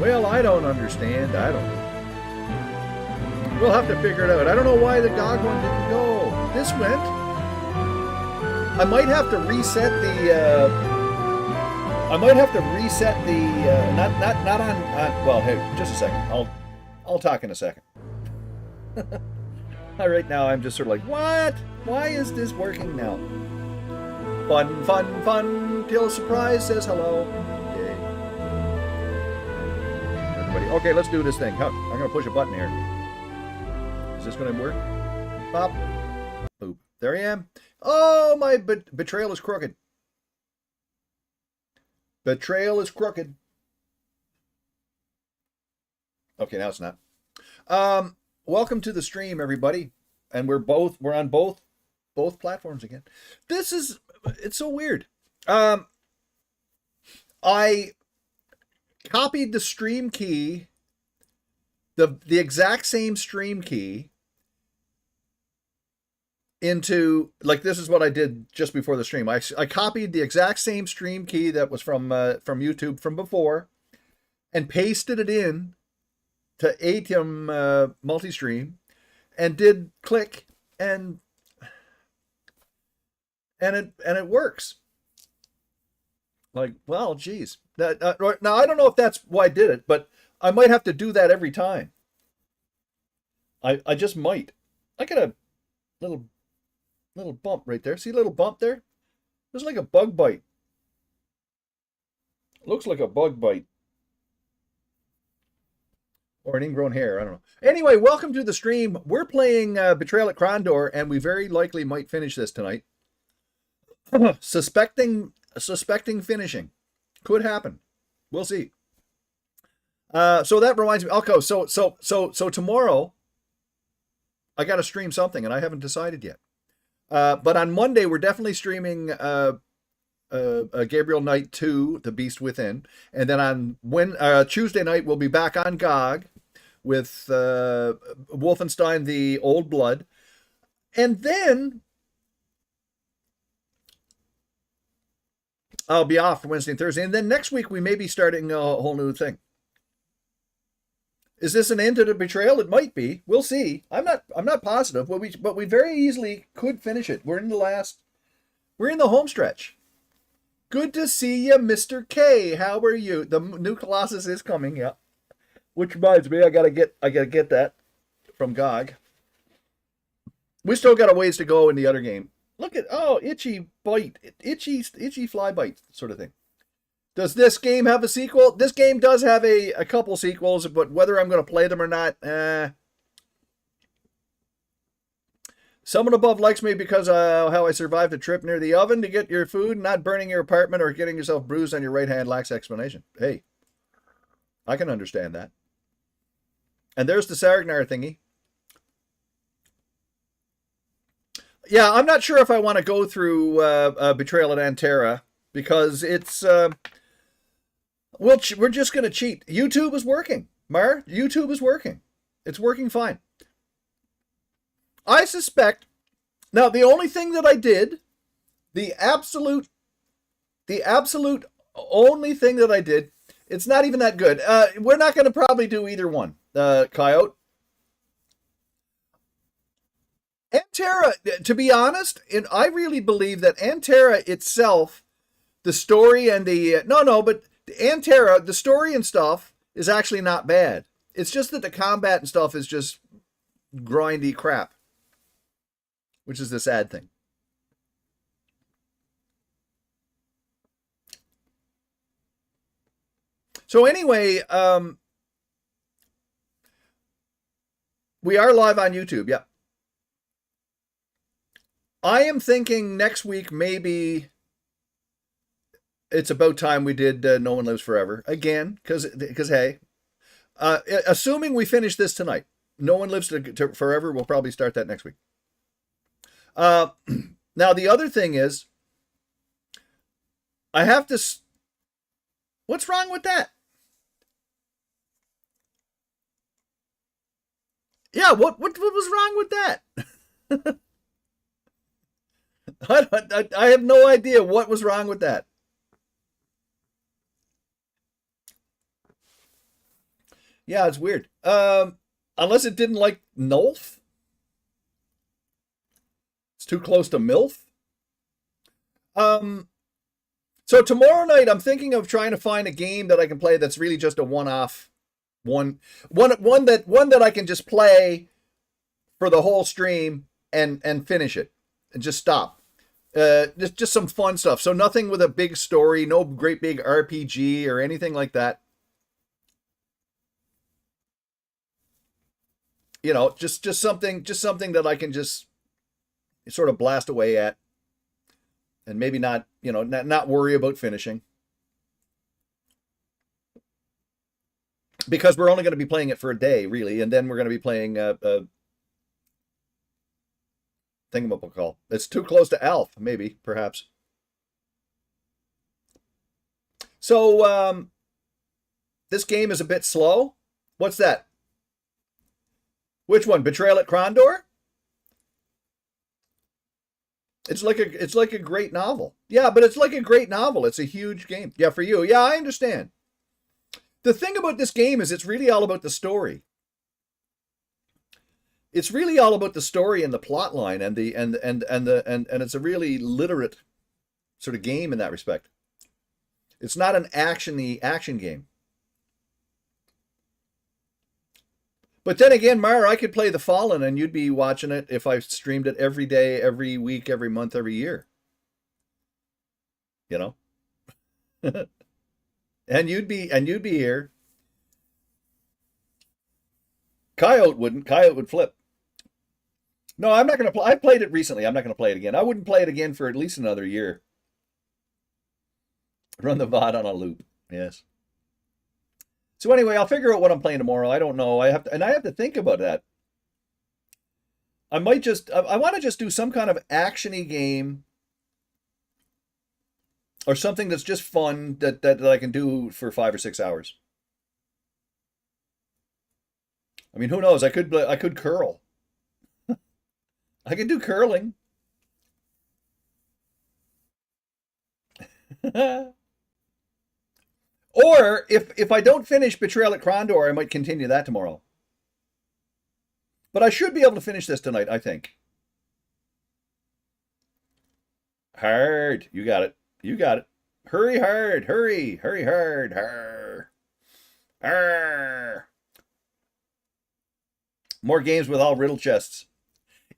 Well, I don't understand. I don't. We'll have to figure it out. I don't know why the GOG one didn't go. This went. I might have to reset the. Not on. Well, hey, just a second. I'll talk in a second. Right now, I'm just sort of like, what? Why is this working now? Fun, fun, fun. Till Surprise says hello. Yay. Everybody, okay, let's do this thing. I'm gonna push a button here. Is this gonna work? Pop. Boop. There I am. Oh, my betrayal is crooked. Betrayal is crooked. Okay, now it's not. Welcome to the stream, everybody. And we're on both platforms again. It's so weird. I copied the stream key, the exact same stream key into, like, this is what I did just before the stream. I copied the exact same stream key that was from YouTube from before and pasted it in to ATEM multi-stream and did click and it works. Like, well, geez. Now I don't know if that's why I did it, but I might have to do that every time. I just might. I got a little bump right there. See a little bump there? It's like a bug bite. Looks like a bug bite. Or an ingrown hair, I don't know. Anyway, welcome to the stream. We're playing Betrayal at Krondor, and we very likely might finish this tonight. Suspecting finishing. Could happen. We'll see. So that reminds me. Okay, so tomorrow I got to stream something, and I haven't decided yet. But on Monday we're definitely streaming Gabriel Knight 2, The Beast Within, and then on Tuesday night we'll be back on GOG with Wolfenstein: The Old Blood, and then I'll be off for Wednesday and Thursday, and then next week we may be starting a whole new thing. Is this an end to the Betrayal? It might be. We'll see. I'm not positive, but we very easily could finish it. We're in the home stretch. Good to see you, Mr. K. How are you? The new Colossus is coming, yeah. Which reminds me, I gotta get that from GOG. We still got a ways to go in the other game. Look at itchy bite, itchy fly bite sort of thing. Does this game have a sequel? This game does have a couple sequels, but whether I'm going to play them or not, Someone above likes me because how I survived a trip near the oven to get your food, not burning your apartment or getting yourself bruised on your right hand lacks explanation. Hey, I can understand that. And there's the Saragnar thingy. Yeah, I'm not sure if I want to go through Betrayal at Antera because it's... we're just going to cheat. YouTube is working. Mar, YouTube is working. It's working fine. I suspect... Now, the only thing that I did, the absolute only thing that I did, it's not even that good. We're not going to probably do either one, Coyote. Antera, to be honest, and I really believe that Antera itself, the story and the... but Antera, the story and stuff is actually not bad. It's just that the combat and stuff is just grindy crap, which is the sad thing. So anyway, we are live on YouTube, yeah. I am thinking next week maybe it's about time we did No One Lives Forever again, because hey, assuming we finish this tonight, No One Lives Forever, we'll probably start that next week. Now the other thing is, I have to. What's wrong with that? Yeah, what was wrong with that? I have no idea what was wrong with that. Yeah, it's weird. Unless it didn't like Nulf. It's too close to MILF. Um, so tomorrow night, I'm thinking of trying to find a game that I can play that's really just a one-off, one that I can just play for the whole stream and finish it and just stop. Just some fun stuff. So nothing with a big story, no great big RPG or anything like that. You know, just something that I can just sort of blast away at, and maybe not, you know, not worry about finishing, because we're only going to be playing it for a day, really, and then we're going to be playing a thingamabobcall. It's too close to Alf, maybe, perhaps. So this game is a bit slow. What's that? Which one? Betrayal at Krondor? It's like a great novel. Yeah, but it's like a great novel. It's a huge game. Yeah, for you. Yeah, I understand. The thing about this game is it's really all about the story. It's really all about the story and the plot line and it's a really literate sort of game in that respect. It's not an action game. But then again, Mara, I could play The Fallen and you'd be watching it if I streamed it every day, every week, every month, every year. You know? and you'd be here. Coyote wouldn't. Coyote would flip. No, I'm not going to play. I played it recently. I'm not going to play it again. I wouldn't play it again for at least another year. Run the VOD on a loop. Yes. So anyway, I'll figure out what I'm playing tomorrow. I don't know. I have to think about that. I might just, I want to just do some kind of action-y game or something that's just fun that I can do for 5 or 6 hours. I mean, who knows? I could curl. I can do curling. Or if I don't finish Betrayal at Krondor, I might continue that tomorrow. But I should be able to finish this tonight, I think. Hard. You got it. You got it. Hurry hard. Hurry. Hurry hard. Har. Har. More games with all riddle chests.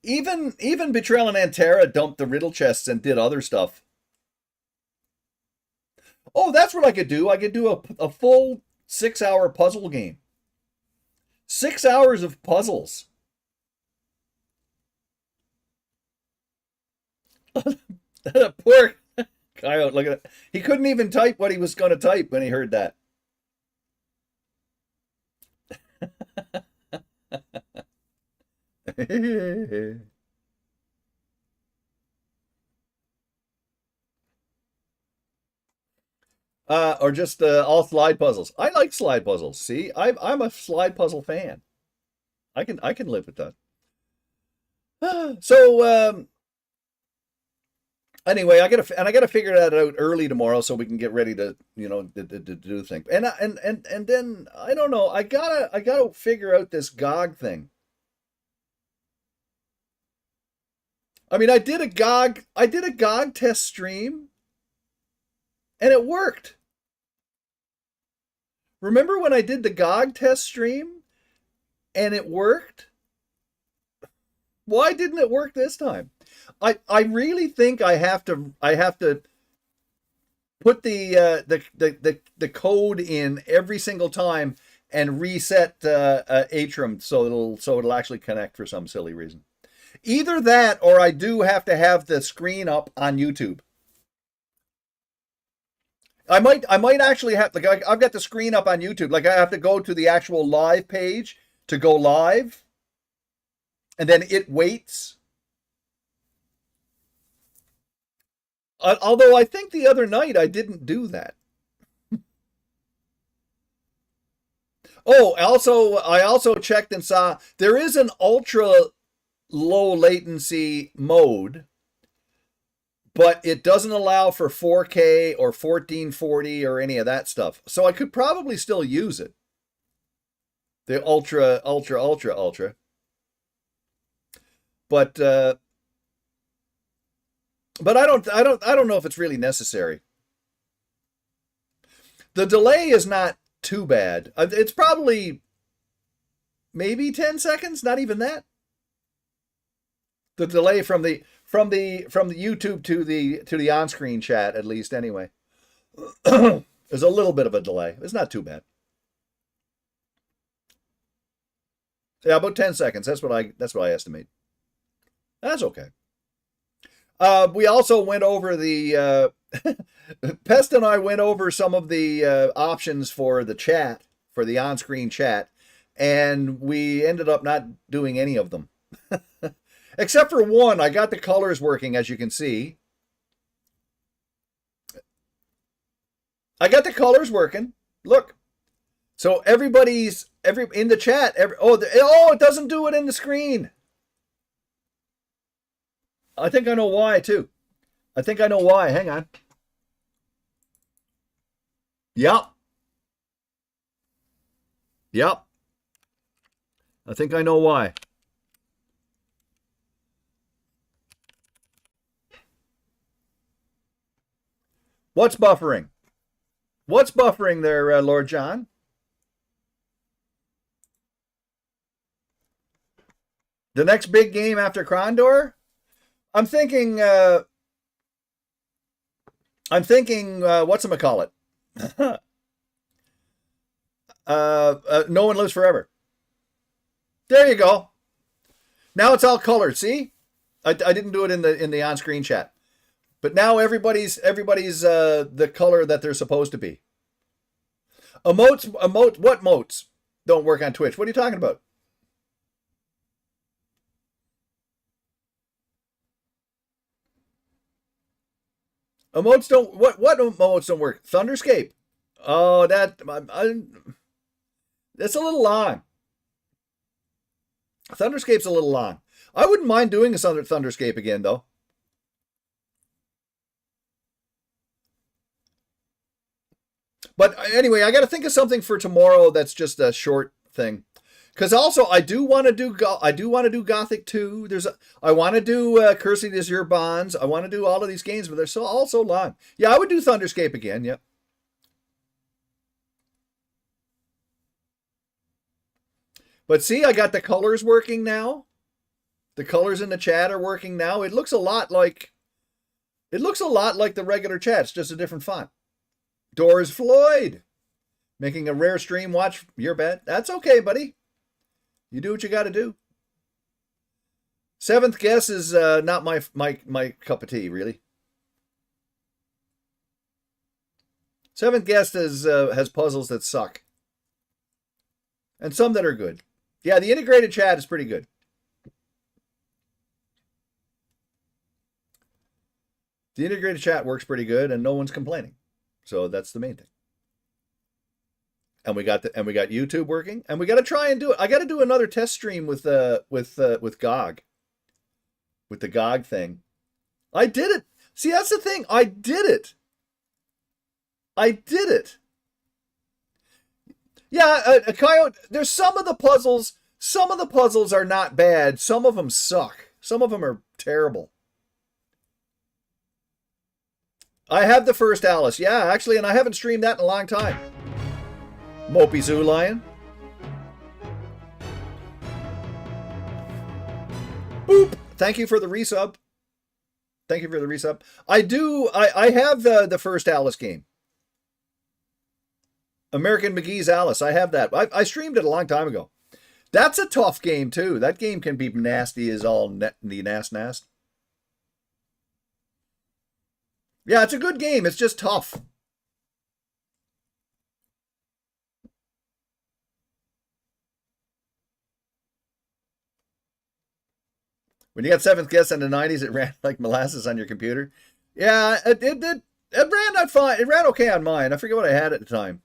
Even Betrayal and Antera dumped the riddle chests and did other stuff. Oh, that's what I could do. I could do a full 6-hour puzzle game. 6 hours of puzzles. That poor coyote, look at it. He couldn't even type what he was going to type when he heard that. Or just all slide puzzles. I like slide puzzles. See, I'm a slide puzzle fan. I can live with that. So anyway, I gotta figure that out early tomorrow so we can get ready to to do things. And then I don't know. I gotta figure out this GOG thing. I mean, I did a GOG test stream, and it worked. Remember when I did the GOG test stream, and it worked? Why didn't it work this time? I really think I have to put the code in every single time and reset Atrium so it'll actually connect for some silly reason. Either that, or I do have to have the screen up on YouTube. I might actually have, like, I've got the screen up on YouTube. Like, I have to go to the actual live page to go live, and then it waits. Although I think the other night I didn't do that. Oh, I also checked and saw there is an ultra low latency mode, but it doesn't allow for 4K or 1440 or any of that stuff. So I could probably still use it. The ultra, ultra, ultra, ultra. But I don't know if it's really necessary. The delay is not too bad. It's probably maybe 10 seconds, not even that. The delay from the YouTube to the on-screen chat, at least anyway. There's a little bit of a delay. It's not too bad. Yeah, about 10 seconds. That's what I estimate. That's okay. We also went over the Pest and I went over some of the options for the chat, for the on-screen chat, and we ended up not doing any of them. Except for one. I got the colors working, as you can see. I got the colors working. Look. So everybody's in the chat. It doesn't do it in the screen. I think I know why too. I think I know why. Hang on. Yep. Yep. I think I know why. What's buffering? What's buffering there, Lord John? The next big game after Krondor? I'm thinking whatchamacallit? No One Lives Forever. There you go. Now it's all colored. See? I didn't do it in the on-screen chat. But now everybody's the color that they're supposed to be. What motes don't work on Twitch? What are you talking about? Emotes don't what emotes don't work? Thunderscape. Oh, that's a little long. Thunderscape's a little long. I wouldn't mind doing a Thunderscape again though. But anyway, I got to think of something for tomorrow that's just a short thing. Because also, I do want to do Gothic 2. I want to do Cursed is Your Bonds. I want to do all of these games, but they're all so long. Yeah, I would do Thunderscape again. Yep. But see, I got the colors working now. The colors in the chat are working now. It looks a lot like the regular chat. It's just a different font. Doors Floyd making a rare stream watch your bet. That's okay, buddy. You do what you got to do. Seventh Guess is not my cup of tea, really. Seventh Guess has puzzles that suck. And some that are good. Yeah, the integrated chat is pretty good. The integrated chat works pretty good and no one's complaining. So that's the main thing. And we got YouTube working, and we got to try and do it. I got to do another test stream with GOG, with the GOG thing. I did it. See, that's the thing. I did it. Yeah, Coyote. There's some of the puzzles. Some of the puzzles are not bad. Some of them suck. Some of them are terrible. I have the first Alice. Yeah, actually, and I haven't streamed that in a long time. Mopey Zoo Lion. Boop. Thank you for the resub. I have the first Alice game. American McGee's Alice. I have that. I streamed it a long time ago. That's a tough game, too. That game can be nasty as all the nast. Yeah, it's a good game. It's just tough. When you got Seventh Guess in the 90s, it ran like molasses on your computer. Yeah, it ran not fine. It ran okay on mine. I forget what I had at the time.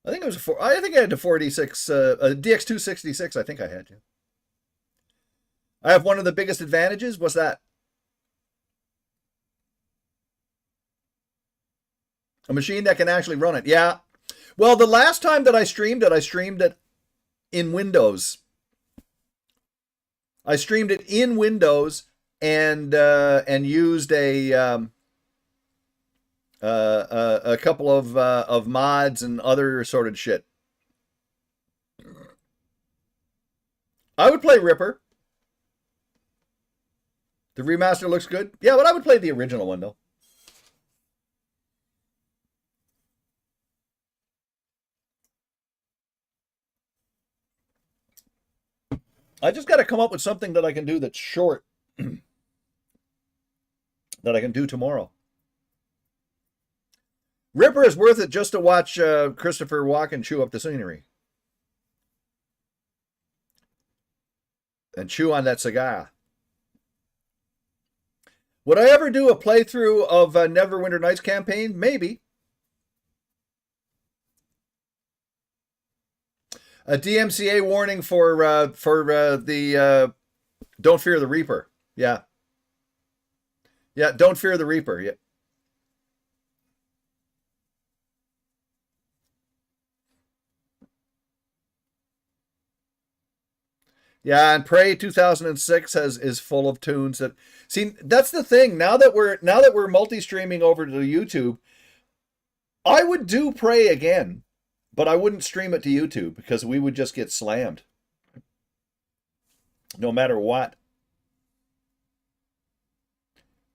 I think it was I think I had the 46, a DX266. I think I had. Yeah. I have one of the biggest advantages. What's that? A machine that can actually run it. Yeah. Well, the last time that I streamed it in Windows. I streamed it in Windows and used a couple of mods and other assorted shit. I would play Ripper. The remaster looks good. Yeah, but I would play the original one though. I just got to come up with something that I can do that's short that I can do tomorrow. Ripper is worth it just to watch Christopher Walken chew up the scenery. And chew on that cigar. Would I ever do a playthrough of Neverwinter Nights campaign? Maybe. A DMCA warning for the Don't Fear the Reaper. Yeah. Yeah, Don't Fear the Reaper. Yeah. Yeah, and Prey 2006 is full of tunes that see. That's the thing. Now that we're multi-streaming over to YouTube, I would do Prey again, but I wouldn't stream it to YouTube because we would just get slammed, no matter what.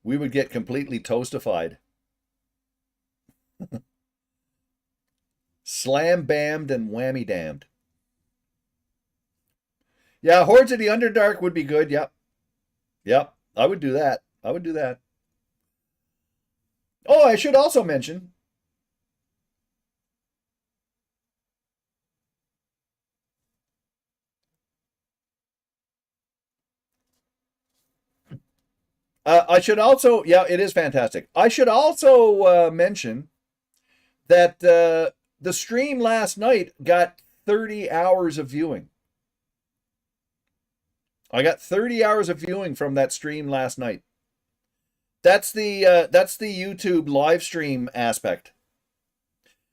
We would get completely toastified, slam bammed and whammy damned. Yeah, Hordes of the Underdark would be good. Yep. Yep. I would do that. I would do that. Oh, I should also mention. I should also, yeah, it is fantastic. I should also mention that the stream last night got 30 hours of viewing. I got 30 hours of viewing from that stream last night. That's the YouTube live stream aspect.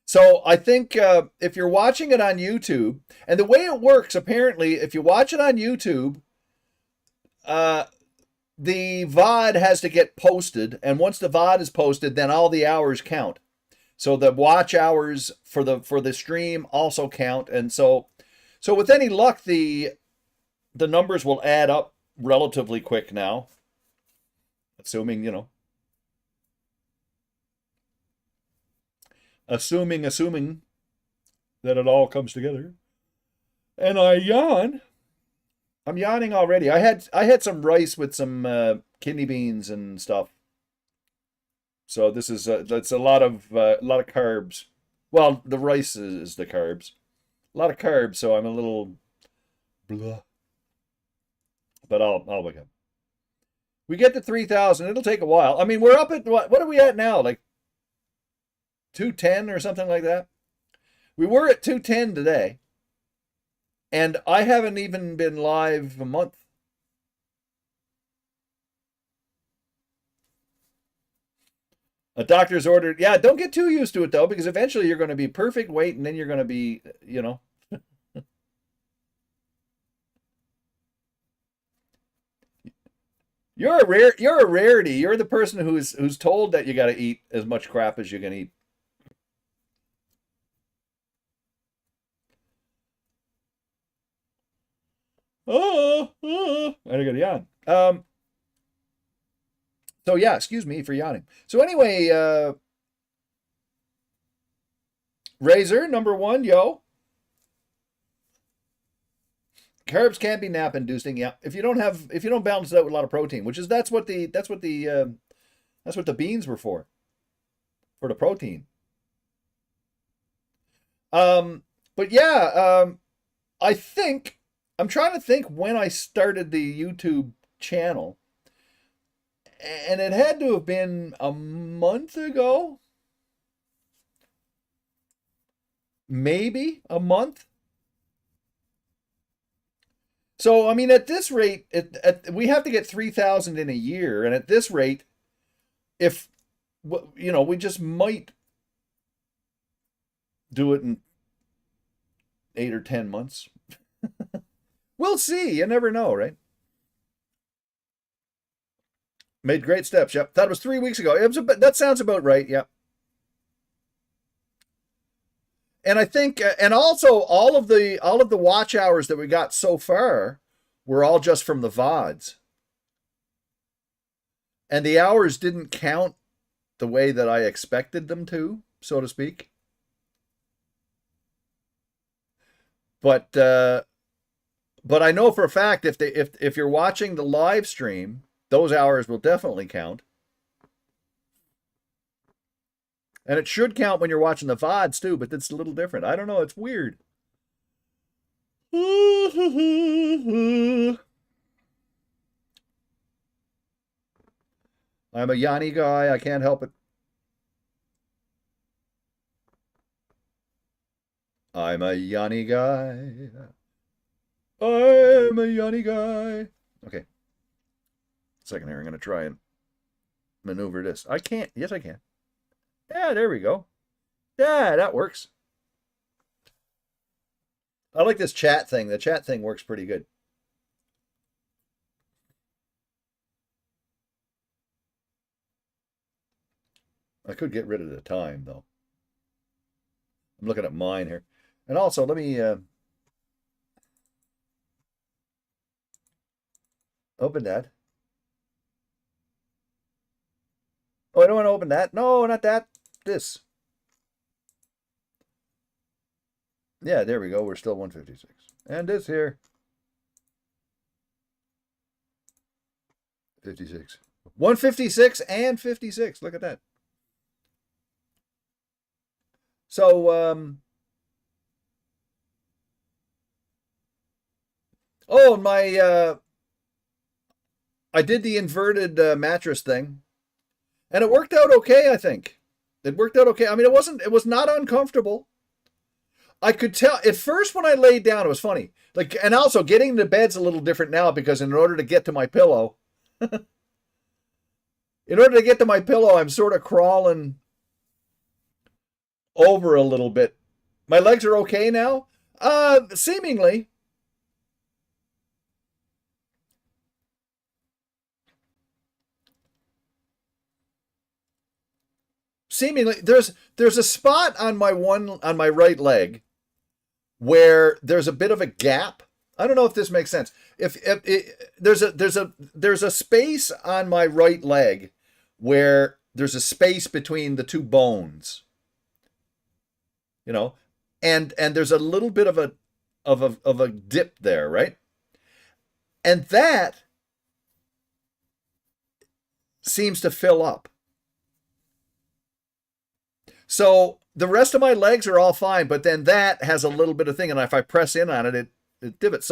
So I think if you're watching it on YouTube, and the way it works, apparently, if you watch it on YouTube, the VOD has to get posted, and once the VOD is posted, then all the hours count. So the watch hours for the stream also count, and so with any luck, the numbers will add up relatively quick now, assuming, assuming that it all comes together. And I yawn. I'm yawning already. I had some rice with some kidney beans and stuff. So this is that's a lot of carbs. Well, the rice is the carbs. A lot of carbs, so I'm a little blah. But I'll wake up. We get to 3,000. It'll take a while. I mean, we're up at what are we at now? Like 210 or something like that. We were at 210 today. And I haven't even been live a month. A doctor's ordered. Yeah, don't get too used to it though, because eventually you're going to be perfect weight, and then you're going to be, You're a rarity. You're the person who's told that you got to eat as much crap as you can eat. I gotta yawn. So yeah, excuse me for yawning. So anyway, Razor #1, yo. Carbs can be nap inducing, yeah. If you don't balance it out with a lot of protein, which is that's what the beans were for the protein. But yeah, I think I'm trying to think when I started the YouTube channel, and it had to have been a month ago, maybe a month. So, I mean, at this rate, we have to get 3,000 in a year. And at this rate, if, we just might do it in 8 or 10 months. We'll see. You never know, right? Made great steps. Yep. That was 3 weeks ago. That sounds about right. Yep. And I think, and also all of the watch hours that we got so far were all just from the VODs. And the hours didn't count the way that I expected them to, so to speak. But I know for a fact if you're watching the live stream, those hours will definitely count. And it should count when you're watching the VODs too, but it's a little different. I don't know, it's weird. I'm a Yanni guy, I can't help it. I'm a Yanni guy. I'm a Yanni guy. Okay. Second here, I'm going to try and maneuver this. I can't. Yes, I can. Yeah, there we go. Yeah, that works. I like this chat thing. The chat thing works pretty good. I could get rid of the time, though. I'm looking at mine here. And also, let me open that. Oh, I don't want to open that. No, not that. This. Yeah, there we go. We're still 156. And this here. 56. 156 and 56. Look at that. So, oh, I did the inverted mattress thing, and it worked out okay, I think. It worked out okay. I mean, it was not uncomfortable. I could tell at first when I laid down, it was funny. Like, and also getting to bed's a little different now because in order to get to my pillow, I'm sort of crawling over a little bit. My legs are okay now? Seemingly. Seemingly, there's a spot on my right leg where there's a bit of a gap. I don't know if this makes sense. If there's a space on my right leg where there's a space between the two bones. You know, and there's a little bit of a dip there, right? And that seems to fill up. So the rest of my legs are all fine, but then that has a little bit of thing, and if I press in on it, it divots.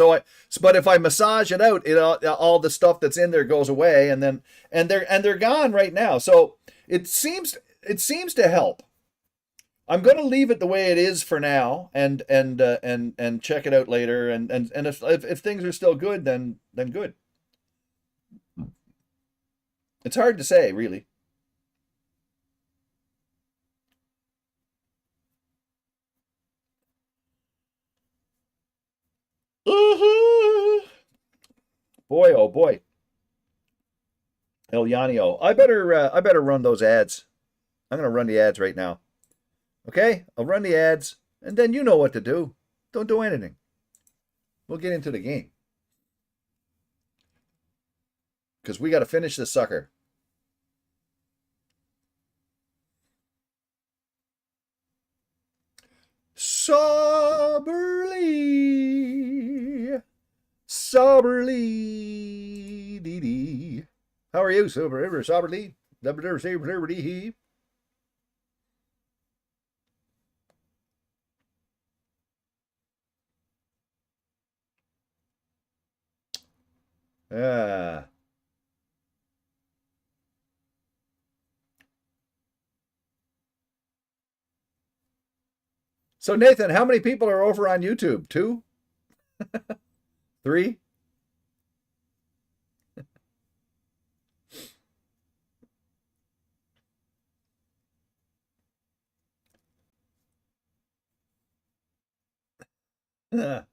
But if I massage it out, all the stuff that's in there goes away, and they're gone right now. So it seems to help. I'm going to leave it the way it is for now, and check it out later. And if things are still good, then good. It's hard to say, really. Boy, oh boy. El Yanio. I better run those ads. I'm going to run the ads right now. Okay? I'll run the ads, and then you know what to do. Don't do anything. We'll get into the game. Because we got to finish this sucker. Soberly. Dee dee. How are you, Soberly? Ah. So Nathan, how many people are over on YouTube? 2? 3? 2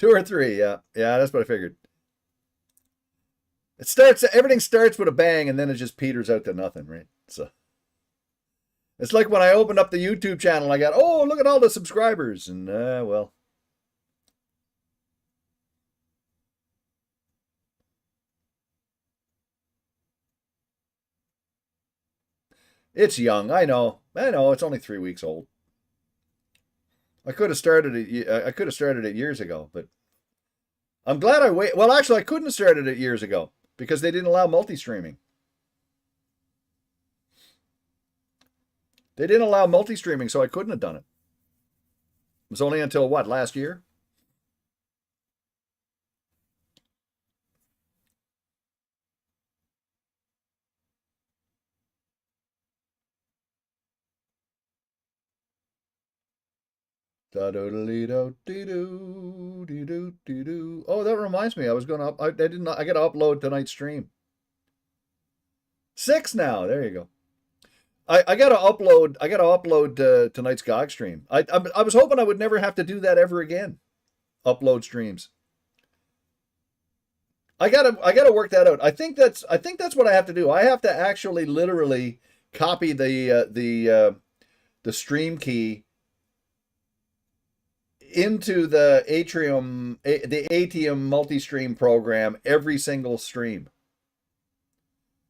or 3, yeah. Yeah, that's what I figured. Everything starts with a bang and then it just peters out to nothing, right? So it's like when I opened up the YouTube channel, I got, oh, look at all the subscribers. And, well. It's young. I know. It's only 3 weeks old. I could have started it years ago, but I'm glad I wait. Well, actually, I couldn't have started it years ago because they didn't allow multi-streaming. They didn't allow multi-streaming, so I couldn't have done it. It was only until, what, last year? Oh, that reminds me. I was going to. I didn't. I got to upload tonight's stream. 6 now. There you go. I got to upload. I got to upload tonight's GOG stream. I was hoping I would never have to do that ever again. Upload streams. I gotta work that out. I think that's what I have to do. I have to actually literally copy the stream key into the Atium multi-stream program every single stream,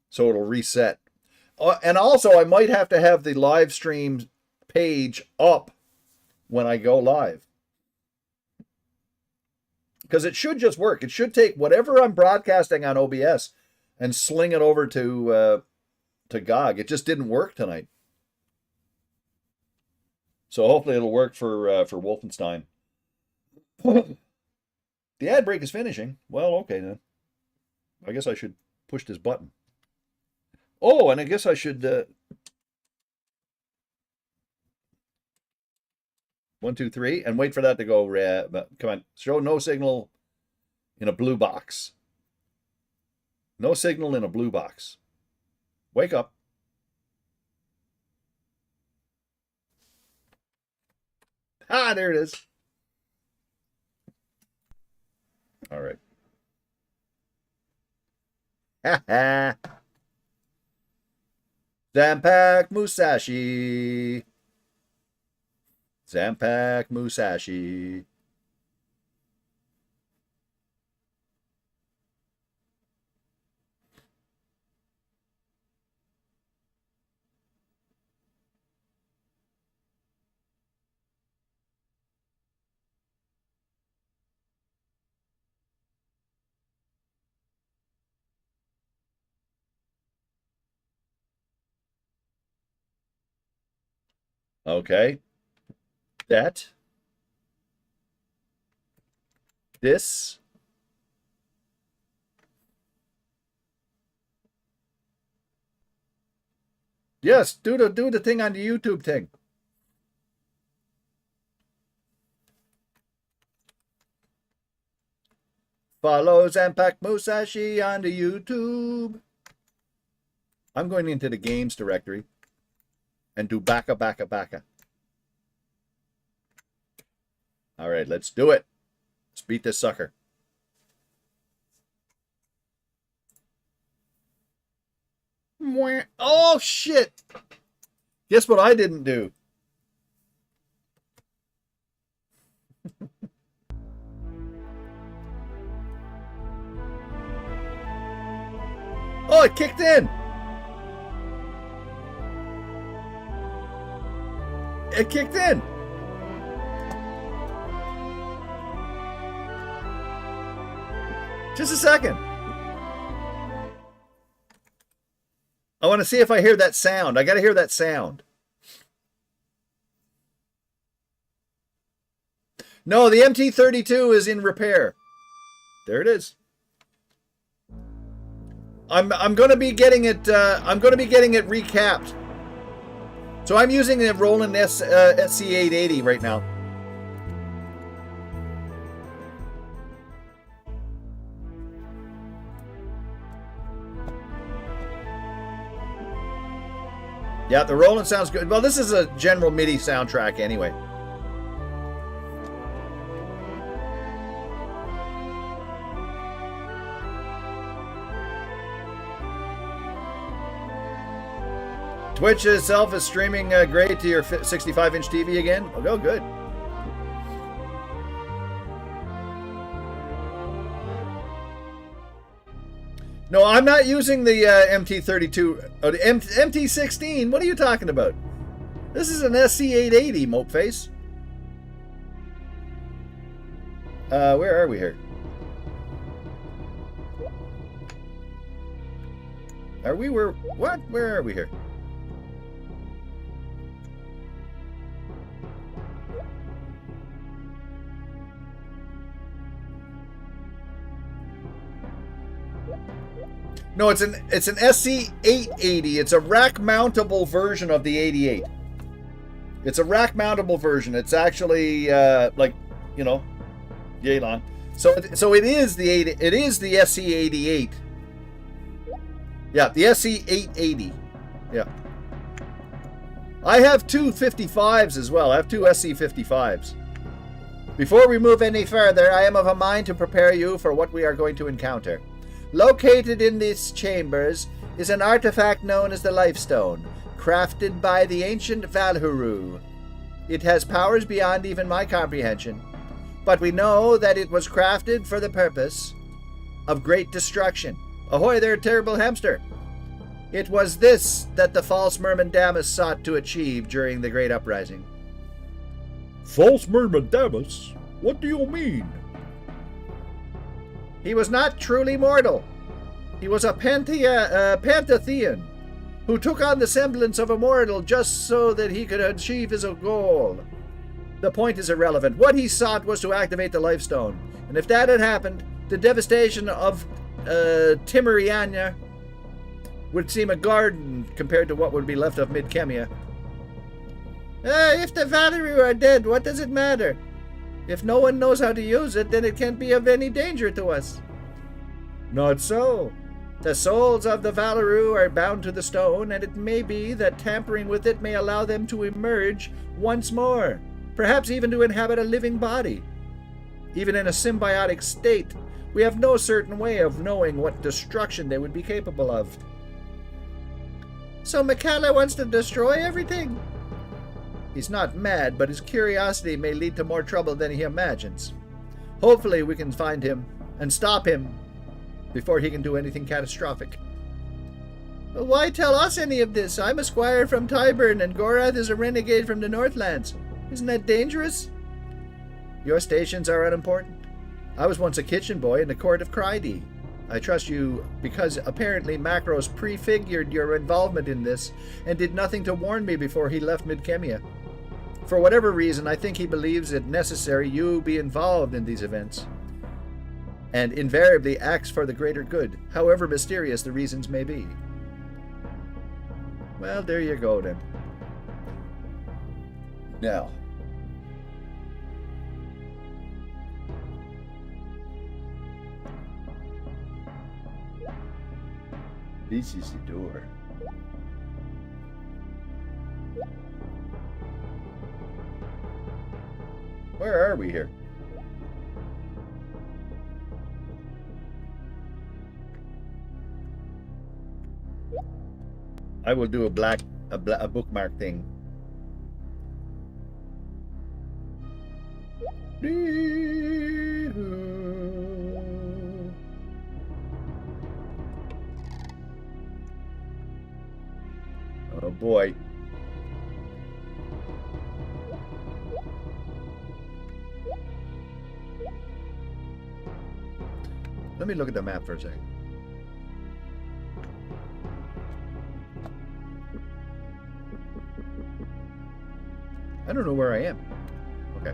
so it'll reset. And also, I might have to have the live stream page up when I go live, because it should just work. It should take whatever I'm broadcasting on OBS and sling it over to GOG. It just didn't work tonight. So hopefully it'll work for Wolfenstein. The ad break is finishing. Well, okay then. I guess I should push this button. Oh, and I guess I should 1, 2, 3, and wait for that to go red. Come on, show no signal in a blue box. No signal in a blue box. Wake up. Ah, there it is. All right. Ha ha. Zampak Musashi. Zampak Musashi. Okay. This. Yes, do the thing on the YouTube thing. Follow Zampak Musashi on the YouTube. I'm going into the games directory and do baka baka baka. All right, let's do it. Let's beat this sucker. Oh, shit. Guess what I didn't do? Oh, it kicked in. It kicked in. Just a second. I want to see if I hear that sound. I got to hear that sound. No, the MT32 is in repair. There it is. I'm going to be getting it. I'm going to be getting it recapped. So I'm using the Roland SC880 right now. Yeah, the Roland sounds good. Well, this is a general MIDI soundtrack anyway. Twitch itself is streaming great to your 65-inch TV again. Oh, good. No, I'm not using the MT32. Oh, the MT16. What are you talking about? This is an SC880, mopeface. Where are we here? Are we where? What? Where are we here? No, it's an SC880. It's a rack mountable version of the 88. It's a rack mountable version. It's actually like, you know, yay long. So it is the SC88. Yeah, the SC880. Yeah. I have two 55s as well. I have two SC55s. Before we move any further, I am of a mind to prepare you for what we are going to encounter. Located in these chambers is an artifact known as the Life Stone, crafted by the ancient Valhuru. It has powers beyond even my comprehension, but we know that it was crafted for the purpose of great destruction. Ahoy there, terrible hamster! It was this that the false merman Damus sought to achieve during the Great Uprising. False merman Damus? What do you mean? He was not truly mortal. He was a Panthean who took on the semblance of a mortal just so that he could achieve his goal. The point is irrelevant. What he sought was to activate the Life Stone, and if that had happened, the devastation of Timuriania would seem a garden compared to what would be left of Midkemia. If the Valeru are dead, what does it matter? If no one knows how to use it, then it can't be of any danger to us. Not so. The souls of the Valeru are bound to the stone, and it may be that tampering with it may allow them to emerge once more, perhaps even to inhabit a living body. Even in a symbiotic state, we have no certain way of knowing what destruction they would be capable of. So Mikala wants to destroy everything? He's not mad, but his curiosity may lead to more trouble than he imagines. Hopefully we can find him and stop him before he can do anything catastrophic. Why tell us any of this? I'm a squire from Tyburn, and Gorath is a renegade from the Northlands. Isn't that dangerous? Your stations are unimportant. I was once a kitchen boy in the court of Cryde. I trust you because apparently Macros prefigured your involvement in this and did nothing to warn me before he left Midkemia. For whatever reason, I think he believes it necessary you be involved in these events, and invariably acts for the greater good, however mysterious the reasons may be. Well, there you go then. Now, this is the door. Where are we here? I will do a bookmark thing. Oh boy. Let me look at the map for a second. I don't know where I am. Okay.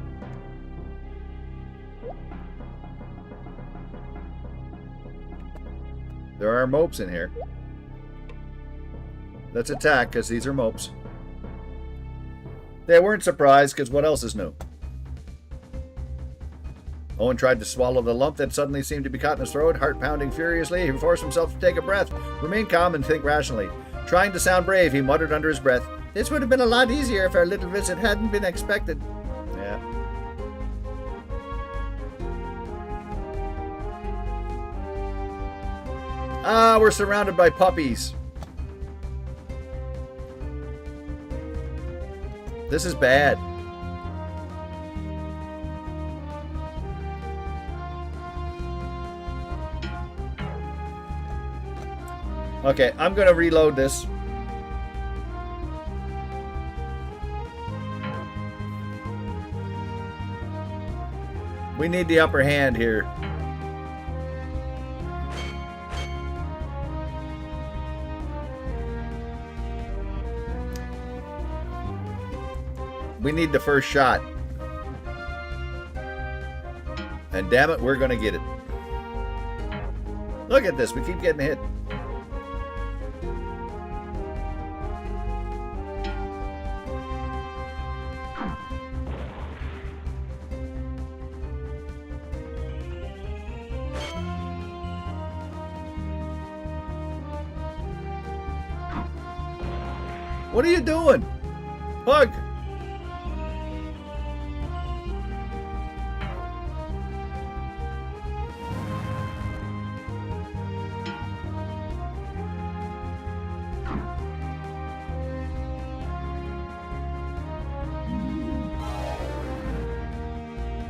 There are mopes in here. Let's attack, because these are mopes. They weren't surprised, because what else is new? Owen tried to swallow the lump that suddenly seemed to be caught in his throat, heart pounding furiously. He forced himself to take a breath, remain calm, and think rationally. Trying to sound brave, he muttered under his breath, "This would have been a lot easier if our little visit hadn't been expected." Yeah. Ah, we're surrounded by puppies. This is bad. Okay, I'm going to reload this. We need the upper hand here. We need the first shot. And damn it, we're going to get it. Look at this. We keep getting hit. What are you doing? Pug!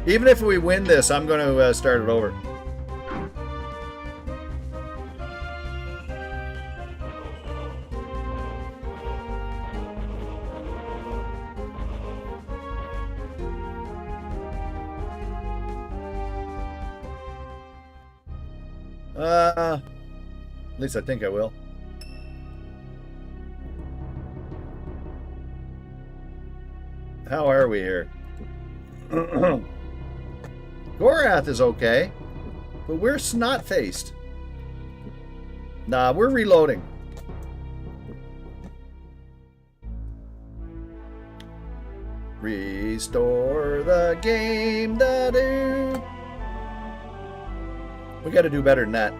Even if we win this, I'm going to start it over. At least I think I will. How are we here? Gorath is okay, but we're snot-faced. Nah, we're reloading. Restore the game, da-do. We gotta do better than that.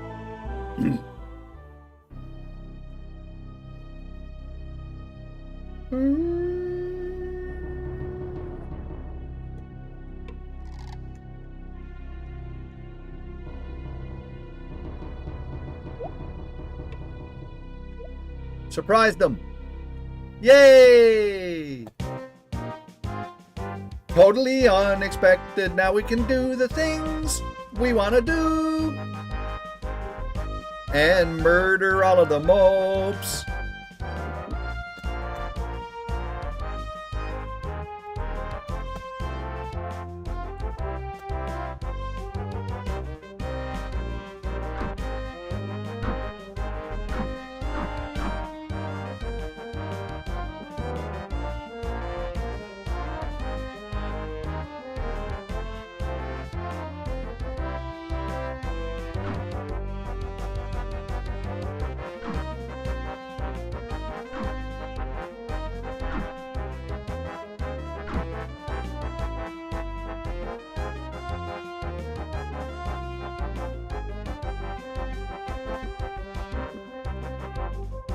Surprised them. Yay! Totally unexpected. Now we can do the things we want to do. And murder all of the mobs.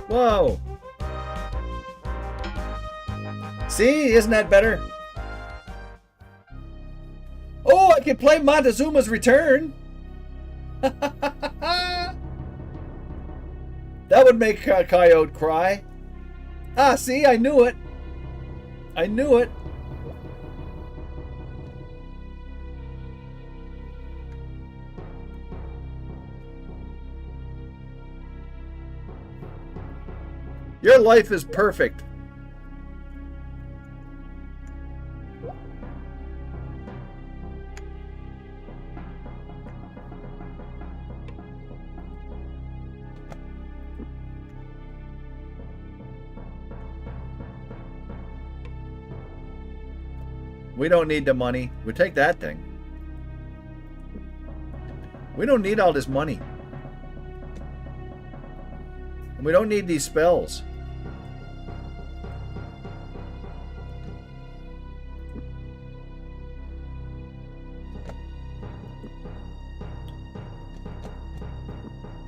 Whoa. See, isn't that better? Oh, I can play Montezuma's Return. That would make Coyote cry. Ah, see, I knew it. I knew it. Your life is perfect. We don't need the money. We take that thing. We don't need all this money. And we don't need these spells.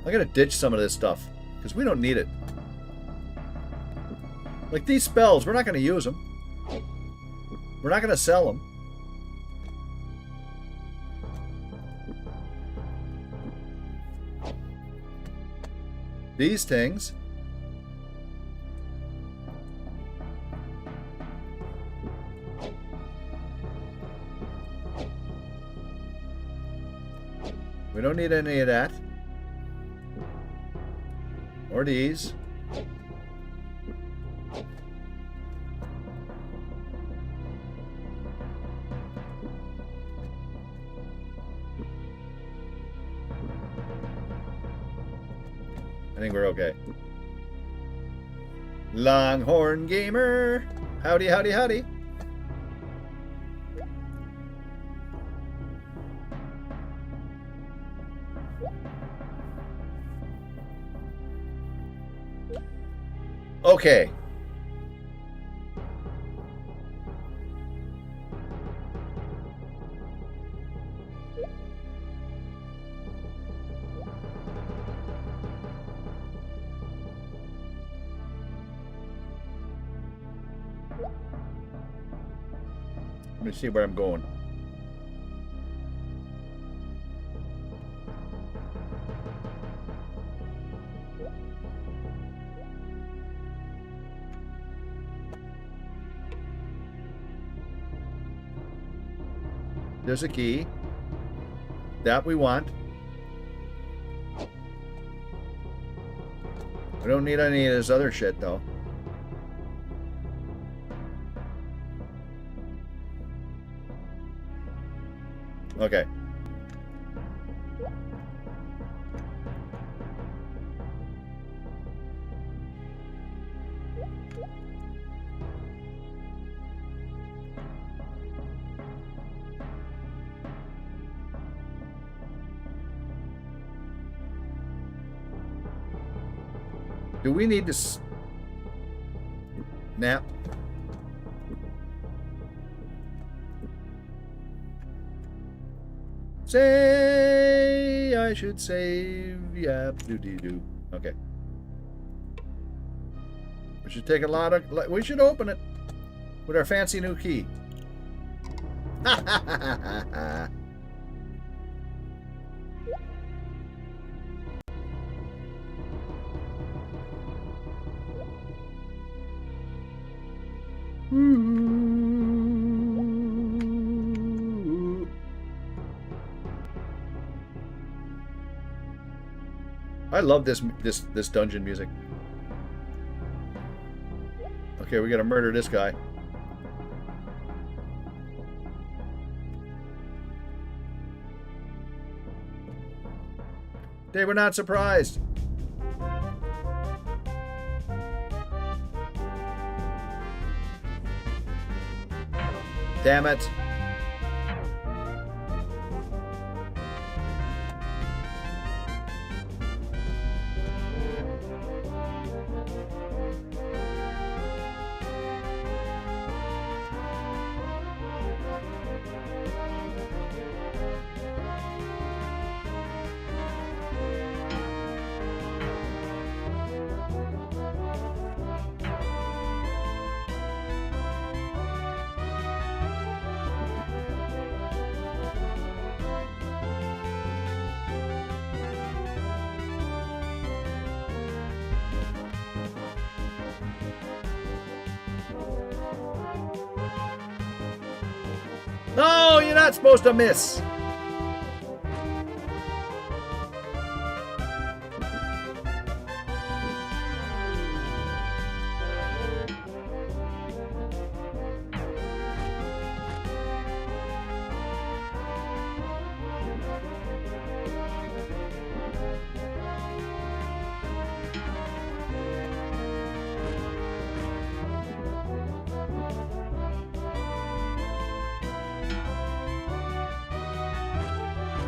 I gotta ditch some of this stuff because we don't need it. Like these spells, we're not gonna use them. We're not gonna sell them. These things. We don't need any of that. Or these. I think we're okay. Longhorn Gamer. Howdy, howdy, howdy. Okay. Let me see where I'm going. There's a key. That we want. We don't need any of this other shit, though. Okay. Do we need to nap? Say I should save. Yeah, do. Okay. We should take a lot of. We should open it with our fancy new key. Ha ha ha ha ha. I love this dungeon music. Okay, we gotta murder this guy. They were not surprised. Damn it. No, you're not supposed to miss.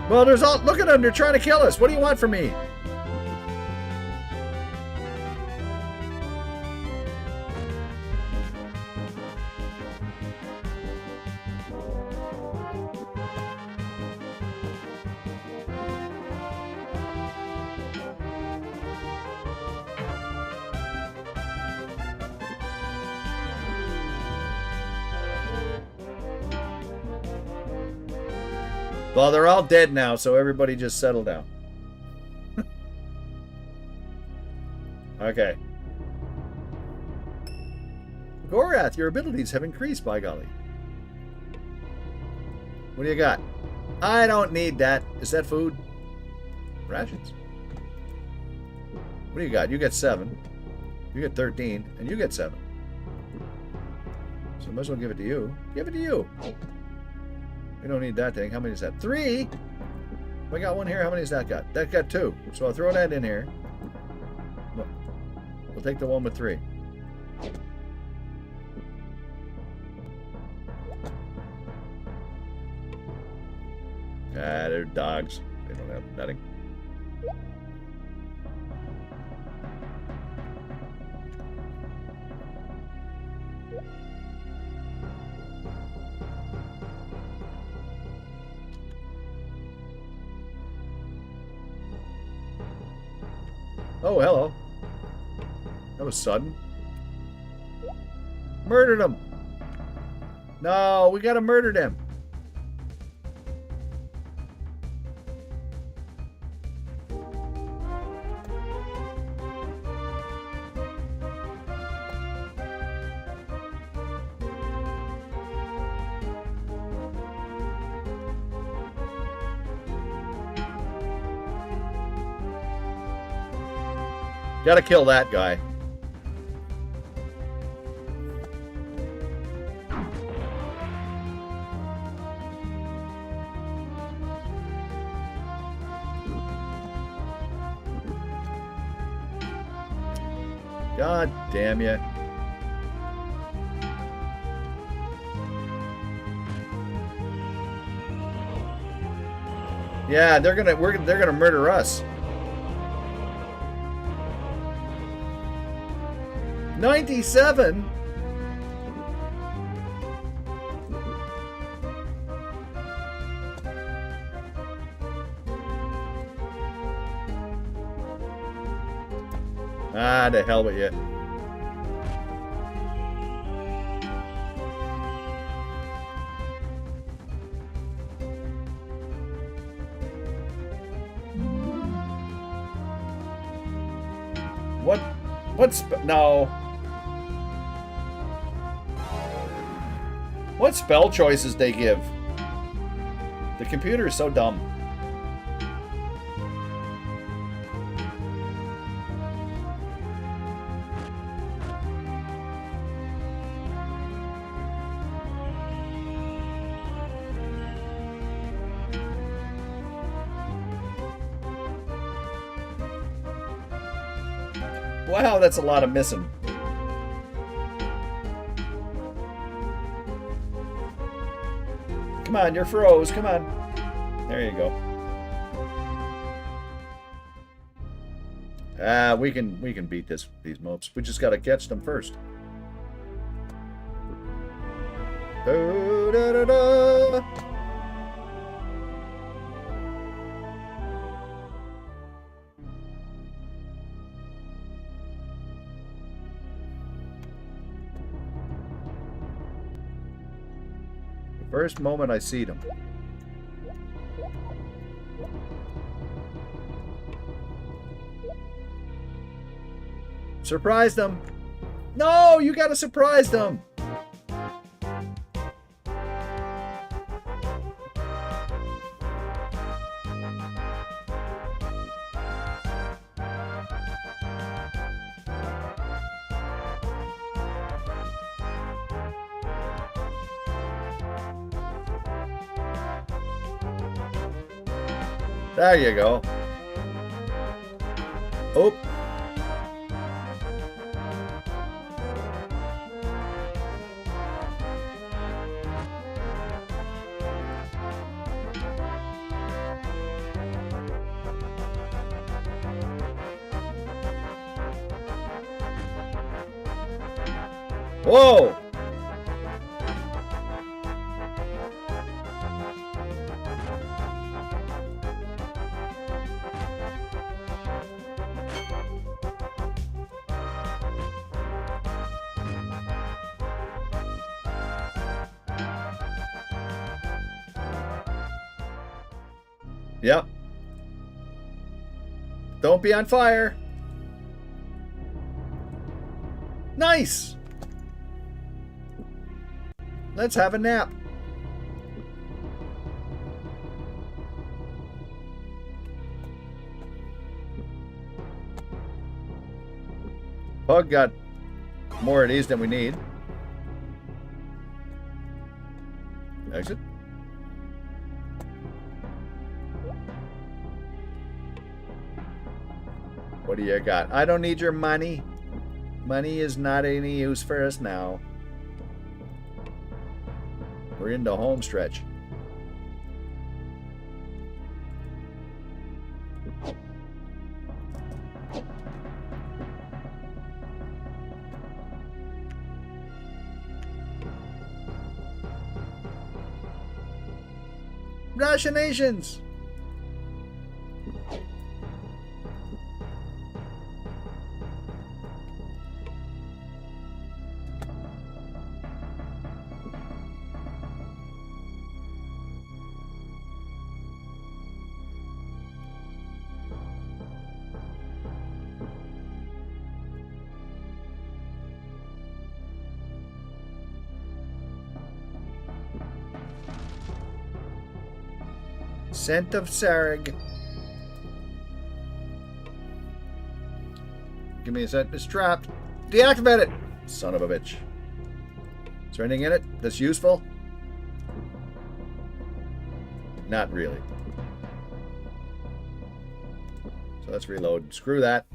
Well, there's all. Look at them. They're trying to kill us. What do you want from me? Well, they're all dead now, so everybody just settle down. Okay. Gorath, your abilities have increased, by golly. What do you got? I don't need that. Is that food? Rations. What do you got? You get 7. You get 13. And you get 7. So I might as well give it to you. Give it to you. We don't need that thing. How many is that? 3? If I got 1 here, how many has that got? That got 2. So I'll throw that in here. We'll take the one with 3. Ah, they're dogs. They don't have nothing. Oh, hello. That was sudden. Murdered him. No, we gotta murder them. Gotta kill that guy. God damn you. Yeah, they're gonna murder us. 97? Ah, the hell with you. No. What spell choices they give? The computer is so dumb. Wow, that's a lot of missing. Come on, you're froze. Come on. There you go. Ah, we can beat these mopes. We just gotta catch them first. Oh, da, da, da. First moment I see them. Surprise them. No, you gotta surprise them. There you go. Oh. Whoa. Yep. Don't be on fire. Nice. Let's have a nap. pug got more of these than we need. Exit. What do you got? I don't need your money. Money is not any use for us now. We're in the home stretch. Rationations! Scent of Sarg. Give me a scent. It's trapped. Deactivate it! Son of a bitch. Is there anything in it that's useful? Not really. So let's reload. Screw that.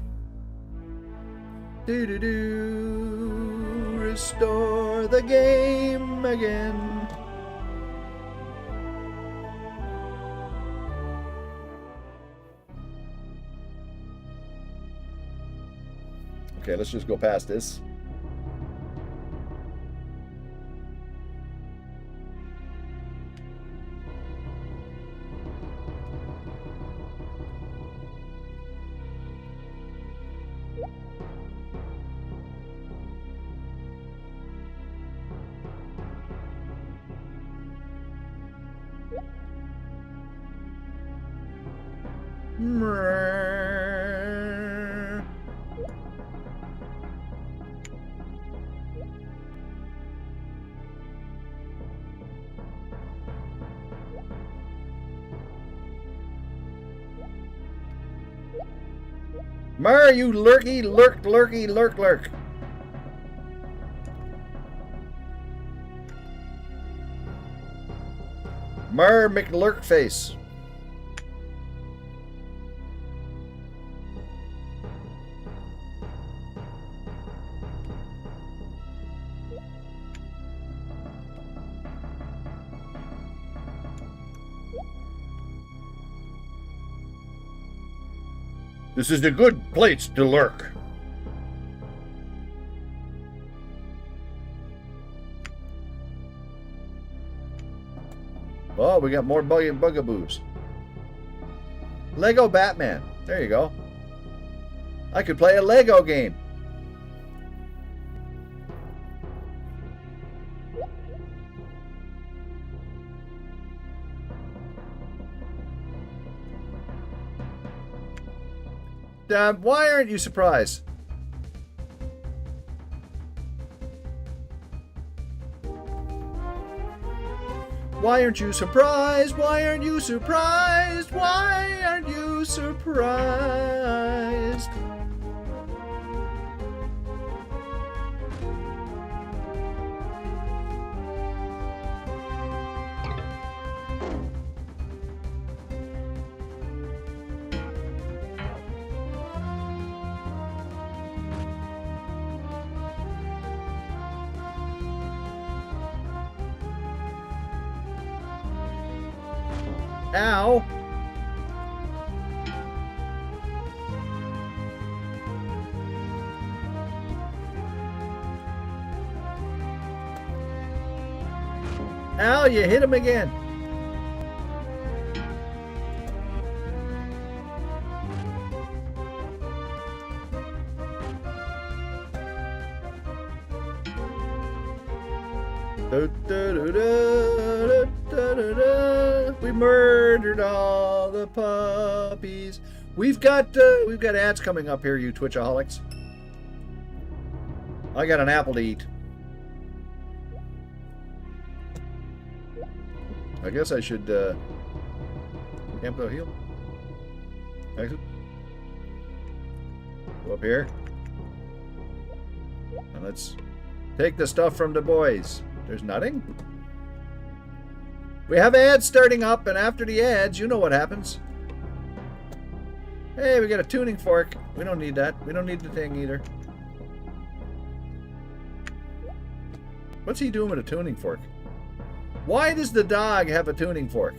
Do-do-do. Restore the game again. Okay, let's just go past this. Mer, you lurky, lurky, lurk. Mer McLurkface. This is the good place to lurk. Oh, we got more bugaboos. Lego Batman. There you go. I could play a Lego game. Why aren't you surprised? Why aren't you surprised? Why aren't you surprised? Why aren't you surprised? Ow! Ow, you hit him again. We murdered all the puppies. We've got ads coming up here, you Twitchaholics. I got an apple to eat. I guess I should camp go heal. Exit. Go up here. let's take the stuff from the boys. There's nothing. We have ads starting up, and after the ads, you know what happens. Hey, we got a tuning fork. We don't need that. We don't need the thing either. What's he doing with a tuning fork? Why does the dog have a tuning fork?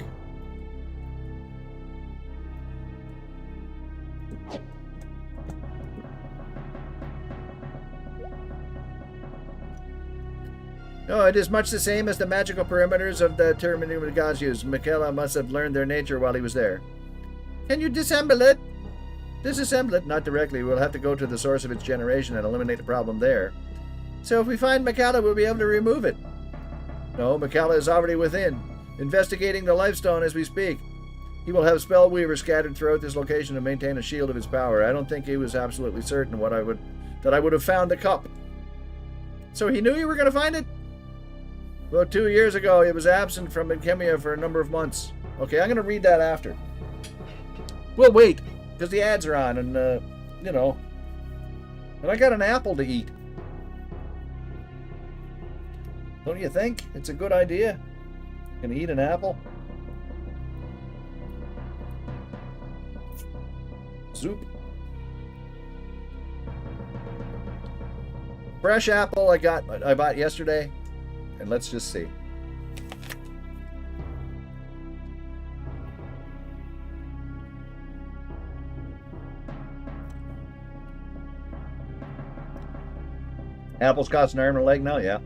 Oh, it is much the same as the magical perimeters of the Terminator gods use. Michaela must have learned their nature while he was there. Can you disassemble it? Disassemble it? Not directly. We'll have to go to the source of its generation and eliminate the problem there. So if we find Michaela, we'll be able to remove it. No, Michaela is already within, investigating the Lifestone as we speak. He will have Spellweavers scattered throughout this location to maintain a shield of his power. I don't think he was absolutely certain that I would have found the cup. So he knew you were going to find it? Well, 2 years ago, it was absent from Alchemia for a number of months. Okay, I'm going to read that after. We'll wait, because the ads are on, and, you know. And I got an apple to eat. Don't you think? It's a good idea. Gonna eat an apple? Zoop. Fresh apple I bought yesterday. And let's just see. Apples cost an arm and a leg now, yeah.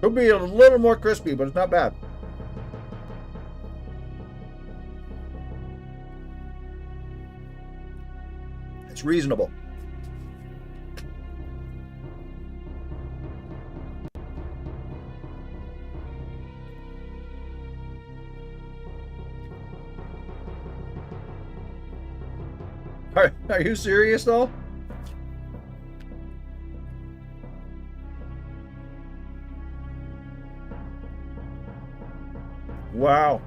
Could be a little more crispy, but it's not bad. It's reasonable. Are you serious though? Wow.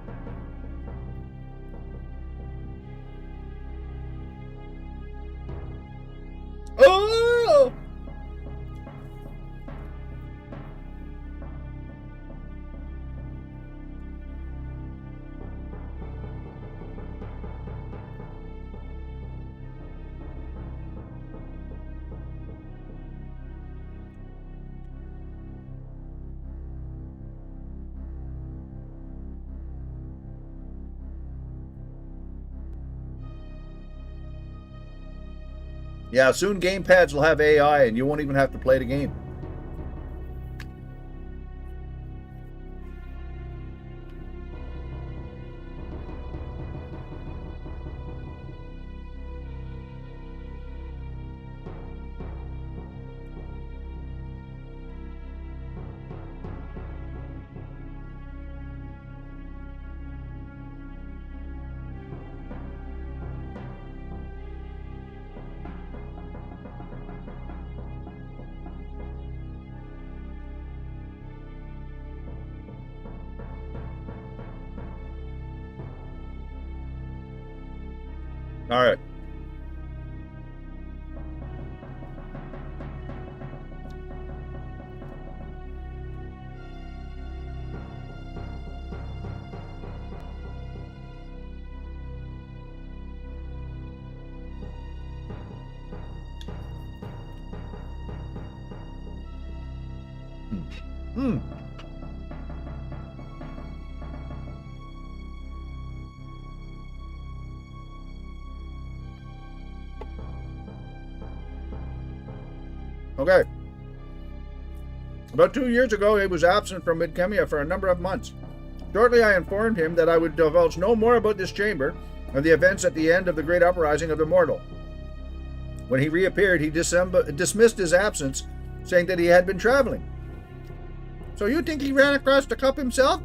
Oh! Yeah, soon gamepads will have AI and you won't even have to play the game. All right. Okay. About 2 years ago, he was absent from Alchemia for a number of months. Shortly, I informed him that I would divulge no more about this chamber and the events at the end of the great uprising of the mortal. When he reappeared, he dismissed his absence, saying that he had been traveling. So you think he ran across the cup himself?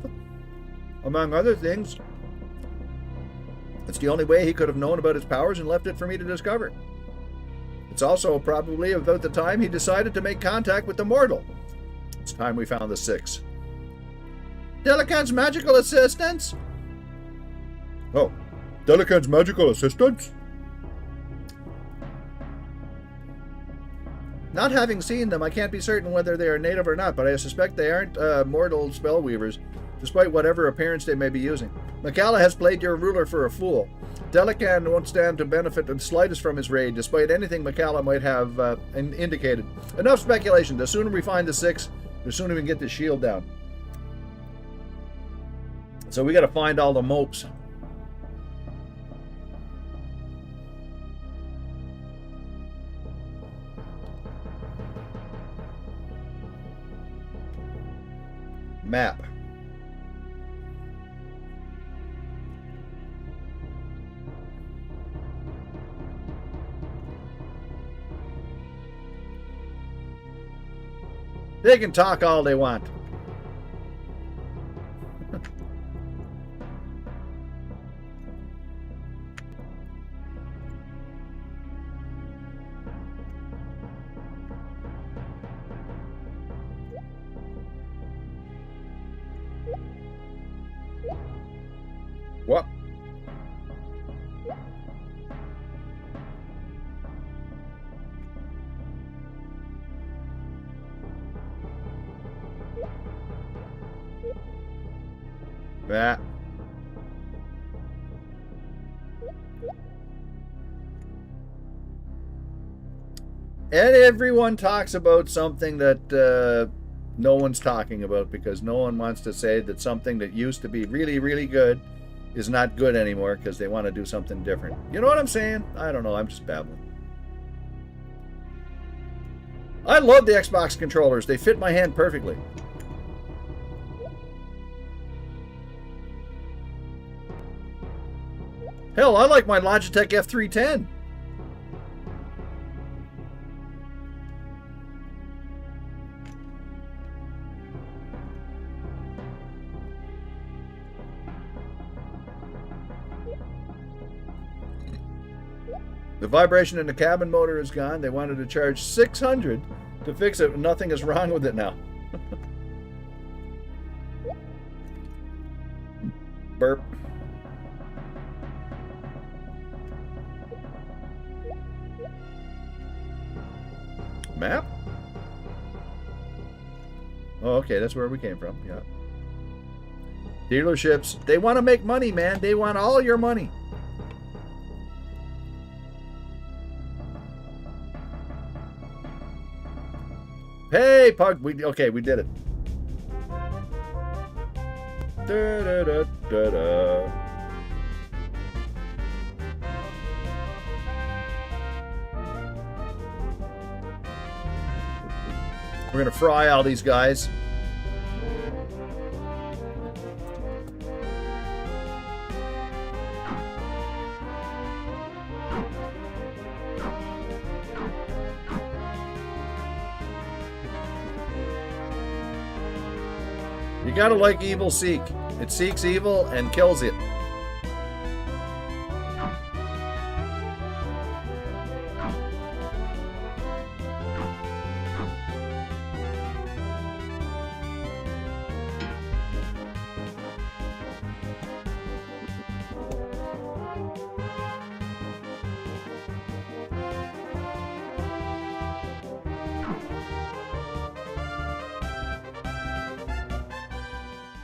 Among other things, It's the only way he could have known about his powers and left it for me to discover. It's also probably about the time he decided to make contact with the mortal. It's time we found the 6. Delican's magical assistants? Oh, Delican's magical assistants? Not having seen them, I can't be certain whether they are native or not, but I suspect they aren't mortal spellweavers, despite whatever appearance they may be using. Macalla has played your ruler for a fool. Delican won't stand to benefit the slightest from his raid, despite anything Macalla might have indicated. Enough speculation. The sooner we find the 6, the sooner we can get this shield down. So we got to find all the mopes. Map. They can talk all they want. What? That. And everyone talks about something that no one's talking about, because no one wants to say that something that used to be really, really good is not good anymore because they want to do something different. You know what I'm saying? I don't know. I'm just babbling. I love the Xbox controllers. They fit my hand perfectly. Hell, I like my Logitech F310. The vibration in the cabin motor is gone. They wanted to charge $600 to fix it. Nothing is wrong with it now. Burp. Map? Oh, okay, that's where we came from. Yeah. Dealerships, they want to make money, man. They want all your money. Hey, Pug, we did it. Da, da, da, da, da. We're gonna fry all these guys. You gotta like Evil Seek. It seeks evil and kills it.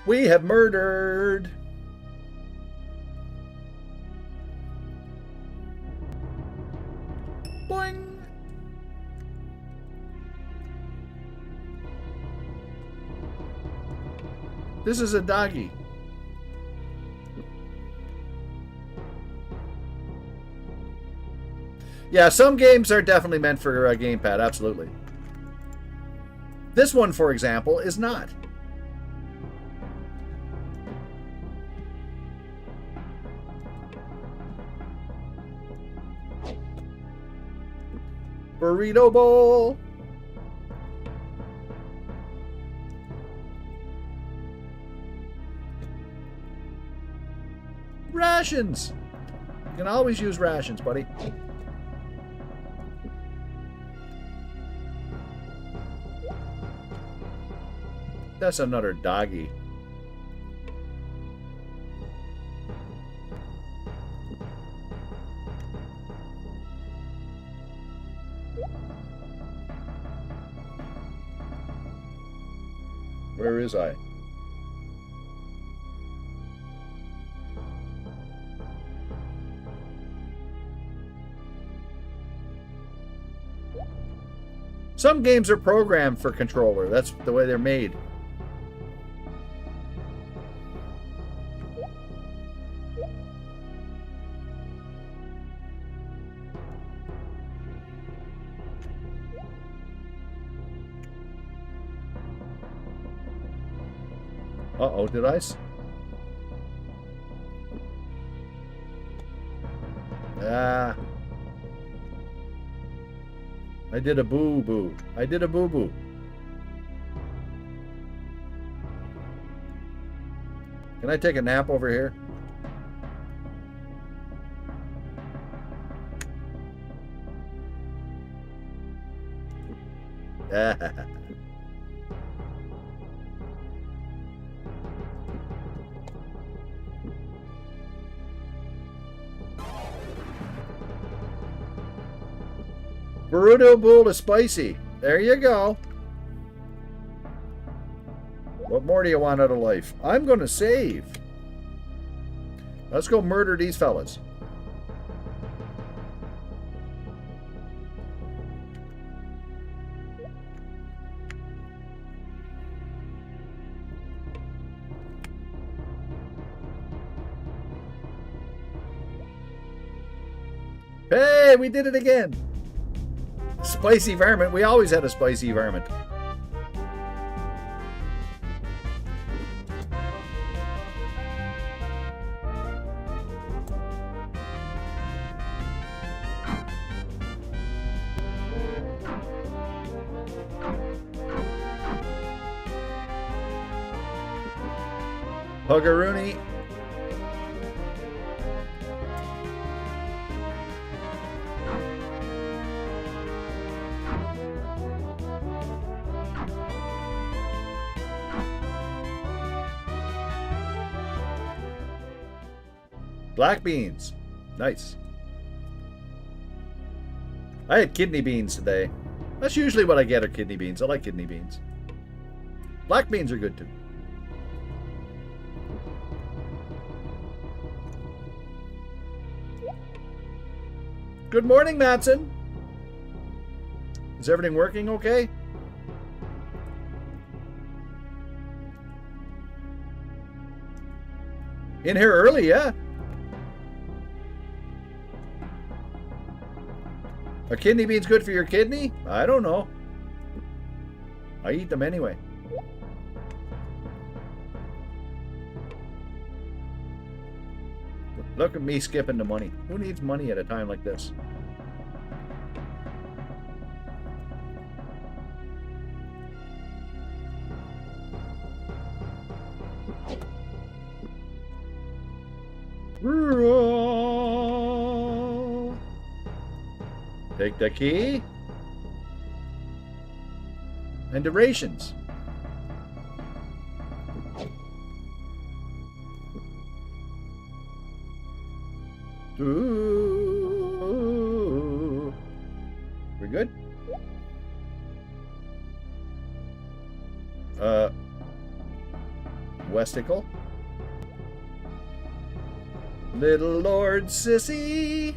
We have murdered. Boing. This is a doggy. Yeah, some games are definitely meant for a gamepad, absolutely. This one, for example, is not. Burrito bowl. Rations. You can always use rations, buddy. That's another doggy. Where is I? Some games are programmed for controller. That's the way they're made. Uh-oh, did I? I did a boo-boo. I did a boo-boo. Can I take a nap over here? Burrito bowl is spicy. There you go. What more do you want out of life? I'm going to save. Let's go murder these fellas. Hey, we did it again. Spicy varmint. We always had a spicy varmint. Huggaroony. Black beans. Nice. I had kidney beans today. That's usually what I get are kidney beans. I like kidney beans. Black beans are good too. Good morning, Matson. Is everything working okay? In here early, yeah. Are kidney beans good for your kidney? I don't know. I eat them anyway. Look at me skipping the money. Who needs money at a time like this? Take the key. And the rations. Ooh. We're good? Westicle. Little Lord Sissy.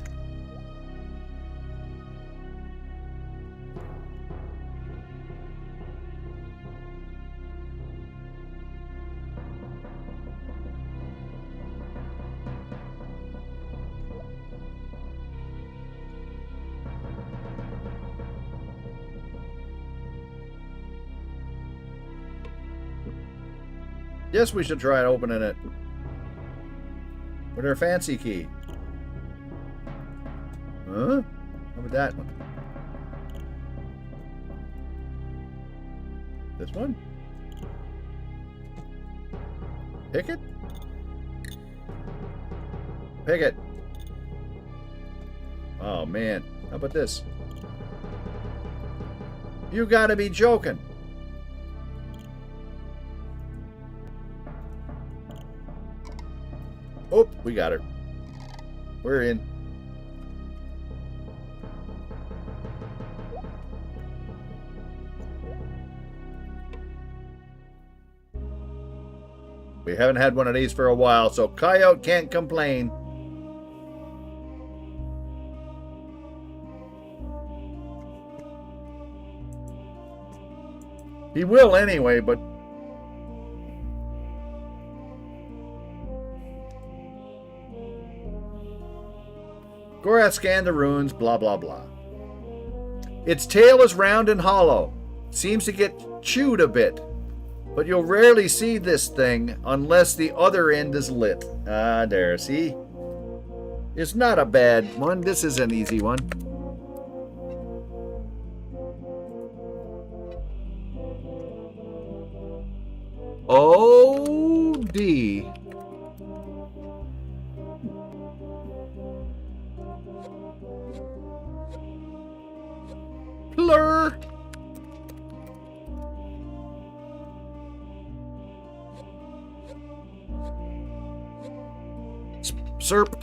Yes, we should try opening it with our fancy key. Huh? How about that one? This one? Pick it? Pick it. Oh, man. How about this? You gotta be joking. Oh, we got her. We're in. We haven't had one of these for a while, so Coyote can't complain. He will anyway, but... Gorath scanned the runes, blah, blah, blah. Its tail is round and hollow. Seems to get chewed a bit. But you'll rarely see this thing unless the other end is lit. Ah, there, see? It's not a bad one. This is an easy one. O-D. Plur. Serp.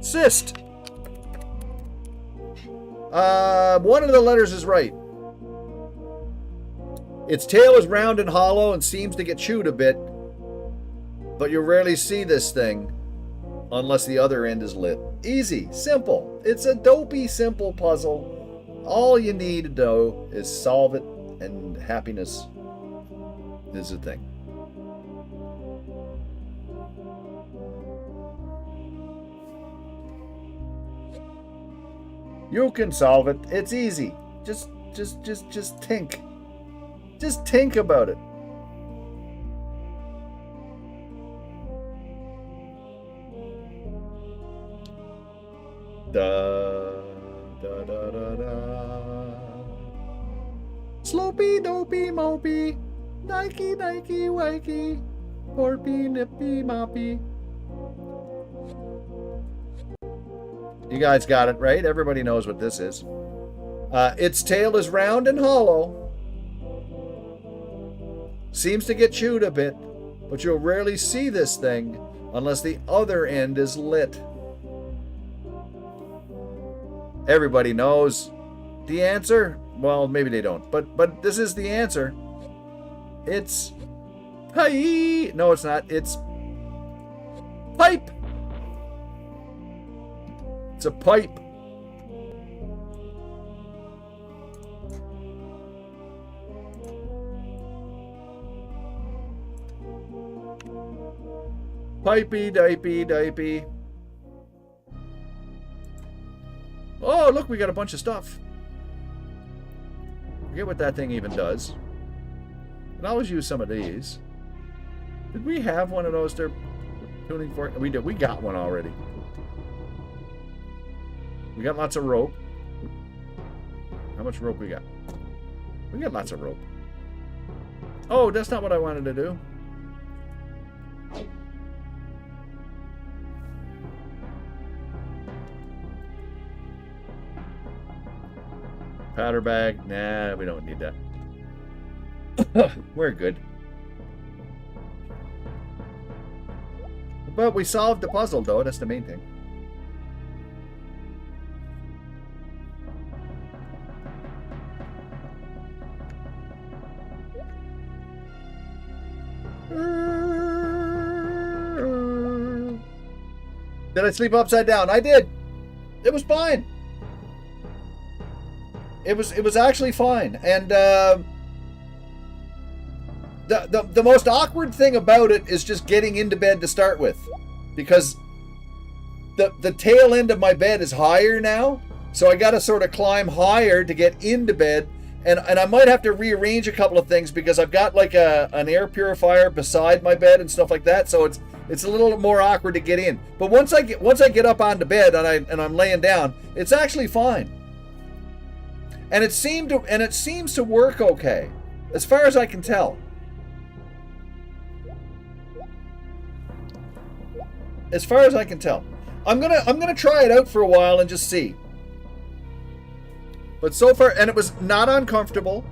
Cyst. One of the letters is right. Its tail is round and hollow and seems to get chewed a bit, but you'll rarely see this thing unless the other end is lit. Easy, simple. It's a dopey, simple puzzle. All you need to do is solve it, and happiness is the thing. You can solve it. It's easy. Just think. Just think about it. Da da da da da. Slopey dopey mopey, Nike Nike Wakey, Porpy nippy moppy. You guys got it, right? Everybody knows what this is. Its tail is round and hollow. Seems to get chewed a bit, but you'll rarely see this thing unless the other end is lit. Everybody knows the answer. Well, maybe they don't, but this is the answer. It's pipe. No, it's not. It's pipe. It's a pipe. Pipey, dipey, dipey. Oh, look, we got a bunch of stuff. Forget what that thing even does. And I'll always use some of these. Did we have one of those they're tuning for? We did. We got one already. We got lots of rope. How much rope we got? We got lots of rope. Oh, that's not what I wanted to do. Powder bag. Nah, we don't need that. We're good. But we solved the puzzle, though. That's the main thing. Did I sleep upside down? I did. It was fine. It was actually fine. And the most awkward thing about it is just getting into bed to start with, because the tail end of my bed is higher now, so I got to sort of climb higher to get into bed, and I might have to rearrange a couple of things because I've got like an air purifier beside my bed and stuff like that, so it's a little more awkward to get in. But once I get up onto bed and I'm laying down, it's actually fine. And it seems to work okay, as far as I can tell. as far as I can tell. I'm gonna try it out for a while and just see. But so far, and it was not uncomfortable.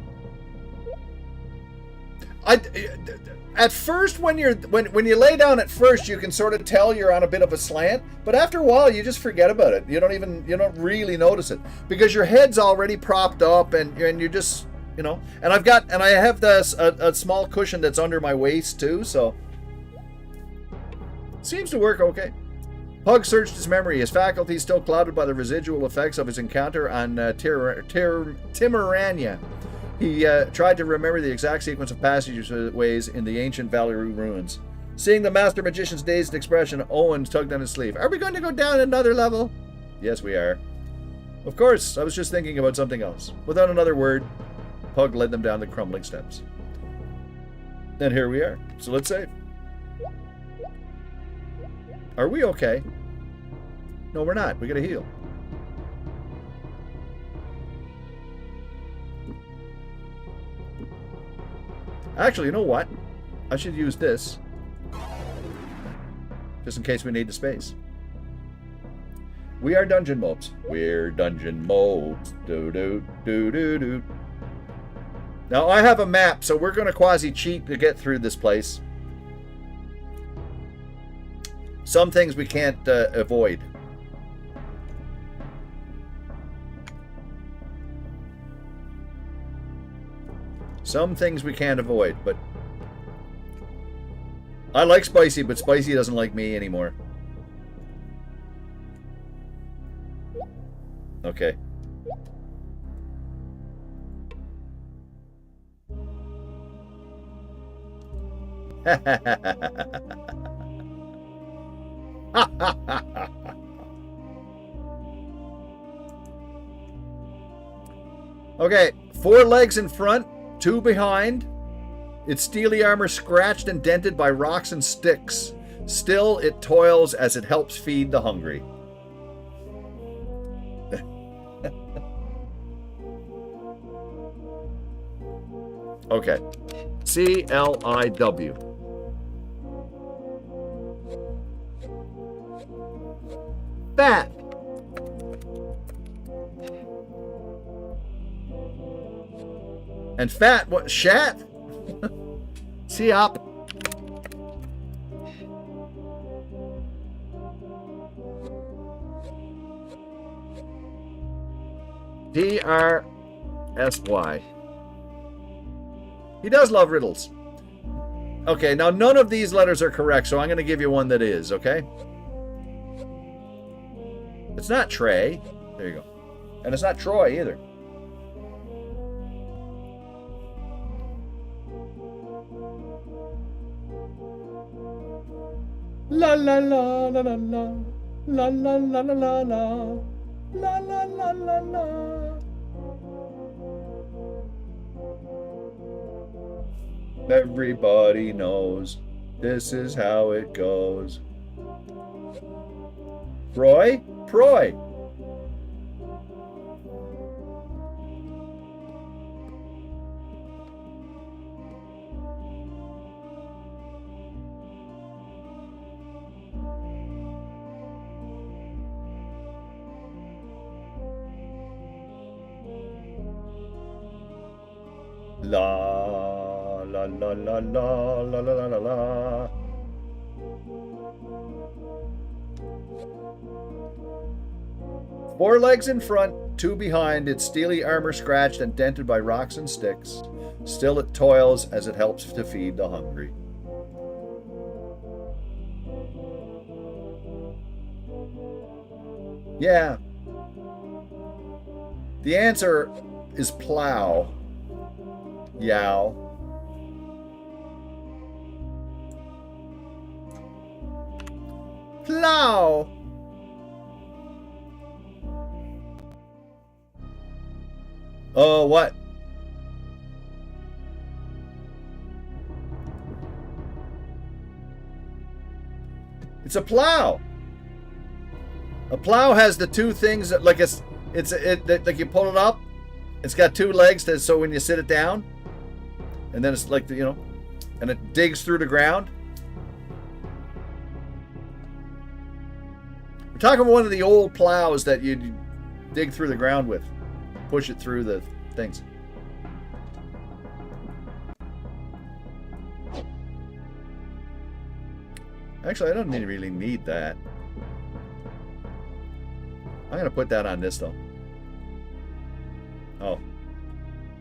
At first, when you lay down at first, you can sort of tell you're on a bit of a slant. But after a while, you just forget about it. You don't really notice it because your head's already propped up, and you're just, you know. And I have this a small cushion that's under my waist too, so seems to work okay. Pug searched his memory, his faculties still clouded by the residual effects of his encounter on Timorania. He tried to remember the exact sequence of passageways in the ancient Valeru ruins. Seeing the Master Magician's dazed expression, Owen tugged on his sleeve. Are we going to go down another level? Yes, we are. Of course, I was just thinking about something else. Without another word, Pug led them down the crumbling steps. And here we are. So let's save. Are we okay? No, we're not. We gotta heal. Actually, you know what? I should use this. Just in case we need the space. We are dungeon mobs. We're dungeon mobs. Do-do-do-do-do. Now, I have a map, so we're going to quasi-cheat to get through this place. Some things we can't avoid. Some things we can't avoid, but I like Spicy, but Spicy doesn't like me anymore. Okay. Okay, 4 legs in front, 2 behind. Its steely armor scratched and dented by rocks and sticks. Still, it toils as it helps feed the hungry. Okay. C-L-I-W. Fat. And fat, what? Shat? See up. D-R-S-Y. He does love riddles. Okay, now none of these letters are correct, so I'm going to give you one that is, okay? It's not Trey. There you go. And it's not Troy either. La la la la la la la la la la la la la la la la. Everybody knows this is how it goes. Proy? Proy. La la la la la la la la la. Four legs in front, 2 behind, its steely armor scratched and dented by rocks and sticks. Still it toils as it helps to feed the hungry. Yeah. The answer is plow. Yow. Plow. Oh, what? It's a plow. A plow has the 2 things that, like like you pull it up. It's got 2 legs so when you sit it down, and then it's like and it digs through the ground. talking about one of the old plows that you'd dig through the ground with. Push it through the things. Actually, I don't really need that. I'm going to put that on this, though. Oh.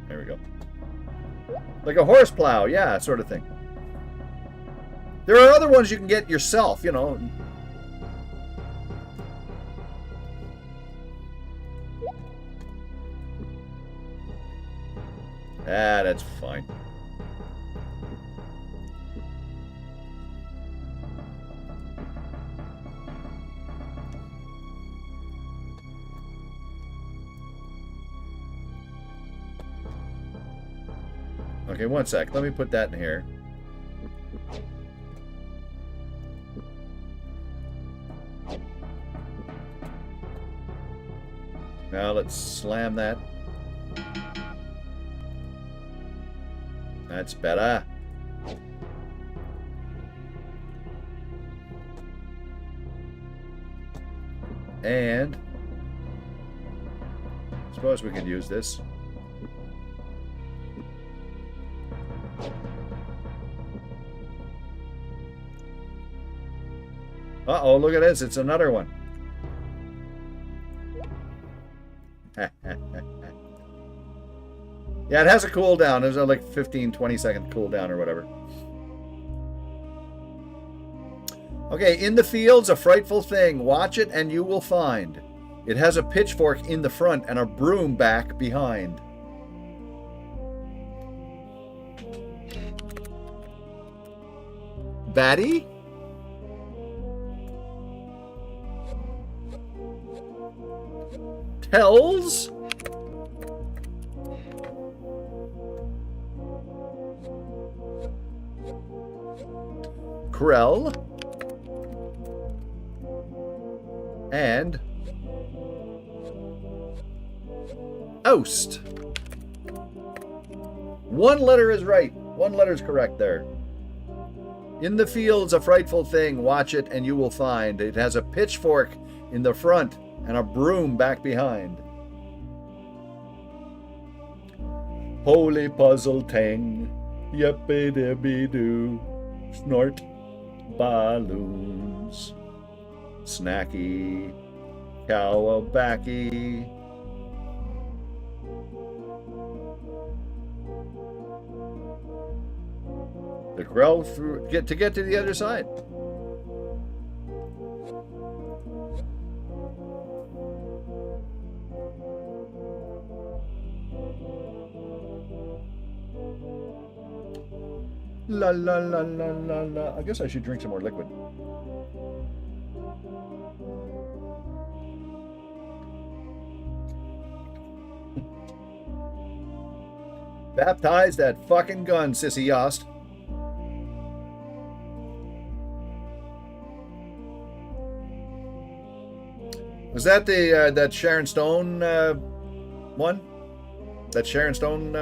There we go. Like a horse plow, yeah, sort of thing. There are other ones you can get yourself, you know. Ah, that's fine. Okay, one sec. Let me put that in here. Now let's slam that. That's better. And I suppose we could use this. Uh-oh, look at this. It's another one. Yeah, it has a cooldown. There's a like 15, 20-second cooldown or whatever. Okay, in the fields, a frightful thing. Watch it and you will find. It has a pitchfork in the front and a broom back behind. Batty? Tells? Krell? And Oust. One letter is right. One letter is correct there. In the fields, a frightful thing. Watch it and you will find. It has a pitchfork in the front and a broom back behind. Holy puzzle tang, yippee dibby doo, snort balloons. Snacky, Kawabaki. The Krell through get to the other side. La la la la la la. I guess I should drink some more liquid. Baptize that fucking gun, Sissy Yost. Was that the that Sharon Stone one? That Sharon Stone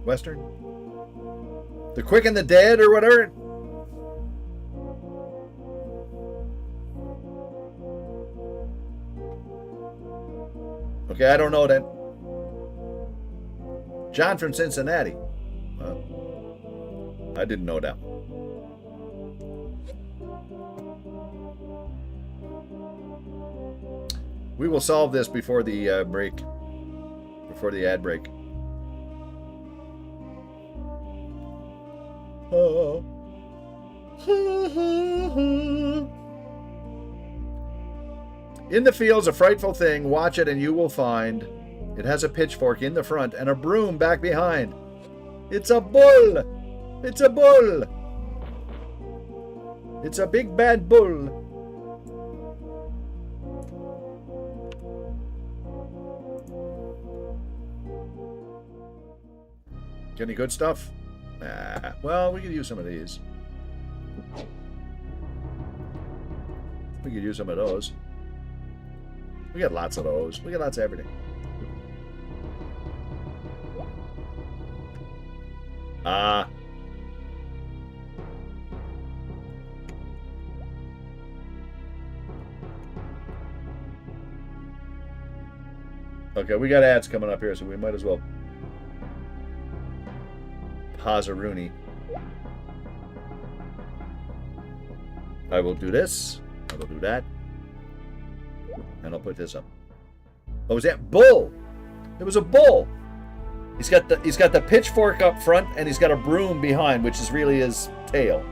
Western? The Quick and the Dead or whatever? Okay, I don't know that. John from Cincinnati. I didn't know that. We will solve this before the break. Before the ad break. In the fields, a frightful thing. Watch it and you will find. It has a pitchfork in the front and a broom back behind. It's a bull! It's a bull! It's a big bad bull. Any good stuff? Nah. Well, we could use some of these. We could use some of those. We got lots of those. We got lots of everything. Okay, we got ads coming up here, so we might as well pause a Rooney. I will do this. I will do that. And I'll put this up. Oh, was that bull? It was a bull. He's got the pitchfork up front, and he's got a broom behind, which is really his tail.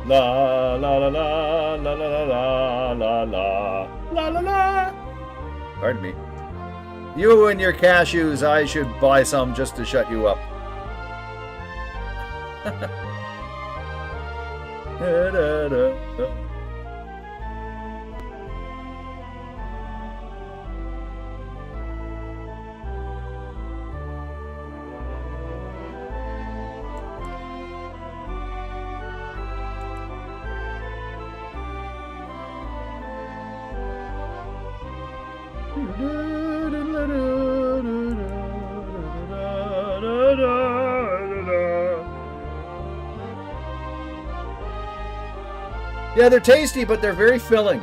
La la la la la la la la la la la la. Pardon me. You and your cashews, I should buy some just to shut you up. Da, da, da, da. Yeah, they're tasty, but they're very filling.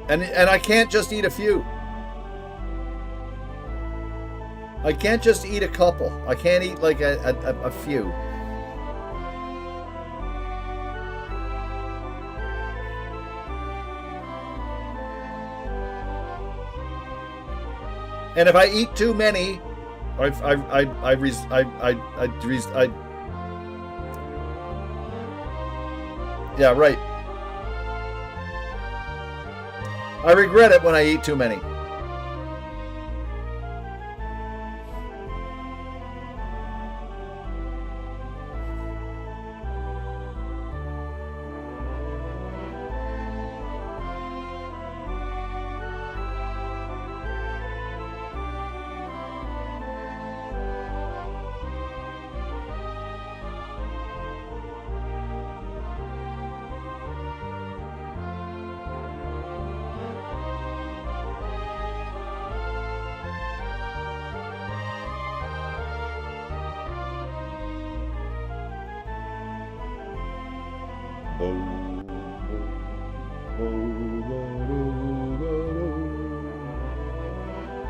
And I can't just eat a few. I can't just eat a couple. I can't eat like a few. And if I eat too many, yeah, right. I regret it when I eat too many.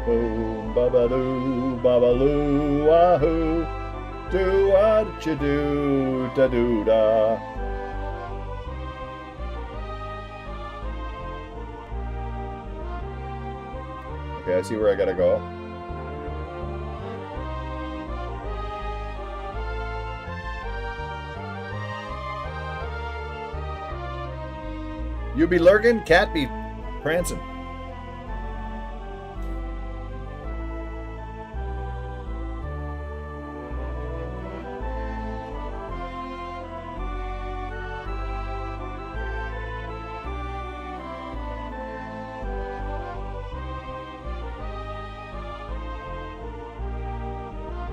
Boom, babaloo, babaloo, wahoo. Do what you do, da doo da. Okay, I see where I gotta go. You be lurking, cat be prancing.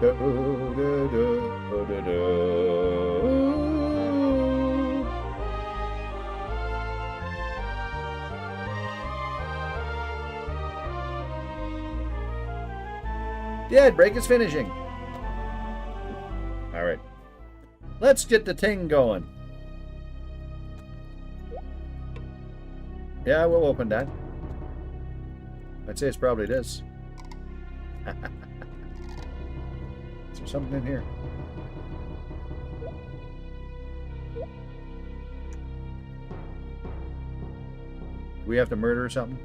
Do, do, do, do, do. Yeah, break is finishing. All right. Let's get the ting going. Yeah, we'll open that. I'd say it's probably this. Is there something in here? Do we have to murder or something?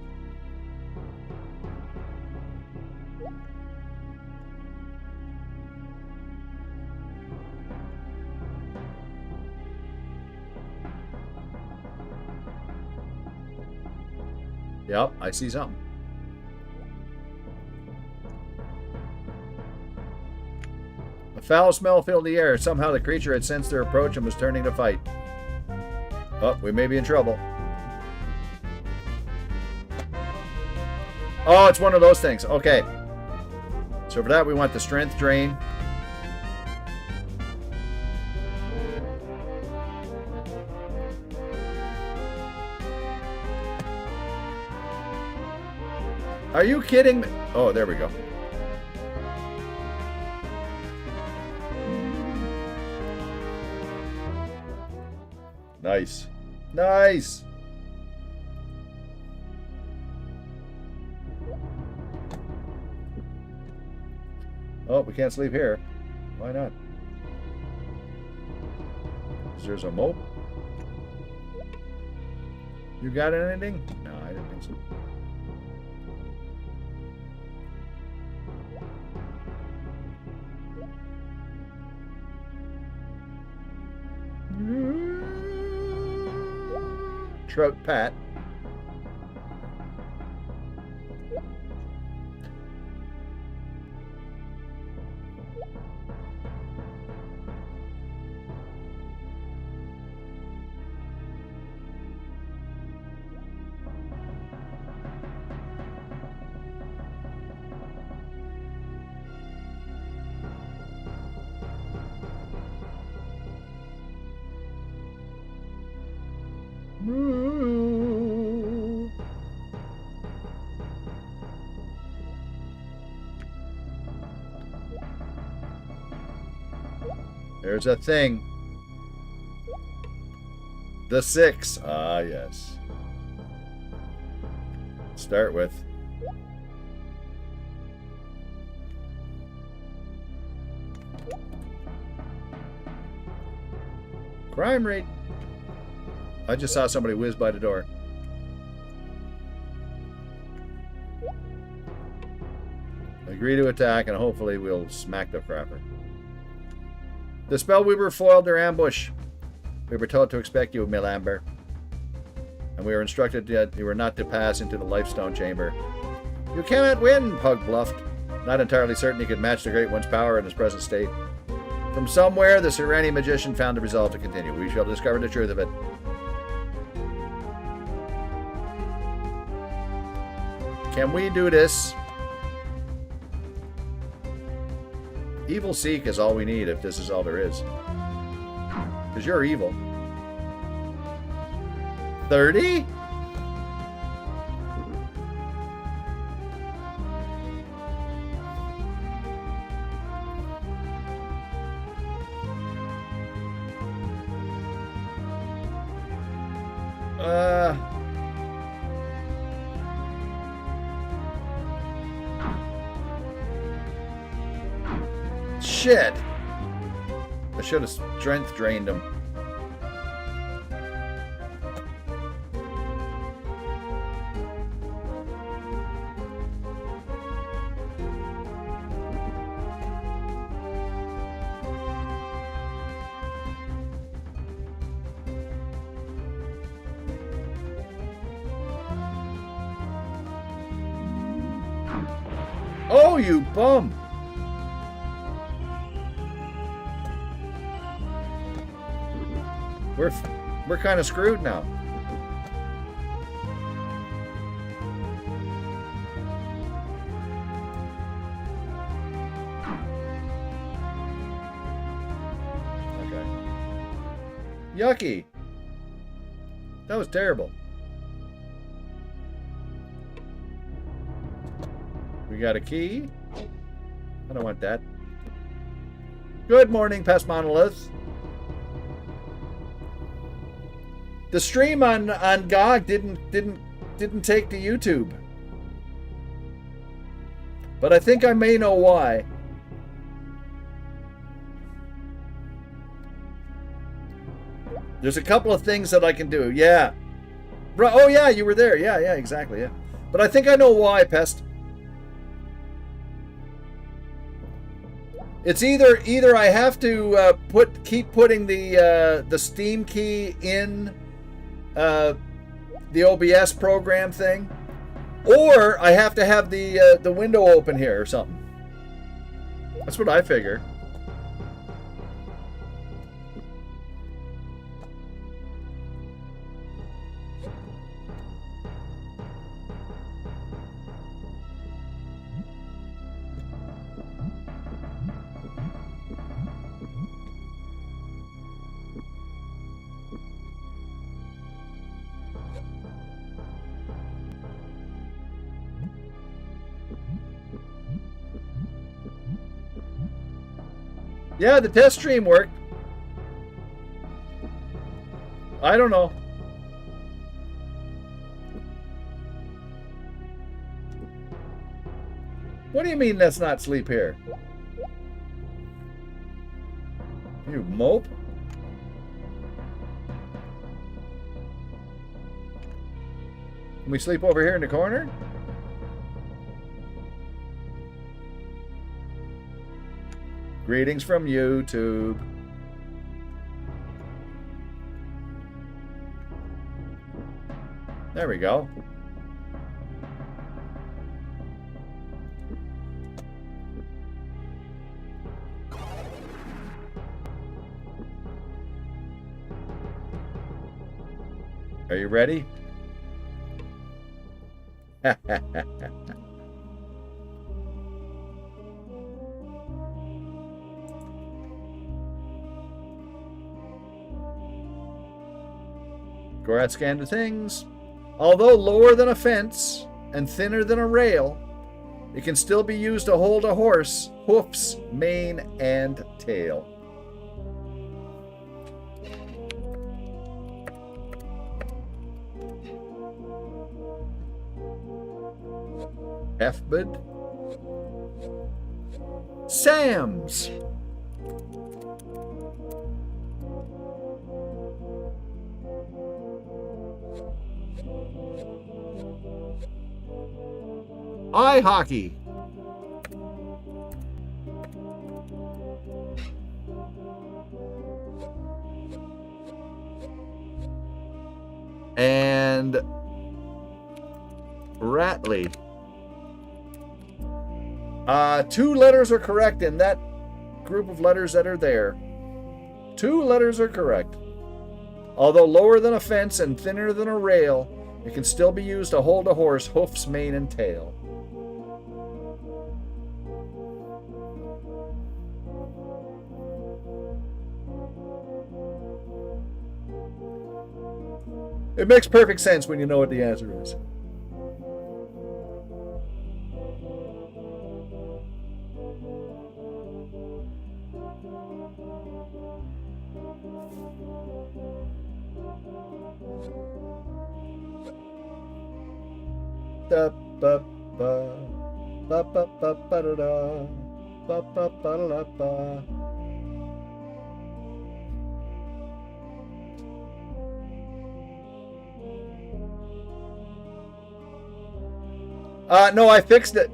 Yep, I see something. A foul smell filled the air. Somehow the creature had sensed their approach and was turning to fight. Oh, we may be in trouble. Oh, it's one of those things. Okay. So for that, we want the strength drain. Are you kidding me? Oh, there we go. Nice. Nice. Oh, we can't sleep here. Why not? There's a mope. You got anything? No, I didn't think so. Trout Pat. There's a thing. The 6. Ah, yes. Start with. Crime rate. I just saw somebody whiz by the door. Agree to attack, and hopefully we'll smack the crapper. The Spellweaver foiled their ambush. We were told to expect you, Milamber. And we were instructed that you were not to pass into the Lifestone Chamber. You cannot win, Pug bluffed. Not entirely certain he could match the Great One's power in his present state. From somewhere, the Sereni magician found the resolve to continue. We shall discover the truth of it. Can we do this? Evil Seek is all we need if this is all there is. Because you're evil. 30? Shit! I should have strength drained him. Oh, you bum! We're kind of screwed now. Okay. Yucky. That was terrible. We got a key. I don't want that. Good morning, Pest Monolith. The stream on GOG didn't take to YouTube. But I think I may know why. There's a couple of things that I can do. Yeah. Oh yeah, you were there. Yeah, exactly. Yeah. But I think I know why, Pest. It's either I have to keep putting the Steam key in the OBS program thing, or I have to have the window open here or something. That's what I figure. Yeah, the test stream worked. I don't know. What do you mean that's not sleep here? You mope? Can we sleep over here in the corner? Greetings from YouTube. There we go. Are you ready? Go out, scan the things. Although lower than a fence and thinner than a rail, it can still be used to hold a horse, hoofs, mane, and tail. F-bid. Sam's. I hockey. And Ratley. 2 letters are correct in that group of letters that are there. 2 letters are correct. Although lower than a fence and thinner than a rail, it can still be used to hold a horse, hoofs, mane, and tail. It makes perfect sense when you know what the answer is. Da ba ba ba ba ba ba da da ba ba ba da ba. No, I fixed it.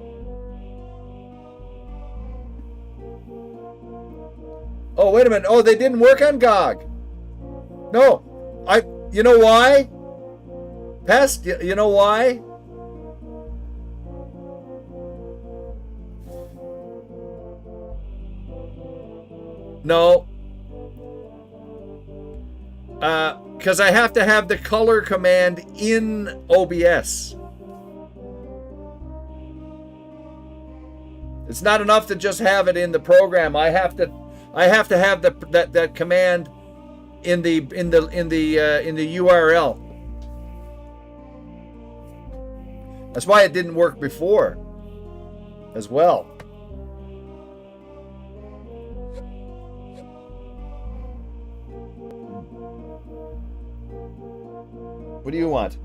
Oh, wait a minute. Oh, they didn't work on GOG. No, you know why? Pest, you know why? No. Because I have to have the color command in OBS. It's not enough to just have it in the program. I have to have that command in the URL. That's why it didn't work before as well. What do you want?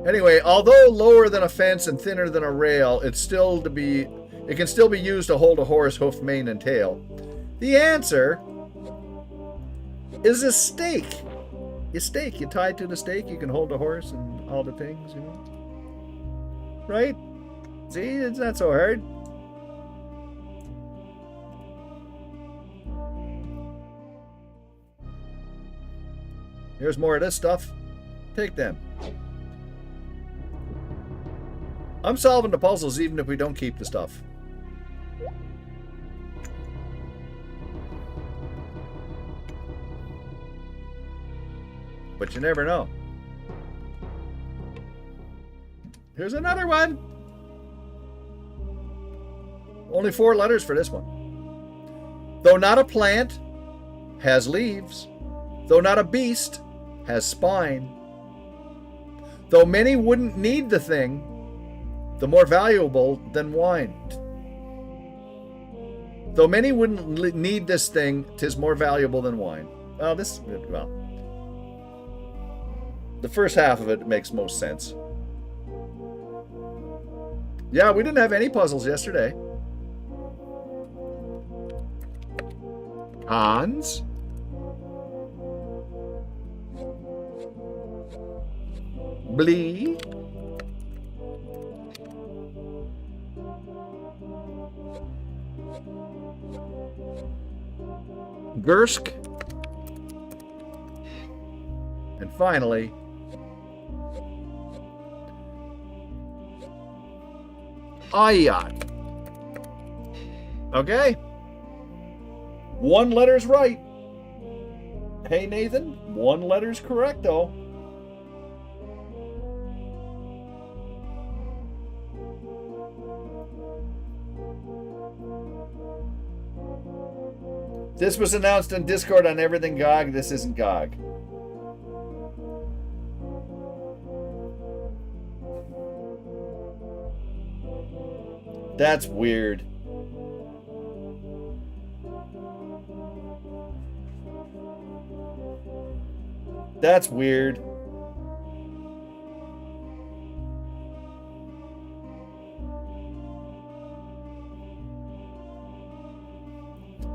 Anyway, although lower than a fence and thinner than a rail, it can still be used to hold a horse, hoof, mane, and tail. The answer is a stake. A stake. You tie it to the stake, you can hold a horse and all the things, you know. Right? See, it's not so hard. Here's more of this stuff. Take them. I'm solving the puzzles even if we don't keep the stuff. But you never know. Here's another one. Only 4 letters for this one. Though not a plant, has leaves. Though not a beast, has spine. Though many wouldn't need the thing, the more valuable than wine. Though many wouldn't need this thing, 'tis more valuable than wine. Well, the first half of it makes most sense. Yeah, we didn't have any puzzles yesterday. Hans? Blee? Gersk? And finally, Ayat. Okay. One letter's right. Hey, Nathan, one letter's correct, though. This was announced on Discord on Everything GOG. This isn't GOG. That's weird. That's weird.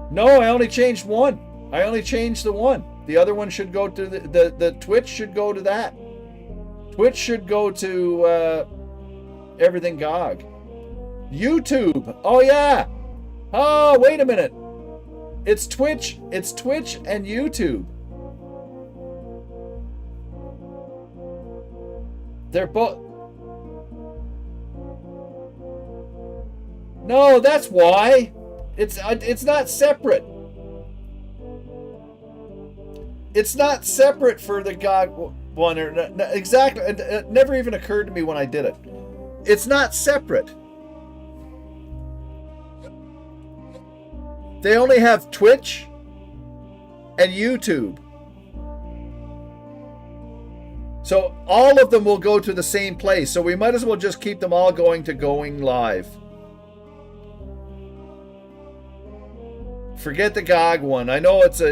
No, I only changed one. I only changed the one. The other one should go to the Twitch should go to that. Twitch should go to Everything GOG. YouTube. Oh yeah. Oh, wait a minute. It's Twitch. It's Twitch and YouTube. They're both. No, that's why. It's not separate. It's not separate for the GOG one. Exactly. It never even occurred to me when I did it. It's not separate. They only have Twitch and YouTube. So all of them will go to the same place. So we might as well just keep them all going to going live. Forget the GOG one. I know it's a,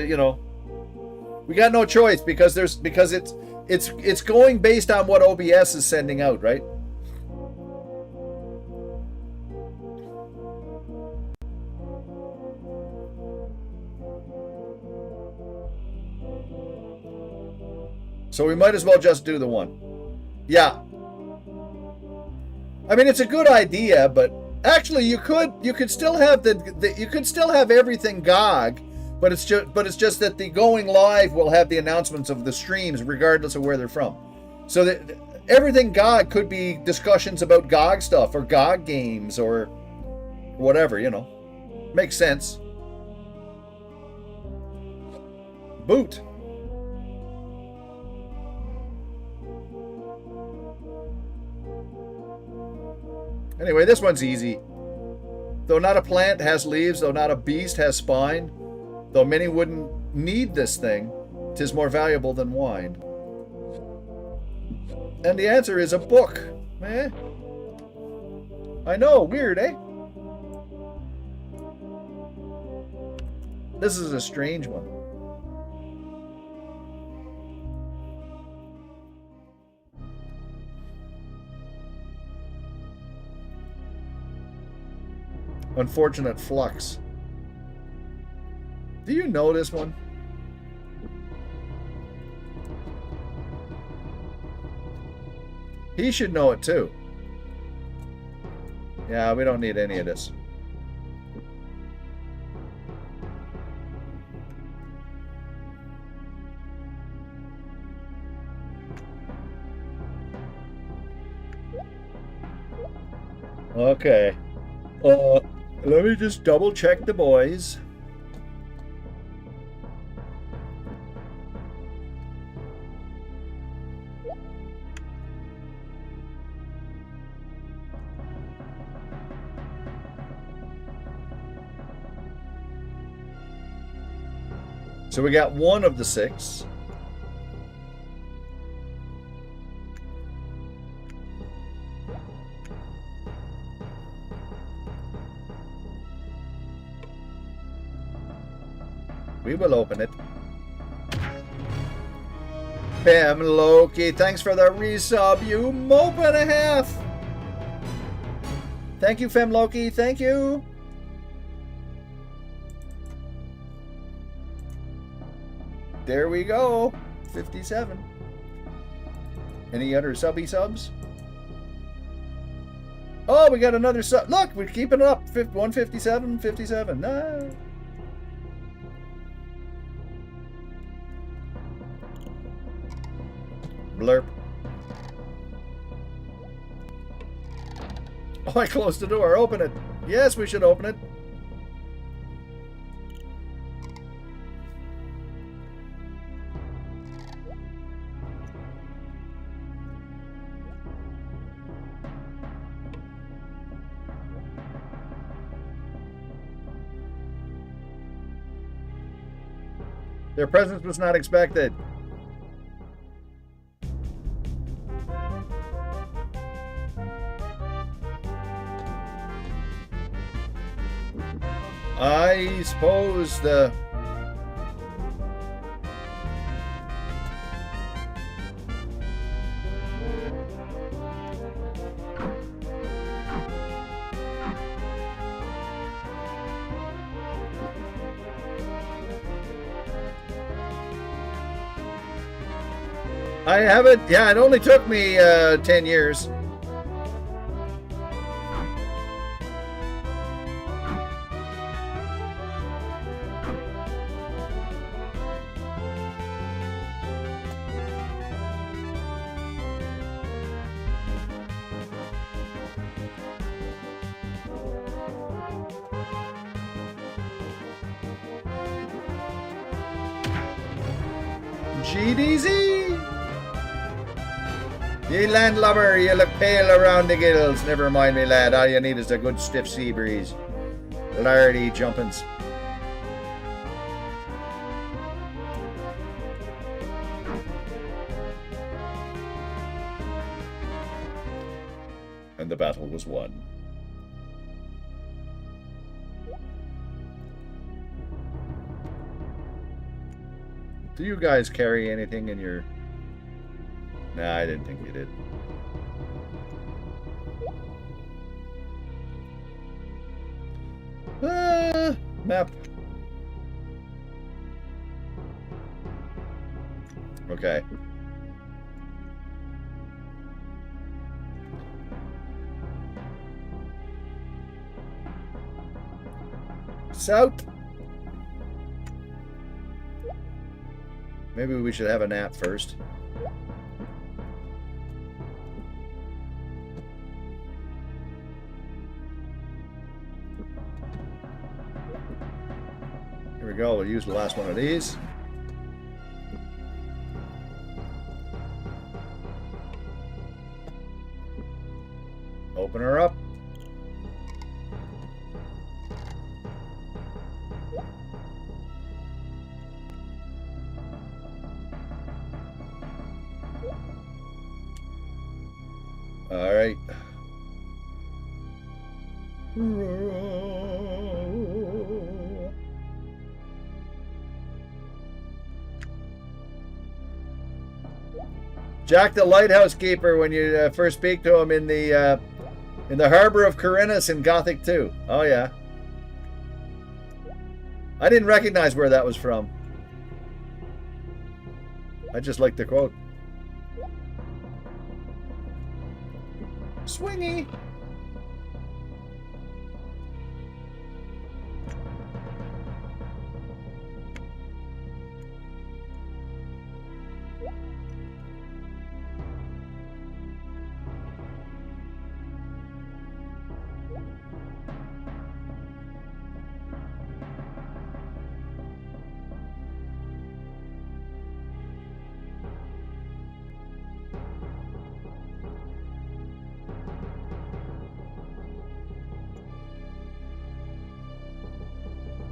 we got no choice because it's going based on what OBS is sending out, right? So we might as well just do the one. Yeah. I mean, it's a good idea, but actually you could still have you could still have everything GOG, but it's just that the going live will have the announcements of the streams regardless of where they're from. So that everything GOG could be discussions about GOG stuff or GOG games or whatever, Makes sense. Boot. Anyway, this one's easy. Though not a plant has leaves, though not a beast has spine, though many wouldn't need this thing, 'tis more valuable than wine. And the answer is a book. Eh? I know, weird, eh? This is a strange one. Unfortunate Flux. Do you know this one? He should know it too. Yeah, we don't need any of this. Okay. Let me just double check the boys. So we got one of the 6. We will open it. Bam Loki, thanks for the resub, you mope and a half. Thank you, Fem Loki. Thank you. There we go. 57. Any other subby subs? Oh, we got another sub. Look, we're keeping it up. 157, 57. No. Blurp. Oh, I closed the door. Open it. Yes, we should open it. Their presence was not expected. I suppose the... I haven't... Yeah, it only took me 10 years. GDZ! Ye landlubber, you look pale around the gills. Never mind me, lad. All you need is a good stiff sea breeze. Lardy jumpins. And the battle was won. Do you guys carry anything in your... Nah, I didn't think you did. Map. Okay. South. Maybe we should have a nap first. Here we go. We'll use the last one of these. Open her up. All right. Jack the lighthouse keeper when you first speak to him in the harbor of Corinthus in Gothic 2. Oh yeah. I didn't recognize where that was from. I just like the quote. Swingy.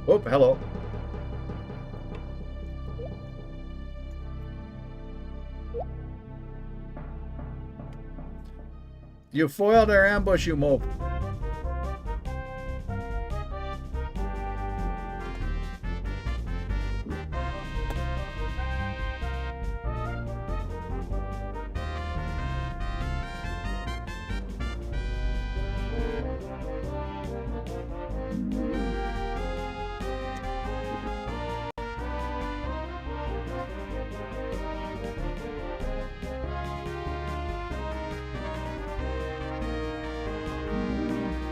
Oh, hello. You foiled our ambush, you mope.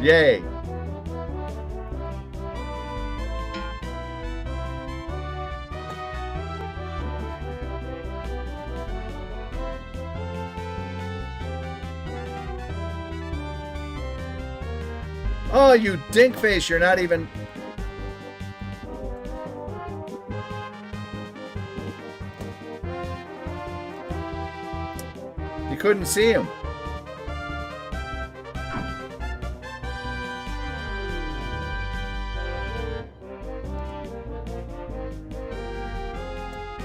Yay. Oh, you dinkface, you're not even... You couldn't see him.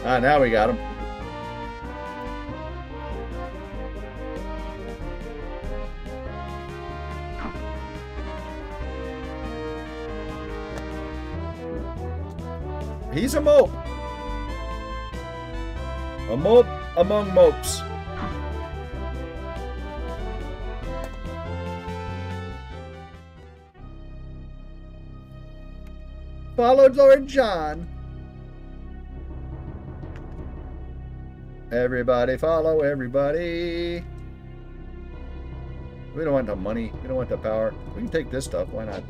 Ah, now we got him. He's a mope. A mope among mopes. Followed Lord John. Everybody follow everybody. We don't want the money. We don't want the power. We can take this stuff. Why not?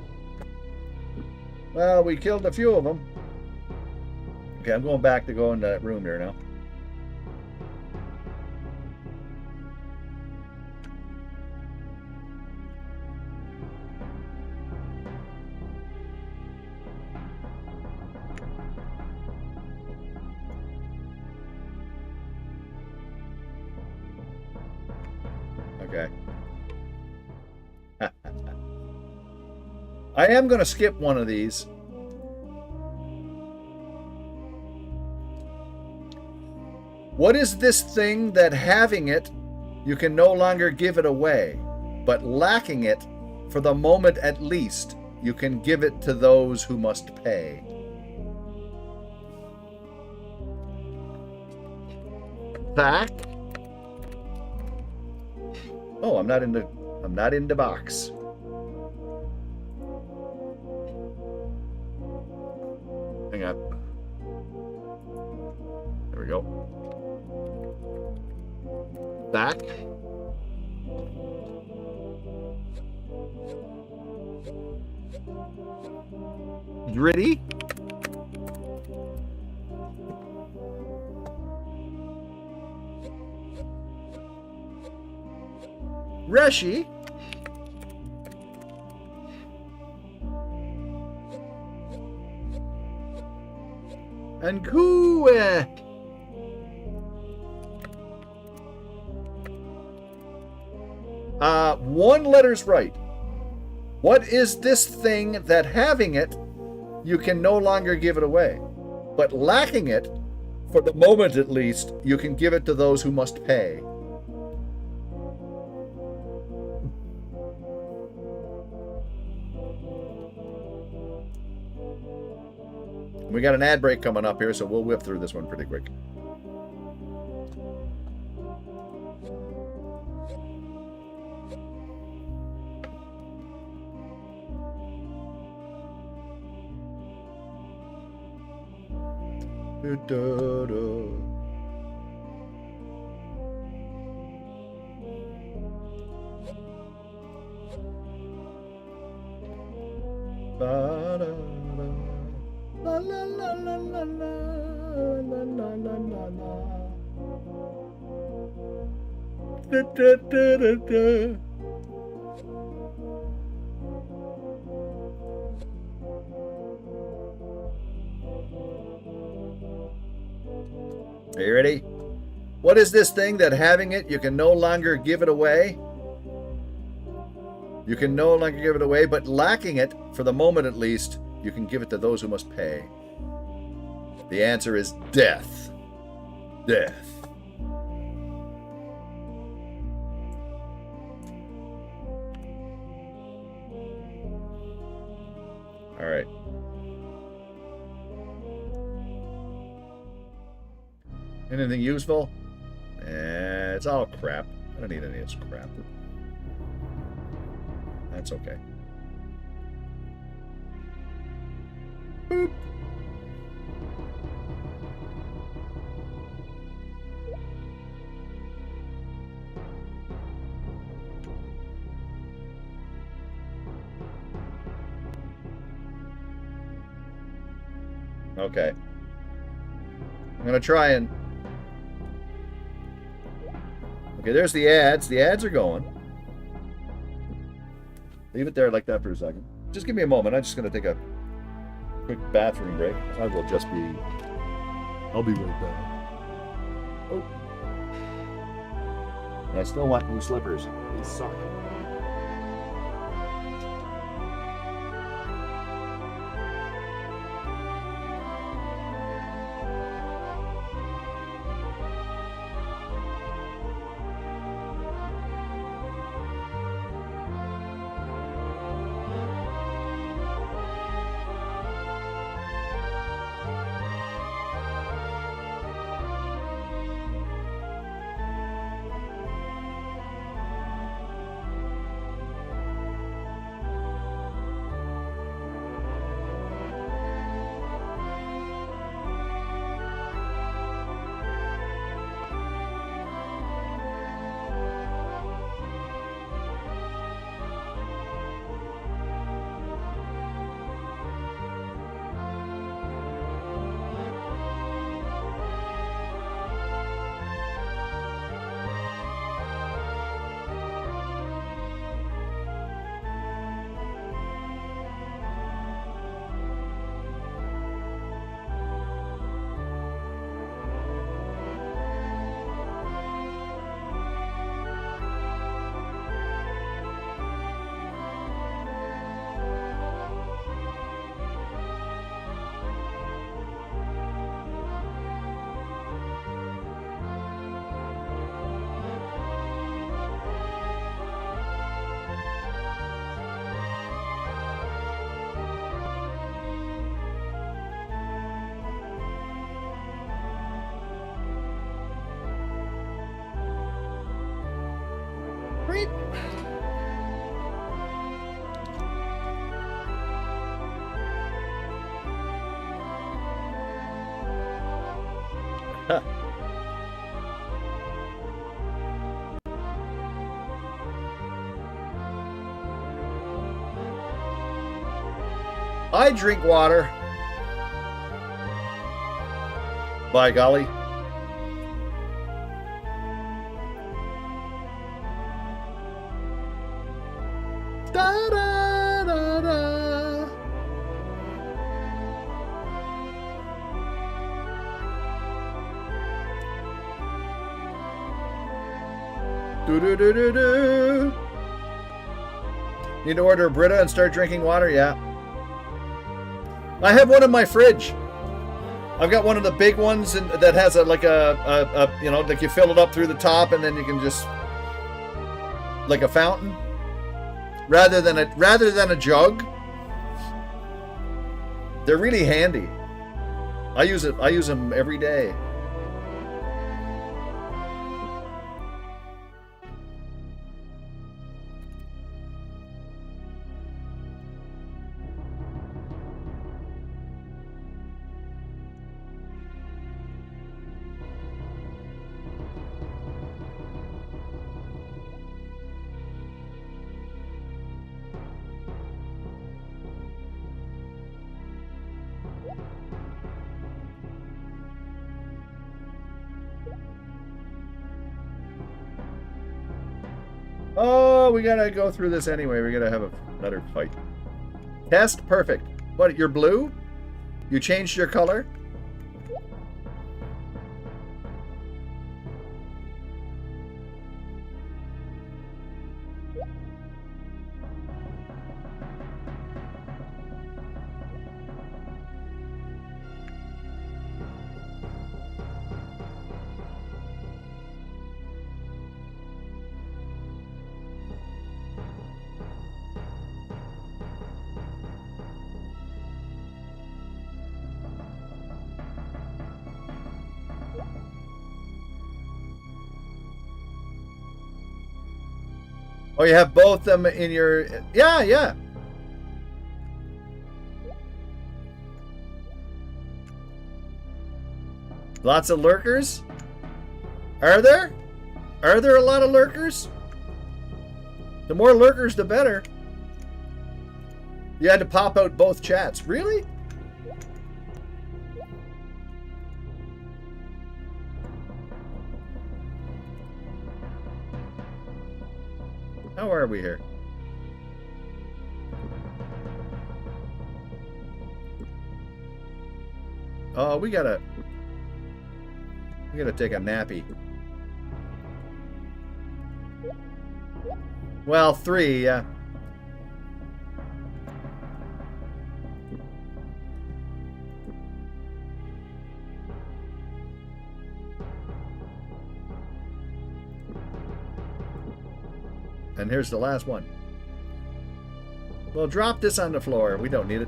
Well, we killed a few of them. Okay, I'm going back to go into that room there now. Okay. I am going to skip one of these. What is this thing that having it, you can no longer give it away, but lacking it, for the moment at least, you can give it to those who must pay? Back? Oh, I'm not in the box. Hang on. There we go. Back. Gritty. Reshi. And Kue. One letter's right. What is this thing that having it, you can no longer give it away, but lacking it, for the moment at least, you can give it to those who must pay? We got an ad break coming up here, so we'll whip through this one pretty quick. La la la la la la la la la la. Da, da, da, da, da. Are you ready? What is this thing that having it, you can no longer give it away? You can no longer give it away, but lacking it, for the moment at least, you can give it to those who must pay. The answer is death. Death. All right. Anything useful? It's all crap. I don't need any of this crap. That's okay. Boop. Okay. I'm gonna try and... Okay, there's the ads. The ads are going. Leave it there like that for a second. Just give me a moment. I'm just gonna take a quick bathroom break. I will just be... I'll be right back. Oh. And I still want new slippers. These suck. Great. Huh. I drink water. By golly. Da, da, da, da. Do do do do do. Need to order a Brita and start drinking water? Yeah. I have one in my fridge. I've got one of the big ones that has like a you know, like you fill it up through the top and then you can just like a fountain rather than a jug. They're really handy. I use them every day. Oh, we gotta go through this anyway. We gotta have another fight. Test perfect. What, you're blue? You changed your color? Oh, you have both them in your... Yeah, yeah. Lots of lurkers? Are there? Are there a lot of lurkers? The more lurkers, the better. You had to pop out both chats. Really? How are we here? Oh, we gotta take a nappy. Well, 3, yeah. And here's the last one. Well, drop this on the floor. We don't need it.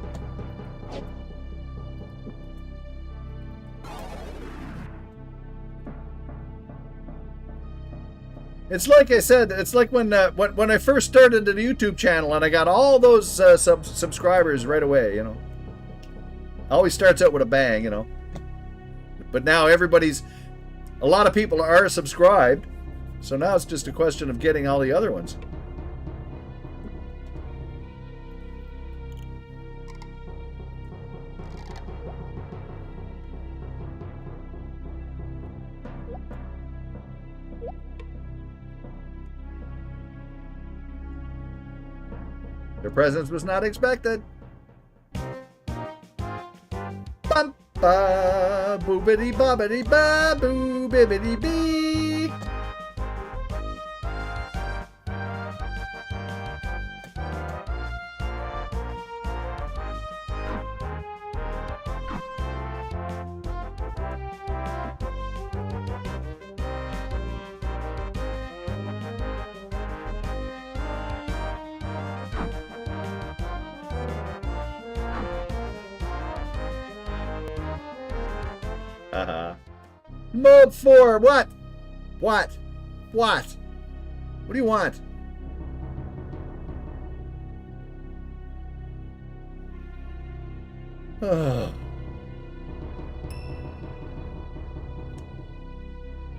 It's like I said, it's like when I first started the YouTube channel and I got all those subscribers right away, you know. Always starts out with a bang, you know. But now a lot of people are subscribed, so now it's just a question of getting all the other ones. Their presence was not expected. Bum ba boobity bobbity ba boo bibbity bee. Mob 4, what? What? What? What do you want?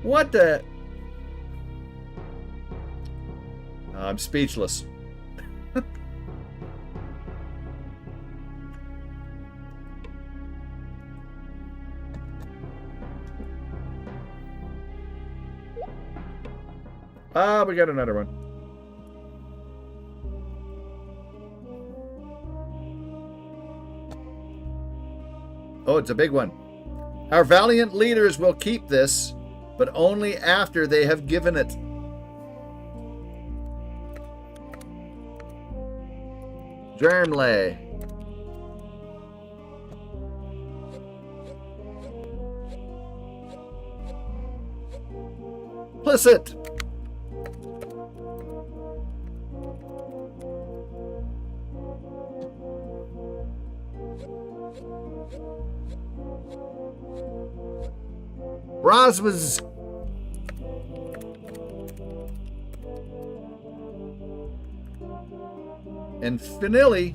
What the? I'm speechless. Ah, we got another one. Oh, it's a big one. Our valiant leaders will keep this, but only after they have given it. Germlay. Implicit. Roswas. And Finilly.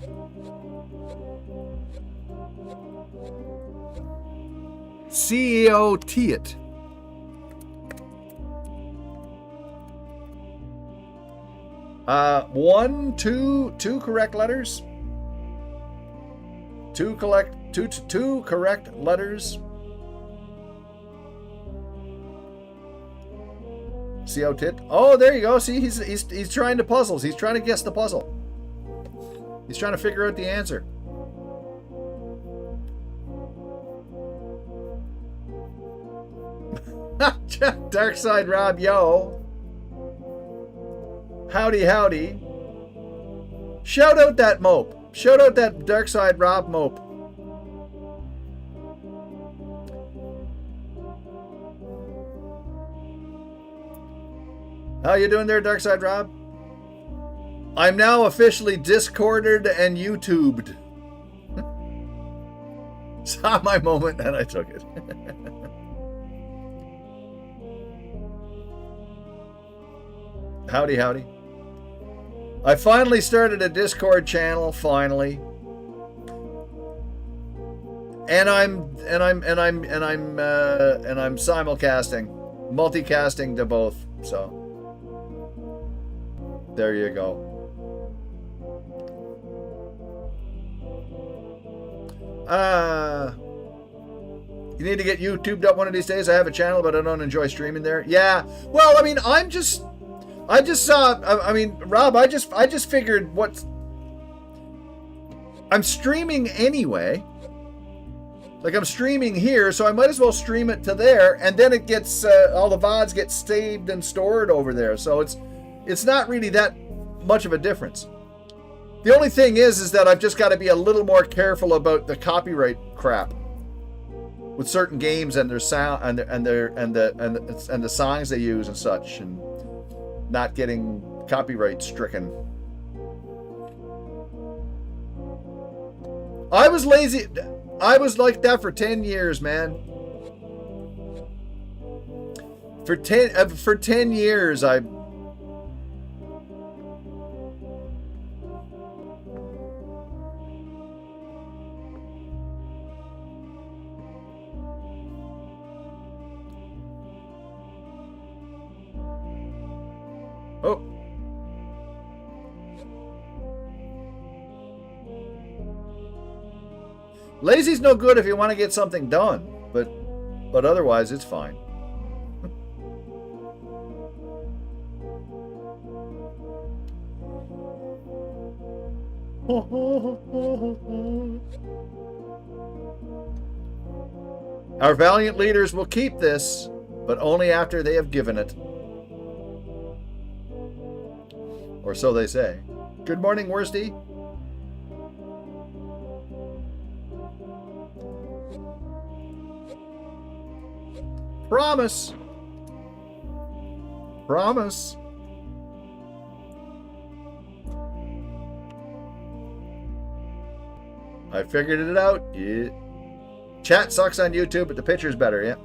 CEO Tiet. Two correct letters. Two correct letters. CO Tit. Oh, there you go. See, he's trying the puzzles. He's trying to guess the puzzle. He's trying to figure out the answer. Dark Side Rob, yo. Howdy, howdy. Shout out that mope. Shout out that Dark Side Rob mope. How you doing there, Dark Side Rob? I'm now officially Discorded and YouTubed. Saw my moment and I took it. Howdy, howdy. I finally started a Discord channel, finally. And I'm simulcasting, multicasting to both, so there you go. You need to get YouTubed up one of these days. I have a channel, but I don't enjoy streaming there. Yeah, well, I mean, I just saw. I mean, Rob. I just figured what. I'm streaming anyway. Like I'm streaming here, so I might as well stream it to there, and then it gets all the VODs get saved and stored over there. So it's not really that much of a difference. The only thing is that I've just got to be a little more careful about the copyright crap with certain games and their sound and the songs they use and such, and not getting copyright stricken. I was lazy. I was like that for 10 years, man. For 10 years, I. Oh. Lazy's no good if you want to get something done, but otherwise it's fine. Our valiant leaders will keep this, but only after they have given it. Or so they say. Good morning, Worsty. Promise. Promise. I figured it out. Yeah. Chat sucks on YouTube, but the picture's better, yeah.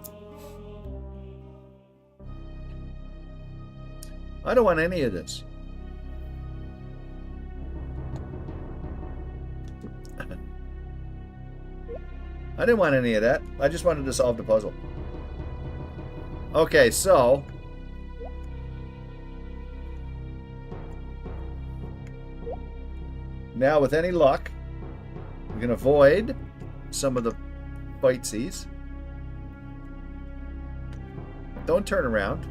I don't want any of this. I didn't want any of that. I just wanted to solve the puzzle. Okay, so now with any luck, we can avoid some of the fightsies. Don't turn around.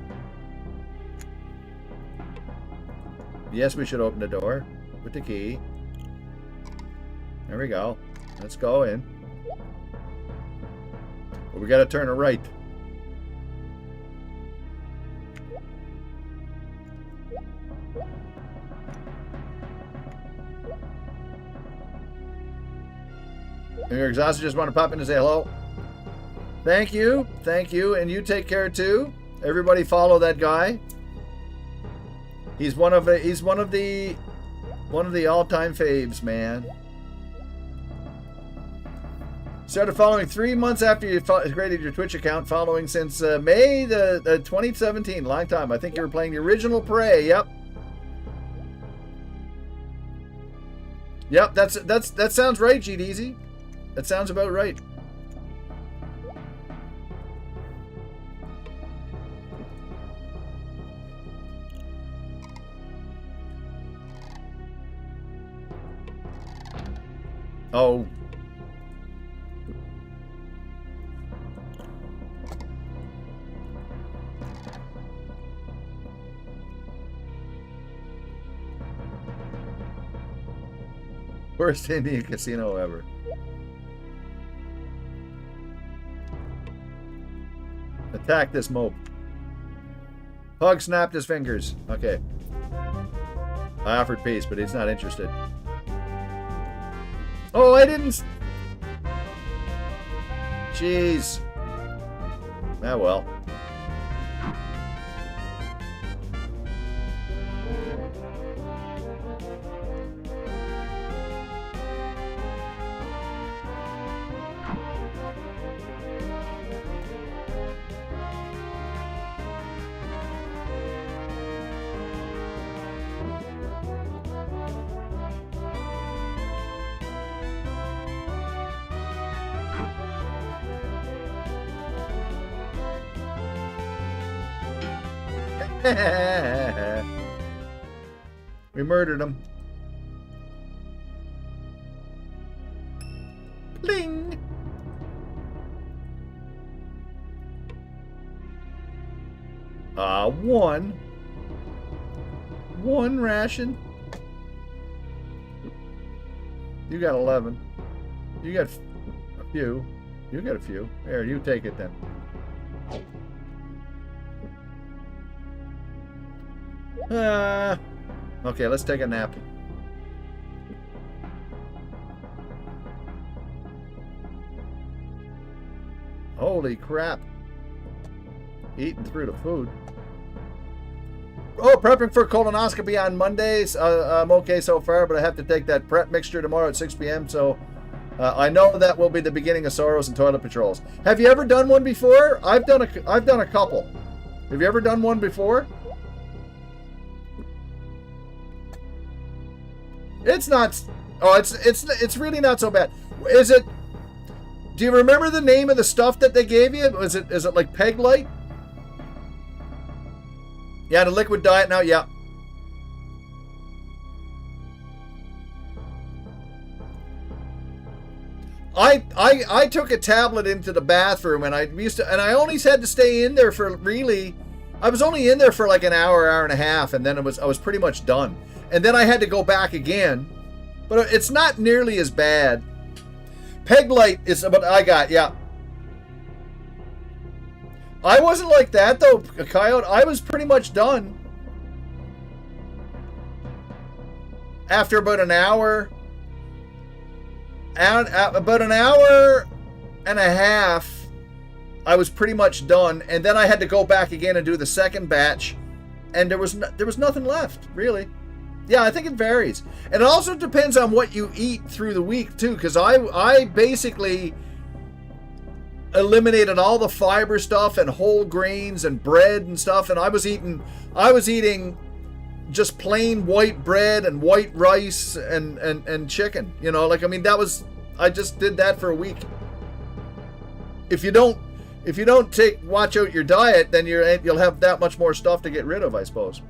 Yes, we should open the door with the key. There we go. Let's go in. But we gotta turn it right. If you're exhausted, just want to pop in and say hello. Thank you, and you take care too. Everybody follow that guy. He's one of the all-time faves, man. Started following 3 months after you created your Twitch account, following since May the 2017. Long time. I think you were playing the original Prey. Yep. Yep. That sounds right, GDeezy. That sounds about right. Oh. Worst Indian casino ever. Attack this mope. Pug snapped his fingers. Okay. I offered peace, but he's not interested. Oh, I didn't... Jeez. Ah, well. We murdered him. Bling. One. 1 ration. You got 11. You got a few. You got a few. There, you take it then. Okay, let's take a nap. Holy crap. Eating through the food. Oh, prepping for colonoscopy on Mondays. I'm okay so far, but I have to take that prep mixture tomorrow at 6 p.m. So I know that will be the beginning of sorrows and toilet patrols. Have you ever done one before? I've done a couple. Have you ever done one before? It's not. Oh, it's really not so bad. Is it? Do you remember the name of the stuff that they gave you? Is it like Peg Light? Yeah, the liquid diet now. Yeah. I took a tablet into the bathroom and I only had to stay in there for really. I was only in there for like an hour and a half, and then I was pretty much done. And then I had to go back again, but it's not nearly as bad. Peg Light is what I got, yeah. I wasn't like that though, Coyote. I was pretty much done after about an hour. About an hour and a half, I was pretty much done, and then I had to go back again and do the second batch, and there was nothing left really. Yeah, I think it varies. And it also depends on what you eat through the week, too, because I basically eliminated all the fiber stuff and whole grains and bread and stuff, and I was eating just plain white bread and white rice and chicken. You know, like, I mean, I just did that for a week. If you don't watch out your diet, then you'll have that much more stuff to get rid of, I suppose.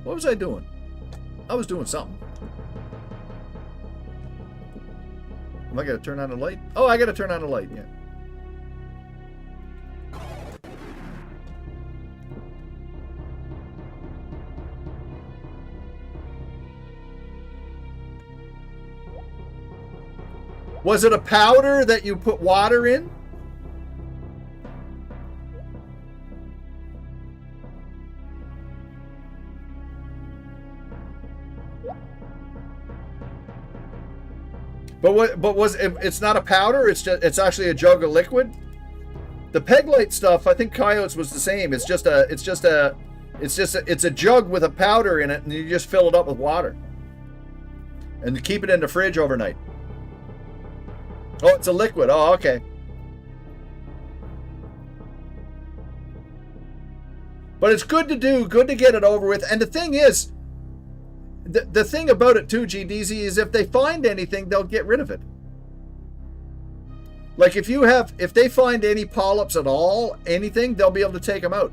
What was I doing? I was doing something. Am I going to turn on the light? Oh, I got to turn on the light, yeah. Was it a powder that you put water in? It's not a powder, it's actually a jug of liquid. The Peg Light stuff, I think Coyote's was the same. It's a jug with a powder in it, and you just fill it up with water. And keep it in the fridge overnight. Oh, it's a liquid. Oh, okay. But it's good to do, good to get it over with. And the thing is, the thing about it too, GDZ, is if they find anything, they'll get rid of it. Like if they find any polyps at all, anything, they'll be able to take them out.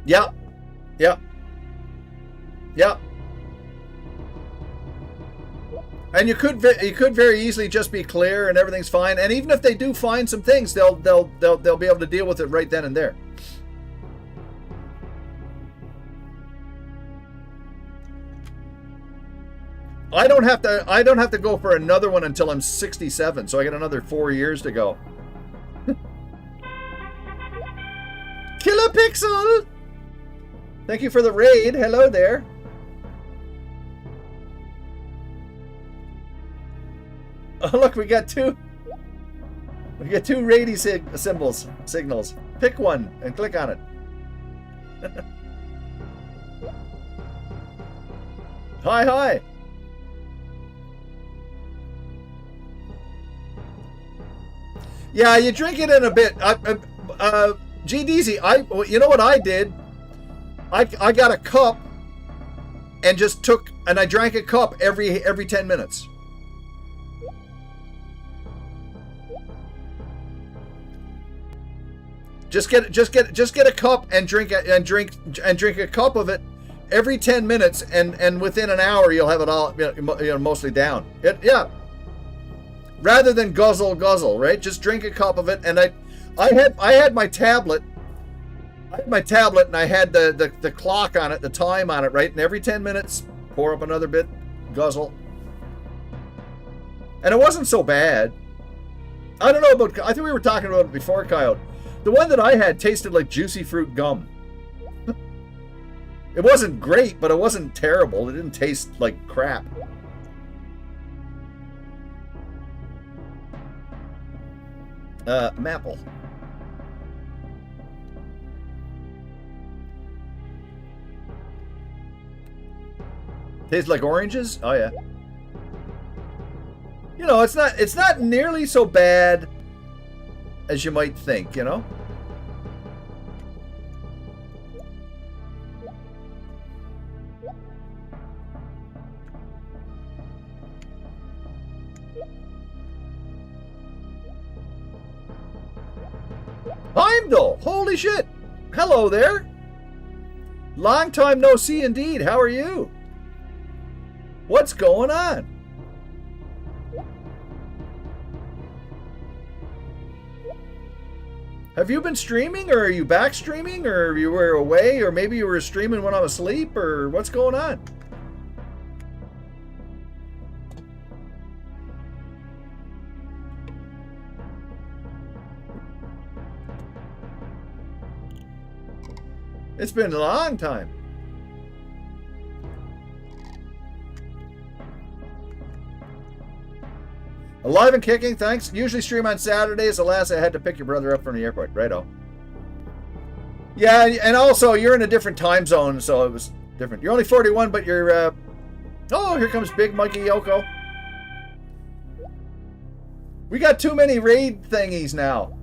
Yeah. Yeah. Yeah. And you could very easily just be clear and everything's fine. And even if they do find some things, they'll be able to deal with it right then and there. I don't have to go for another one until I'm 67, so I got another 4 years to go. Killer Pixel! Thank you for the raid. Hello there. Oh, look, we got two raidy signals. Pick one and click on it. Hi. Yeah, you drink it in a bit. GDZ, you know what I did? I got a cup and I drank a cup every 10 minutes. Just get a cup and drink a cup of it every 10 minutes, and within an hour you'll have it all, mostly down. Yeah. Rather than guzzle, right? Just drink a cup of it, and I had my tablet. I had my tablet and I had the clock on it, the time on it, right? And every 10 minutes, pour up another bit, guzzle. And it wasn't so bad. I don't know about, I think we were talking about it before, Coyote. The one that I had tasted like juicy fruit gum. It wasn't great, but it wasn't terrible. It didn't taste like crap. Maple. Tastes like oranges? Oh yeah. You know, it's not nearly so bad as you might think, you know? Heimdall! Holy shit! Hello there! Long time no see indeed. How are you? What's going on? Have you been streaming, or are you back streaming, or you were away, or maybe you were streaming when I'm asleep, or what's going on? It's been a long time. Alive and kicking, thanks. Usually stream on Saturdays. Alas, I had to pick your brother up from the airport. Righto. Yeah, and also, you're in a different time zone, so it was different. You're only 41, but you're, Oh, here comes Big Monkey Yoko. We got too many raid thingies now.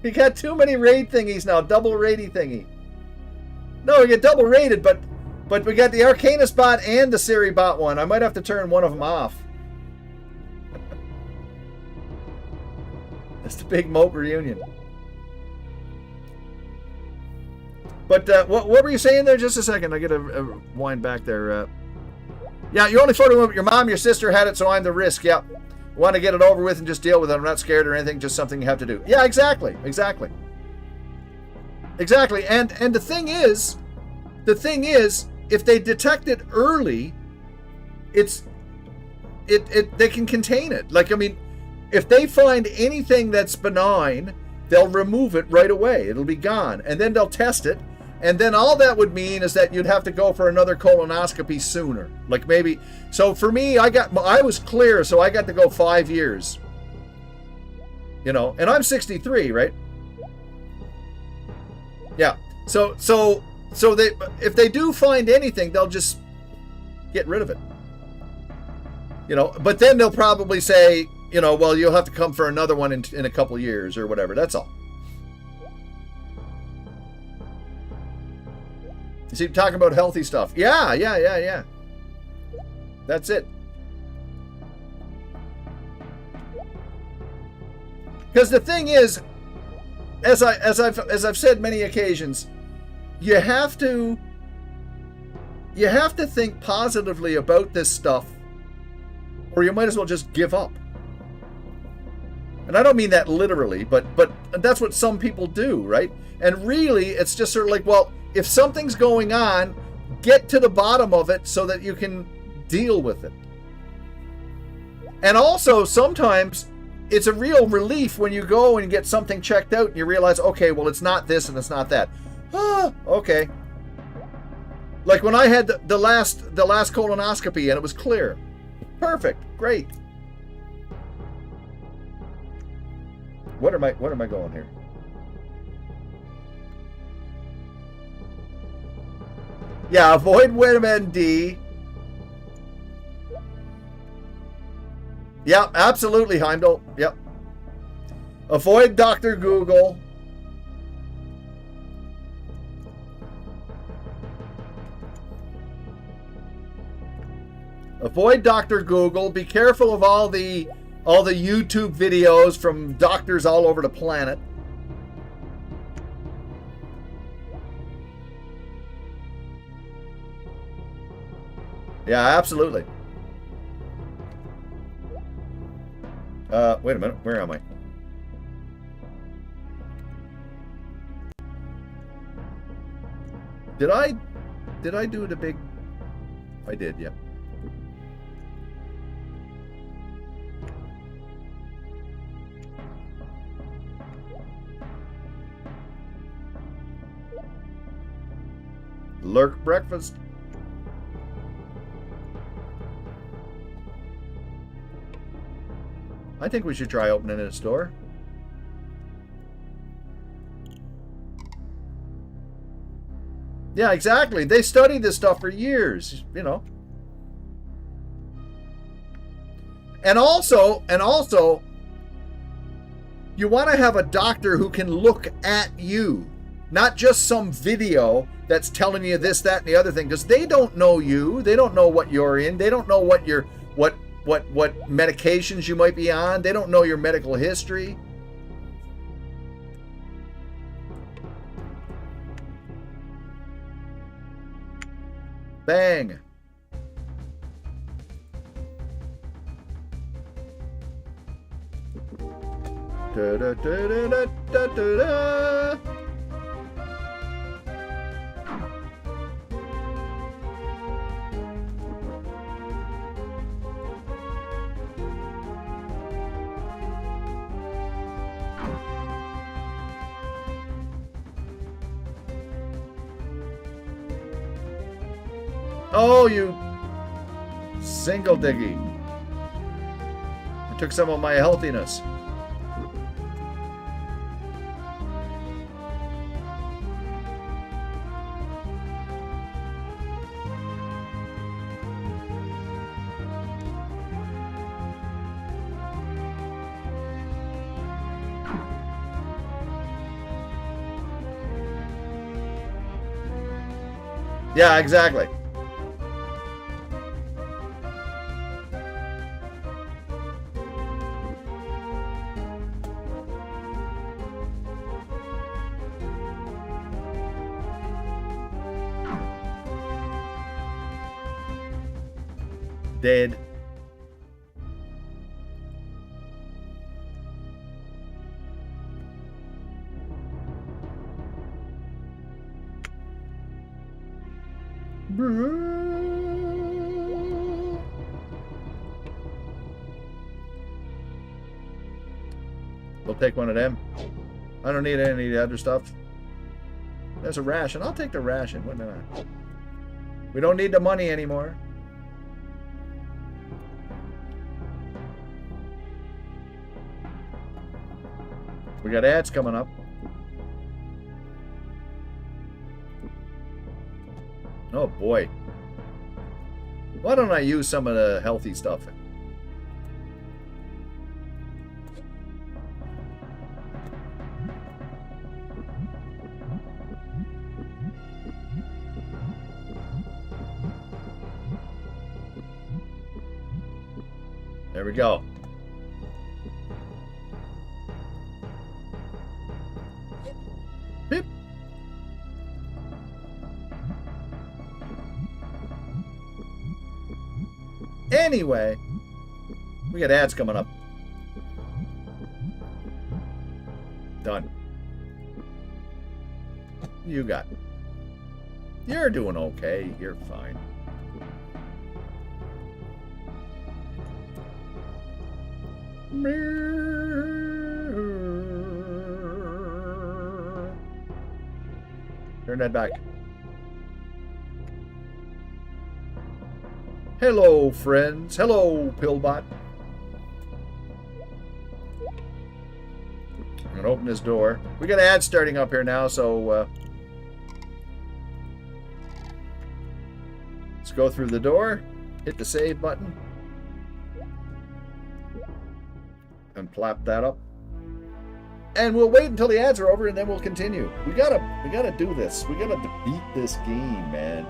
We got too many raid thingies now. Double raiding thingy. No, we get double raided, but we got the Arcanus bot and the Siri bot one. I might have to turn one of them off. That's the big moat reunion. But what were you saying there? Just a second. I get a wind back there. Yeah, you're only 41. Your mom, your sister had it, so I'm the risk. Yeah. Want to get it over with and just deal with it. I'm not scared or anything. Just something you have to do. Yeah, exactly. Exactly. Exactly. And the thing is, if they detect it early, they can contain it. Like, I mean, if they find anything that's benign, they'll remove it right away. It'll be gone. And then they'll test it. And then all that would mean is that you'd have to go for another colonoscopy sooner. Like maybe, so for me, I was clear, so I got to go 5 years. You know, and I'm 63, right? Yeah. So they, if they do find anything, they'll just get rid of it. You know, but then they'll probably say, you know, well, you'll have to come for another one in a couple years or whatever. That's all. You see, talking about healthy stuff. Yeah. That's it. Because the thing is, as I've said many occasions, you have to think positively about this stuff, or you might as well just give up. And I don't mean that literally, but that's what some people do, right? And really, it's just sort of like, well, if something's going on, get to the bottom of it so that you can deal with it. And also, sometimes it's a real relief when you go and get something checked out and you realize, okay, well, it's not this and it's not that. Ah, okay. Like when I had the last colonoscopy and it was clear. Perfect. Great. What am I going here? Yeah, avoid WebMD. Yeah, absolutely, Heimdall. Yep. Avoid Dr. Google. Avoid Dr. Google. Be careful of all the YouTube videos from doctors all over the planet. Yeah, absolutely. Wait a minute. Where am I? Did I do the big... I did, yep. Lurk breakfast. I think we should try opening a store. Yeah, exactly. They studied this stuff for years, you know. And also, you want to have a doctor who can look at you, not just some video that's telling you this, that, and the other thing, because they don't know you. They don't know what you're in. They don't know what medications you might be on. They don't know your medical history. Bang. Da, da, da, da, da, da, da. Oh, you single diggy. I took some of my healthiness. Yeah, exactly. Dead. We'll take one of them. I don't need any of the other stuff. There's a ration. I'll take the ration. What am I? We don't need the money anymore. We got ads coming up. Oh boy. Why don't I use some of the healthy stuff? There we go. Beep. Anyway, we got ads coming up. Done. You got. You're doing okay. You're fine. Turn that back. Hello, friends. Hello, Pillbot. I'm going to open this door. We got ads starting up here now, so let's go through the door. Hit the save button. And plop that up. And we'll wait until the ads are over, and then we'll continue. We gotta do this. We gotta beat this game, man.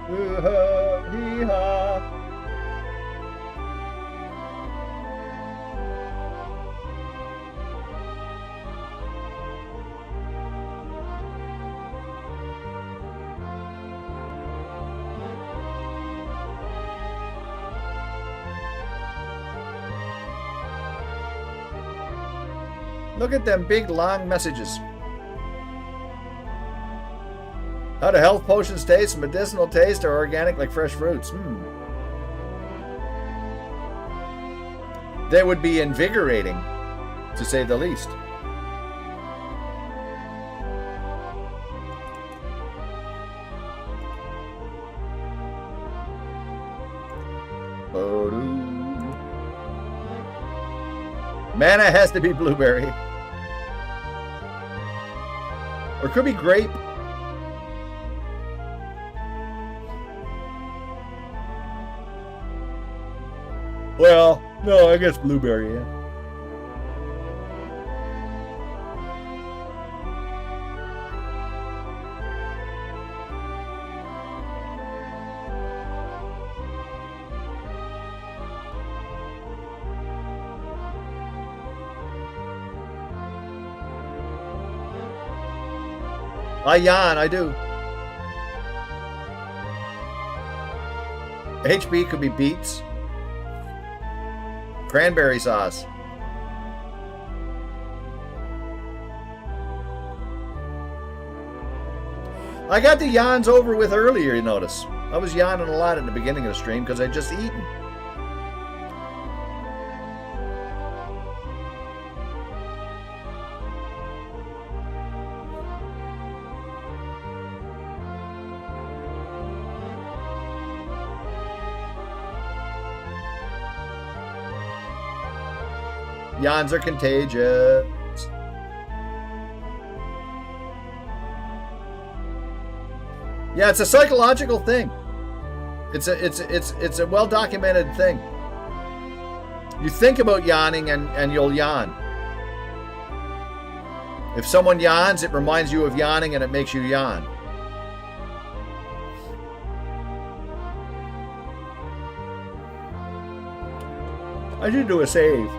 Ooh-ha, hee-ha. Look at them big, long messages. How do health potions taste? Medicinal taste or organic like fresh fruits? They would be invigorating, to say the least. Mana has to be blueberry. Or it could be grape. Well, no, I guess blueberry, yeah. I yawn, I do. HB could be beets. Cranberry sauce. I got the yawns over with earlier, you notice. I was yawning a lot at the beginning of the stream because I'd just eaten. Yawns are contagious. Yeah, it's a psychological thing. It's a well-documented thing. You think about yawning and you'll yawn. If someone yawns, it reminds you of yawning and it makes you yawn. I should do a save.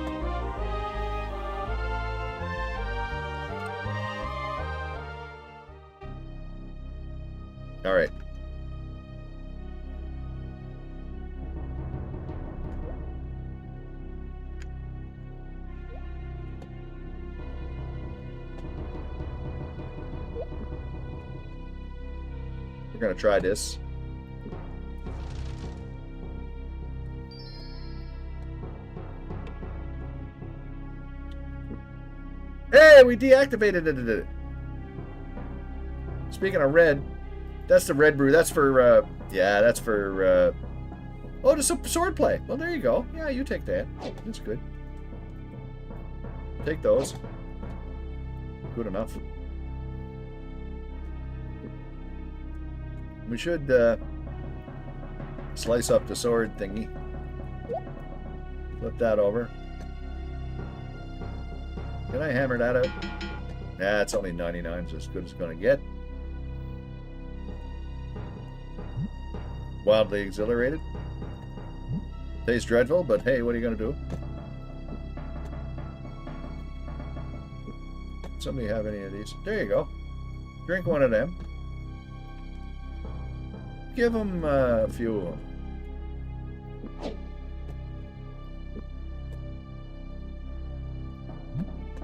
All right. We're going to try this. Hey, we deactivated it. Speaking of red, that's the red brew. That's for, yeah, that's for, oh, just a sword play. Well, there you go. Yeah, you take that. That's good. Take those. Good enough. We should, slice up the sword thingy. Flip that over. Can I hammer that out? Nah, it's only 99, so as good as it's going to get. Wildly exhilarated. Tastes dreadful, but hey, what are you going to do? Somebody have any of these? There you go. Drink one of them. Give them a few of them.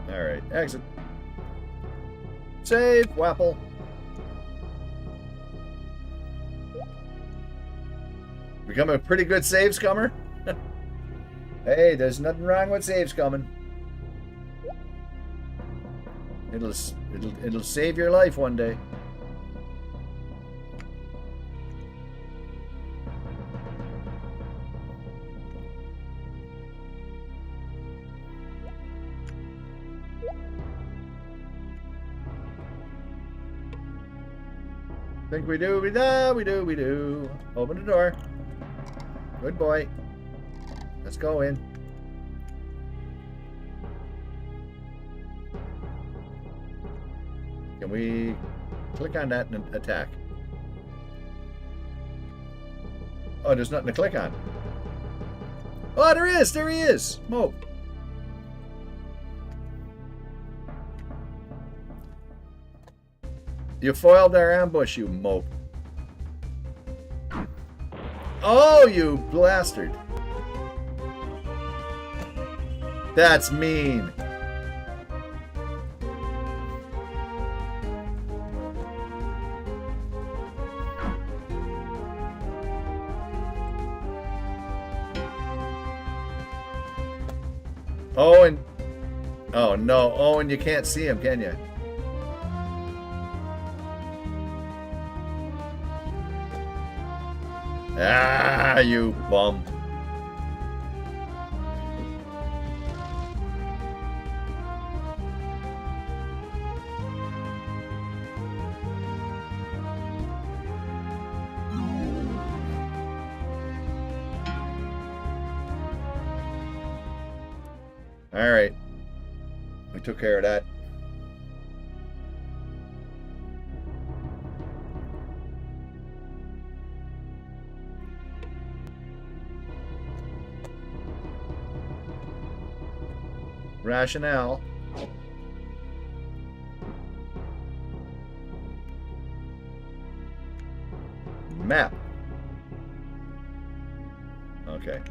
Alright, exit. Save, Wapple. Become a pretty good save scummer. Hey, there's nothing wrong with save scumming. It'll save your life one day. Think we do, we do. Open the door. Good boy. Let's go in. Can we click on that and attack? Oh, there's nothing to click on. Oh, there is! There he is! Mope. You foiled our ambush, you mope. Oh, you bastard. That's mean. Owen. Oh, no. Owen, you can't see him, can you? Ah, you bum. All right. We took care of that. Rationale. Map. Okay.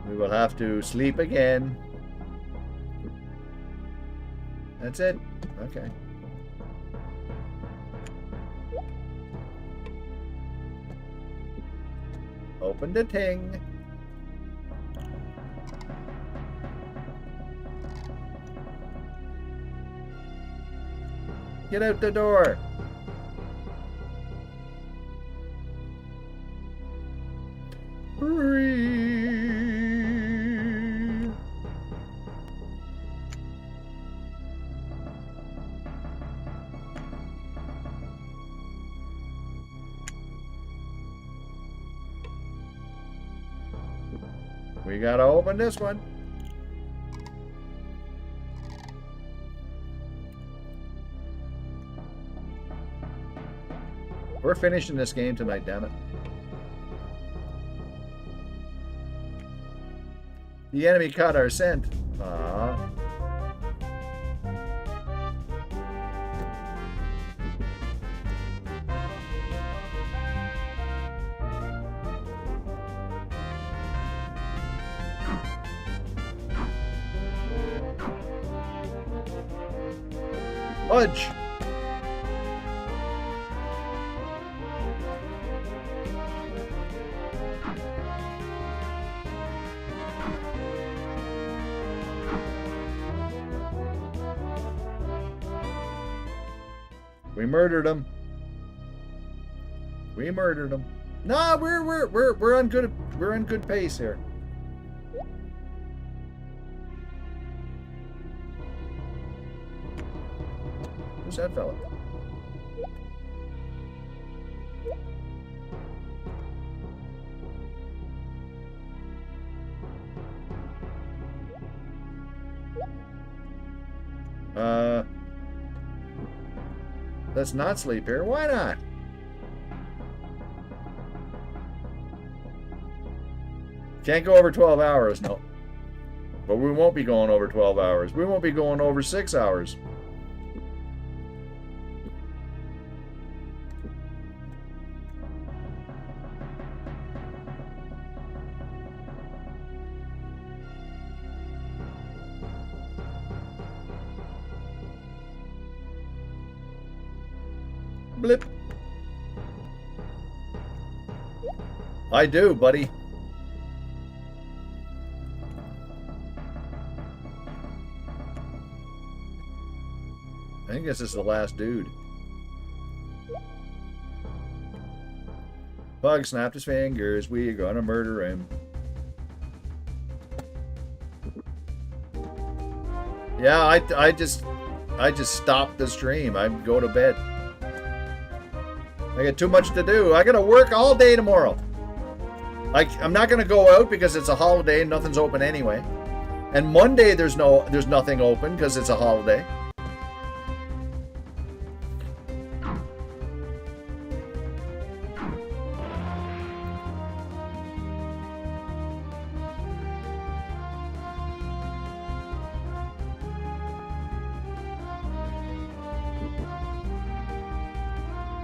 We will have to sleep again. That's it. Okay. Open the ting. Get out the door. We gotta open this one. We're finishing this game tonight, damn it. The enemy caught our scent. Aww. Fudge! We murdered him. We murdered him. Nah, we're on good pace here. Who's that fella? Let's not sleep here. Why not? Can't go over 12 hours, no. But we won't be going over 12 hours. We won't be going over 6 hours. Blip. I do, buddy. I think this is the last dude. Bug snapped his fingers. We're gonna murder him. Yeah, I just stopped the stream. I go to bed. I got too much to do. I gotta work all day tomorrow. I'm not gonna go out because it's a holiday and nothing's open anyway. And Monday there's nothing open because it's a holiday.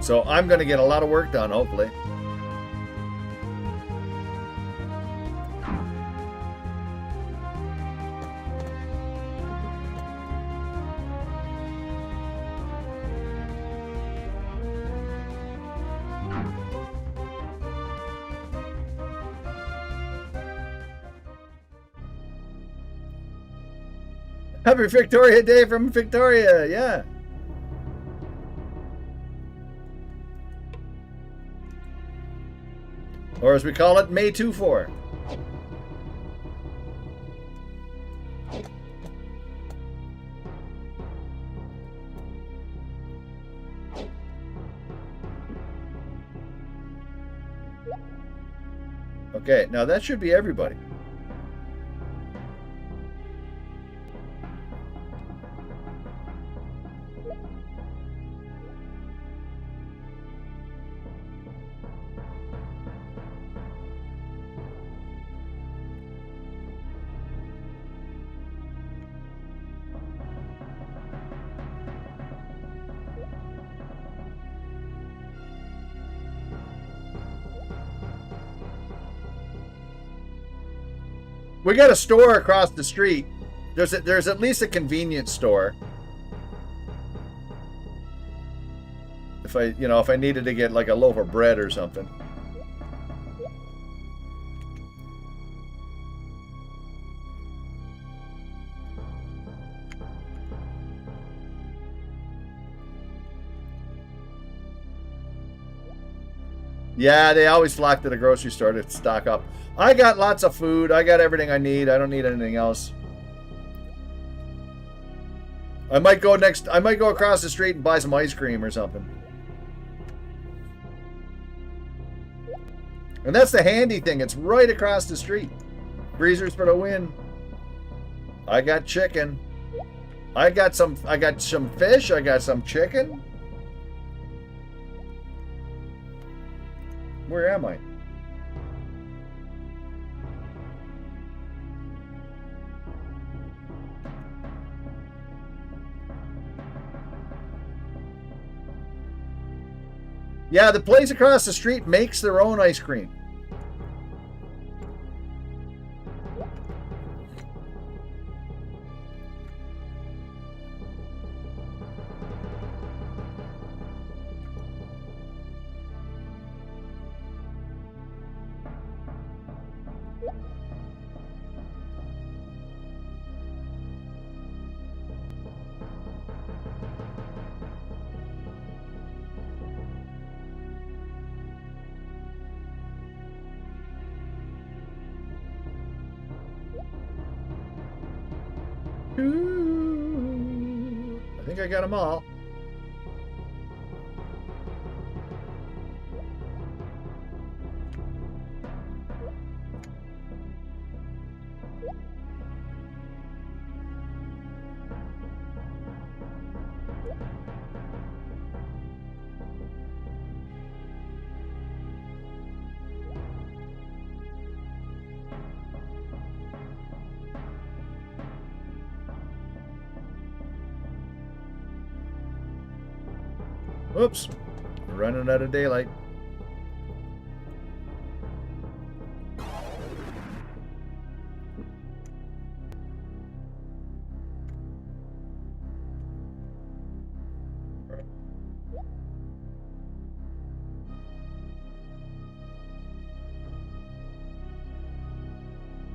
So I'm going to get a lot of work done, hopefully. Happy Victoria Day from Victoria, yeah. Or as we call it, May 24. Okay, now that should be everybody. We got a store across the street. There's at least a convenience store. If I needed to get like a loaf of bread or something. Yeah, they always flock to the grocery store to stock up. I got lots of food. I got everything I need. I don't need anything else. I might go across the street and buy some ice cream or something. And that's the handy thing. It's right across the street. Breezers for the win. I got chicken. I got some fish. I got some chicken. Where am I? Yeah, the place across the street makes their own ice cream. I think I got them all. Oops, we're running out of daylight.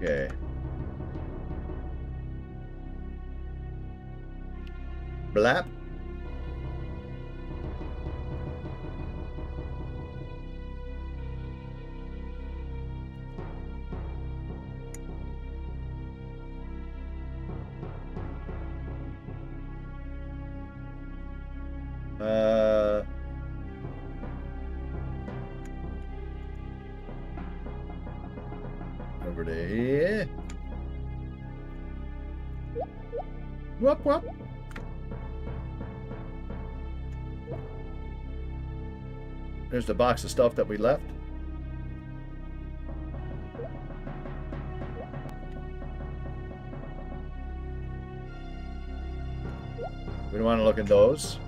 Okay. Blap. Over to here. Whoop, whoop. There's the box of stuff that we left. We don't want to look in those.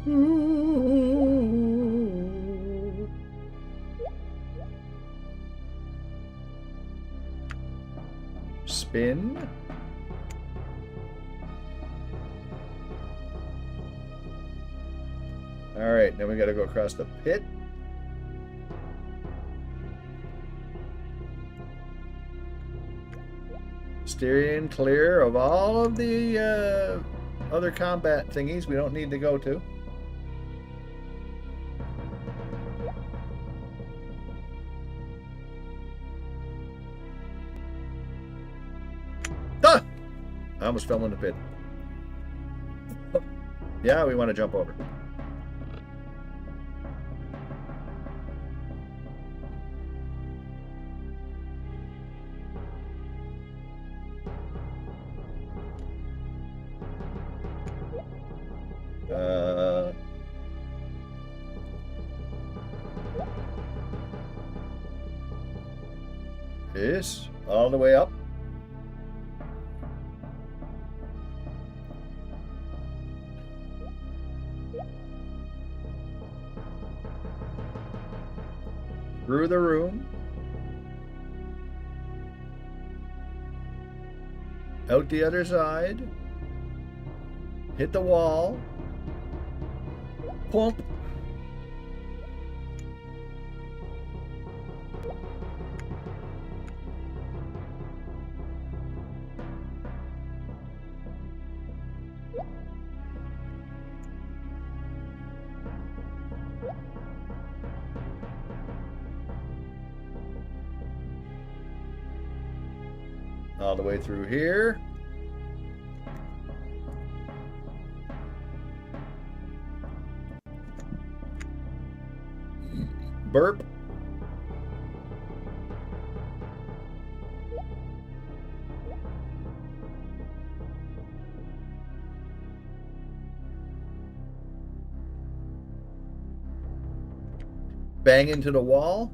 Ooh. Spin. All right, now we got to go across the pit. Steering clear of all of the other combat thingies we don't need to go to. Ah! I almost fell in the pit. Yeah, we want to jump over. This all the way up. Through the room. Out the other side. Hit the wall. Pump. All the way through here. Burp. Bang into the wall.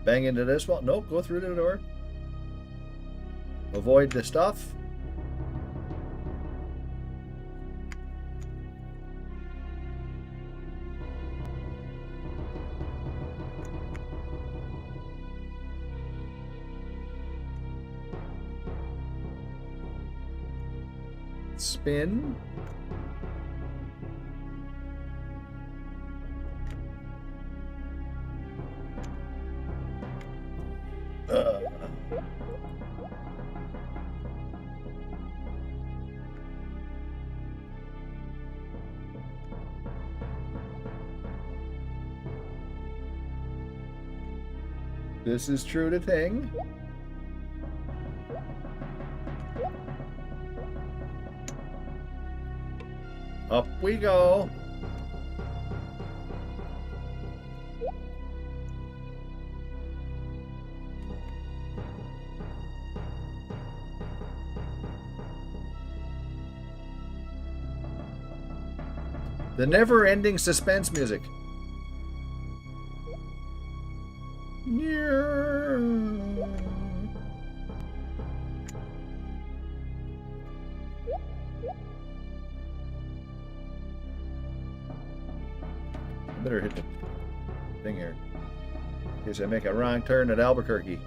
Bang into this wall. Nope, go through the door. Avoid the stuff. Spin. This is true to thing. Up we go. The never-ending suspense music. Better hit the thing here. In case I make a wrong turn at Albuquerque.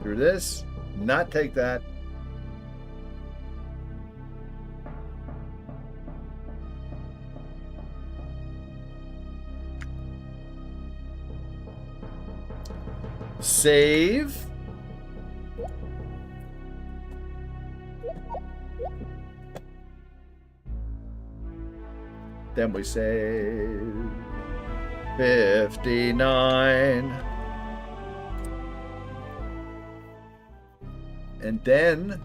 Through this, not take that. Save. Then we say 59. And then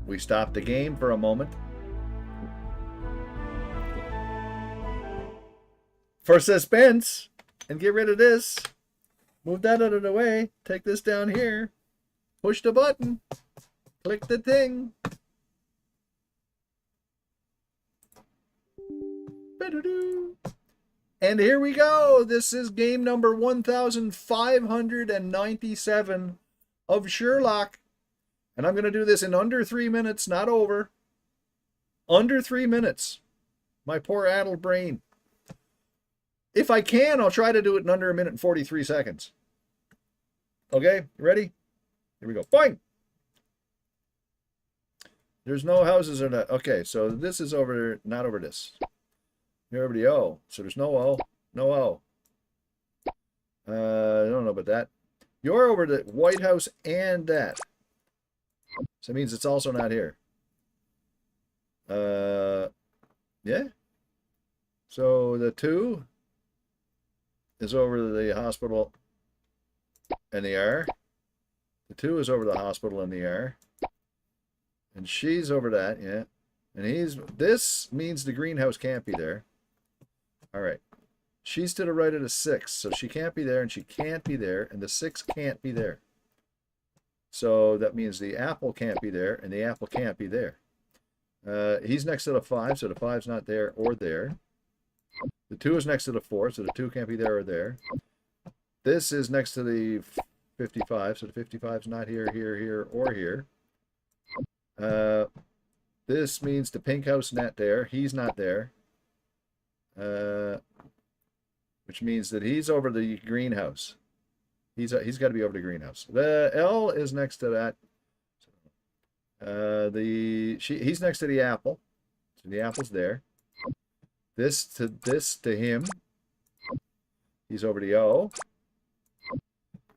we stop the game for a moment. For suspense. And get rid of this. Move that out of the way. Take this down here. Push the button. Click the thing. And here we go. This is game number 1597 of Sherlock. And I'm going to do this in under 3 minutes, not over. Under 3 minutes. My poor addled brain. If I can, I'll try to do it in under 1 minute and 43 seconds. Okay, you ready? Here we go. Boing! There's no houses or not. Okay, so this is over, not over this. You're over the O. So there's no O. No O. I don't know about that. You're over the White House and that. So it means it's also not here. Yeah. So the 2 is over the hospital and the R. The 2 is over the hospital and the R. And she's over that, yeah. And this means the greenhouse can't be there. All right. She's to the right of the 6, so she can't be there, and she can't be there, and the 6 can't be there. So that means the apple can't be there, and the apple can't be there. He's next to the 5, so the 5's not there or there. The 2 is next to the 4, so the 2 can't be there or there. This is next to the 55, so the 55's not here, here, here, or here. This means the pink house not there. He's not there. Which means that he's over the greenhouse. He's got to be over the greenhouse. The L is next to that. He's next to the apple. So the apple's there. This to him. He's over the O.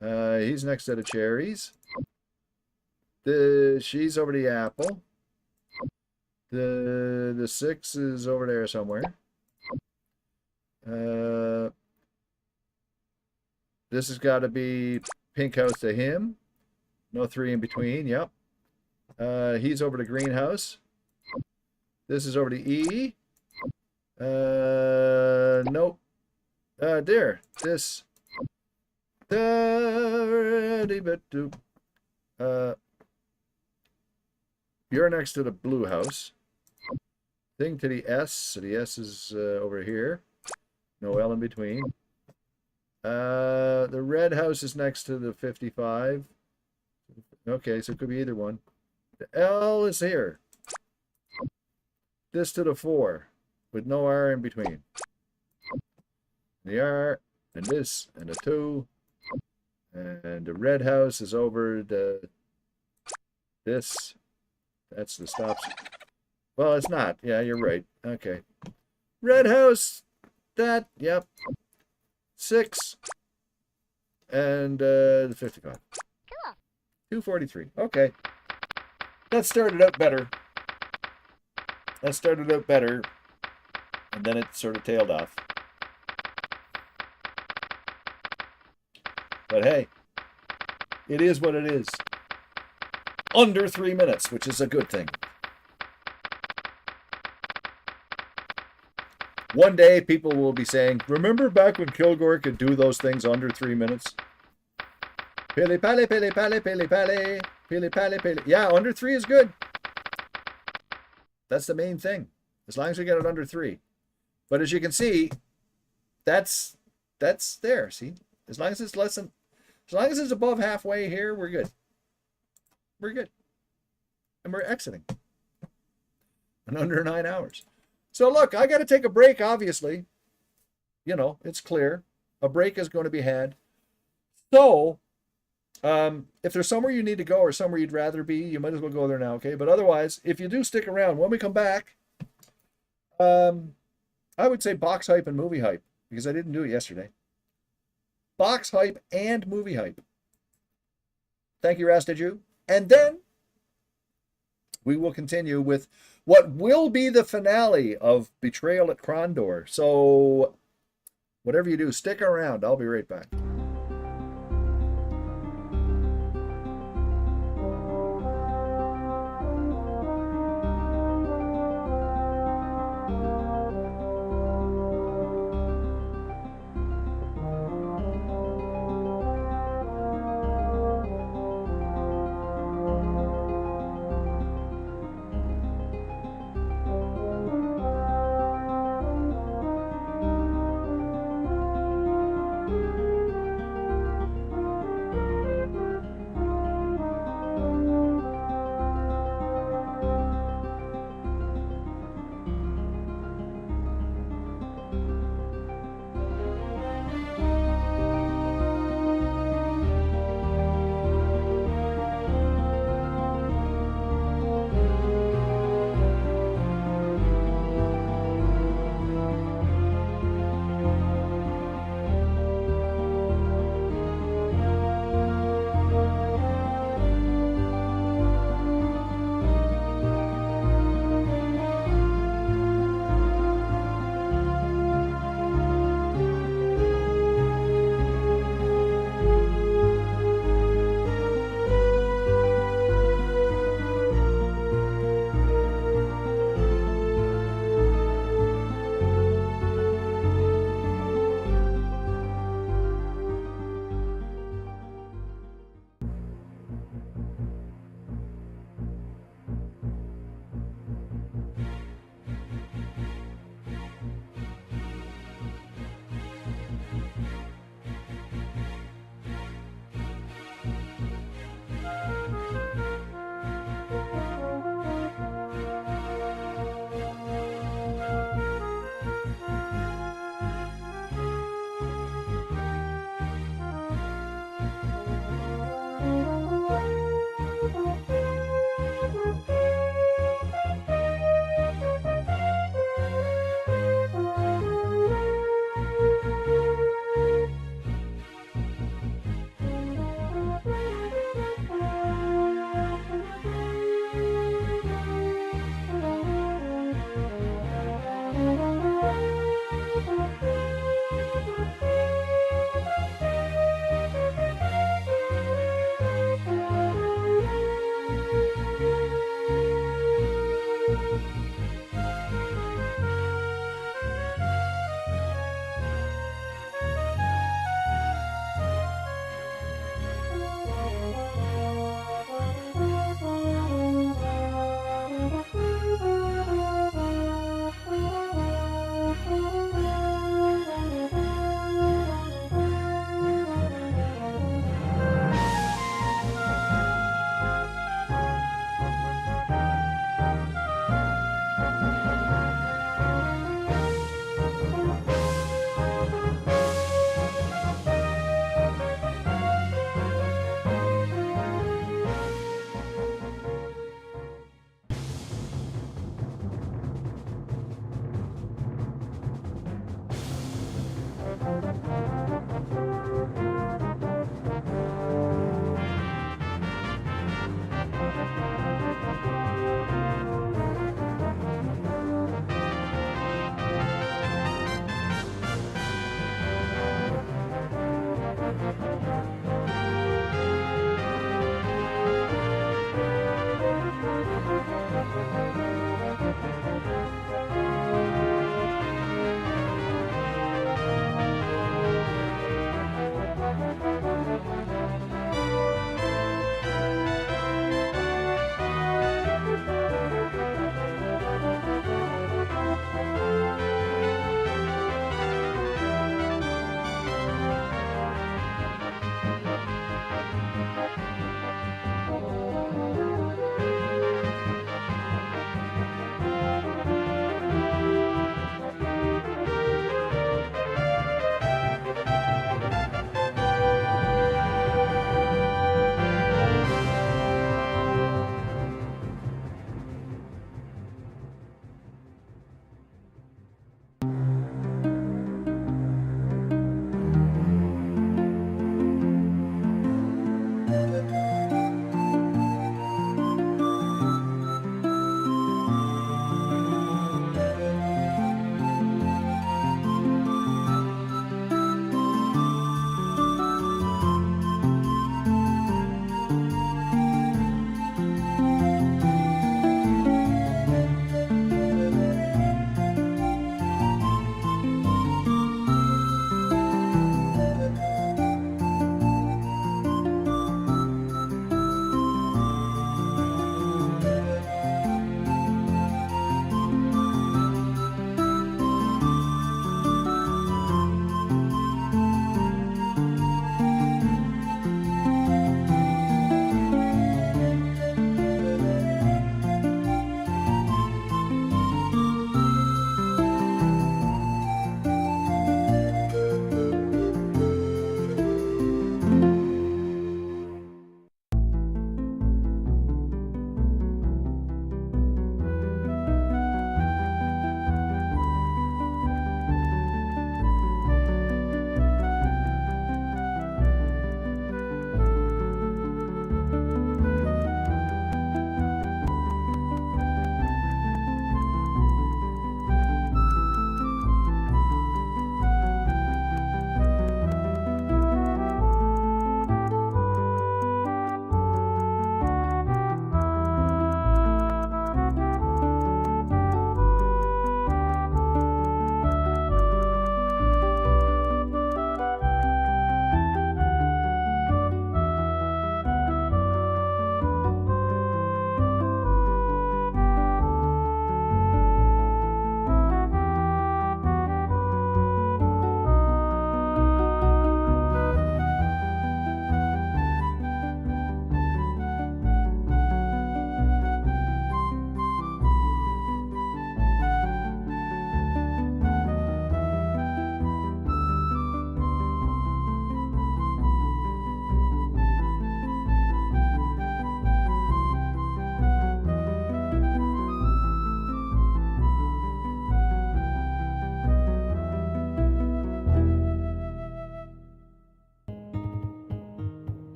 He's next to the cherries. She's over the apple. The 6 is over there somewhere. This has got to be pink house to him. No 3 in between. Yep. He's over the greenhouse. This is over to E. Nope. There. This. You're next to the blue house. Thing to the S. So the S is over here. No L in between. The red house is next to the 55. Okay, so it could be either one. The L is here. This to the 4 with no R in between. The R and this and the 2. And the red house is over this. That's the stops. Well, it's not. Yeah, you're right. Okay. Red house. That. Yep. 6. And the 55. Cool. 243. Okay. That started out better. And then it sort of tailed off. But hey, it is what it is. Under 3 minutes, which is a good thing. One day, people will be saying, remember back when Kilg0re could do those things under 3 minutes? Pili pali, pili pali, pili pali, pili pali, pili. Yeah, under 3 is good. That's the main thing. As long as we get it under 3. But as you can see, that's there. See? As long as it's above halfway here, we're good. We're good. And we're exiting. In under 9 hours. So look, I got to take a break, obviously. You know, it's clear. A break is going to be had. So, if there's somewhere you need to go or somewhere you'd rather be, you might as well go there now, okay? But otherwise, if you do stick around, when we come back, I would say box hype and movie hype, because I didn't do it yesterday. Box hype and movie hype. Thank you, Rastaju. And then, we will continue with what will be the finale of Betrayal at Krondor. So, whatever you do, stick around. I'll be right back.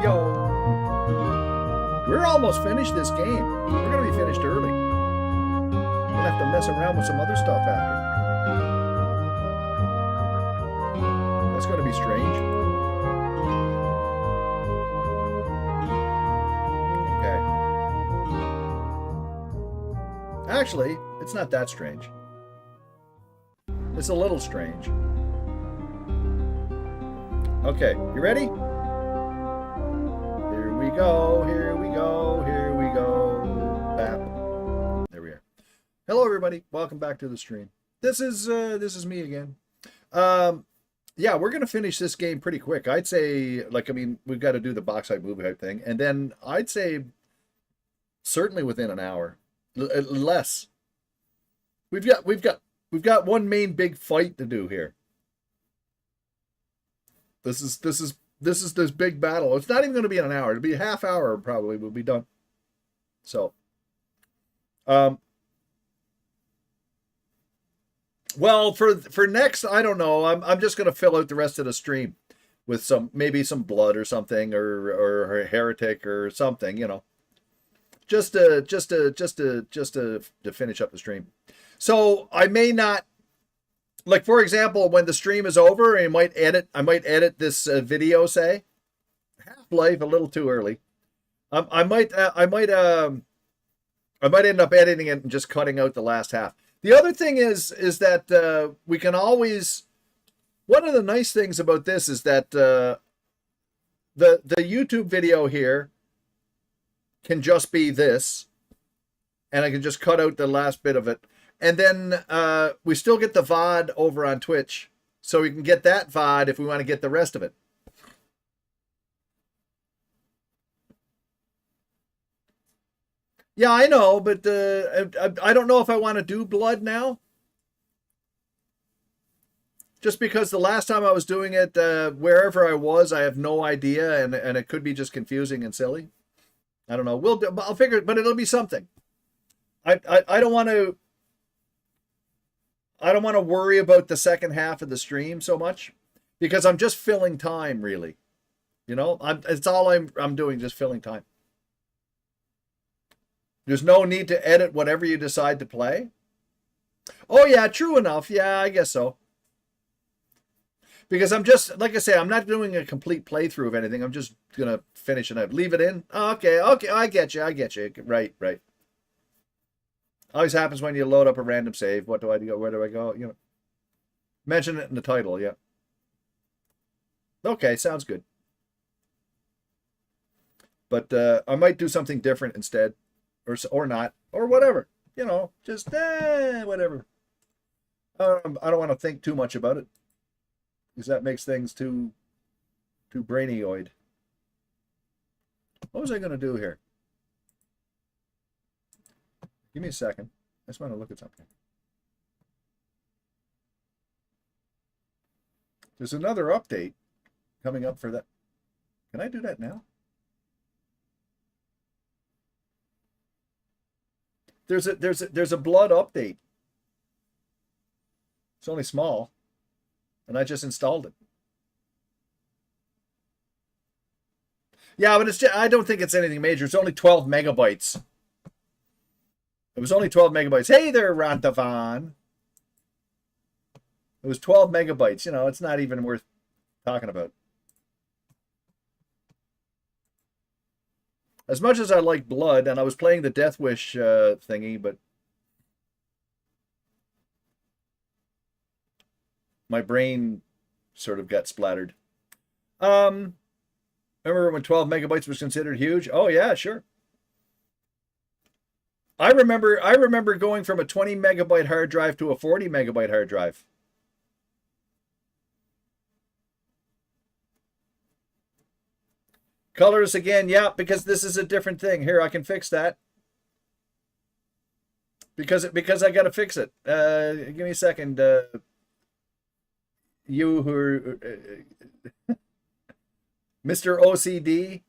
Yo. We're almost finished this game. We're going to be finished early. We're going to have to mess around with some other stuff after. That's going to be strange. Okay. Actually, it's not that strange. It's a little strange. Okay, you ready? Here we go, here we go, here we go. Bap. There we are. Hello everybody, welcome back to the stream. This is me again. Yeah, we're gonna finish this game pretty quick. I'd say, like, I mean, we've got to do the box hype movie hype thing, and then I'd say certainly within an hour. Less. We've got one main big fight to do here. This is this big battle. It's not even going to be an hour. It'll be a half hour probably. We'll be done. So, well, for next, I don't know. I'm just going to fill out the rest of the stream with maybe some blood or something, or heretic or something, you know, just to finish up the stream. So I may not, like, for example, when the stream is over, I might edit this video, say Half-Life a little too early. I might end up editing it and just cutting out the last half. The other thing is that we can always. One of the nice things about this is that the YouTube video here can just be this, and I can just cut out the last bit of it. And then we still get the VOD over on Twitch. So we can get that VOD if we want to get the rest of it. Yeah, I know, but I don't know if I want to do blood now. Just because the last time I was doing it, wherever I was, I have no idea, and it could be just confusing and silly. I don't know. I'll figure it, but it'll be something. I don't want to. I don't want to worry about the second half of the stream so much, because I'm just filling time, really. You know, it's all I'm doing, just filling time. There's no need to edit whatever you decide to play. Oh yeah, true enough. Yeah, I guess so. Because I'm just, like I say, I'm not doing a complete playthrough of anything. I'm just gonna finish it up, leave it in. Oh, okay, I get you. Right. Always happens when you load up a random save. What do I do? Where do I go? You know, mention it in the title. Yeah. Okay, sounds good. But I might do something different instead, or not, or whatever. You know, just whatever. I don't want to think too much about it, because that makes things too brainy-oid. What was I going to do here? Give me a second. I just want to look at something. There's another update coming up for that. Can I do that now? There's a blood update. It's only small, and I just installed it. Yeah, but I don't think it's anything major. It's only 12 megabytes. It was only 12 megabytes. Hey there, Rantavan. It was 12 megabytes. You know, it's not even worth talking about. As much as I like blood, and I was playing the Death Wish thingy, but my brain sort of got splattered. Remember when 12 megabytes was considered huge? Oh yeah, sure. I remember going from a 20 megabyte hard drive to a 40 megabyte hard drive. Colors again, yeah, because this is a different thing. Here, I can fix that. Because I got to fix it. Give me a second. You who are Mr. OCD.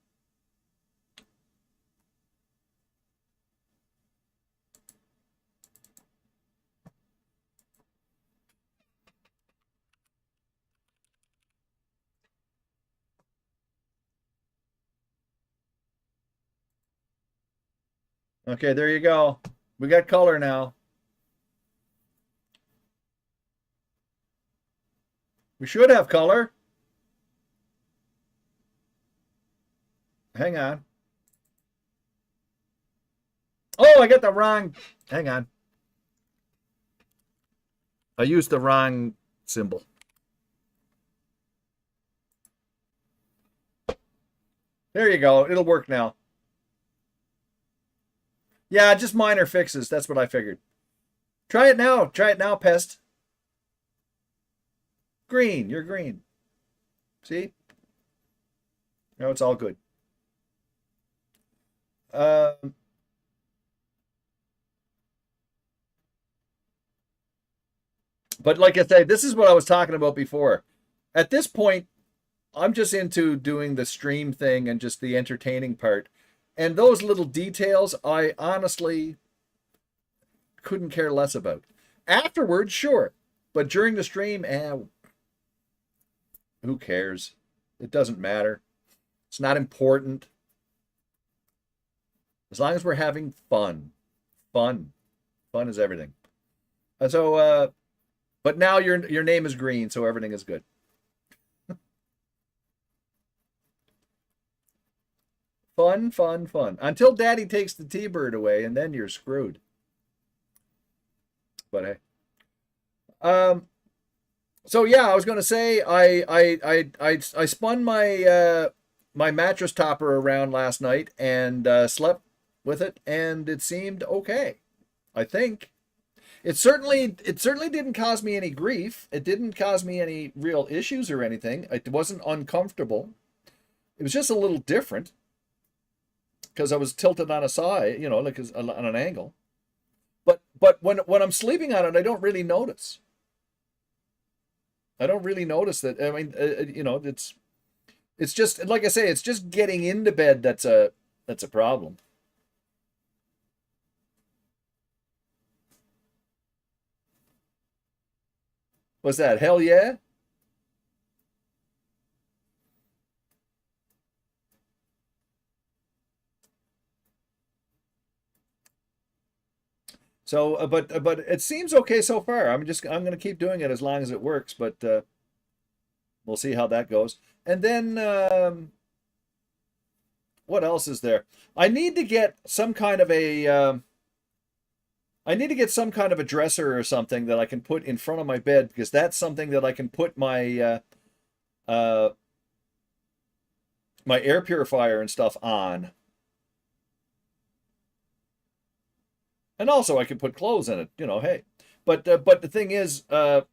Okay, there you go. We got color now. We should have color. Hang on. Oh, I got the wrong. Hang on. I used the wrong symbol. There you go. It'll work now. Yeah, just minor fixes. That's what I figured. Try it now. Try it now, Pest. Green. You're green. See? Now it's all good. But like I say, this is what I was talking about before. At this point, I'm just into doing the stream thing and just the entertaining part. And those little details, I honestly couldn't care less about. Afterwards, sure. But during the stream, who cares? It doesn't matter. It's not important. As long as we're having fun. Fun. Fun is everything. So, but now your name is green, so everything is good. Fun, fun, fun. Until Daddy takes the T-Bird away, and then you're screwed. But hey. So yeah, I was gonna say I spun my my mattress topper around last night and slept with it, and it seemed okay. I think it certainly didn't cause me any grief. It didn't cause me any real issues or anything. It wasn't uncomfortable. It was just a little different because I was tilted on a side, you know, like on an angle. But when I'm sleeping on it, I don't really notice. I don't really notice that. I mean, you know, it's just like I say, it's just getting into bed that's a problem. What's that? Hell yeah. So, but it seems okay so far. I'm gonna keep doing it as long as it works, but we'll see how that goes. And then what else is there? I need to get some kind of a I need to get some kind of a dresser or something that I can put in front of my bed, because that's something that I can put my my air purifier and stuff on. And also I could put clothes in it, you know, hey. But the thing is, I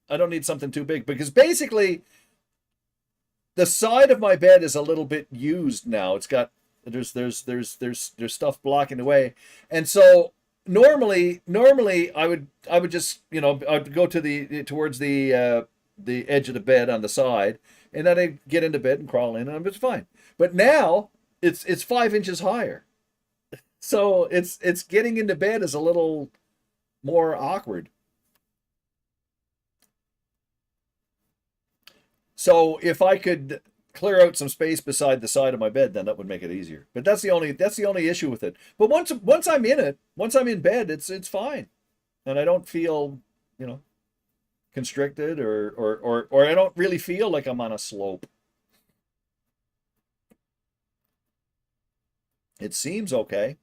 don't need something too big, because basically the side of my bed is a little bit used now. It's got there's stuff blocking the way. And so normally I would just, you know, I'd go to towards the edge of the bed on the side, and then I'd get into bed and crawl in, and it's fine. But now it's 5 inches higher. So it's getting into bed is a little more awkward. So if I could clear out some space beside the side of my bed, then that would make it easier. But that's the only issue with it. But once I'm in it, once I'm in bed, it's fine, and I don't feel, you know, constricted or I don't really feel like I'm on a slope. It seems okay.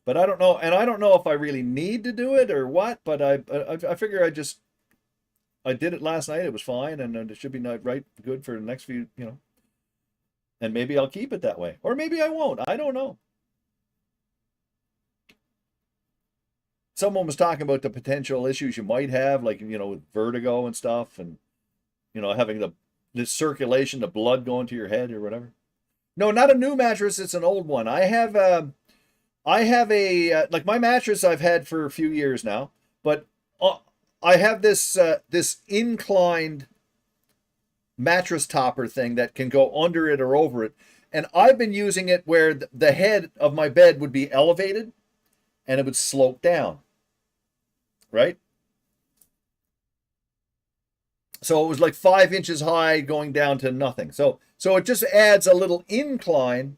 But I don't know, and I don't know if I really need to do it or what. But I figure I did it last night. It was fine, and it should be right good for the next few, you know. And maybe I'll keep it that way, or maybe I won't. I don't know. Someone was talking about the potential issues you might have, like, you know, with vertigo and stuff, and, you know, having the circulation, the blood going to your head or whatever. No, not a new mattress. It's an old one. I have a like my mattress I've had for a few years now, but I have this this inclined mattress topper thing that can go under it or over it, and I've been using it where the head of my bed would be elevated and it would slope down, right? So it was like 5 inches high going down to nothing. So it just adds a little incline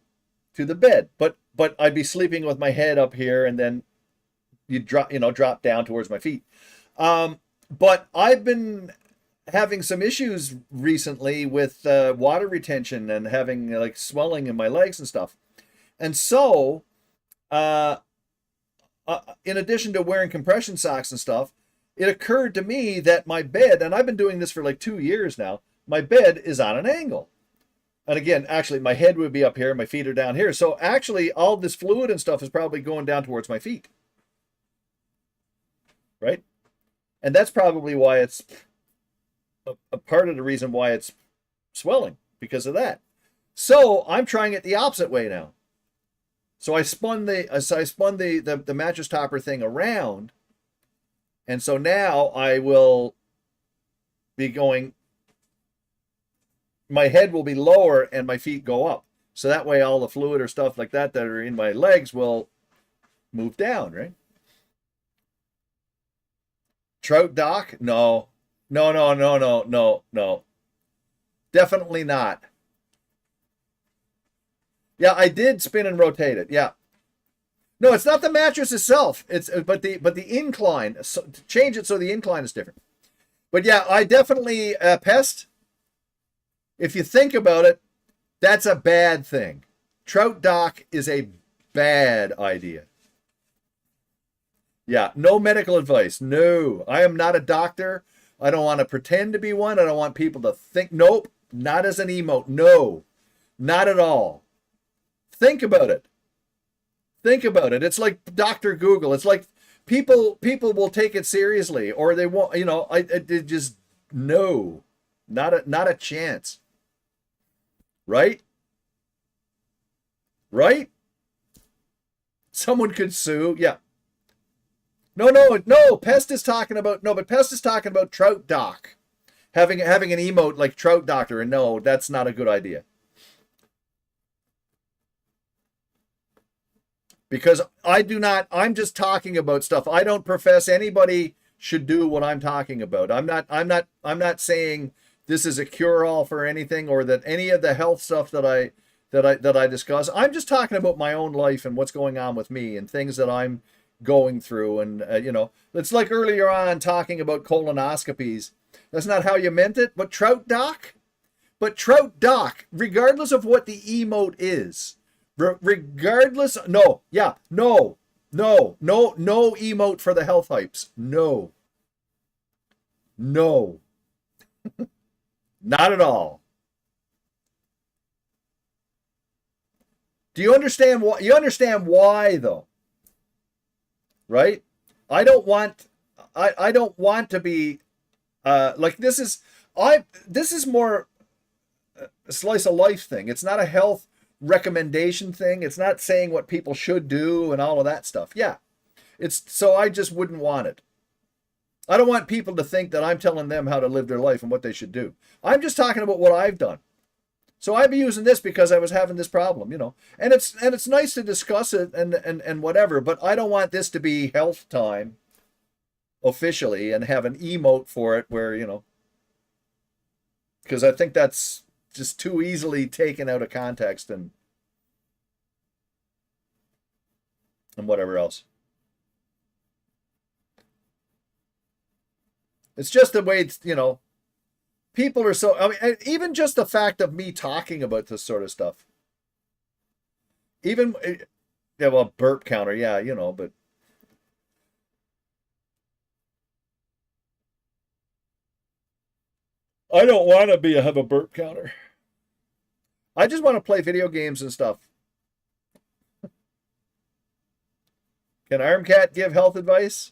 to the bed. But I'd be sleeping with my head up here, and then you drop down towards my feet. But I've been having some issues recently with water retention and having like swelling in my legs and stuff. And so, uh, in addition to wearing compression socks and stuff, it occurred to me that my bed, and I've been doing this for like 2 years now, my bed is on an angle. And again, actually, my head would be up here, my feet are down here. So actually, all this fluid and stuff is probably going down towards my feet. Right? And that's probably why it's a part of the reason why it's swelling, because of that. So I'm trying it the opposite way now. So I spun the mattress topper thing around, and so now I will be going. My head will be lower and my feet go up. So that way, all the fluid or stuff like that are in my legs will move down, right? Trout dock? No. No. Definitely not. Yeah, I did spin and rotate it. Yeah. No, it's not the mattress itself. It's but the incline. So, change it so the incline is different. But yeah, I definitely pest. If you think about it, that's a bad thing. Trout dock is a bad idea. Yeah, no medical advice. No, I am not a doctor. I don't want to pretend to be one. I don't want people to think. Nope, not as an emote. No, not at all. Think about it. Think about it. It's like Dr. Google. It's like people will take it seriously, or they won't. I just no, not a chance. Right? Right? Someone could sue. Yeah. No. Pest is talking about but Pest is talking about Trout Doc. Having an emote like Trout Doctor, and no, that's not a good idea. Because I'm just talking about stuff. I don't profess anybody should do what I'm talking about. I'm not saying this is a cure-all for anything, or that any of the health stuff that I discuss. I'm just talking about my own life and what's going on with me and things that I'm going through. And it's like earlier on talking about colonoscopies. That's not how you meant it, but Trout Doc, regardless of what the emote is, regardless, no emote for the health hypes. No, not at all. Do you understand why? You understand why, though, right? I don't want to be like this is more a slice of life thing. It's not a health recommendation thing. It's not saying what people should do and all of that stuff. Yeah, so I just wouldn't want it. I don't want people to think that I'm telling them how to live their life and what they should do. I'm just talking about what I've done. So I'd be using this because I was having this problem, And it's nice to discuss it and whatever, but I don't want this to be health time officially and have an emote for it where, because I think that's just too easily taken out of context and whatever else. It's just the way it's, people are so, I mean, even just the fact of me talking about this sort of stuff. Even, yeah, well, burp counter, yeah, but. I don't want to have a burp counter. I just want to play video games and stuff. Can Armcat give health advice?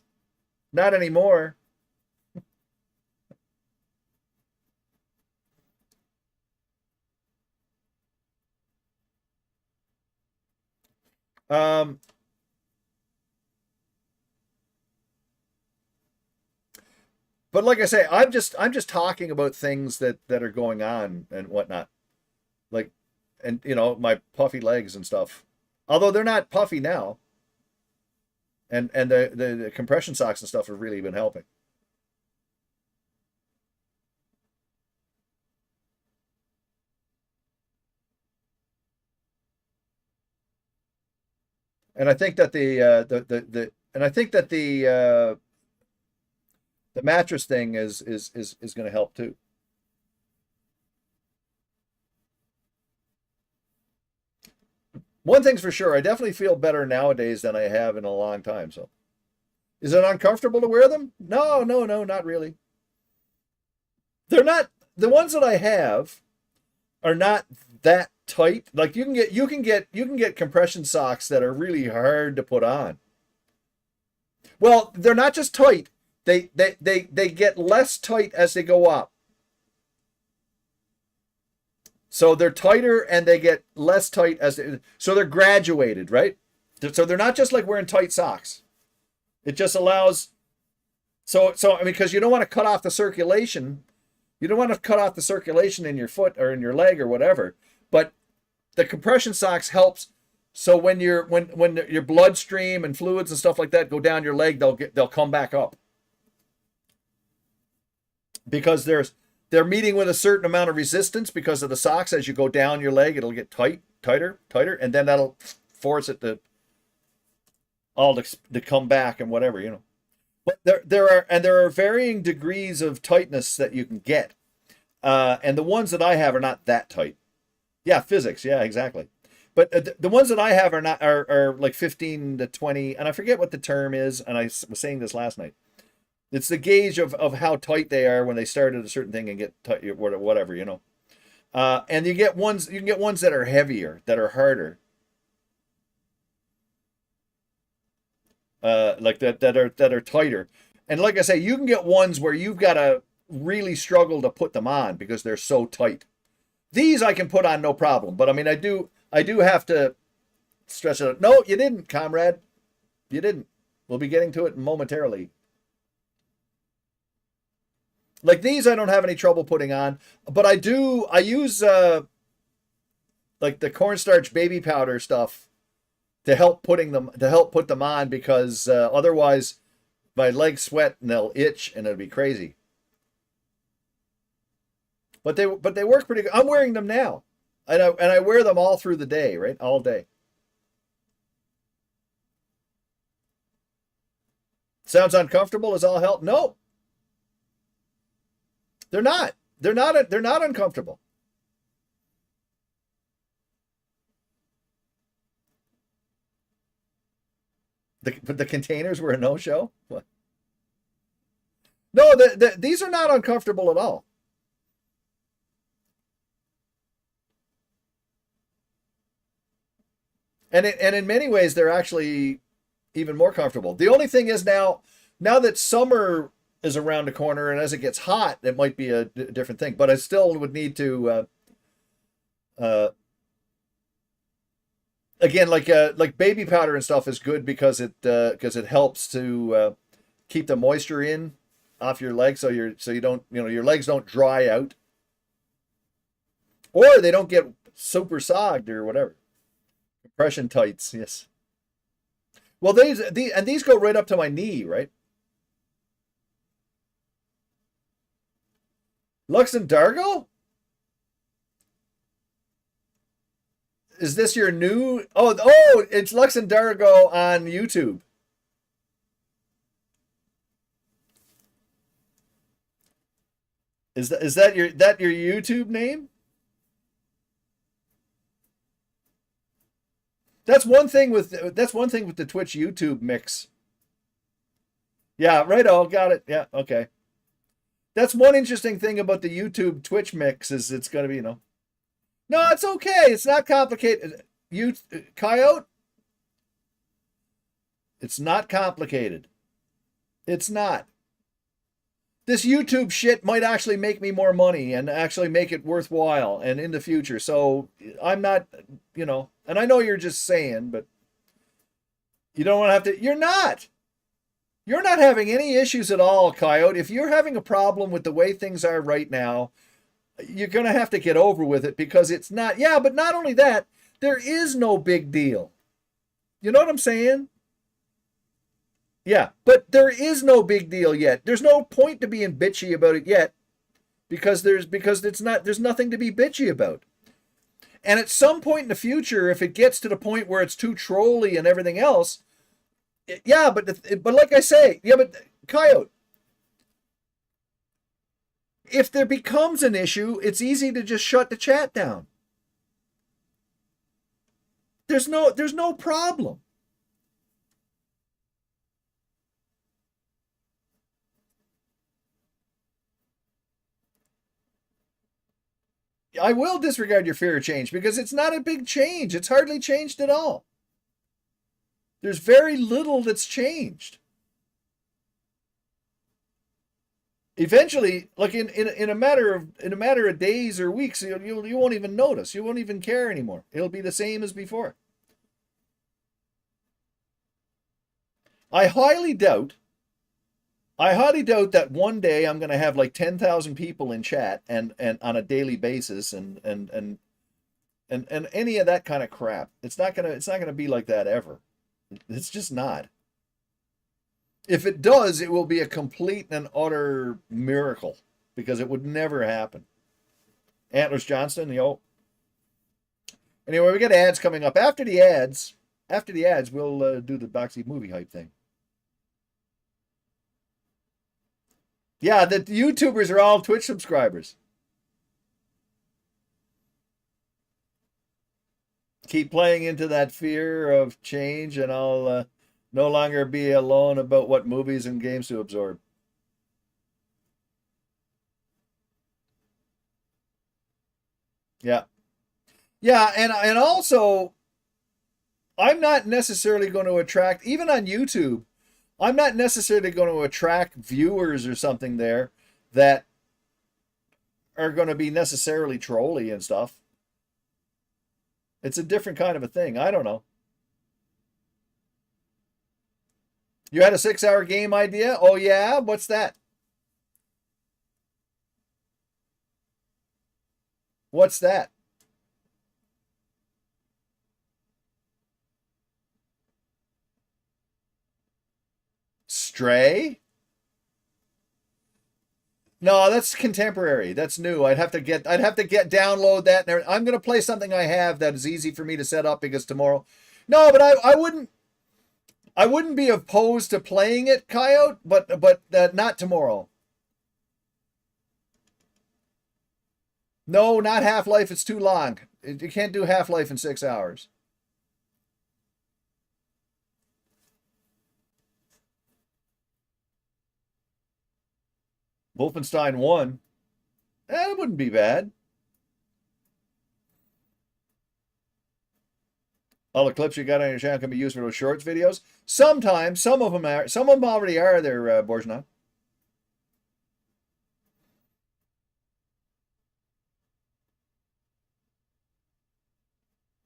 Not anymore. But like I say, I'm just talking about things that are going on and whatnot, like, and my puffy legs and stuff. Although they're not puffy now, and the compression socks and stuff have really been helping. And I think that the mattress thing is going to help too. One thing's for sure, I definitely feel better nowadays than I have in a long time. So, is it uncomfortable to wear them? No, no, no, not really. They're not, the ones that I have are not that tight. Like you can get compression socks that are really hard to put on. Well, they're not just tight. They get less tight as they go up. So they're tighter and they get less tight so they're graduated, right? So they're not just like wearing tight socks. It just allows I mean, because you don't want to cut off the circulation. You don't want to cut off the circulation in your foot or in your leg or whatever. But the compression socks helps. So when your bloodstream and fluids and stuff like that go down your leg, they'll come back up. Because they're meeting with a certain amount of resistance because of the socks. As you go down your leg, it'll get tighter, and then that'll force it to come back and whatever, you know. But there are varying degrees of tightness that you can get, and the ones that I have are not that tight. Yeah, physics. Yeah, exactly. But the ones that I have are like 15 to 20, and I forget what the term is. And I was saying this last night. It's the gauge of how tight they are when they start at a certain thing and get tight, whatever, you know. And you can get ones that are heavier, that are harder. Like that are tighter. And like I say, you can get ones where you've got to really struggle to put them on because they're so tight. These I can put on no problem, but I mean I do have to stretch it out. No, you didn't, comrade. You didn't. We'll be getting to it momentarily. Like these, I don't have any trouble putting on, but I use like the cornstarch baby powder stuff to help put them on because otherwise my legs sweat and they'll itch and it'll be crazy. But they work pretty good. I'm wearing them now, and I wear them all through the day, right? All day. Sounds uncomfortable as all hell? No. They're not. They're not uncomfortable. The containers were a no-show? What? No, these are not uncomfortable at all. And in many ways, they're actually even more comfortable. The only thing is now that summer is around the corner, and as it gets hot, it might be a different thing. But I still would need to, again, like baby powder and stuff is good because it helps to keep the moisture in off your legs, so you don't, you know, your legs don't dry out, or they don't get super sogged or whatever. Compression tights, yes. Well, these go right up to my knee, right? Luxemdargo? Is this your new? Oh, it's Luxemdargo on YouTube. Is that your YouTube name? That's one thing with the Twitch YouTube mix. Yeah, right. Oh, got it. Yeah, okay. That's one interesting thing about the YouTube Twitch mix is it's going to be, you know. No, it's okay. It's not complicated. Coyote? It's not complicated. It's not. This YouTube shit might actually make me more money and actually make it worthwhile and in the future. So I'm not, you know, and I know you're just saying, but you don't want to have to. You're not. You're not having any issues at all, Coyote. If you're having a problem with the way things are right now, you're going to have to get over with it because it's not. Yeah, but not only that, there is no big deal. You know what I'm saying? Yeah, but there is no big deal yet. There's no point to being bitchy about it yet because there's nothing to be bitchy about. And at some point in the future, if it gets to the point where it's too trolly and everything else, yeah, but like I say, yeah, but Coyote, if there becomes an issue, it's easy to just shut the chat down. There's no problem. I will disregard your fear of change because it's not a big change. It's hardly changed at all. There's very little that's changed. Eventually, like in a matter of days or weeks, you won't even notice. You won't even care anymore. It'll be the same as before. I highly doubt that one day I'm going to have like 10,000 people in chat and on a daily basis and any of that kind of crap. It's not going to be like that ever. It's just not. If it does, it will be a complete and utter miracle because it would never happen. Antlers Johnston, Anyway, we got ads coming up. After the ads, we'll do the Boxy movie hype thing. Yeah, the YouTubers are all Twitch subscribers. Keep playing into that fear of change, and I'll no longer be alone about what movies and games to absorb. Yeah. Yeah, and also, I'm not necessarily going to attract, even on YouTube, I'm not necessarily going to attract viewers or something there that are going to be necessarily trolly and stuff. It's a different kind of a thing. I don't know. You had a 6-hour game idea? Oh, yeah? What's that? What's that? Stray? No, that's contemporary. That's new. I'd have to download that. I'm going to play something I have that is easy for me to set up because tomorrow. No, but I wouldn't be opposed to playing it, Coyote, but not tomorrow. No, not Half-Life. It's too long. You can't do Half-Life in 6 hours. Wolfenstein 1. It wouldn't be bad. All the clips you got on your channel can be used for those shorts videos. Sometimes, some of them are. Some of them already are there, Borjana.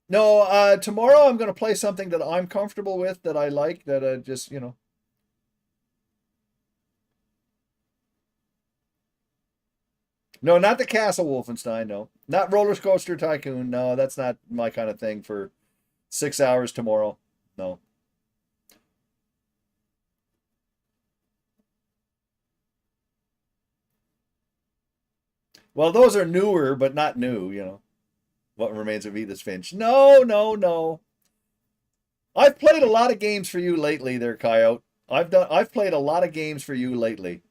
No, tomorrow I'm going to play something that I'm comfortable with, that I like, that just, No, not the Castle Wolfenstein, no. Not Roller Coaster Tycoon, no, that's not my kind of thing for 6 hours tomorrow. No. Well, those are newer, but not new. What Remains of Edith Finch. No, no, no. I've played a lot of games for you lately there, Coyote. I've played a lot of games for you lately.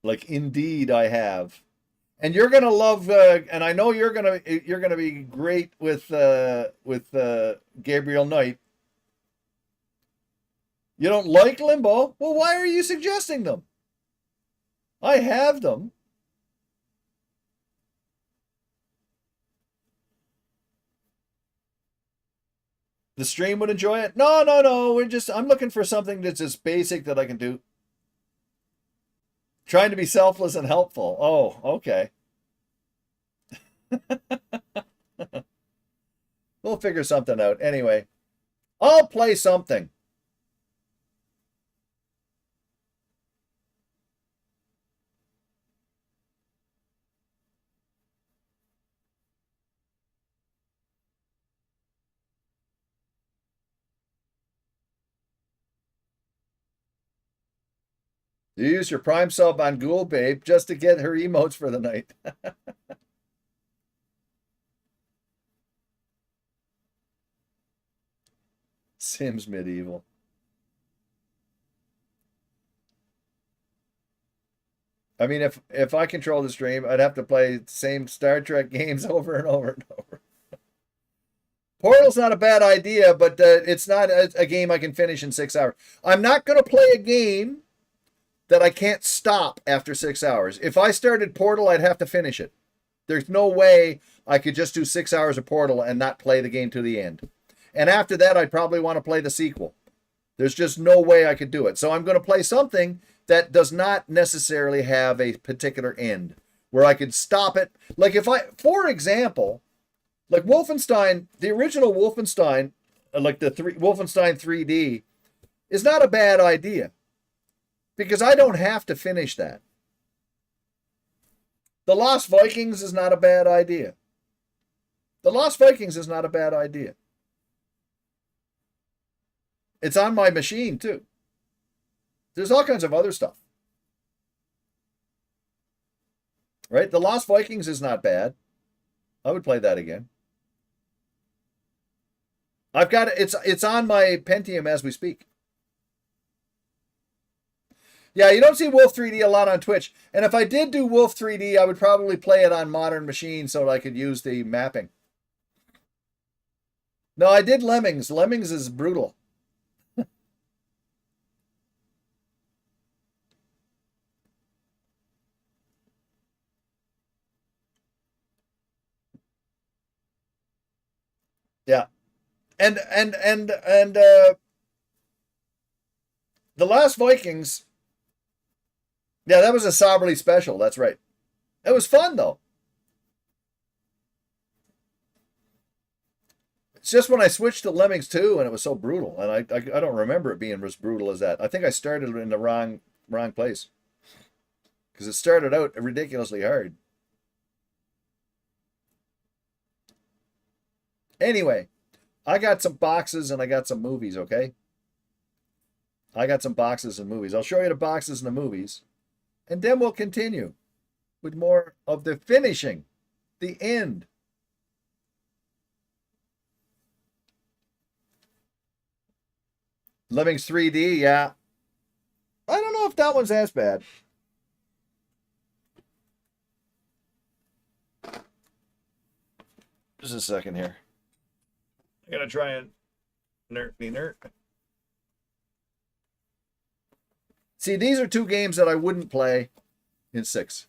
Like, indeed I have. And you're gonna love, and I know you're gonna be great with Gabriel Knight. You don't like Limbo? Well, why are you suggesting them? I have them. The stream would enjoy it? No, no, no. I'm looking for something that's just basic that I can do. Trying to be selfless and helpful. Oh, okay. We'll figure something out. Anyway, I'll play something. You use your Prime sub on Ghoul Babe just to get her emotes for the night. Sims Medieval. I mean, if I control the stream, I'd have to play the same Star Trek games over and over and over. Portal's not a bad idea, but it's not a game I can finish in 6 hours. I'm not going to play a game that I can't stop after 6 hours. If I started Portal, I'd have to finish it. There's no way I could just do 6 hours of Portal and not play the game to the end. And after that, I'd probably want to play the sequel. There's just no way I could do it. So I'm going to play something that does not necessarily have a particular end where I could stop it. Like if I, for example, like Wolfenstein, the original Wolfenstein, like the Wolfenstein 3D, is not a bad idea because I don't have to finish that. The Lost Vikings is not a bad idea. The Lost Vikings is not a bad idea. It's on my machine too. There's all kinds of other stuff. Right? The Lost Vikings is not bad. I would play that again. I've got it's on my Pentium as we speak. Yeah, you don't see Wolf 3D a lot on Twitch. And if I did do Wolf 3D, I would probably play it on modern machines so that I could use the mapping. No, I did Lemmings. Lemmings is brutal. Yeah. And The Last Vikings. Yeah, that was a Soberly special. That's right. It was fun though. It's just when I switched to Lemmings 2 and it was so brutal, and I don't remember it being as brutal as that. I think I started in the wrong place because it started out ridiculously hard. Anyway, I got some boxes and I got some movies, okay? I got some boxes and movies. I'll show you the boxes and the movies, and then we'll continue with more of the finishing, the end. Lemmings 3D, yeah. I don't know if that one's as bad. Just a second here. I gotta try and nerd. See, these are two games that I wouldn't play in 6.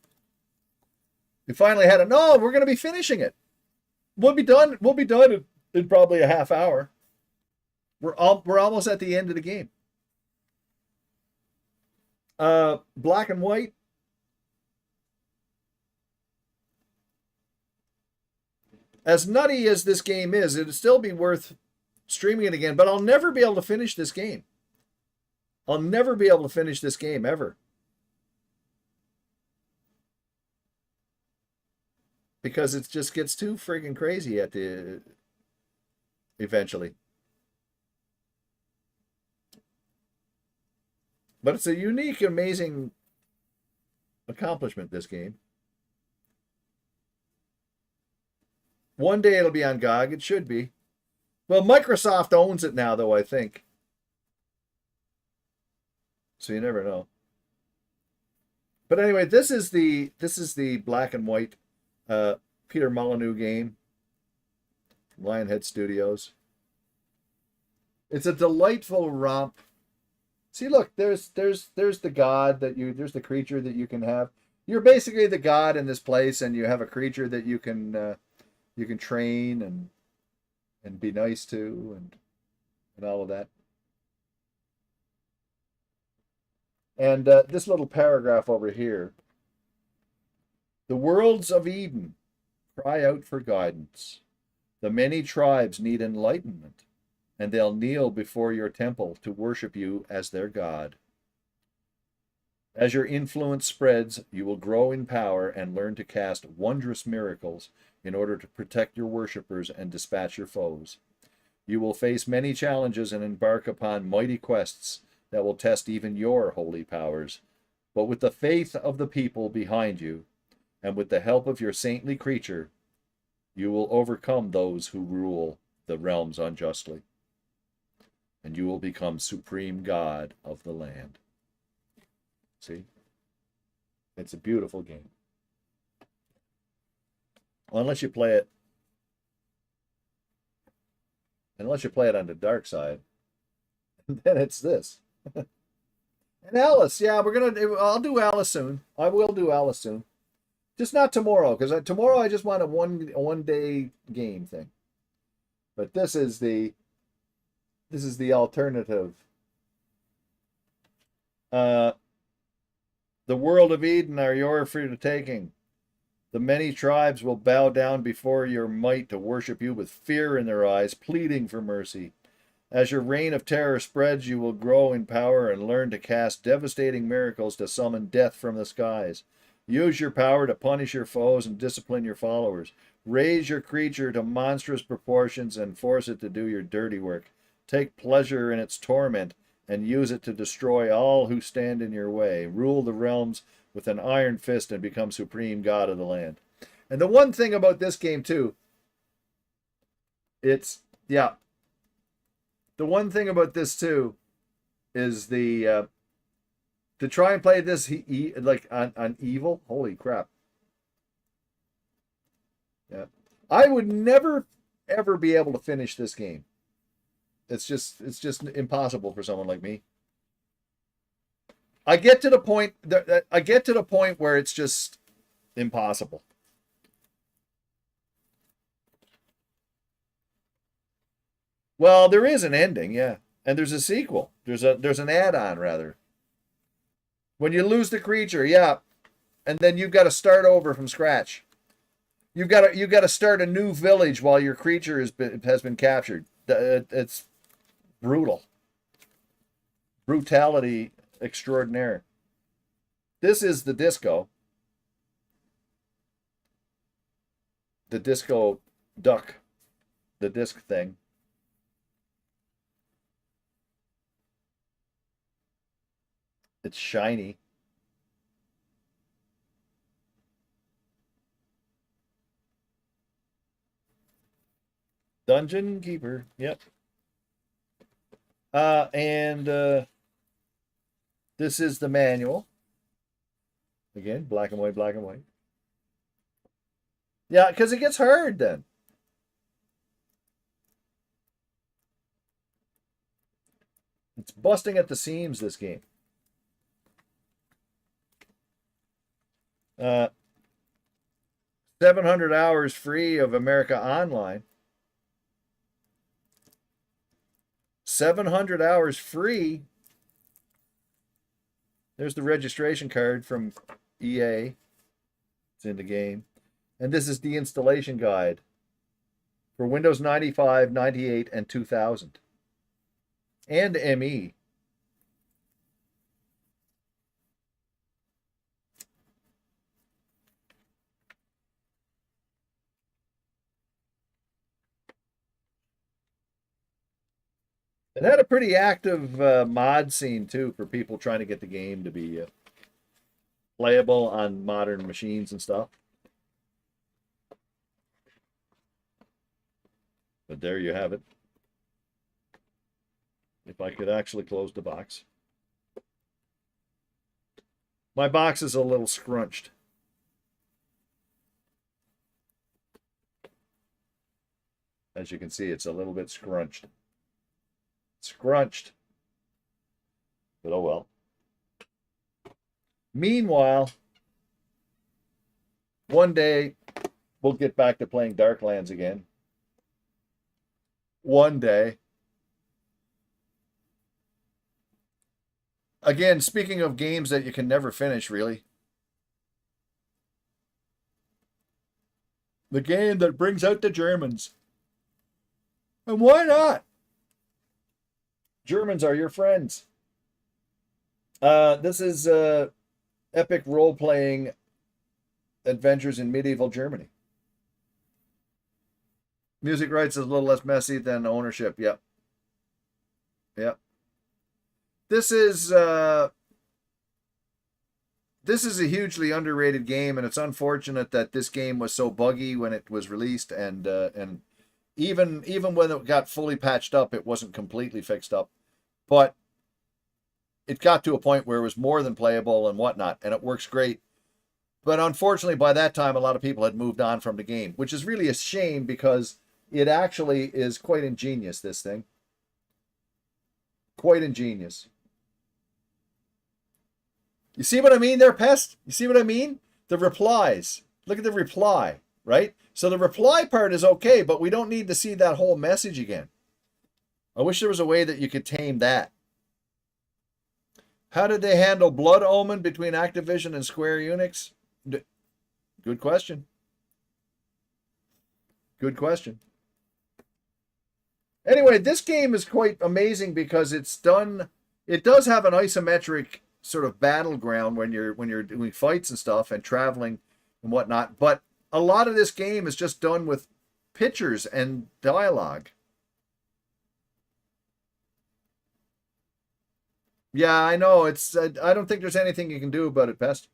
We finally had it. No, we're gonna be finishing it. We'll be done. We'll be done in probably a half hour. We're almost at the end of the game. Black and white. As nutty as this game is, it'd still be worth streaming it again, but I'll never be able to finish this game. I'll never be able to finish this game ever. Because it just gets too friggin' crazy at the eventually. But it's a unique, amazing accomplishment, this game. One day it'll be on GOG. It should be. Well, Microsoft owns it now, though, I think. So you never know. But anyway, this is the black and white Peter Molyneux game. Lionhead Studios. It's a delightful romp. See, look, there's the god there's the creature that you can have. You're basically the god in this place, and you have a creature that you can train and be nice to and all of that. And this little paragraph over here. The worlds of Eden cry out for guidance. The many tribes need enlightenment, and they'll kneel before your temple to worship you as their God. As your influence spreads, you will grow in power and learn to cast wondrous miracles in order to protect your worshippers and dispatch your foes. You will face many challenges and embark upon mighty quests that will test even your holy powers. But with the faith of the people behind you, and with the help of your saintly creature, you will overcome those who rule the realms unjustly. and you will become supreme god of the land. See? It's a beautiful game. Unless you play it on the dark side, then it's this. And Alice, yeah, I'll do Alice soon. I will do Alice soon. Just not tomorrow, because tomorrow I just want a one day game thing. But this is the alternative. The world of Eden are yours for the taking. The many tribes will bow down before your might to worship you with fear in their eyes, pleading for mercy. As your reign of terror spreads, you will grow in power and learn to cast devastating miracles to summon death from the skies. Use your power to punish your foes and discipline your followers. Raise your creature to monstrous proportions and force it to do your dirty work. Take pleasure in its torment and use it to destroy all who stand in your way. Rule the realms with an iron fist and become supreme god of the land. And the one thing about this game too, the one thing about this too is to try and play this like on evil. Holy crap! Yeah, I would never ever be able to finish this game. It's just impossible for someone like me. I get to the point where it's just impossible. Well, there is an ending, yeah. And there's a sequel. There's an add-on rather. When you lose the creature, yeah. And then you've got to start over from scratch. You've got to start a new village while your creature has been captured. It's brutal. Brutality extraordinaire. This is the disco. The disco duck. The disc thing. It's shiny. Dungeon Keeper. Yep. And this is the manual. Again, black and white, black and white. Yeah, because it gets hard then. It's busting at the seams, this game. 700 hours free of America Online. 700 hours free. There's the registration card from EA. It's in the game. And this is the installation guide for Windows 95, 98, and 2000. And ME. It had a pretty active mod scene, too, for people trying to get the game to be playable on modern machines and stuff. But there you have it. If I could actually close the box. My box is a little scrunched. As you can see, it's a little bit scrunched. Scrunched. But oh well. Meanwhile, one day we'll get back to playing Darklands again. One day. Again, speaking of games that you can never finish, really. The game that brings out the Germans. And why not? Germans are your friends. This is epic role-playing adventures in medieval Germany. Music rights is a little less messy than ownership. Yep. Yep. This is a hugely underrated game, and it's unfortunate that this game was so buggy when it was released, and Even when it got fully patched up, it wasn't completely fixed up. But it got to a point where it was more than playable and whatnot, and it works great. But unfortunately, by that time, a lot of people had moved on from the game, which is really a shame because it actually is quite ingenious, this thing. Quite ingenious. You see what I mean there, Pest? You see what I mean? The replies. Look at the reply, right? So the reply part is okay, but we don't need to see that whole message again. I wish there was a way that you could tame that. How did they handle Blood Omen between Activision and Square Enix? Good question. Good question. Anyway, this game is quite amazing because it does have an isometric sort of battleground when you're doing fights and stuff and traveling and whatnot, but a lot of this game is just done with pictures and dialogue. Yeah, I know. I don't think there's anything you can do about it, Pest.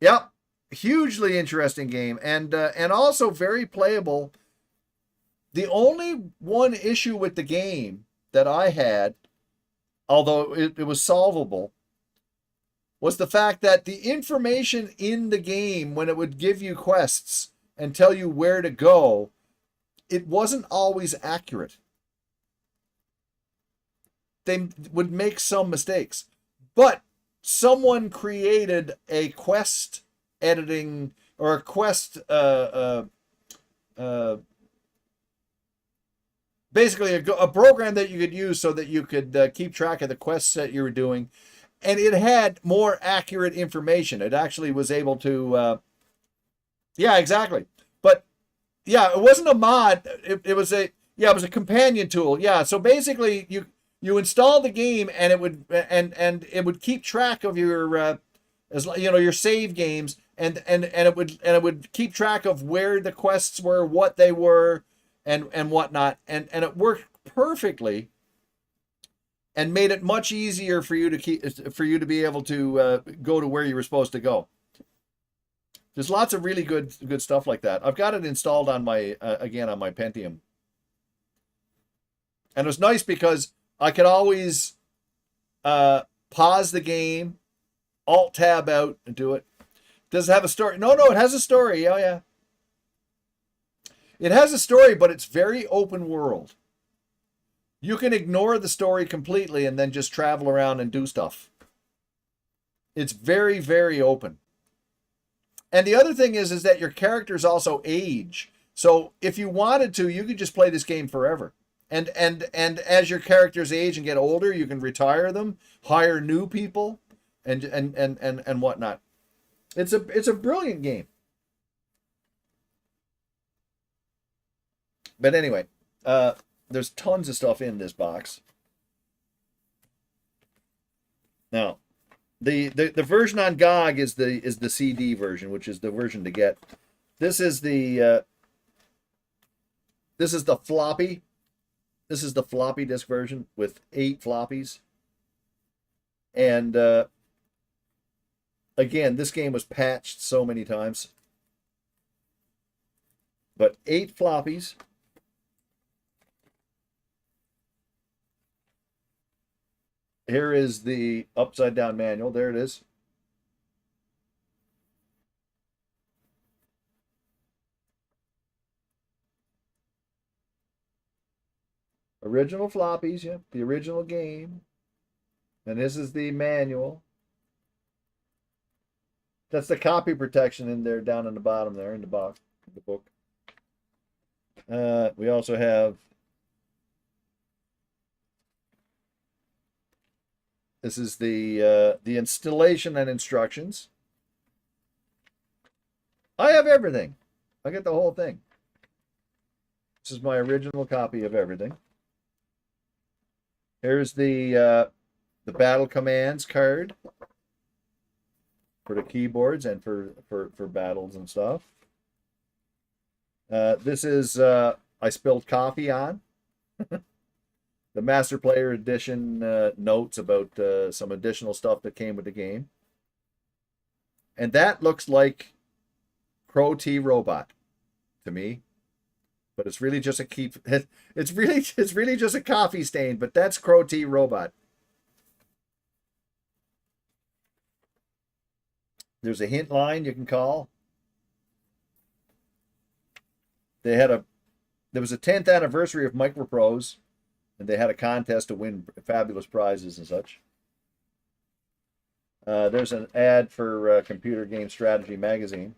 Yep. Hugely interesting game and also very playable. The only one issue with the game that I had, although it was solvable, was the fact that the information in the game, when it would give you quests and tell you where to go, it wasn't always accurate. They would make some mistakes. But someone created a quest editing or a quest basically a program that you could use so that you could keep track of the quests that you were doing, and it had more accurate information. It actually was able to yeah, exactly. But yeah, it wasn't a mod. It was a companion tool. Yeah, so basically you install the game and it would keep track of your your save games and it would keep track of where the quests were, what they were, and whatnot, and it worked perfectly and made it much easier for you to be able to go to where you were supposed to go. There's lots of really good stuff like that. I've got it installed on my again on my Pentium, and it was nice because I could always pause the game, Alt Tab out, and do it. Does it have a story? No, it has a story. Oh yeah, it has a story, but it's very open world. You can ignore the story completely and then just travel around and do stuff. It's very, very open. And the other thing is that your characters also age. So if you wanted to, you could just play this game forever. And as your characters age and get older, you can retire them, hire new people, and whatnot. It's a brilliant game. But anyway, there's tons of stuff in this box. Now, the version on GOG is the CD version, which is the version to get. This is the floppy. This is the floppy disk version with 8 floppies. And again, this game was patched so many times. But 8 floppies. Here is the upside down manual. There it is. Original floppies, yeah, the original game. And this is the manual. That's the copy protection in there, down in the bottom there, in the box, in the book. We also have, this is the installation and instructions. I have everything. I get the whole thing. This is my original copy of everything. Here's the battle commands card for the keyboards and for battles and stuff. This is I spilled coffee on. The Master Player Edition notes about some additional stuff that came with the game. And that looks like Crow T Robot to me. but it's really just a keep. It's really just a coffee stain. But that's Crow T Robot. There's a hint line you can call. There was a 10th anniversary of Microprose, and they had a contest to win fabulous prizes and such. There's an ad for Computer Game Strategy magazine.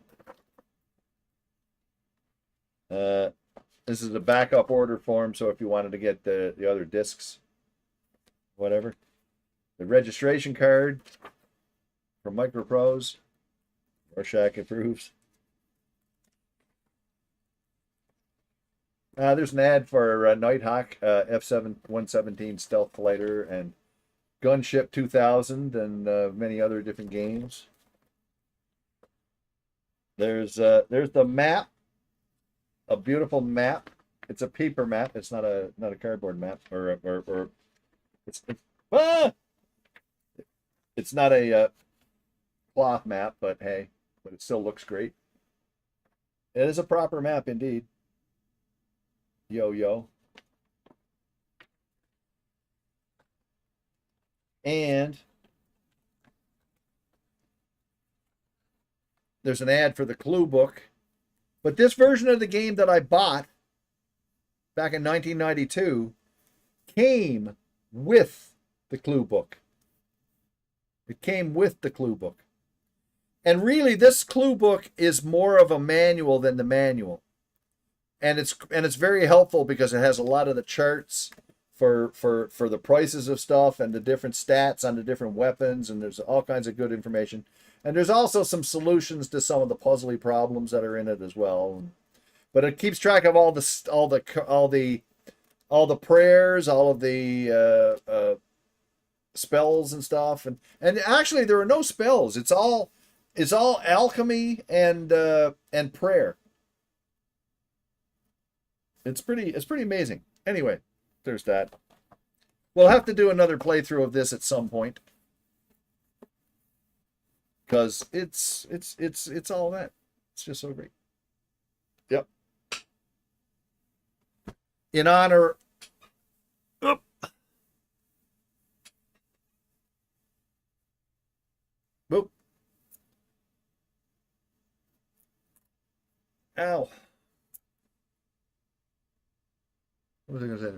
This is a backup order form, so if you wanted to get the other discs, whatever. The registration card from Microprose. Rorschach approves. There's an ad for Nighthawk, F-117 Stealth Fighter, and Gunship 2000, and many other different games. There's the map, a beautiful map. It's a paper map. It's not a cardboard map, or it's not a cloth map, but hey, but it still looks great. It is a proper map indeed. Yo. And there's an ad for the clue book. But this version of the game that I bought back in 1992 came with the clue book. It came with the clue book. And really, this clue book is more of a manual than the manual. And it's very helpful because it has a lot of the charts for the prices of stuff and the different stats on the different weapons, and there's all kinds of good information. And there's also some solutions to some of the puzzly problems that are in it as well. But it keeps track of all the prayers, all of the spells and stuff. And actually, there are no spells. It's all alchemy and prayer. It's pretty amazing. Anyway, there's that. We'll have to do another playthrough of this at some point, because it's all that. It's just so great. Yep. In honor. Oop. Boop. Ow. What was I going to say?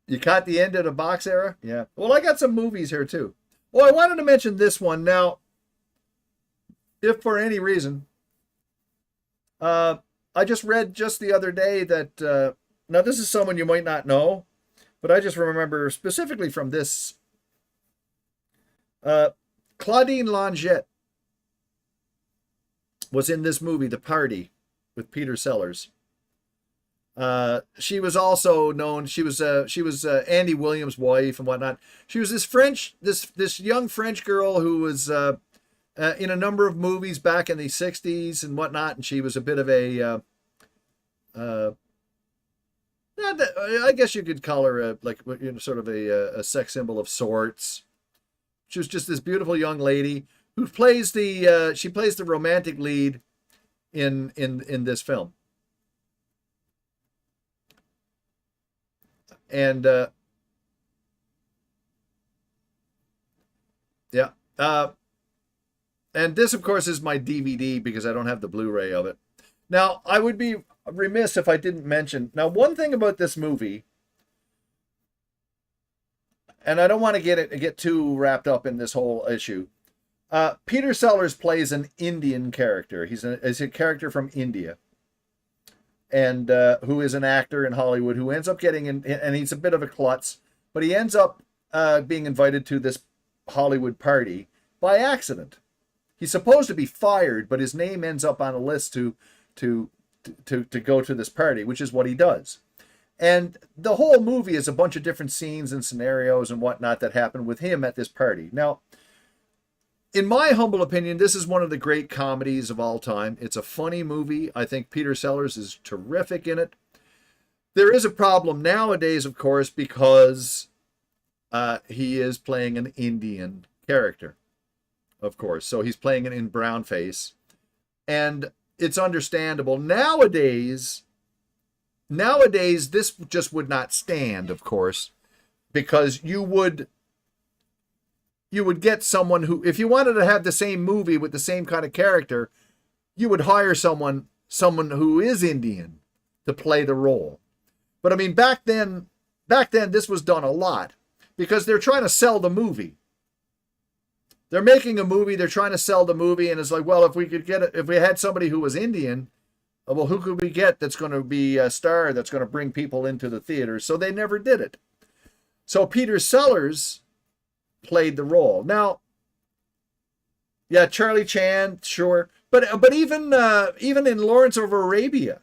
You caught the end of the box era? Yeah. Well, I got some movies here too. Well, I wanted to mention this one. Now, if for any reason, I just read just the other day that, now this is someone you might not know, but I just remember specifically from this, Claudine Longette was in this movie, The Party, with Peter Sellers. She was also known. She was Andy Williams' wife and whatnot. She was this young French girl who was in a number of movies back in the '60s and whatnot. And she was a bit of a, I guess you could call her sort of a sex symbol of sorts. She was just this beautiful young lady who plays the romantic lead in this film. And yeah, and this of course is my DVD because I don't have the Blu-ray of it. Now, I would be remiss if I didn't mention, now one thing about this movie, and I don't want to get too wrapped up in this whole issue. Peter Sellers plays an Indian character. He's a character from India, and who is an actor in Hollywood who ends up getting in, and he's a bit of a klutz, but he ends up being invited to this Hollywood party by accident. He's supposed to be fired, but his name ends up on a list to go to this party, which is what he does. And the whole movie is a bunch of different scenes and scenarios and whatnot that happen with him at this party. Now, in my humble opinion, this is one of the great comedies of all time. It's a funny movie. I think Peter Sellers is terrific in it. There is a problem nowadays, of course, because he is playing an Indian character, of course. So he's playing it in brownface. and it's understandable. Nowadays, this just would not stand, of course, because you would get someone who, if you wanted to have the same movie with the same kind of character, you would hire someone who is Indian to play the role. But I mean, back then this was done a lot because they're trying to sell the movie. They're making a movie, they're trying to sell the movie, and it's like, well, if we had somebody who was Indian, well, who could we get that's going to be a star that's going to bring people into the theater? So they never did it. So Peter Sellers played the role. Now, yeah, Charlie Chan, sure, but even in Lawrence of Arabia,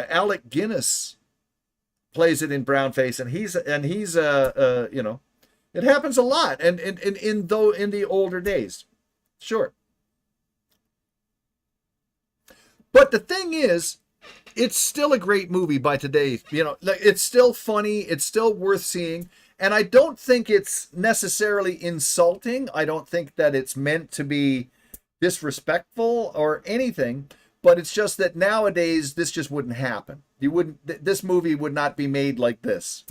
Alec Guinness plays it in brownface, and he's it happens a lot, and in the older days, sure. But the thing is, it's still a great movie by today. It's still funny. It's still worth seeing. And I don't think it's necessarily insulting. I don't think that it's meant to be disrespectful or anything. But it's just that nowadays, this just wouldn't happen. This movie would not be made like this.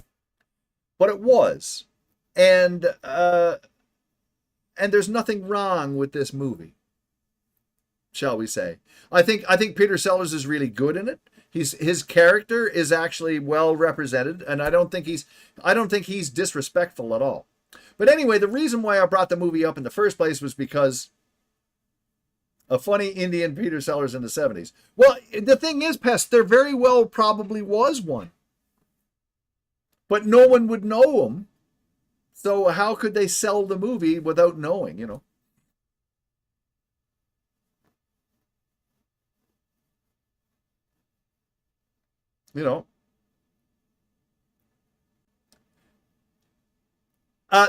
But it was. And there's nothing wrong with this movie, shall we say. I think Peter Sellers is really good in it. His character is actually well represented, and I don't think he's disrespectful at all. But anyway, the reason why I brought the movie up in the first place was because a funny Indian Peter Sellers in the 70s. Well, the thing is, Pest, there very well probably was one. But no one would know him. So how could they sell the movie without knowing,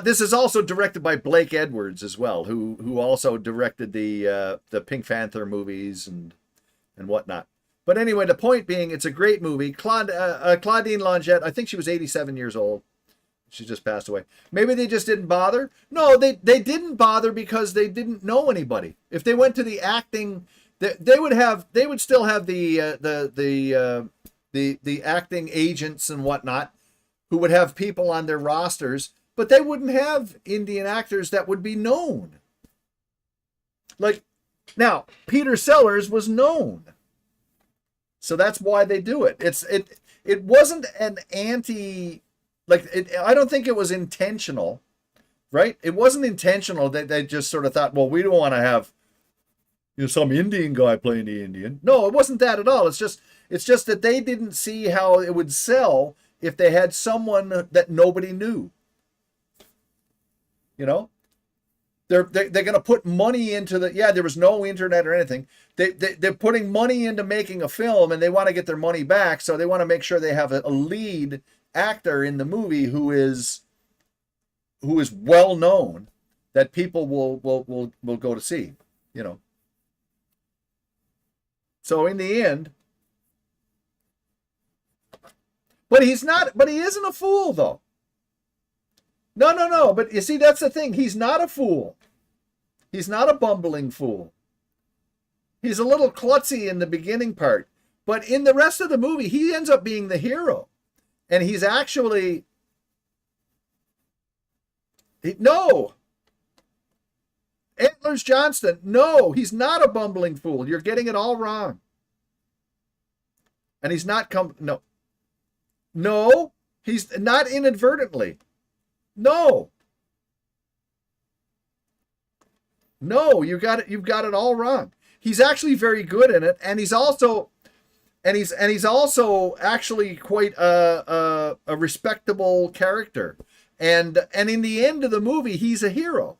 This is also directed by Blake Edwards as well, who also directed the Pink Panther movies and whatnot. But anyway, the point being, it's a great movie. Claudine Longette, I think she was 87 years old. She just passed away. Maybe they just didn't bother. No, they didn't bother because they didn't know anybody. If they went to the acting, they would still have the acting agents and whatnot who would have people on their rosters, but they wouldn't have Indian actors that would be known. Like, now, Peter Sellers was known. So that's why they do it. It wasn't an I don't think it was intentional, right? It wasn't intentional that they just sort of thought, well, we don't want to have some Indian guy playing the Indian. No, it wasn't that at all. It's just that they didn't see how it would sell if they had someone that nobody knew. They're going to put money into there was no internet or anything. They're putting money into making a film, and they want to get their money back, so they want to make sure they have a lead actor in the movie who is well known, that people will go to see. So in the end, but he isn't a fool though. No. But you see, that's the thing. He's not a fool. He's not a bumbling fool. He's a little klutzy in the beginning part, but in the rest of the movie, he ends up being the hero. And he's actually... No! Antlers Johnston, no, he's not a bumbling fool. You're getting it all wrong. And he's not No, he's not inadvertently. No, you've got it all wrong. He's actually very good in it, and he's also actually quite a respectable character. And in the end of the movie, he's a hero.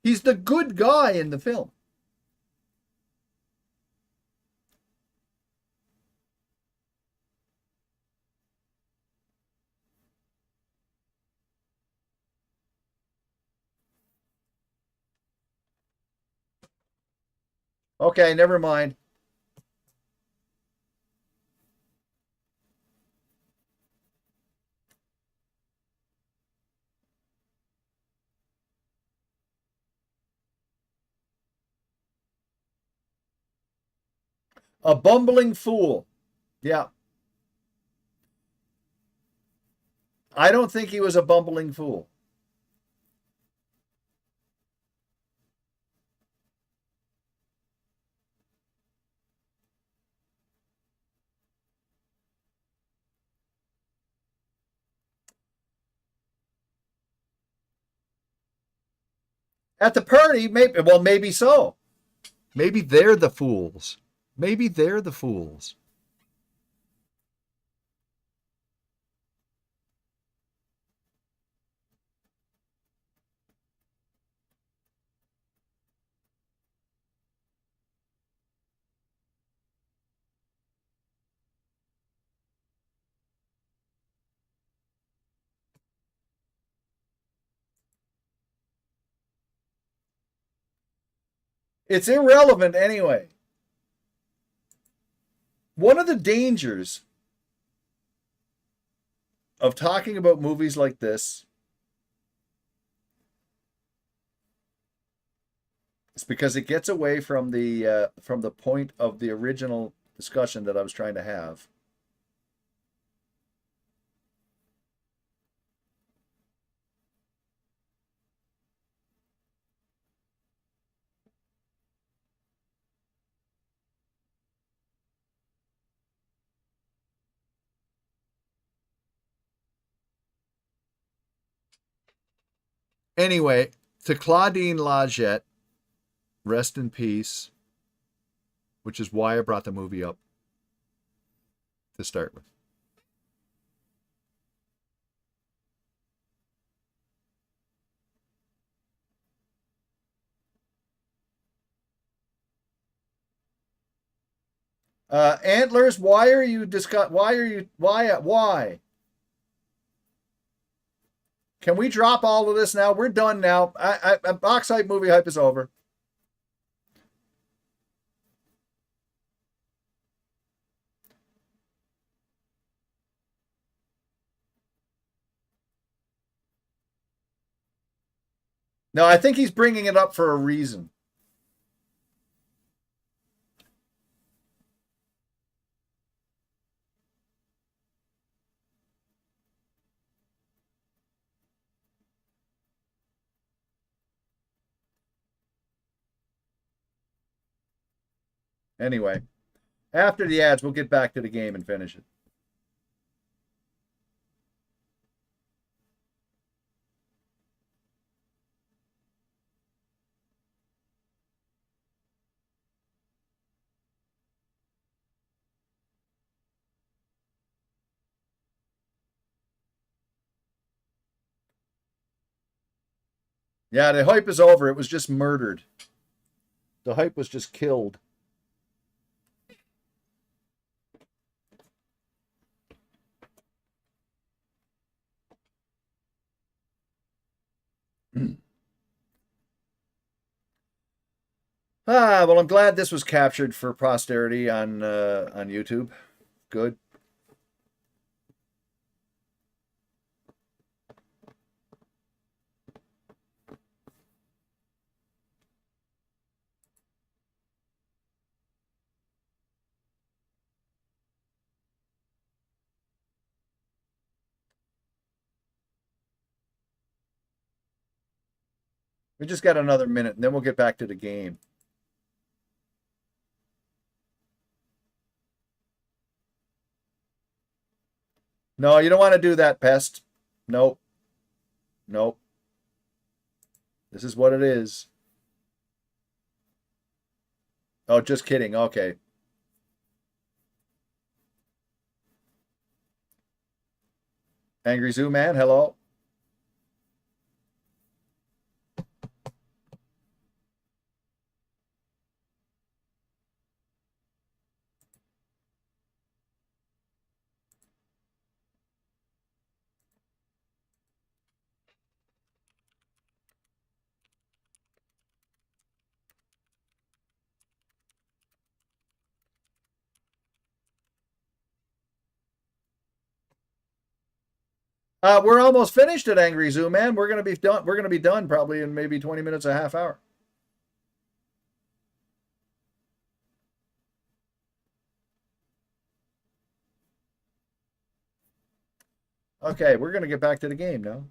He's the good guy in the film. Okay, never mind. A bumbling fool. Yeah. I don't think he was a bumbling fool. At the party, maybe, well, maybe so. Maybe they're the fools. Maybe they're the fools. It's irrelevant anyway. One of the dangers of talking about movies like this is because it gets away from the point of the original discussion that I was trying to have. Anyway, to Claudine Lajette, rest in peace, which is why I brought the movie up to start with. Antlers, why are you why? Can we drop all of this now? We're done now. Box hype, movie hype is over. No, I think he's bringing it up for a reason. Anyway, after the ads, we'll get back to the game and finish it. Yeah, the hype is over. It was just murdered. The hype was just killed. Well, I'm glad this was captured for posterity on YouTube. Good. We just got another minute, and then we'll get back to the game. No, you don't want to do that, Pest. Nope. Nope. This is what it is. Oh, just kidding. Okay. Angry Zoo Man, hello. We're almost finished at Angry Zoo Man. We're gonna be done. We're gonna be done probably in maybe 20 minutes, a half hour. Okay, we're going to get back to the game now.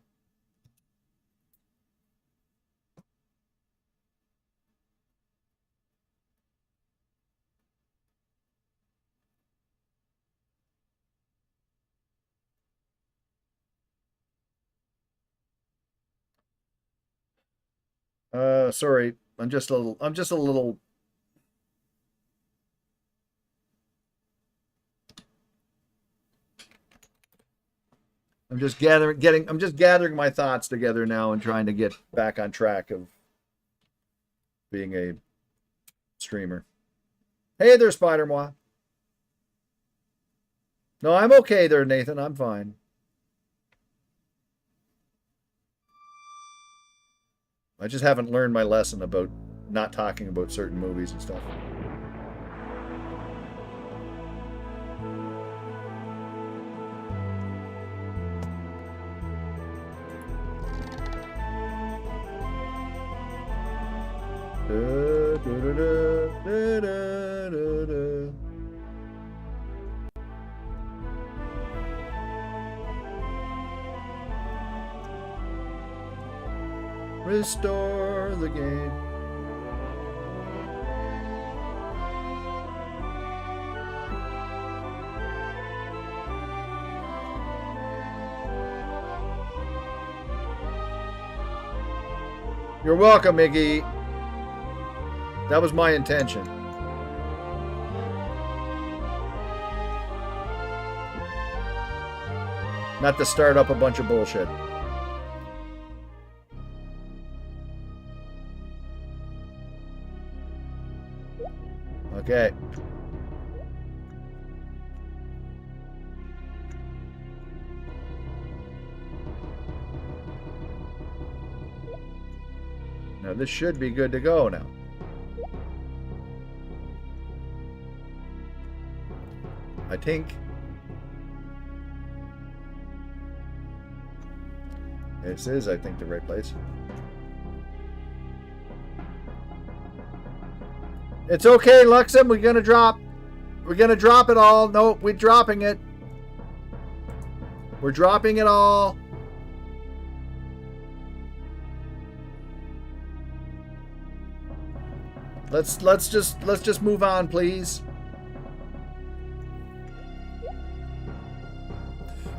Sorry. I'm just a little I'm just gathering my thoughts together now and trying to get back on track of being a streamer. Hey there, Spider-Moi. No, I'm okay there, Nathan. I'm fine. I just haven't learned my lesson about not talking about certain movies and stuff. Restore the game. You're welcome, Iggy. That was my intention. Not to start up a bunch of bullshit. Okay. Now this should be good to go now. I think. This is, I think, the right place. It's okay, Luxem. We're gonna drop it all. Nope, we're dropping it. We're dropping it all. Let's just move on, please.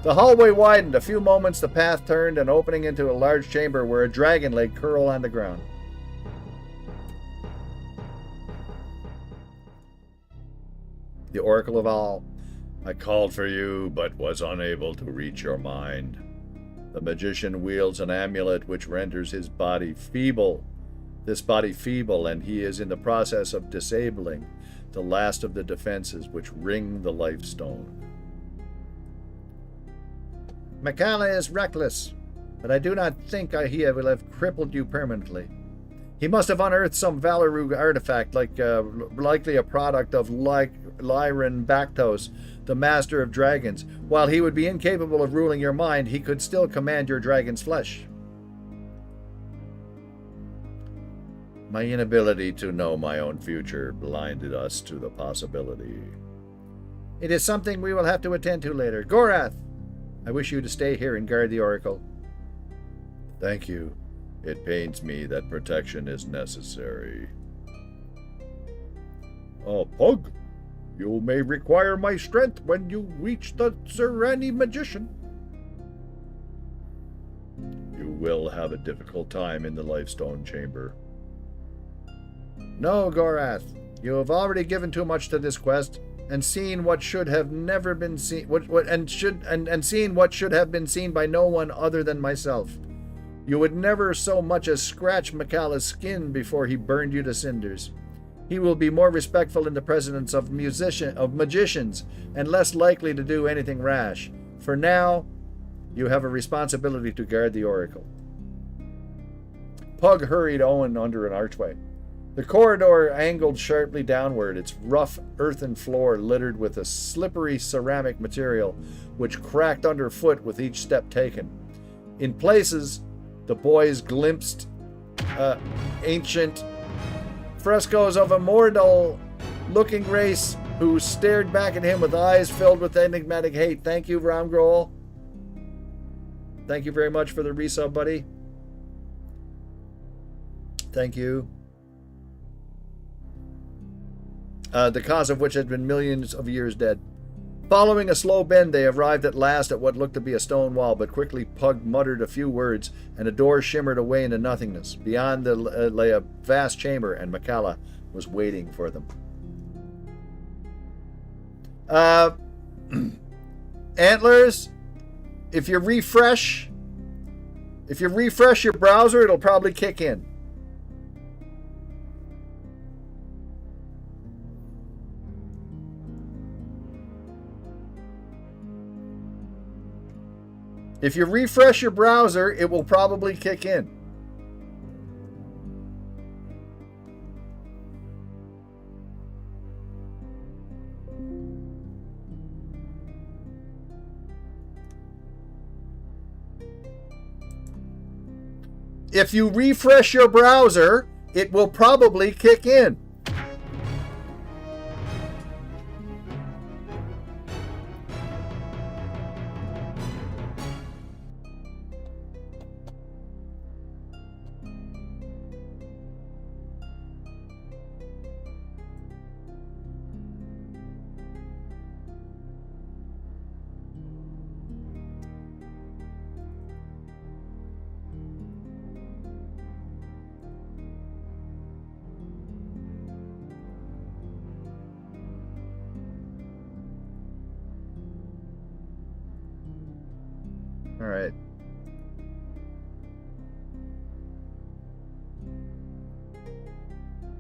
The hallway widened. A few moments, the path turned, and opening into a large chamber where a dragon lay curled on the ground. The Oracle of All. I called for you, but was unable to reach your mind. The magician wields an amulet which renders his body feeble. This body feeble, and he is in the process of disabling the last of the defenses which ring the life stone. Mikala is reckless, but I do not think he will have crippled you permanently. He must have unearthed some Valeru artifact, likely a product of Lyran Baktos, the master of dragons. While he would be incapable of ruling your mind, he could still command your dragon's flesh. My inability to know my own future blinded us to the possibility. It is something we will have to attend to later. Gorath, I wish you to stay here and guard the Oracle. Thank you. It pains me that protection is necessary. Pug, you may require my strength when you reach the Serani magician. You will have a difficult time in the Lifestone Chamber. No, Gorath. You have already given too much to this quest, and seen what should have never been seen, and seen what should have been seen by no one other than myself. You would never so much as scratch Mikala's skin before he burned you to cinders. He will be more respectful in the presence of magicians, and less likely to do anything rash. For now, you have a responsibility to guard the Oracle. Pug hurried Owen under an archway. The corridor angled sharply downward, its rough earthen floor littered with a slippery ceramic material which cracked underfoot with each step taken. In places, the boys glimpsed ancient frescoes of a mortal-looking race who stared back at him with eyes filled with enigmatic hate. Thank you, Ramgrol. Thank you very much for the resub, buddy. Thank you. The cause of which had been millions of years dead. Following a slow bend, they arrived at last at what looked to be a stone wall, but quickly Pug muttered a few words, and a door shimmered away into nothingness. Beyond lay a vast chamber, and Makala was waiting for them. Antlers, if you refresh your browser, it'll probably kick in. If you refresh your browser, it will probably kick in. If you refresh your browser, it will probably kick in. All right.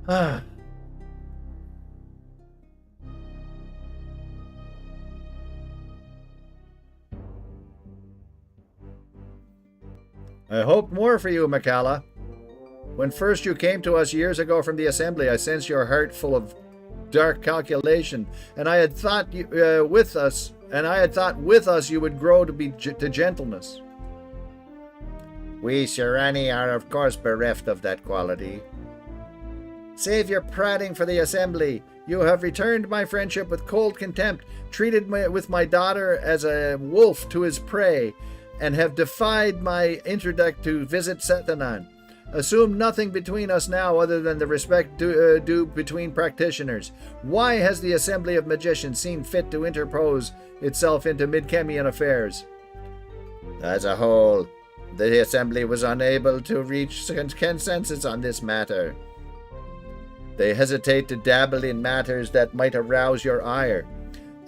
I hoped more for you, Makala. When first you came to us years ago from the assembly, I sensed your heart full of dark calculation, and I had thought with us you would grow to gentleness. We Serani are of course bereft of that quality. Save your prating for the assembly. You have returned my friendship with cold contempt, treated me with my daughter as a wolf to his prey, and have defied my interdict to visit Sethanan. Assume nothing between us now other than the respect due between practitioners. Why has the Assembly of Magicians seen fit to interpose itself into Midkemian affairs? As a whole, the Assembly was unable to reach consensus on this matter. They hesitate to dabble in matters that might arouse your ire.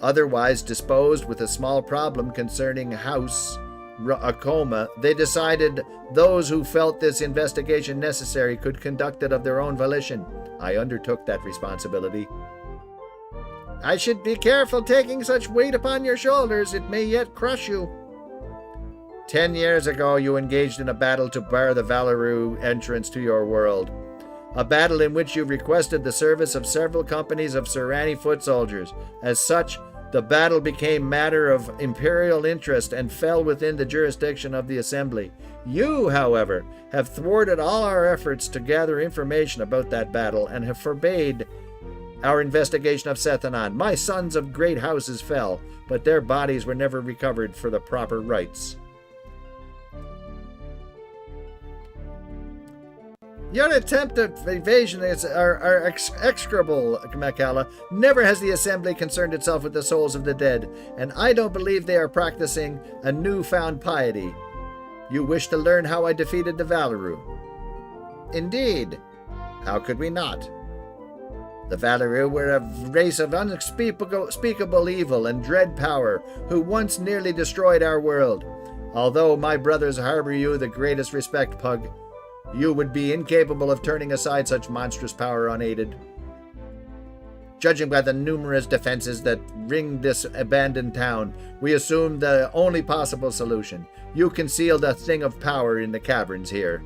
Otherwise disposed with a small problem concerning House Akoma, they decided those who felt this investigation necessary could conduct it of their own volition. I undertook that responsibility. I should be careful taking such weight upon your shoulders. It may yet crush you. 10 years ago, you engaged in a battle to bar the Valeru entrance to your world. A battle in which you requested the service of several companies of Serani foot soldiers. As such, the battle became matter of imperial interest and fell within the jurisdiction of the Assembly. You, however, have thwarted all our efforts to gather information about that battle and have forbade our investigation of Sethanan. My sons of great houses fell, but their bodies were never recovered for the proper rites. Your attempt at evasion are execrable, Makala. Never has the Assembly concerned itself with the souls of the dead, and I don't believe they are practicing a newfound piety. You wish to learn how I defeated the Valeru? Indeed. How could we not? The Valeru were a race of unspeakable evil and dread power, who once nearly destroyed our world. Although my brothers harbor you the greatest respect, Pug, you would be incapable of turning aside such monstrous power unaided. Judging by the numerous defenses that ring this abandoned town, we assume the only possible solution. You concealed a thing of power in the caverns here.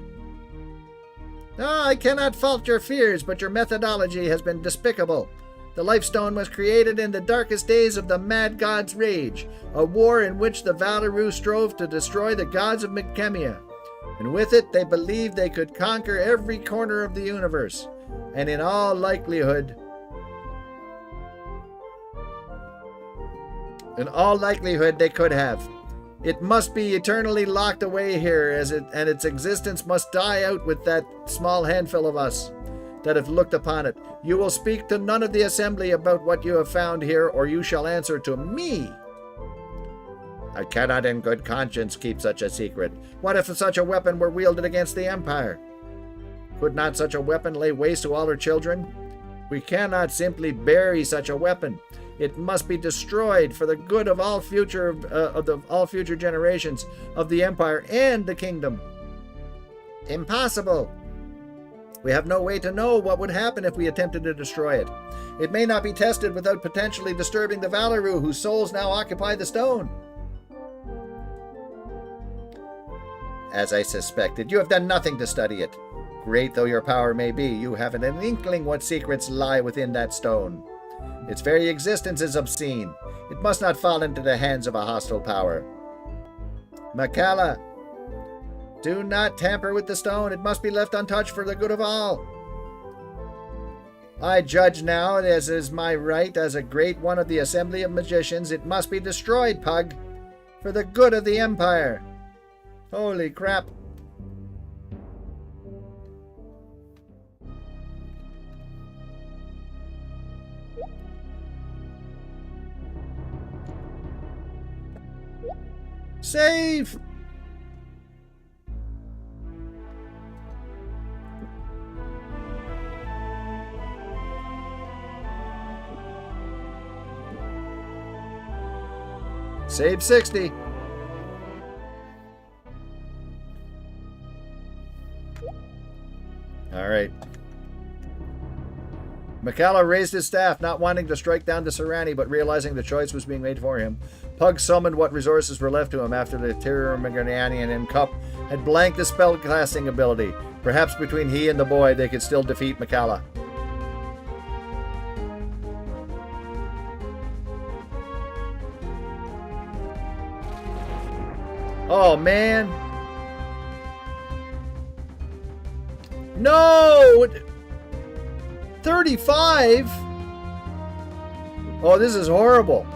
I cannot fault your fears, but your methodology has been despicable. The Lifestone was created in the darkest days of the Mad God's rage, a war in which the Valeru strove to destroy the gods of Midkemia. And with it, they believed they could conquer every corner of the universe. And in all likelihood, they could have. It must be eternally locked away here, and its existence must die out with that small handful of us that have looked upon it. You will speak to none of the assembly about what you have found here, or you shall answer to me. I cannot in good conscience keep such a secret. What if such a weapon were wielded against the Empire? Could not such a weapon lay waste to all her children? We cannot simply bury such a weapon. It must be destroyed for the good of all future generations of the Empire and the kingdom. Impossible. We have no way to know what would happen if we attempted to destroy it. It may not be tested without potentially disturbing the Valeru, whose souls now occupy the stone. As I suspected, you have done nothing to study it. Great though your power may be, you haven't an inkling what secrets lie within that stone. Its very existence is obscene. It must not fall into the hands of a hostile power. Makala, do not tamper with the stone. It must be left untouched for the good of all. I judge now, as is my right as a great one of the Assembly of Magicians, it must be destroyed, Pug, for the good of the Empire. Holy crap. Save! Save 60. All right. Makala raised his staff, not wanting to strike down the Serani, but realizing the choice was being made for him. Pug summoned what resources were left to him after the Tiramaganian and Cup had blanked the spellcasting ability. Perhaps between he and the boy, they could still defeat Makala. Oh, man. No! 35? Oh, this is horrible.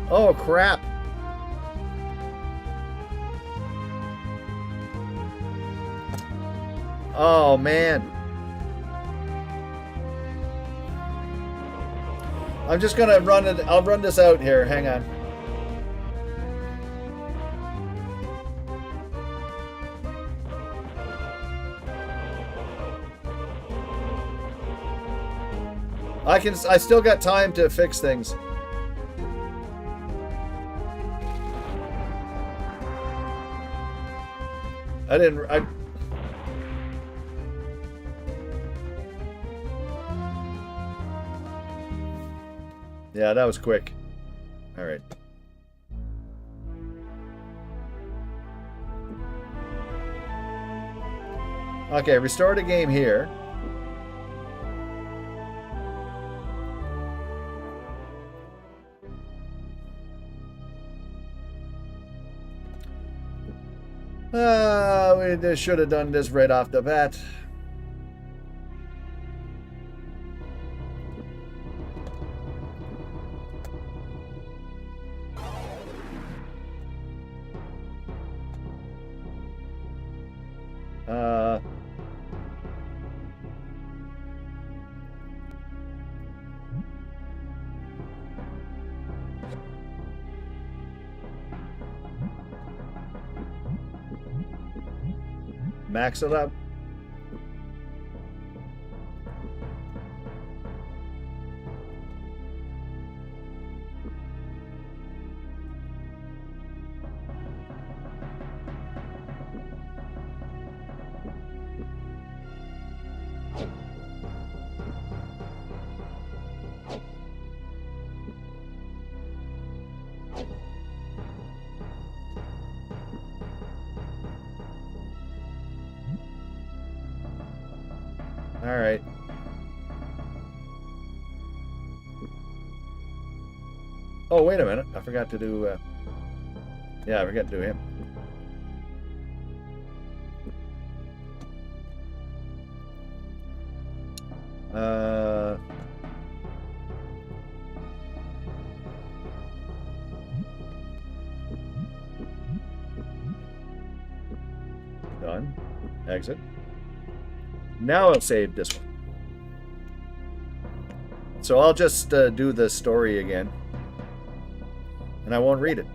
Oh, crap. Oh, man. I'm just gonna run it. I'll run this out here. Hang on. I still got time to fix things. Yeah, that was quick. All right. Okay, restore the game here. We just should have done this right off the bat. Max it up. All right. Oh, wait a minute. I forgot to do... yeah, I forgot to do him. Exit. Now I'll save this one. So I'll just do the story again. And I won't read it.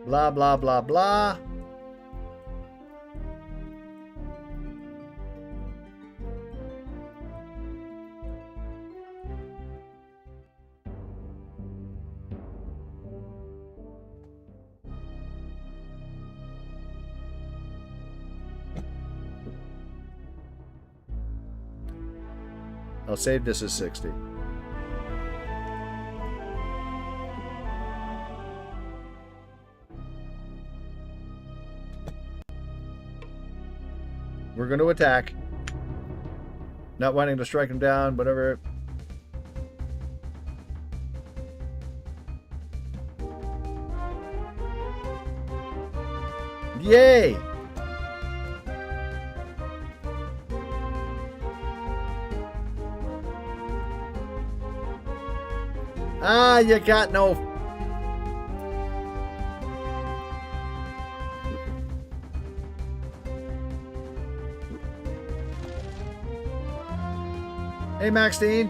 Blah, blah, blah, blah. I'll save this as 60. We're going to attack. Not wanting to strike him down, whatever. Yay! Ah, you got no... Hey, Maxine.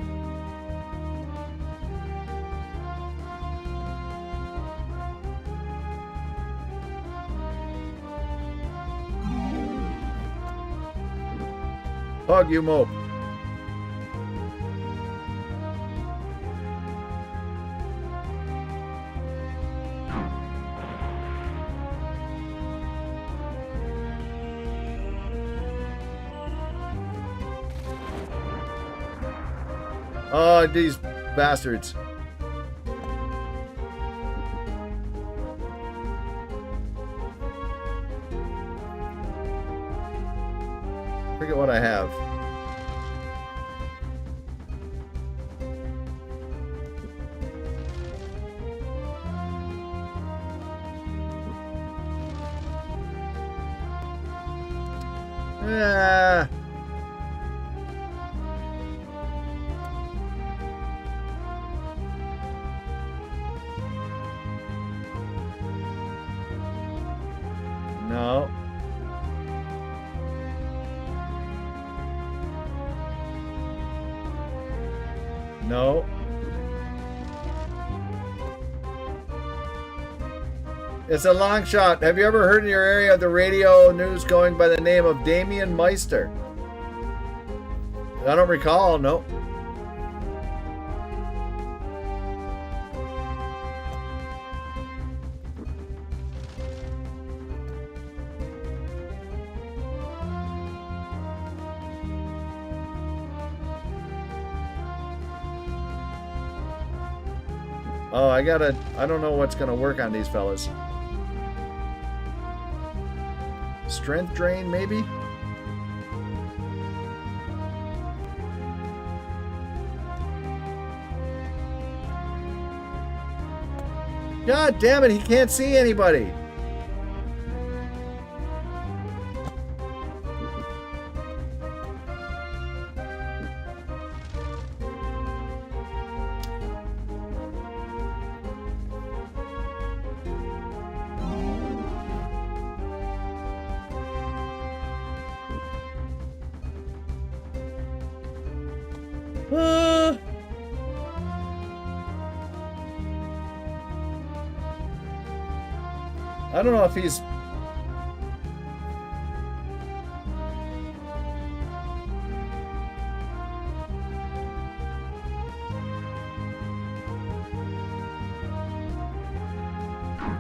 Hug, you mope. Oh, these bastards. Forget what I have. Ah. No. No. It's a long shot. Have you ever heard in your area of the radio news going by the name of Damien Meister? I don't recall, no. Oh, I don't know what's gonna work on these fellas. Strength drain, maybe? God damn it, he can't see anybody. I don't know if he's...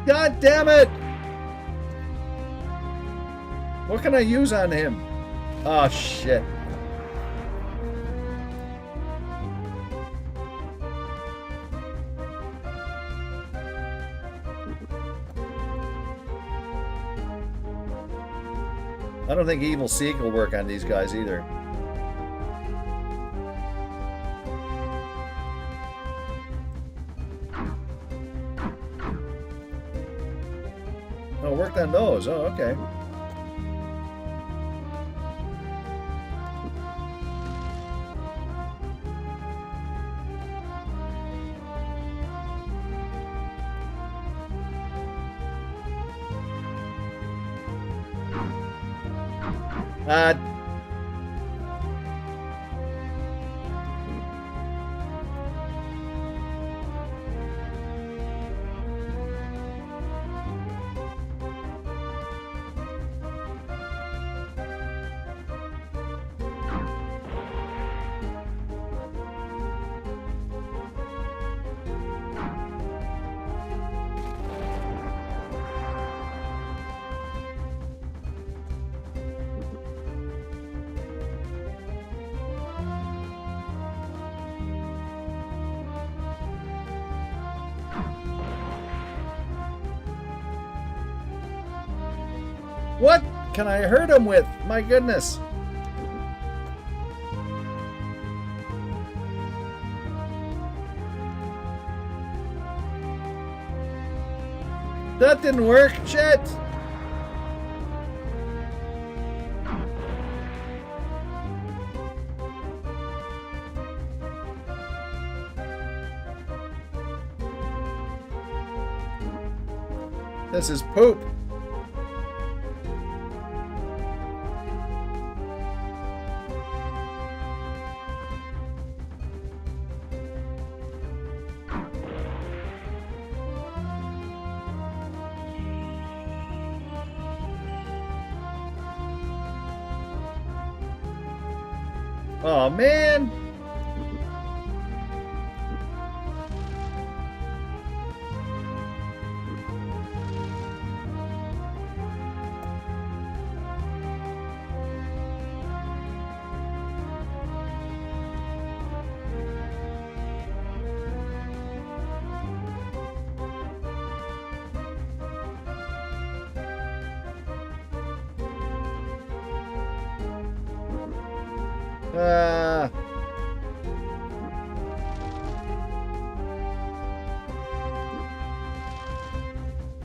God damn it! What can I use on him? Oh, shit. I don't think Evil Seek will work on these guys either. Oh, worked on those. Oh, okay. What can I hurt him with? My goodness. That didn't work. Shit. This is poop. Oh, man.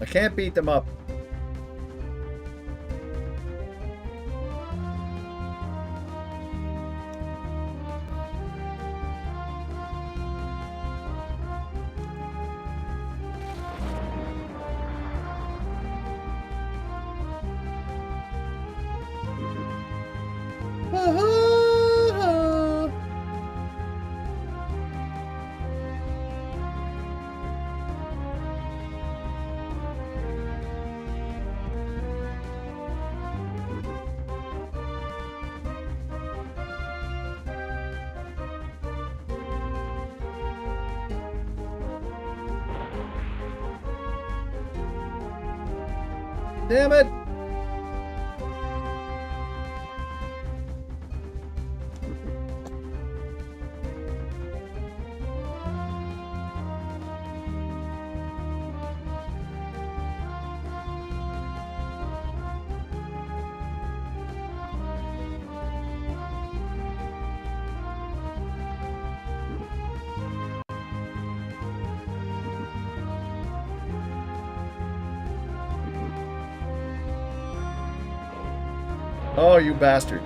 I can't beat them up. Damn it! Oh, you bastard.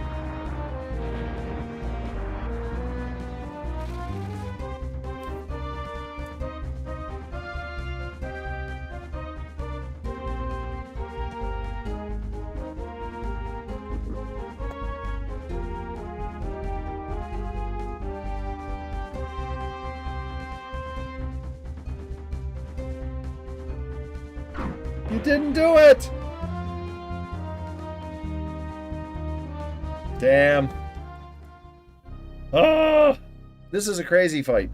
You didn't do it! Damn. Ah! This is a crazy fight.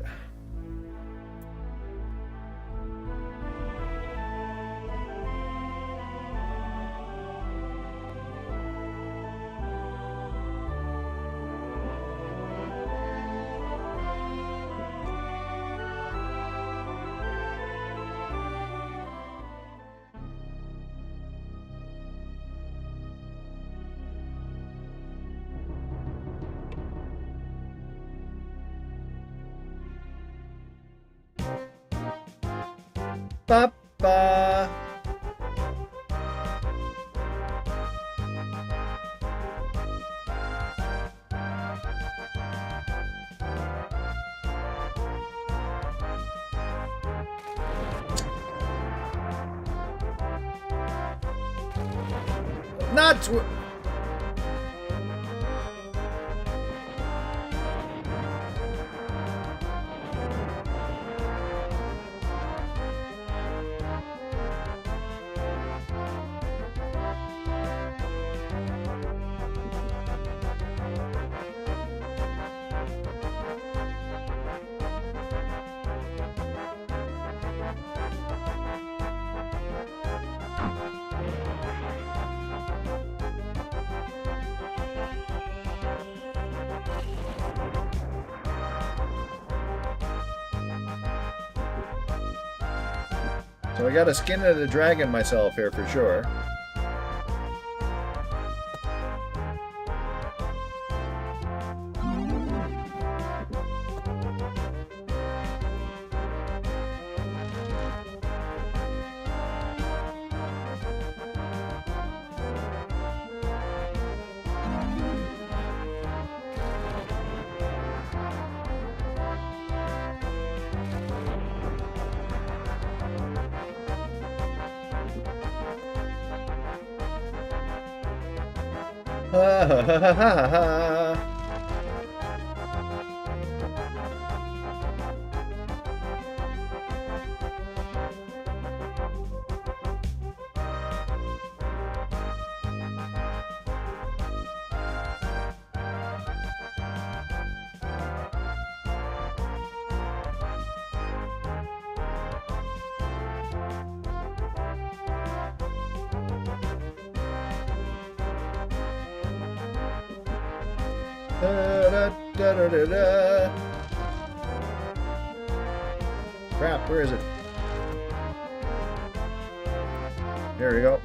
ba ba. Not tw- So I got a skin of the dragon myself here for sure. Ha ha ha ha ha ha. Da, da, da, da, da. Crap, where is it? There we go.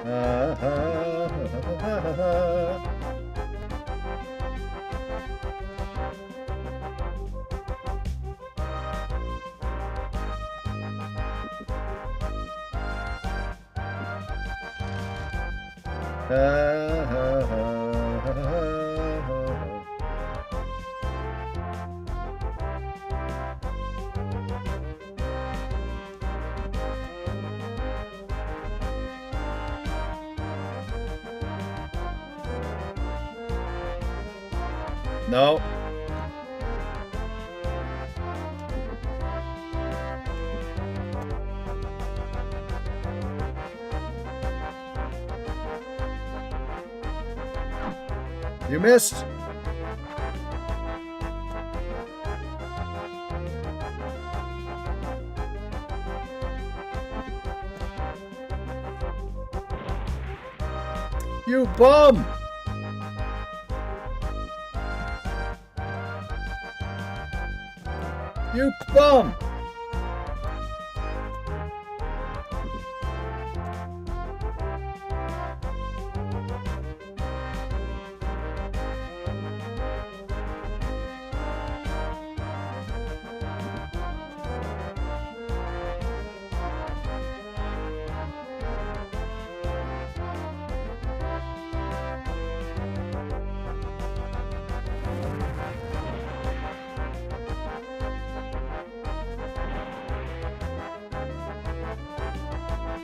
Ha, ha, ha, ha, ha, ha. No. You missed. You bum. You bum.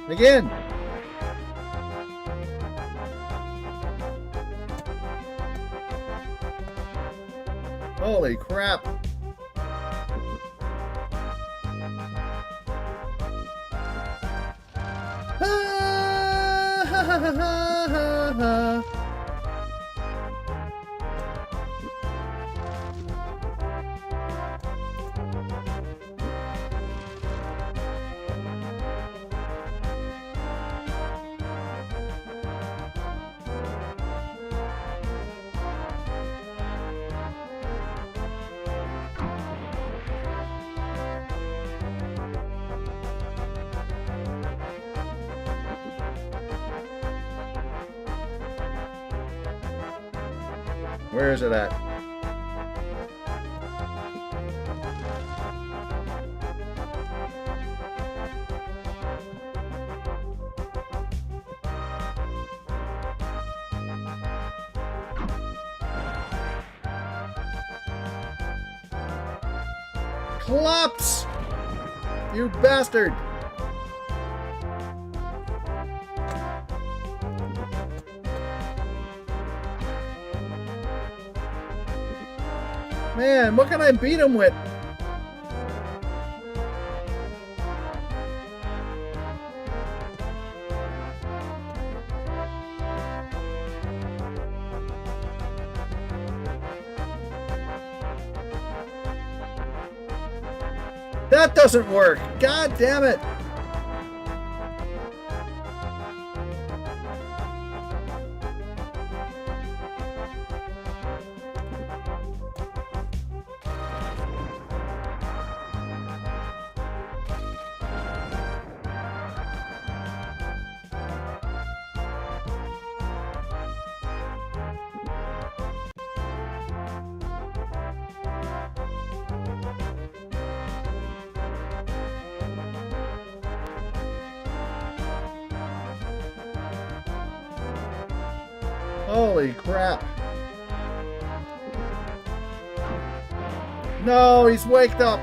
Again. Holy crap. Ha, ha, ha, ha, ha, ha. Where is it at? Collapse! You bastard! Man, what can I beat him with? That doesn't work. God damn it. Holy crap. No, he's waked up.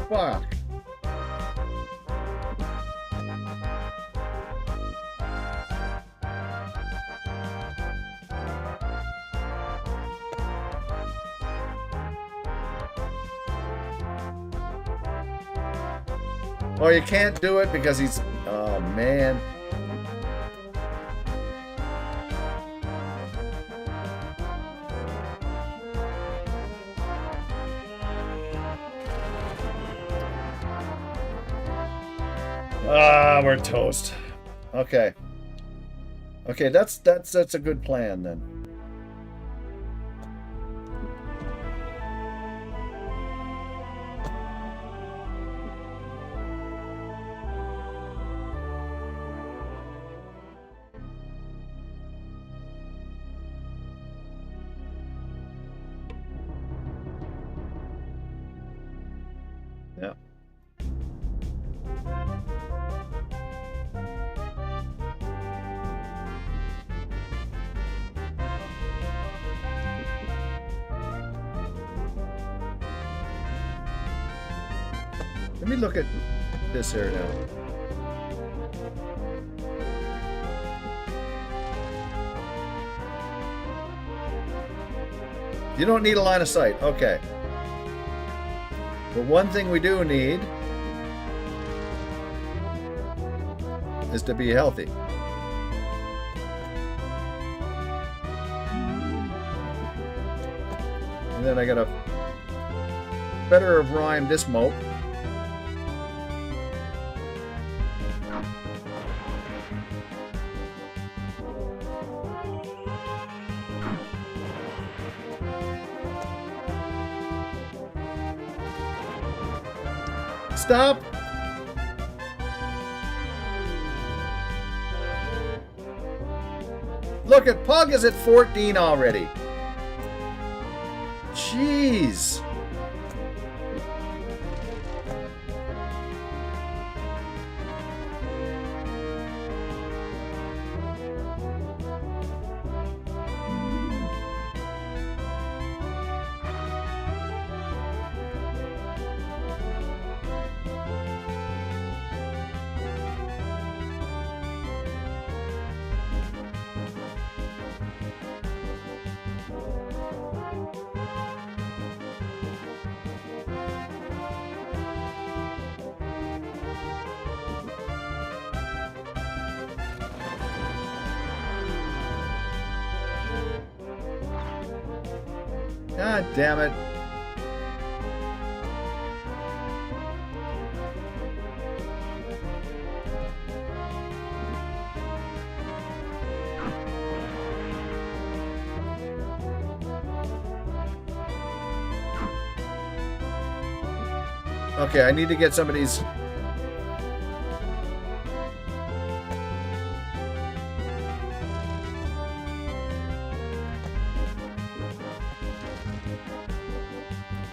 Fuck. Oh, you can't do it because he's... Oh, man. Ah, we're toast. Okay. Okay, that's a good plan then. Yeah. Let me look at this here now. You don't need a line of sight. Okay. But one thing we do need is to be healthy. And then I gotta better have rhymed this mope. Stop! Look at Pug is at 14 already. Jeez. God damn it. Okay, I need to get some of these.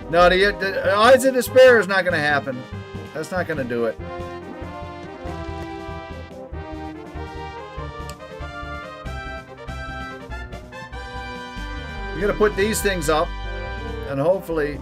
No, the Eyes of Despair is not going to happen. That's not going to do it. You got to put these things up, and hopefully.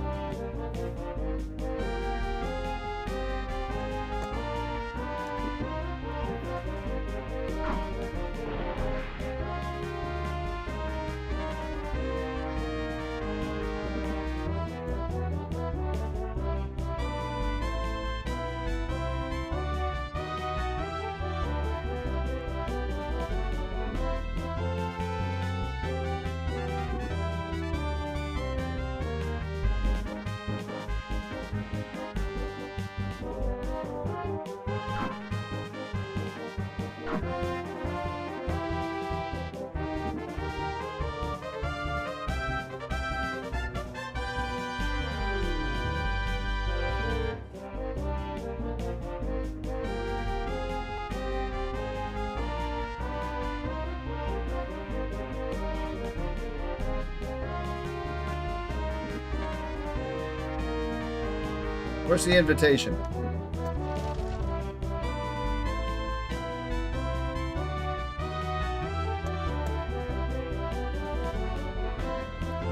Where's the invitation?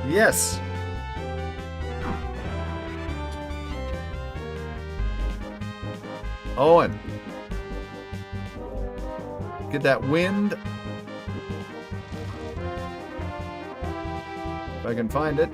Yes. Owen. Get that wind. If I can find it.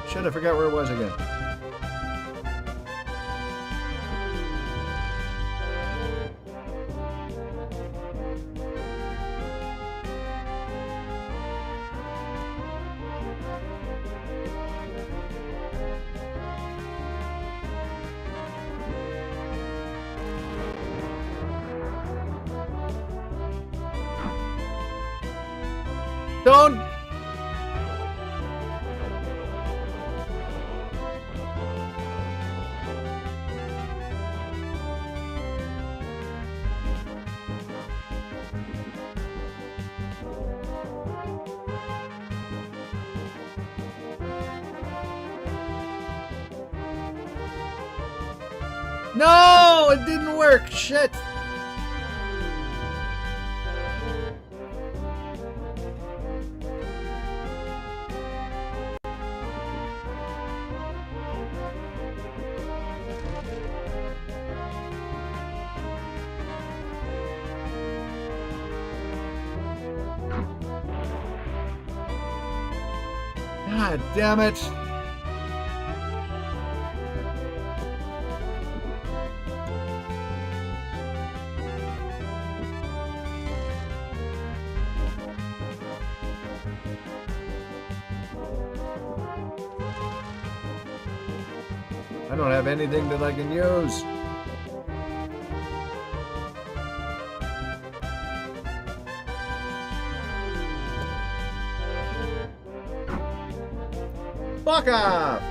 Shit, I forgot where it was again. Don't. No, it didn't work. Shit. God damn it. I don't have anything that I can use. Fuck off!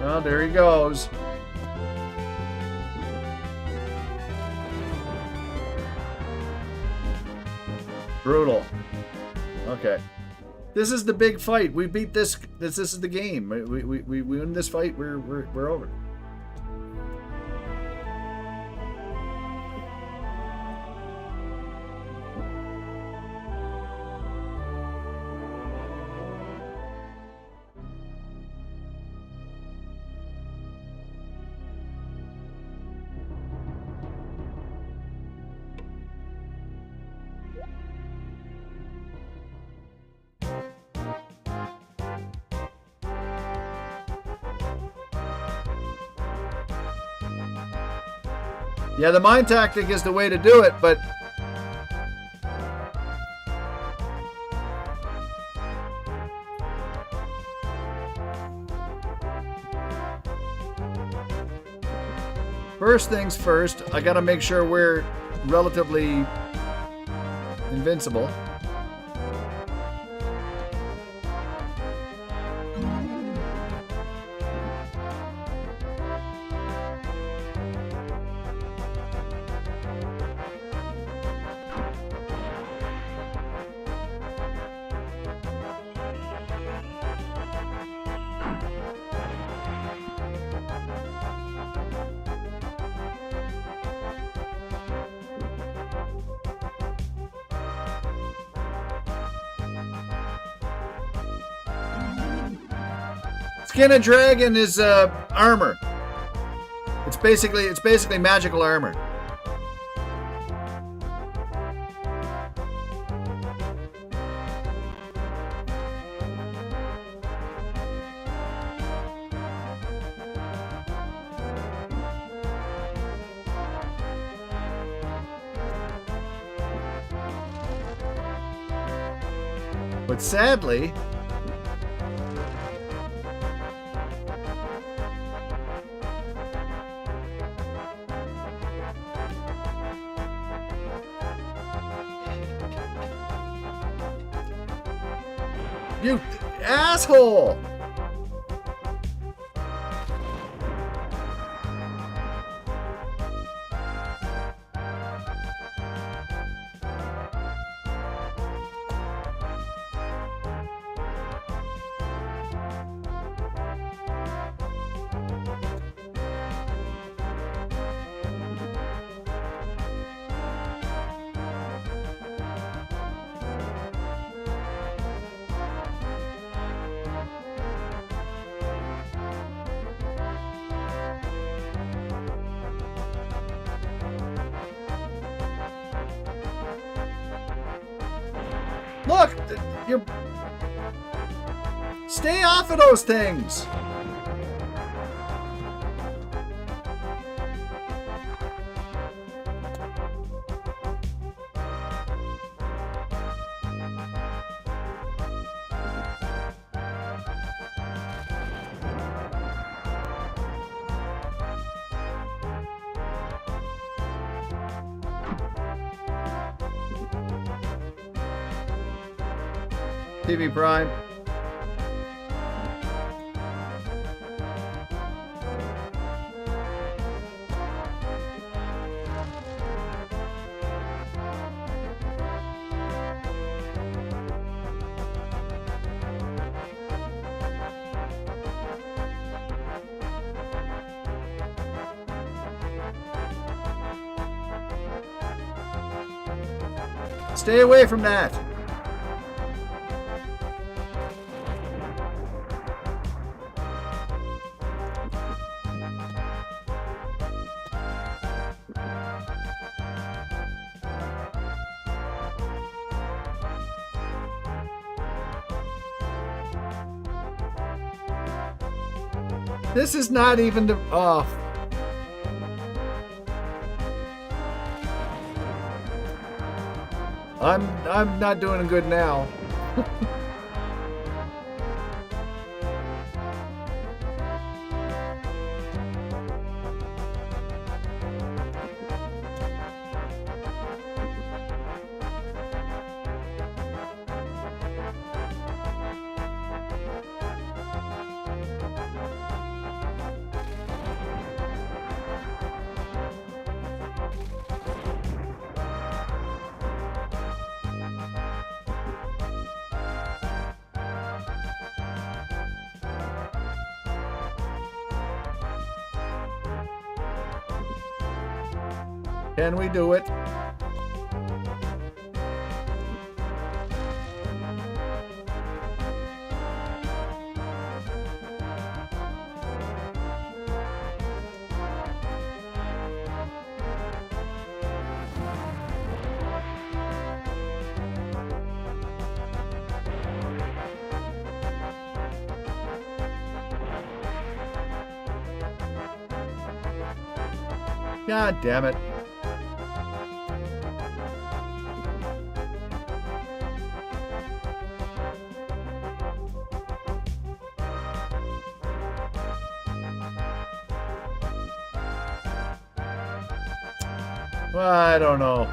Well, there he goes. Brutal. Okay. This is the big fight. We beat this. This is the game. We win this fight. We're over. Yeah, the mind tactic is the way to do it, but first things first, I gotta make sure we're relatively invincible. Skin of Dragon is armor. It's basically magical armor. But sadly, you asshole! Look! You stay off of those things! TV Prime. Stay away from that. This is not even the... Oh. I'm not doing good now. Can we do it? God damn it. Well, I don't know.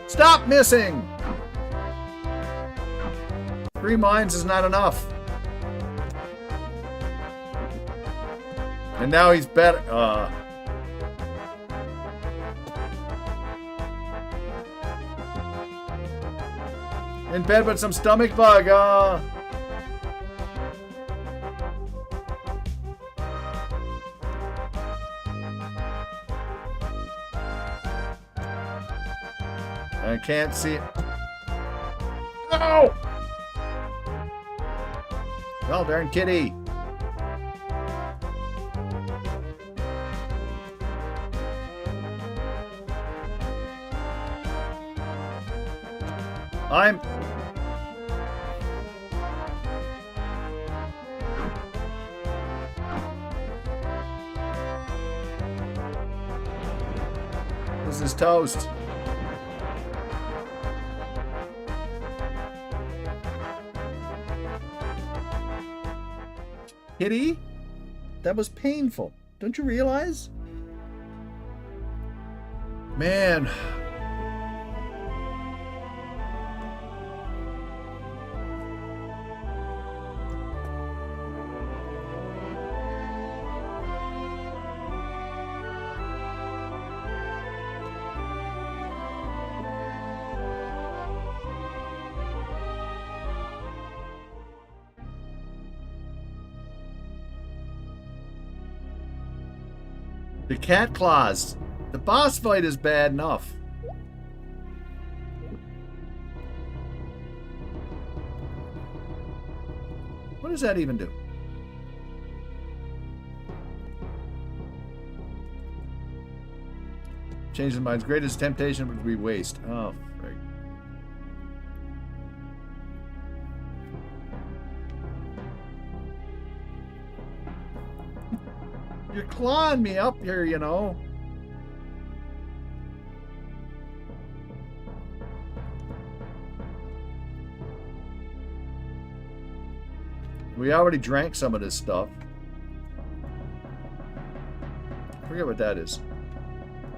Stop missing! 3 mines is not enough. And now he's better. In bed with some stomach bug. I can't see it. No! Well, darn kitty. This is toast. Kitty? That was painful. Don't you realize? Man. The cat claws. The boss fight is bad enough. What does that even do? Change his mind's greatest temptation would be waste. Oh, frig. You're clawing me up here, you know. We already drank some of this stuff. I forget what that is.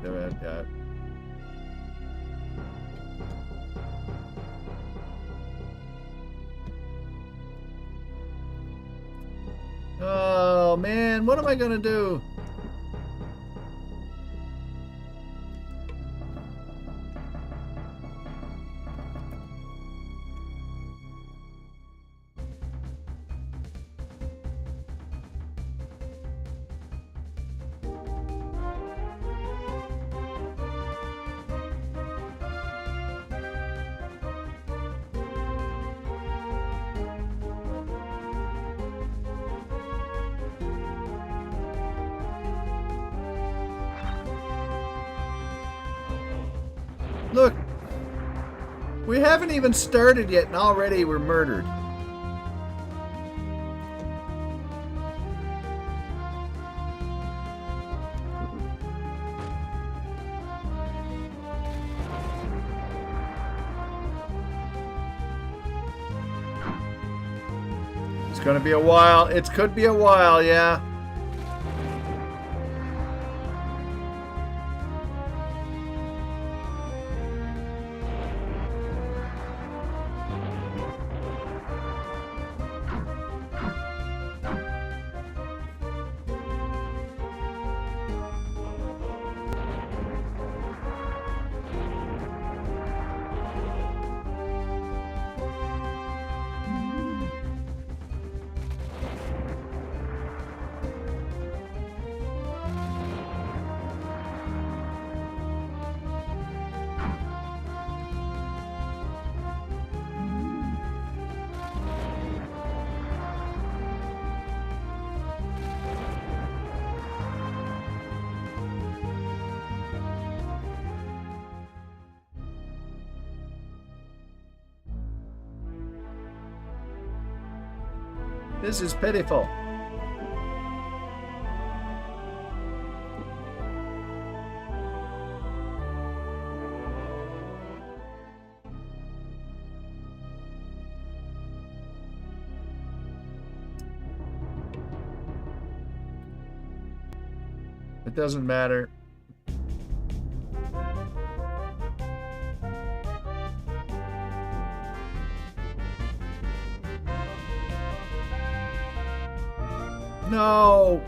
Yeah. Oh man, what am I gonna do? Look, we haven't even started yet and already we're murdered. It's gonna be a while. It could be a while, yeah. This is pitiful. It doesn't matter. No.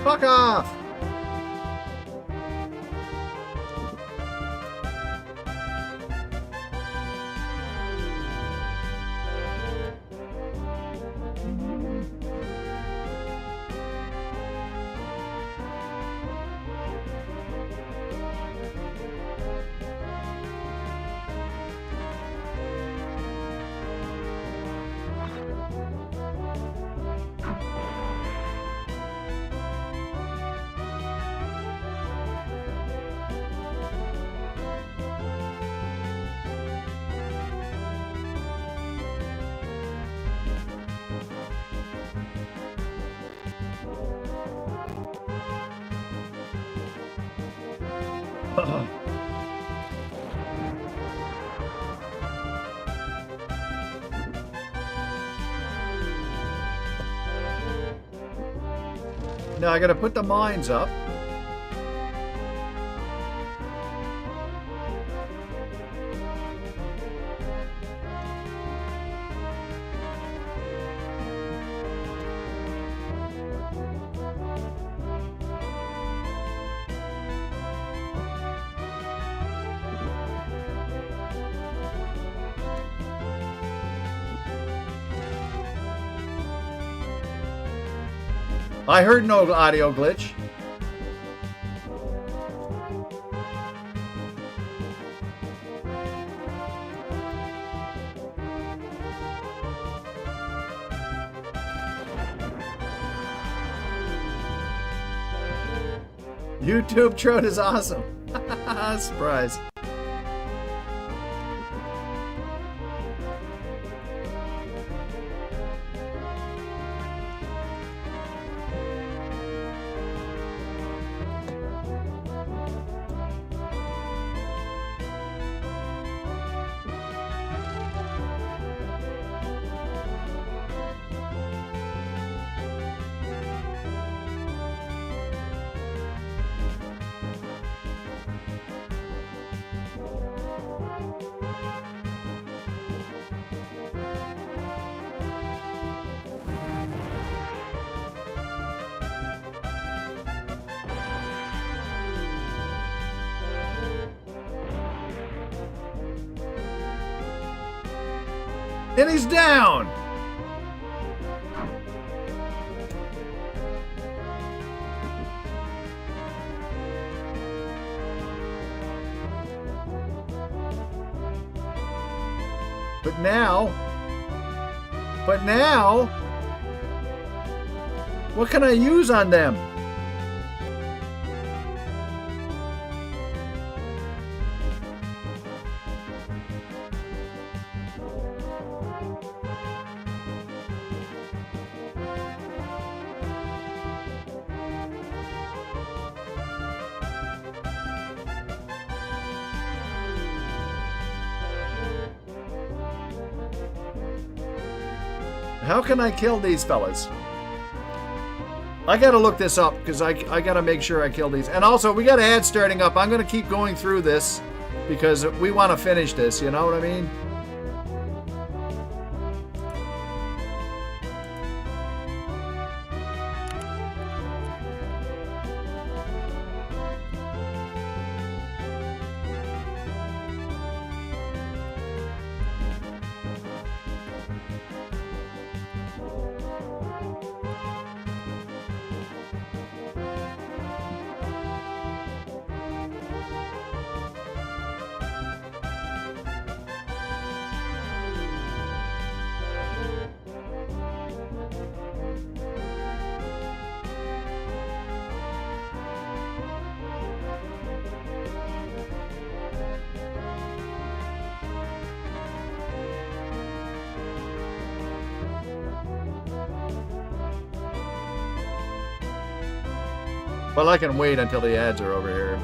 Fuck off! Now I gotta put the mines up. I heard no audio glitch. YouTube Trode is awesome. Surprise. And he's down! But now, what can I use on them? How can I kill these fellas? I gotta look this up because I gotta make sure I kill these. And also, we got ads starting up. I'm gonna keep going through this because we want to finish this. You know what I mean? Well, I can wait until the ads are over here.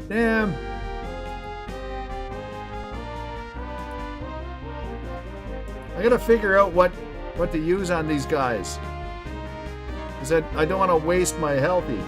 Damn. I gotta figure out what to use on these guys. Because I don't want to waste my healthy.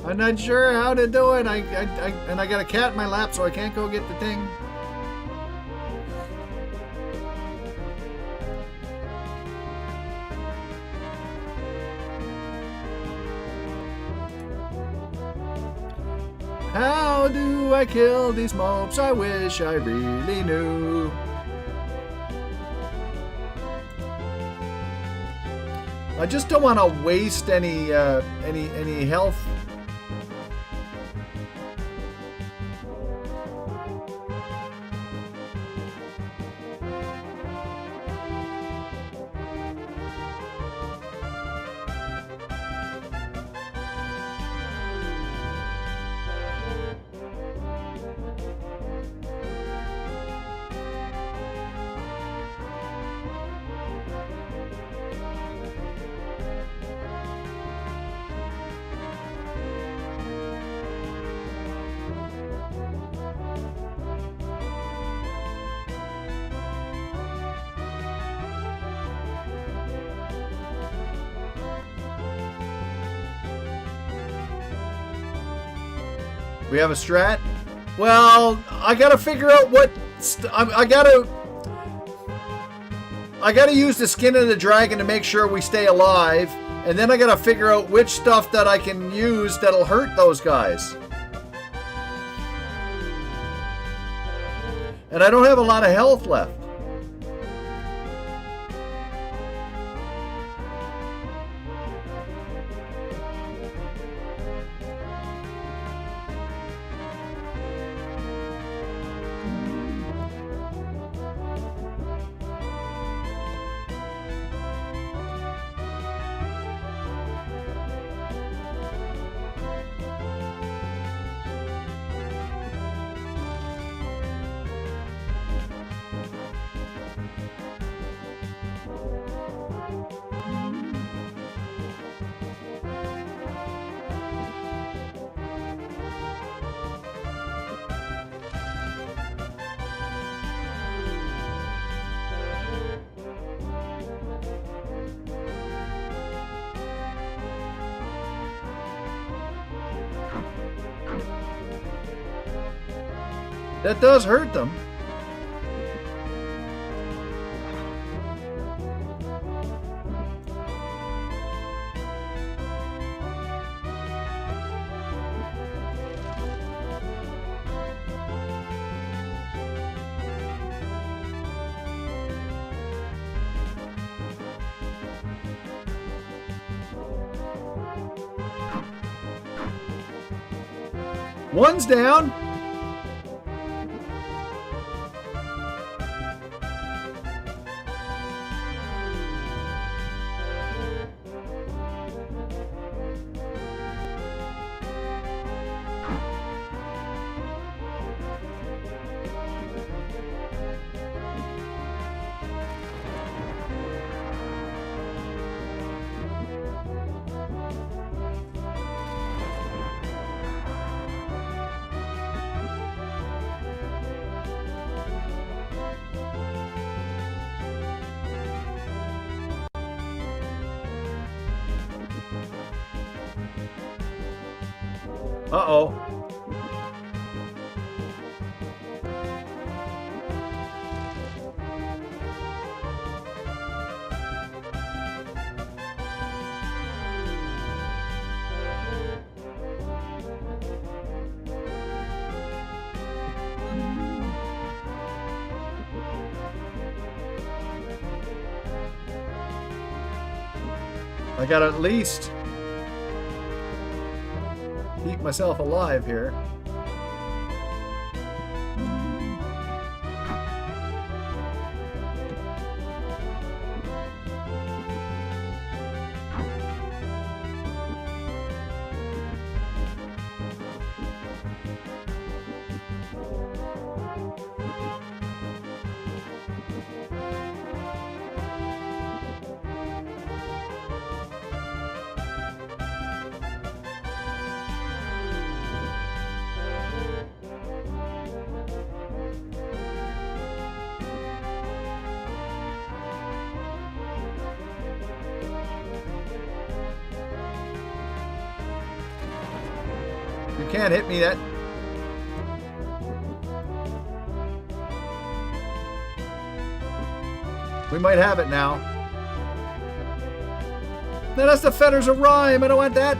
I'm not sure how to do it. And I got a cat in my lap, so I can't go get the thing. How do I kill these mobs? I wish I really knew. I just don't want to waste any health. We have a strat? Well, I gotta figure out what... I gotta use the skin of the dragon to make sure we stay alive. And then I gotta figure out which stuff that I can use that'll hurt those guys. And I don't have a lot of health left. That does hurt them. One's down. Uh-oh. I gotta at least keep myself alive here. You can't hit me that. We might have it now. No, that's the fetters of rhyme. I don't want that.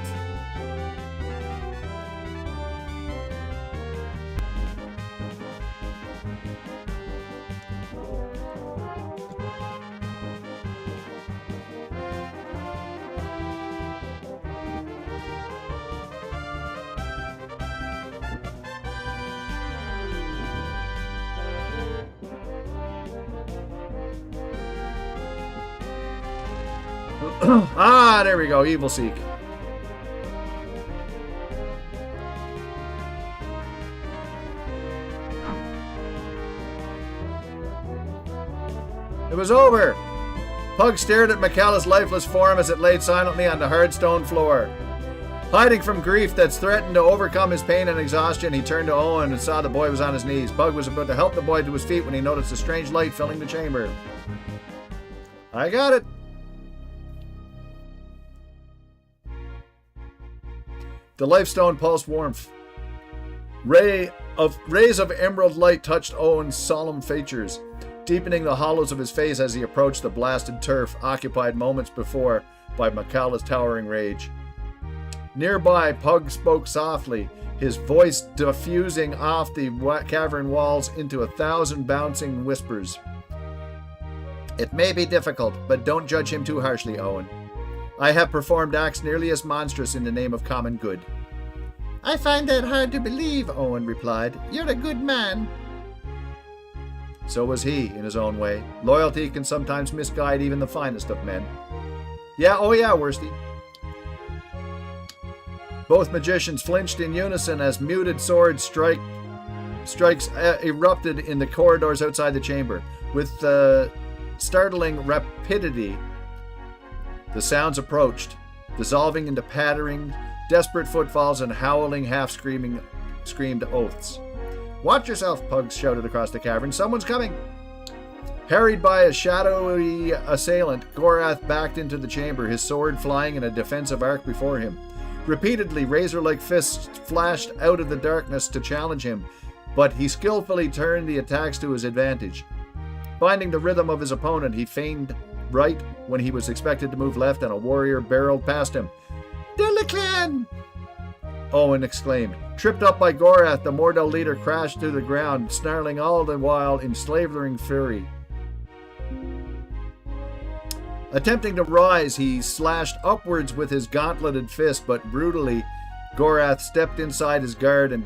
Ah, there we go. Evil Seek. It was over. Pug stared at McCall's lifeless form as it laid silently on the hard stone floor. Hiding from grief that's threatened to overcome his pain and exhaustion, he turned to Owen and saw the boy was on his knees. Pug was about to help the boy to his feet when he noticed a strange light filling the chamber. I got it. The lifestone pulsed warmth. Rays of emerald light touched Owen's solemn features, deepening the hollows of his face as he approached the blasted turf occupied moments before by McCall's towering rage. Nearby, Pug spoke softly, his voice diffusing off the cavern walls into 1,000 bouncing whispers. It may be difficult, but don't judge him too harshly, Owen. I have performed acts nearly as monstrous in the name of common good. I find that hard to believe, Owen replied. You're a good man. So was he, in his own way. Loyalty can sometimes misguide even the finest of men. Yeah, oh yeah, Worsty. Both magicians flinched in unison as muted sword strikes erupted in the corridors outside the chamber. With startling rapidity, the sounds approached, dissolving into pattering, desperate footfalls and howling, half-screamed oaths. Watch yourself, Pug shouted across the cavern. Someone's coming. Harried by a shadowy assailant, Gorath backed into the chamber, his sword flying in a defensive arc before him. Repeatedly, razor-like fists flashed out of the darkness to challenge him, but he skillfully turned the attacks to his advantage. Finding the rhythm of his opponent, he feigned right when he was expected to move left, and a warrior barreled past him. Dillican! Owen exclaimed. Tripped up by Gorath, the Mordell leader crashed to the ground, snarling all the while in slavering fury. Attempting to rise, he slashed upwards with his gauntleted fist, but brutally, Gorath stepped inside his guard and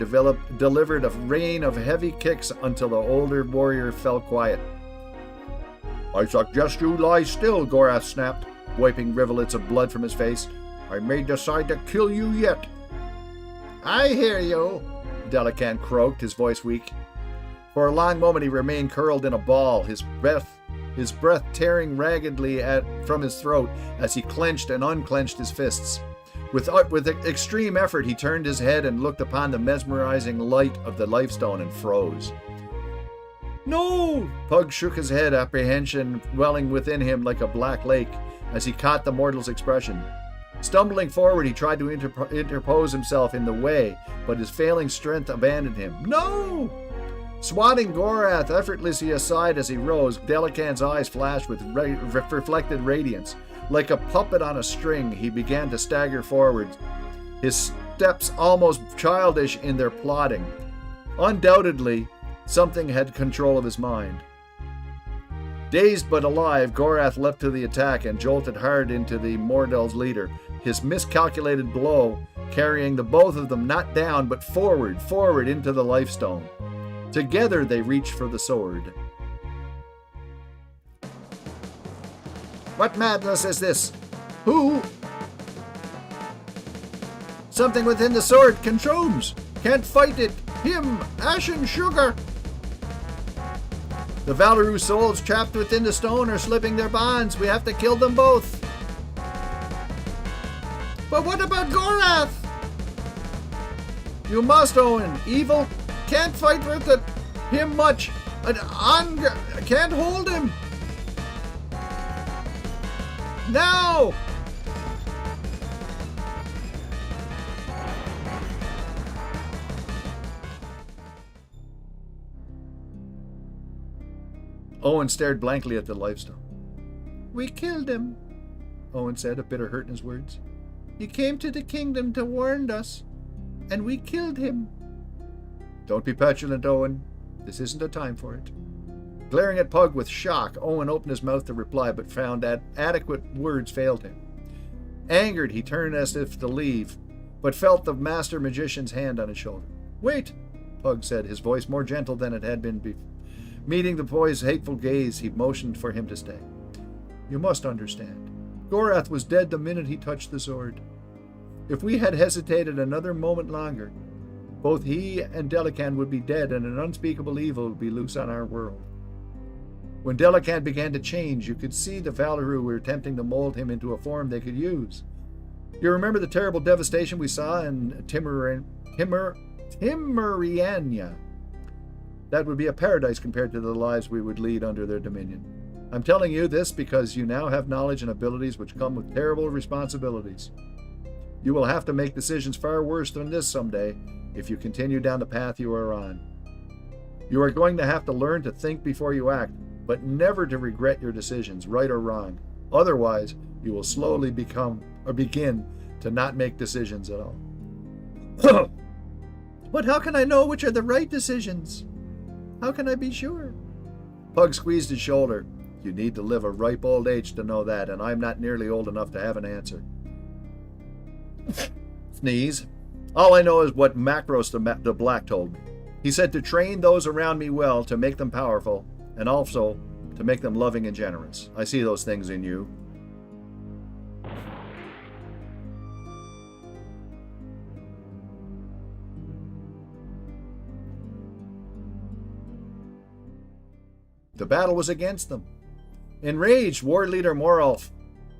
delivered a rain of heavy kicks until the older warrior fell quiet. I suggest you lie still, Gorath snapped, wiping rivulets of blood from his face. I may decide to kill you yet. I hear you, Delican croaked, his voice weak. For a long moment he remained curled in a ball, his breath tearing raggedly from his throat as he clenched and unclenched his fists. With extreme effort he turned his head and looked upon the mesmerizing light of the lifestone and froze. No! Pug shook his head, apprehension welling within him like a black lake as he caught the mortal's expression. Stumbling forward, he tried to interpose himself in the way, but his failing strength abandoned him. No! Swatting Gorath effortlessly aside as he rose, Delican's eyes flashed with reflected radiance. Like a puppet on a string, he began to stagger forward, his steps almost childish in their plodding. Undoubtedly, something had control of his mind. Dazed but alive, Gorath leapt to the attack and jolted hard into the Mordel's leader, his miscalculated blow carrying the both of them not down but forward into the Lifestone. Together they reached for the sword. What madness is this? Who? Something within the sword controls. Can't fight it. Him, ashen sugar. The Valeru souls trapped within the stone are slipping their bonds. We have to kill them both. But what about Gorath? You must, Owen. Evil can't fight with him much. Can't hold him. Now! Owen stared blankly at the Lifestone. We killed him, Owen said, a bitter hurt in his words. He came to the kingdom to warn us, and we killed him. Don't be petulant, Owen. This isn't a time for it. Glaring at Pug with shock, Owen opened his mouth to reply, but found that adequate words failed him. Angered, he turned as if to leave, but felt the master magician's hand on his shoulder. Wait, Pug said, his voice more gentle than it had been before. Meeting the boy's hateful gaze, he motioned for him to stay. You must understand. Gorath was dead the minute he touched the sword. If we had hesitated another moment longer, both he and Delican would be dead and an unspeakable evil would be loose on our world. When Delican began to change, you could see the Valeru were attempting to mold him into a form they could use. You remember the terrible devastation we saw in Timuriania? That would be a paradise compared to the lives we would lead under their dominion. I'm telling you this because you now have knowledge and abilities which come with terrible responsibilities. You will have to make decisions far worse than this someday if you continue down the path you are on. You are going to have to learn to think before you act, but never to regret your decisions, right or wrong. Otherwise, you will slowly begin to not make decisions at all. But how can I know which are the right decisions? How can I be sure? Pug squeezed his shoulder. You need to live a ripe old age to know that, and I'm not nearly old enough to have an answer. Sneeze. All I know is what Macros the Black told me. He said to train those around me well, to make them powerful, and also to make them loving and generous. I see those things in you. The battle was against them. Enraged, War Leader Morolf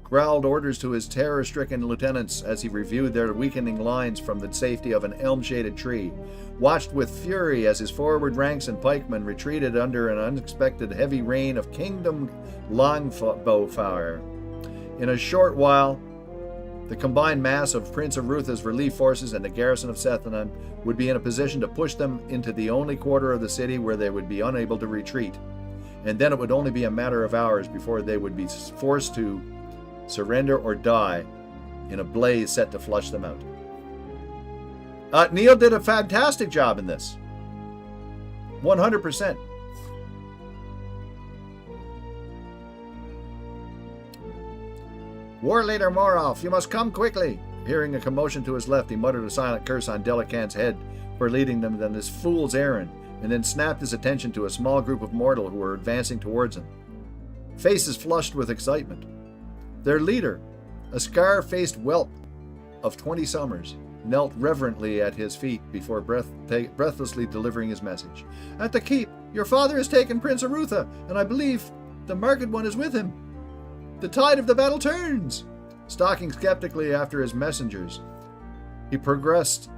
growled orders to his terror-stricken lieutenants as he reviewed their weakening lines from the safety of an elm-shaded tree, watched with fury as his forward ranks and pikemen retreated under an unexpected heavy rain of kingdom longbow fire. In a short while, the combined mass of Prince Arutha's relief forces and the garrison of Sethanan would be in a position to push them into the only quarter of the city where they would be unable to retreat. And then it would only be a matter of hours before they would be forced to surrender or die in a blaze set to flush them out. Neil did a fantastic job in this. 100%. War Leader Morolf, you must come quickly. Hearing a commotion to his left, he muttered a silent curse on Delican's head for leading them on this fool's errand, and then snapped his attention to a small group of mortal who were advancing towards him. Faces flushed with excitement. Their leader, a scar-faced whelp of 20 summers, knelt reverently at his feet before breathlessly delivering his message. At the keep, your father has taken Prince Arutha, and I believe the Marked One is with him. The tide of the battle turns. Stalking skeptically after his messengers, he progressed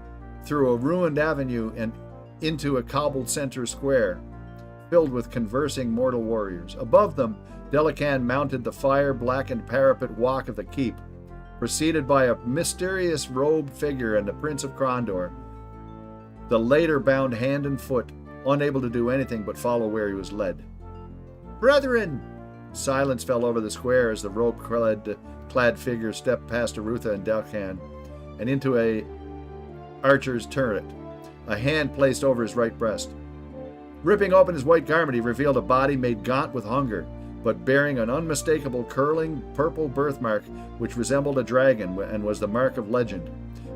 through a ruined avenue and into a cobbled center square, filled with conversing mortal warriors. Above them, Delican mounted the fire-blackened parapet walk of the keep, preceded by a mysterious robed figure and the Prince of Krondor. The latter bound hand and foot, unable to do anything but follow where he was led. "Brethren!" Silence fell over the square as the robe-clad figure stepped past Arutha and Delcan and into a archer's turret, a hand placed over his right breast. Ripping open his white garment, he revealed a body made gaunt with hunger, but bearing an unmistakable curling purple birthmark which resembled a dragon and was the mark of legend.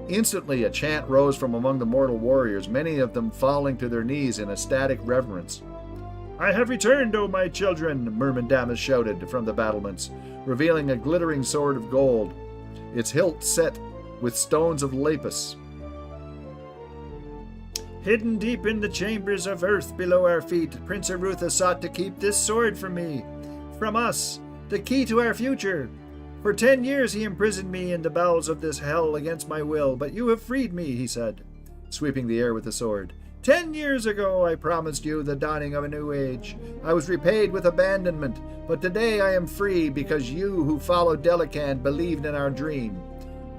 Instantly a chant rose from among the mortal warriors, many of them falling to their knees in ecstatic reverence. "I have returned, O my children," Myrmindamus shouted from the battlements, revealing a glittering sword of gold, its hilt set with stones of lapis. "Hidden deep in the chambers of earth below our feet, Prince Arutha sought to keep this sword from me, from us, the key to our future. For 10 years he imprisoned me in the bowels of this hell against my will, but you have freed me," he said, sweeping the air with the sword. 10 years ago I promised you the dawning of a new age. I was repaid with abandonment, but today I am free because you who followed Delican believed in our dream.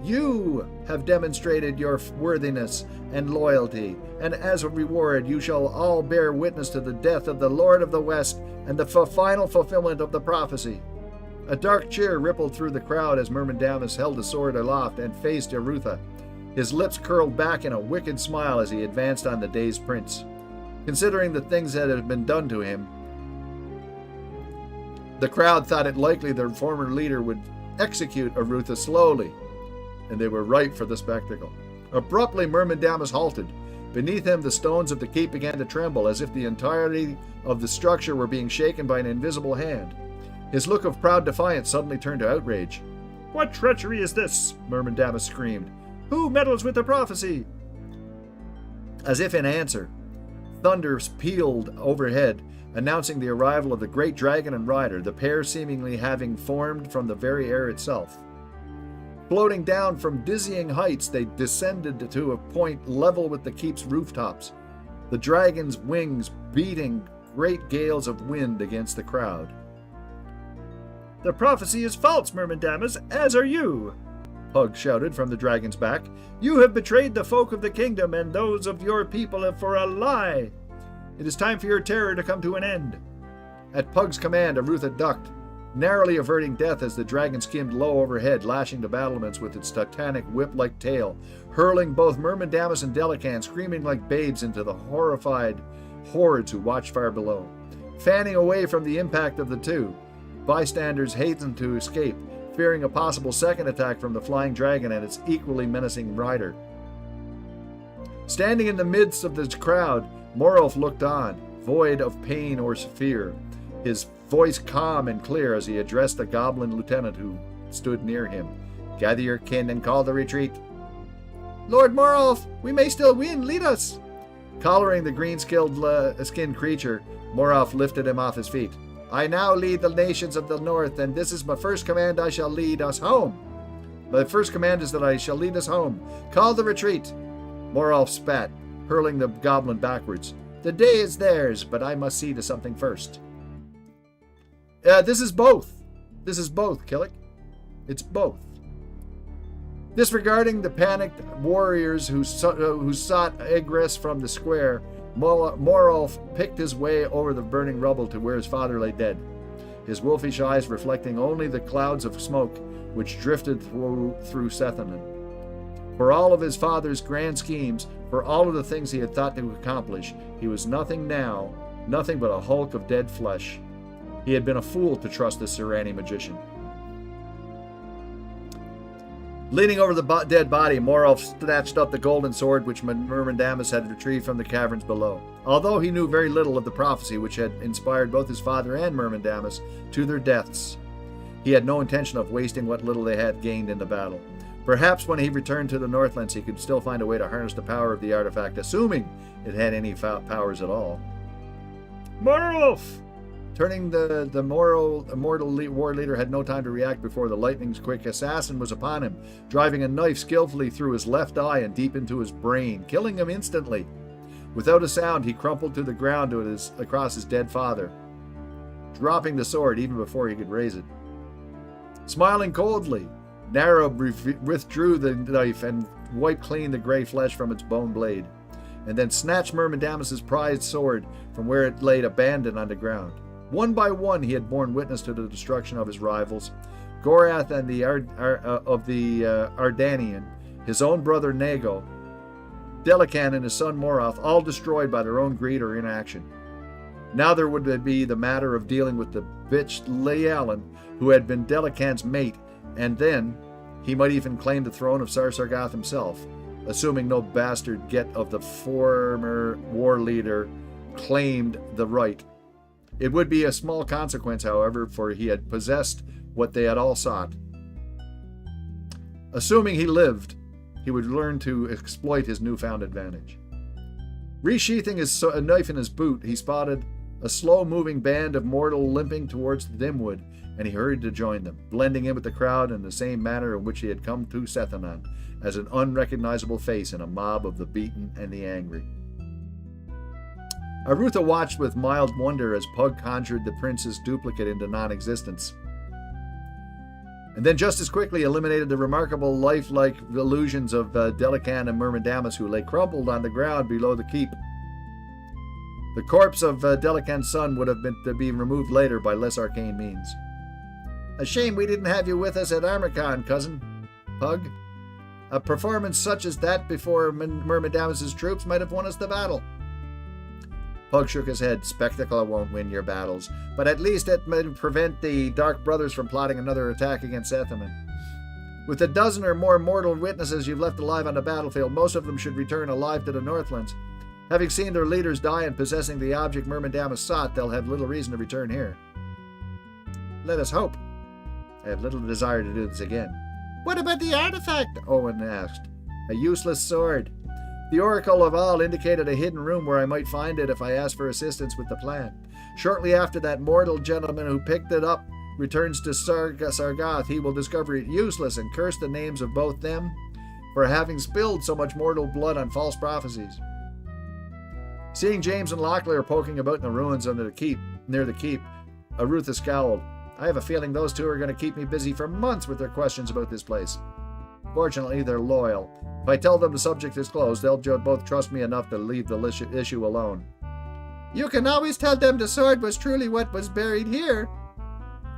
You have demonstrated your worthiness and loyalty, and as a reward you shall all bear witness to the death of the Lord of the West and the final fulfillment of the prophecy. A dark cheer rippled through the crowd as Myrmindamus held the sword aloft and faced Arutha. His lips curled back in a wicked smile as he advanced on the dazed prince. Considering the things that had been done to him, the crowd thought it likely their former leader would execute Arutha slowly, and they were ripe for the spectacle. Abruptly, Myrmindamus halted. Beneath him, the stones of the keep began to tremble, as if the entirety of the structure were being shaken by an invisible hand. His look of proud defiance suddenly turned to outrage. "What treachery is this?" Myrmindamus screamed. "Who meddles with the prophecy?" As if in answer, thunder pealed overhead, announcing the arrival of the great dragon and rider, the pair seemingly having formed from the very air itself. Floating down from dizzying heights, they descended to a point level with the keep's rooftops, the dragon's wings beating great gales of wind against the crowd. "The prophecy is false, Myrmindamus, as are you," Pug shouted from the dragon's back. "You have betrayed the folk of the kingdom and those of your people for a lie. It is time for your terror to come to an end." At Pug's command, Arutha ducked, narrowly averting death as the dragon skimmed low overhead, lashing the battlements with its titanic whip-like tail, hurling both Myrmindamus and Delican screaming like babes into the horrified hordes who watched far below. Fanning away from the impact of the two, bystanders hastened to escape, fearing a possible second attack from the flying dragon and its equally menacing rider. Standing in the midst of the crowd, Morolf looked on, void of pain or fear, his voice calm and clear as he addressed the goblin lieutenant who stood near him. "Gather your kin and call the retreat." "Lord Morolf, we may still win. Lead us." Collaring the green-skinned creature, Morolf lifted him off his feet. "I now lead the nations of the north, and this is my first command. I shall lead us home. My first command is that I shall lead us home. Call the retreat." Morolf spat, hurling the goblin backwards. "The day is theirs, but I must see to something first." This is both. This is both, Kilg0re. It's both. Disregarding the panicked warriors who sought egress from the square, Morolf picked his way over the burning rubble to where his father lay dead, his wolfish eyes reflecting only the clouds of smoke which drifted through Sethanen. For all of his father's grand schemes, for all of the things he had thought to accomplish, he was nothing now, nothing but a hulk of dead flesh. He had been a fool to trust this Serani magician. Leaning over the dead body, Morolf snatched up the golden sword which Myrmindamus had retrieved from the caverns below. Although he knew very little of the prophecy which had inspired both his father and Myrmindamus to their deaths, he had no intention of wasting what little they had gained in the battle. Perhaps when he returned to the Northlands he could still find a way to harness the power of the artifact, assuming it had any powers at all. "Morolf!" Turning, the immortal war leader had no time to react before the lightning's quick assassin was upon him, driving a knife skillfully through his left eye and deep into his brain, killing him instantly. Without a sound, he crumpled to the ground across his dead father, dropping the sword even before he could raise it. Smiling coldly, Narrow withdrew the knife and wiped clean the grey flesh from its bone blade, and then snatched Myrmidamis's prized sword from where it laid abandoned on the ground. One by one he had borne witness to the destruction of his rivals, Gorath and the Ardanian, his own brother Nago, Delican and his son Moroth, all destroyed by their own greed or inaction. Now there would be the matter of dealing with the bitch Leallan, who had been Delican's mate, and then he might even claim the throne of Sarsargoth himself, assuming no bastard get of the former war leader claimed the right. It would be a small consequence, however, for he had possessed what they had all sought. Assuming he lived, he would learn to exploit his newfound advantage. Resheathing his knife in his boot, he spotted a slow-moving band of mortal limping towards the dim wood, and he hurried to join them, blending in with the crowd in the same manner in which he had come to Sethanan, as an unrecognizable face in a mob of the beaten and the angry. Arutha watched with mild wonder as Pug conjured the prince's duplicate into non-existence, and then just as quickly eliminated the remarkable lifelike illusions of Delican and Myrmidamus, who lay crumpled on the ground below the keep. The corpse of Delican's son would have been to be removed later by less arcane means. A shame we didn't have you with us at Armacon, cousin. Pug. A performance such as that before Myrmidamis's troops might have won us the battle. Pug shook his head. Spectacle won't win your battles, but at least it may prevent the Dark Brothers from plotting another attack against Ethaman. With a dozen or more mortal witnesses you've left alive on the battlefield, most of them should return alive to the Northlands. Having seen their leaders die and possessing the object Myrmidamus sought, they'll have little reason to return here. Let us hope. I have little desire to do this again. What about the artifact? Owen asked. A useless sword. The Oracle of All indicated a hidden room where I might find it if I asked for assistance with the plan. Shortly after that mortal gentleman who picked it up returns to Sargoth, he will discover it useless and curse the names of both them for having spilled so much mortal blood on false prophecies. Seeing James and Locklear poking about in the ruins near the keep, Arutha scowled. I have a feeling those two are going to keep me busy for months with their questions about this place. Fortunately, they're loyal. If I tell them the subject is closed, they'll both trust me enough to leave the issue alone. You can always tell them the sword was truly what was buried here,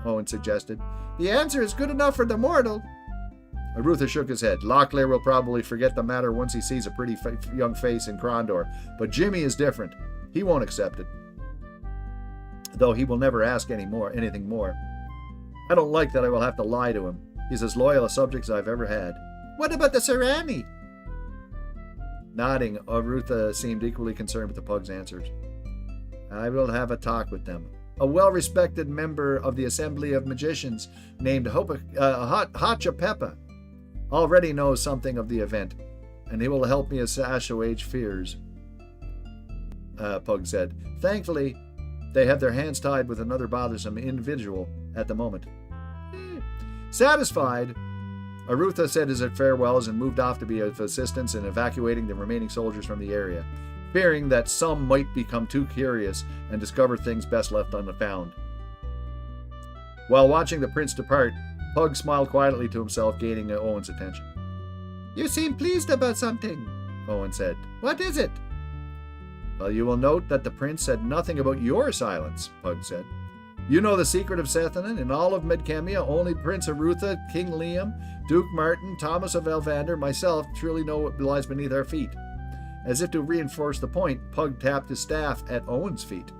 Owen suggested. The answer is good enough for the mortal. Arutha shook his head. Locklear will probably forget the matter once he sees a pretty young face in Krondor, but Jimmy is different. He won't accept it, though he will never ask anything more. I don't like that I will have to lie to him. He's as loyal a subject as I've ever had. What about the Serani? Nodding, Arutha seemed equally concerned with the Pug's answers. I will have a talk with them. A well-respected member of the Assembly of Magicians named Hachapepa already knows something of the event, and he will help me assuage fears, Pug said. Thankfully, they have their hands tied with another bothersome individual at the moment. Satisfied, Arutha said his farewells and moved off to be of assistance in evacuating the remaining soldiers from the area, fearing that some might become too curious and discover things best left unfound. While watching the prince depart, Pug smiled quietly to himself, gaining Owen's attention. You seem pleased about something, Owen said. What is it? Well, you will note that the prince said nothing about your silence, Pug said. You know the secret of Sethanan. In all of Medkemia, only Prince Arutha, King Liam, Duke Martin, Thomas of Elvander, myself truly know what lies beneath our feet. As if to reinforce the point, Pug tapped his staff at Owen's feet.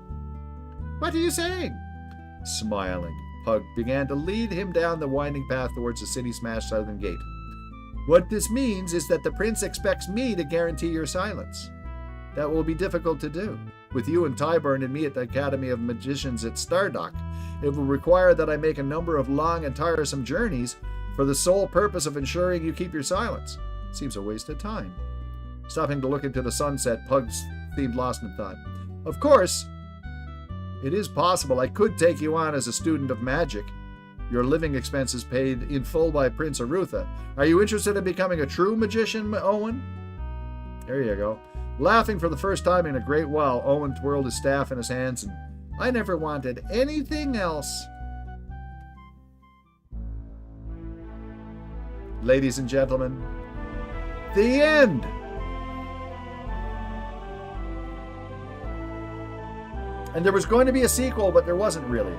What are you saying? Smiling, Pug began to lead him down the winding path towards the city-smashed southern gate. What this means is that the prince expects me to guarantee your silence. That will be difficult to do. With you and Tyburn and me at the Academy of Magicians at Stardock, it will require that I make a number of long and tiresome journeys for the sole purpose of ensuring you keep your silence. It seems a waste of time. Stopping to look into the sunset, Pug seemed lost in thought. Of course, it is possible I could take you on as a student of magic. Your living expenses paid in full by Prince Arutha. Are you interested in becoming a true magician, Owen? There you go. Laughing for the first time in a great while, Owen twirled his staff in his hands, and I never wanted anything else. ladies and gentlemen, the end. And there was going to be a sequel, but there wasn't really.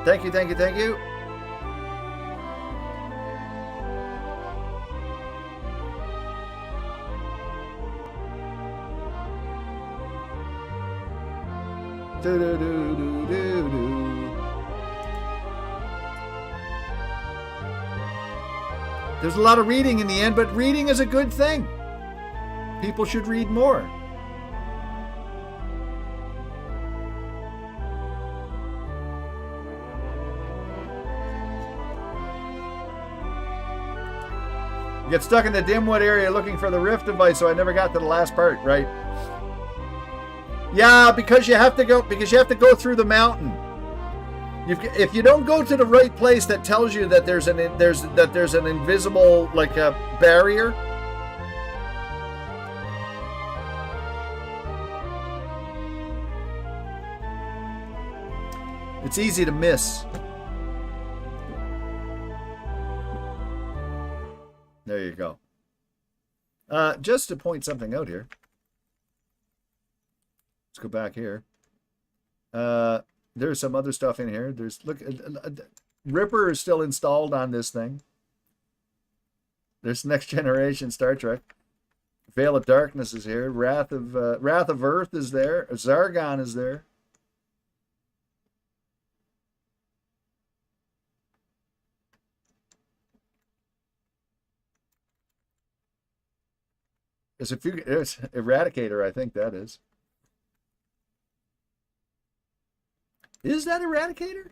Thank you, thank you, thank you. There's a lot of reading in the end, but reading is a good thing. People should read more. You get stuck in the Dimwood area looking for the Rift device, so I never got to the last part, right? Yeah, because you have to go through the mountain. If you don't go to the right place that tells you that there's an invisible, like a barrier, it's easy to miss. There you go. Just to point something out here. Let's go back here. There's some other stuff in here. Look, Ripper is still installed on this thing. There's Next Generation Star Trek. Veil of Darkness is here. Wrath of Earth is there. Zargon is there. There's Eradicator, I think that is. Is that Eradicator?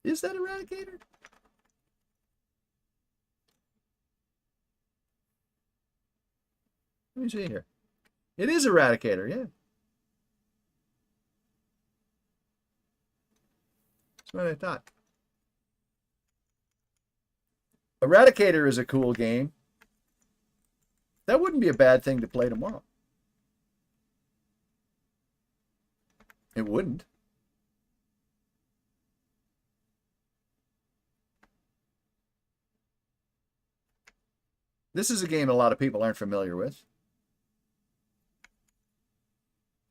Is that Eradicator? Let me see here. It is Eradicator, yeah. That's what I thought. Eradicator is a cool game. That wouldn't be a bad thing to play tomorrow. It wouldn't. This is a game a lot of people aren't familiar with.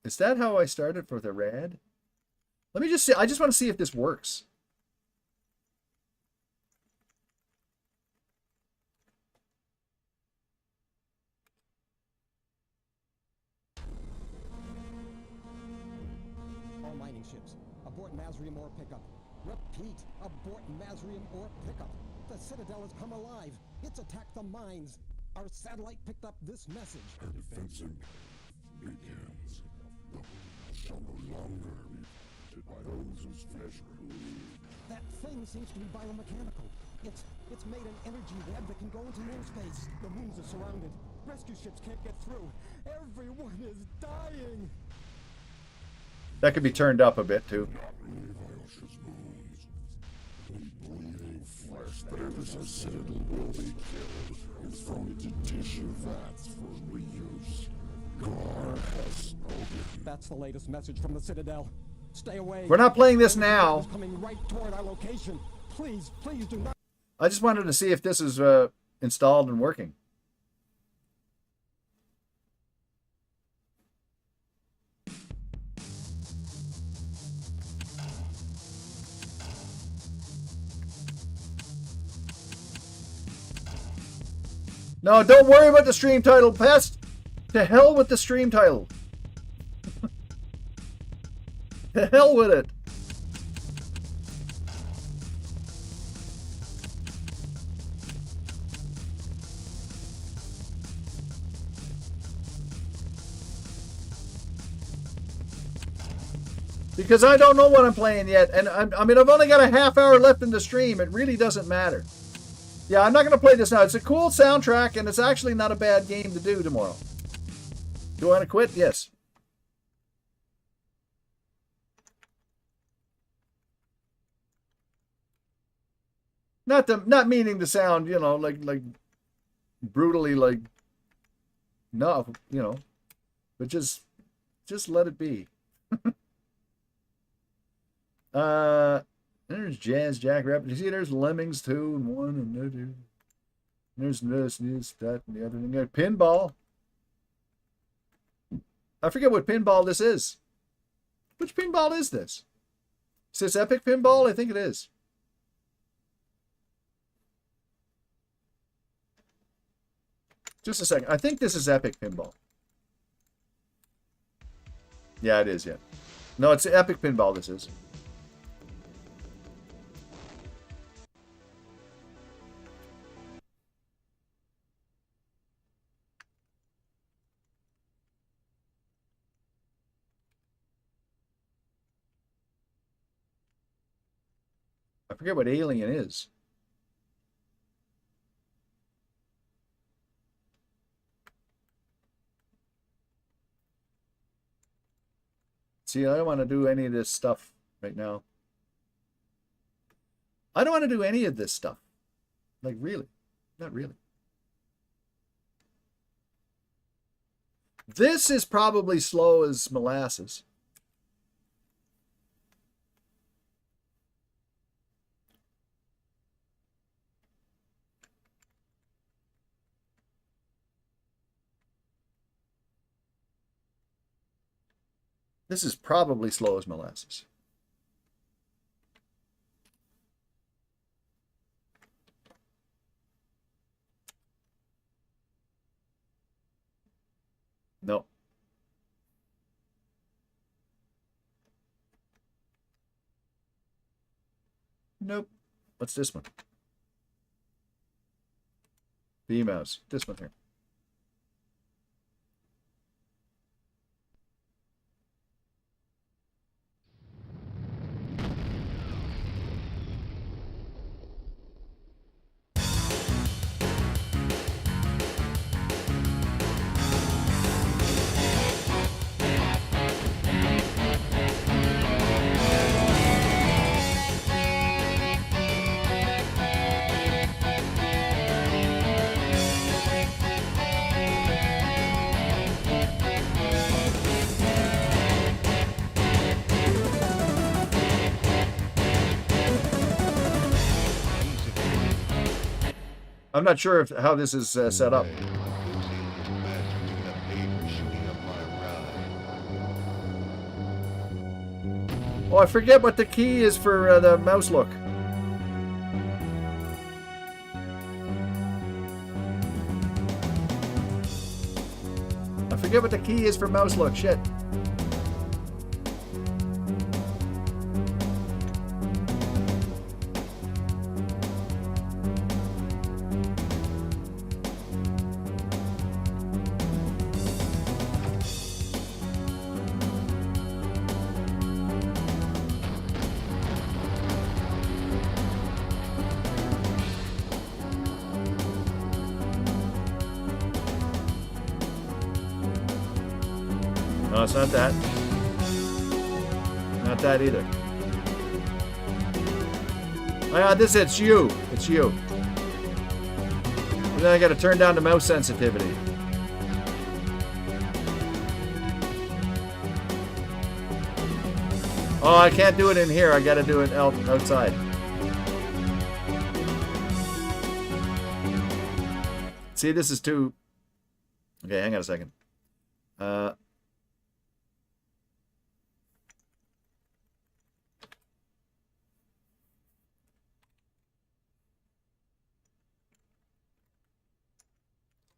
Is that how I started for the rad? Let me just see. I just want to see if this works. All mining ships, abort Mazrium ore pickup. Repeat, abort Mazrium ore pickup. The Citadel has come alive. It's attacked the mines. Our satellite picked up this message. Our defensive begins. The whole shall no longer be affected by those whose flesh bleed. That thing seems to be biomechanical. It's made an energy web that can go into moon space. The moons are surrounded. Rescue ships can't get through. Everyone is dying. That could be turned up a bit too. Not leave Iosha's moons. Any bleeding flesh that enters our citadel will be killed and thrown into tissue vats for reuse. Krondor has spoken. That's the latest message from the Citadel. Stay away. We're not playing this now. It's coming right toward our location. Please do not. I just wanted to see if this is installed and working. No, don't worry about the stream title, Pest. To hell with the stream title. To hell with it. Because I don't know what I'm playing yet. And I mean, I've only got a half hour left in the stream. It really doesn't matter. Yeah, I'm not going to play this now. It's a cool soundtrack, and it's actually not a bad game to do tomorrow. Do you want to quit? Yes. Not meaning to sound, you know, like brutally, like No, but just let it be. There's Jazz Jackrabbit. You see, there's Lemmings 2 and 1 and 2. There's this, that, and the other thing. Pinball. I forget what pinball this is. Which pinball is this? Is this Epic Pinball? I think it is. Just a second. I think this is Epic Pinball. Yeah, it is, yeah. No, it's Epic Pinball, this is. I forget what Alien is. See, I don't want to do any of this stuff right now. I don't want to do any of this stuff. Like, really. Not really. This is probably slow as molasses. This is probably slow as molasses. No. Nope. What's this one? B-mouse. This one here. I'm not sure how this is set up. Oh, I forget what the key is for the mouse look. I forget what the key is for mouse look. Shit. No, it's not that. Not that either. Oh, yeah, it's you. It's you. And then I gotta turn down the mouse sensitivity. Oh, I can't do it in here. I gotta do it outside. See, this is too... Okay, hang on a second.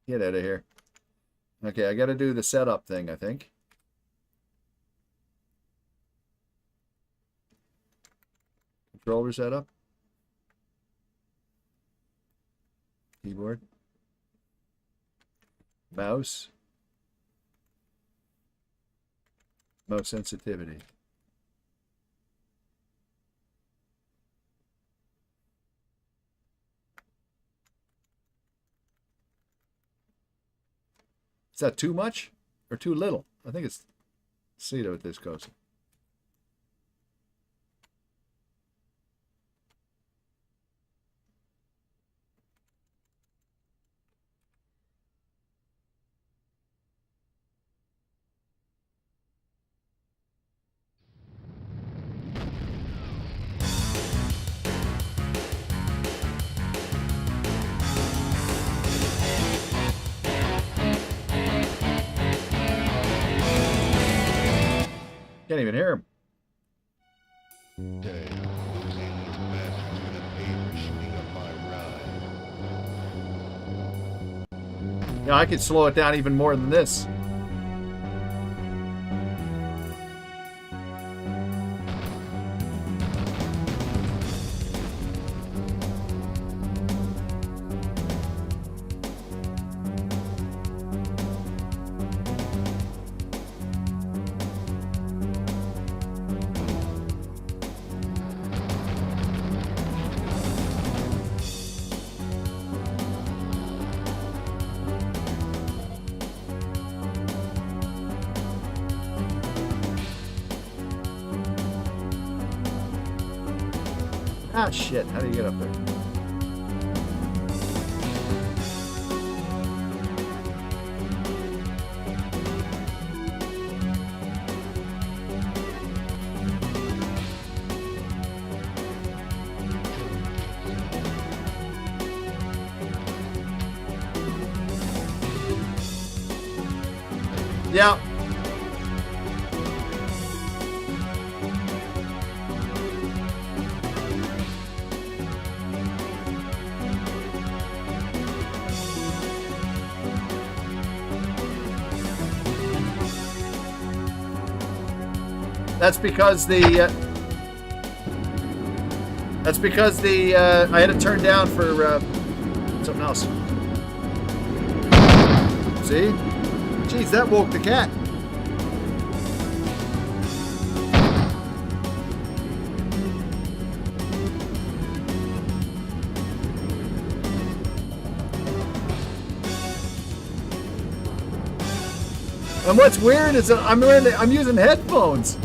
Get out of here. Okay, I got to do the setup thing, I think. Controller setup. Keyboard. Mouse. Mouse sensitivity. Is that too much or too little? I think it's... See what this goes. Can't even hear him. Yeah, I could slow it down even more than this. Ah, shit. How do you get up there? Yeah. That's because the I had it turned down for something else. See? Jeez, that woke the cat. And what's weird is that I'm using headphones.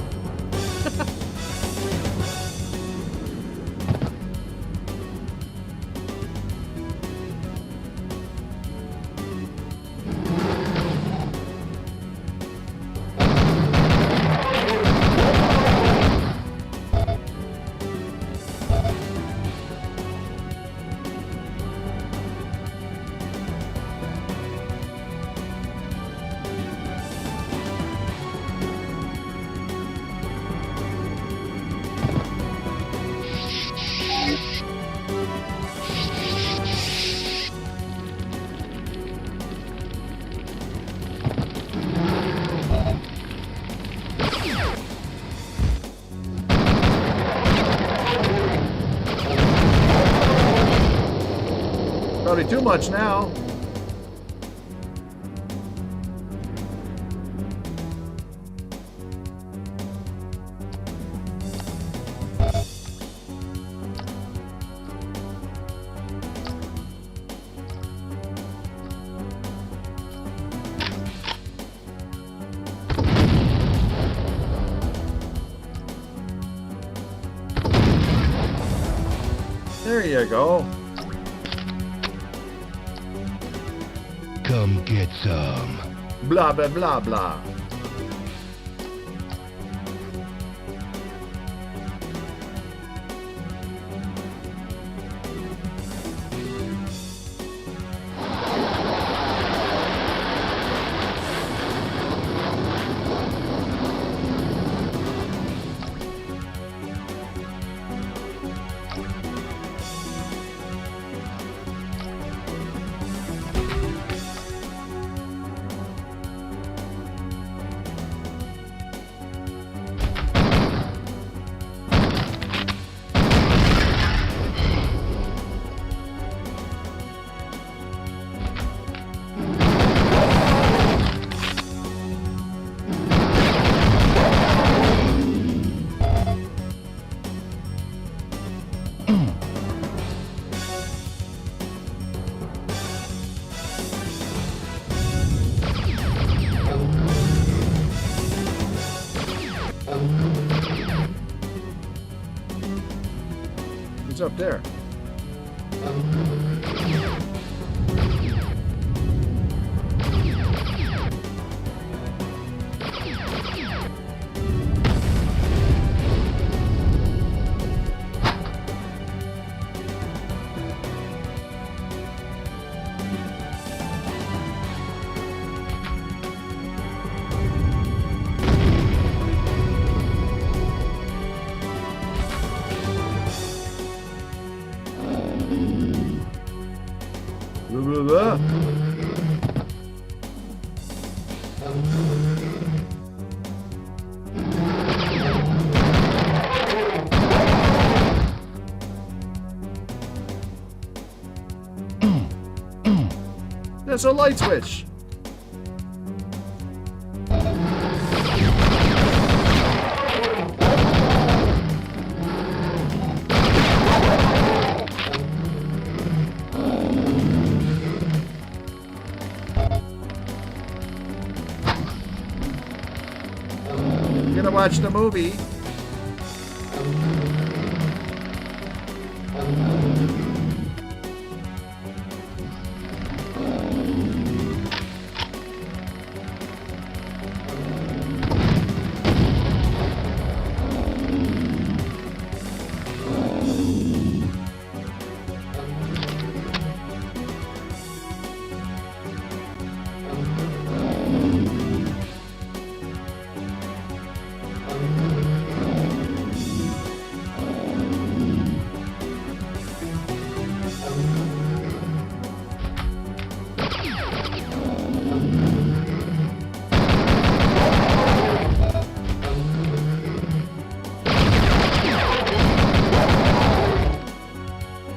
Probably too much now. There you go. Come get some. Blah, blah, blah, blah. What's up there? That's a light switch. Gonna watch the movie.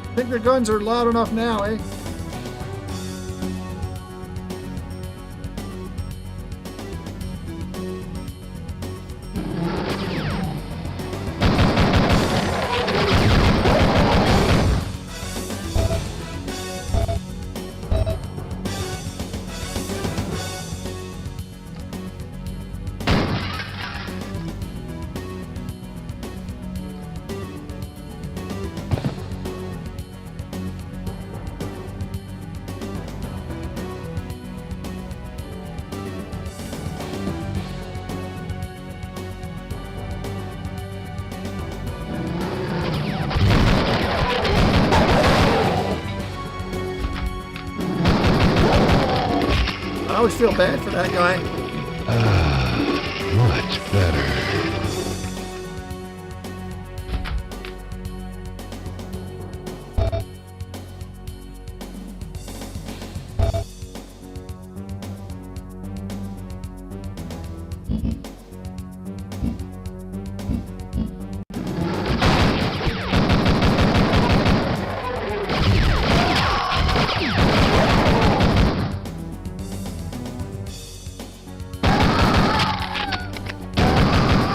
I think their guns are loud enough now, eh? I always feel bad for that guy. Much better.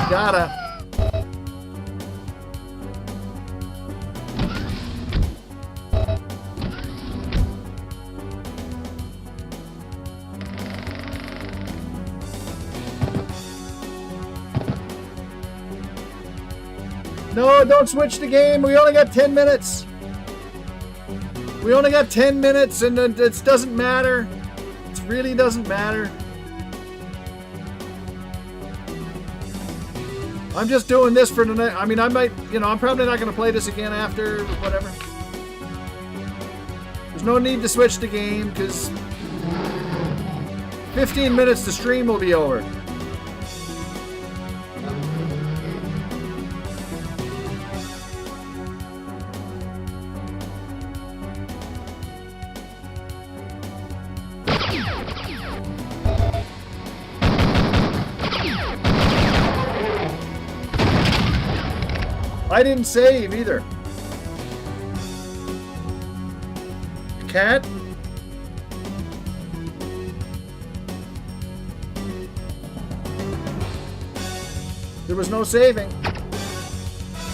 Gotta. No, don't switch the game. We only got 10 minutes. We only got 10 minutes and it doesn't matter. It really doesn't matter. I'm just doing this for the next. I mean, I might, I'm probably not going to play this again after whatever. There's no need to switch the game because 15 minutes the stream will be over. I didn't save either. Cat? There was no saving.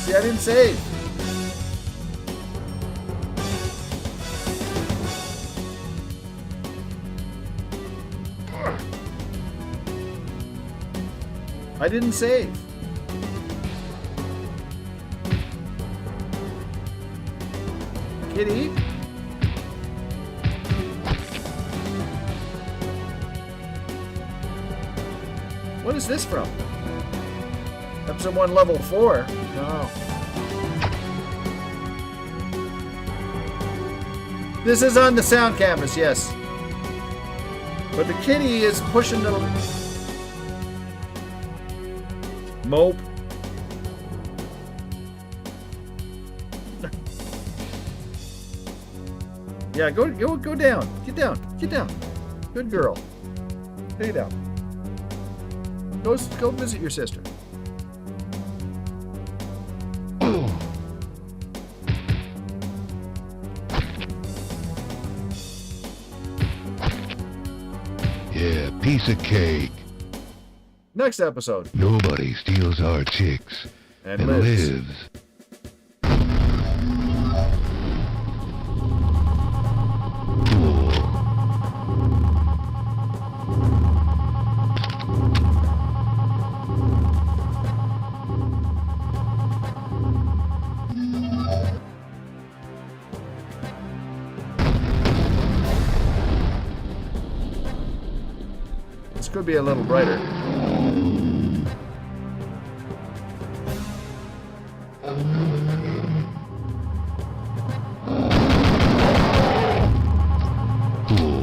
See, I didn't save. I didn't save. Kitty? What is this from? Episode 1, level 4? No. This is on the sound canvas, yes. But the kitty is pushing the mope. Yeah, go down. Get down. Get down. Good girl. Stay down. Go visit your sister. Yeah, piece of cake. Next episode. Nobody steals our chicks. And And lives. lives. Cool. This could be a little brighter. Cool.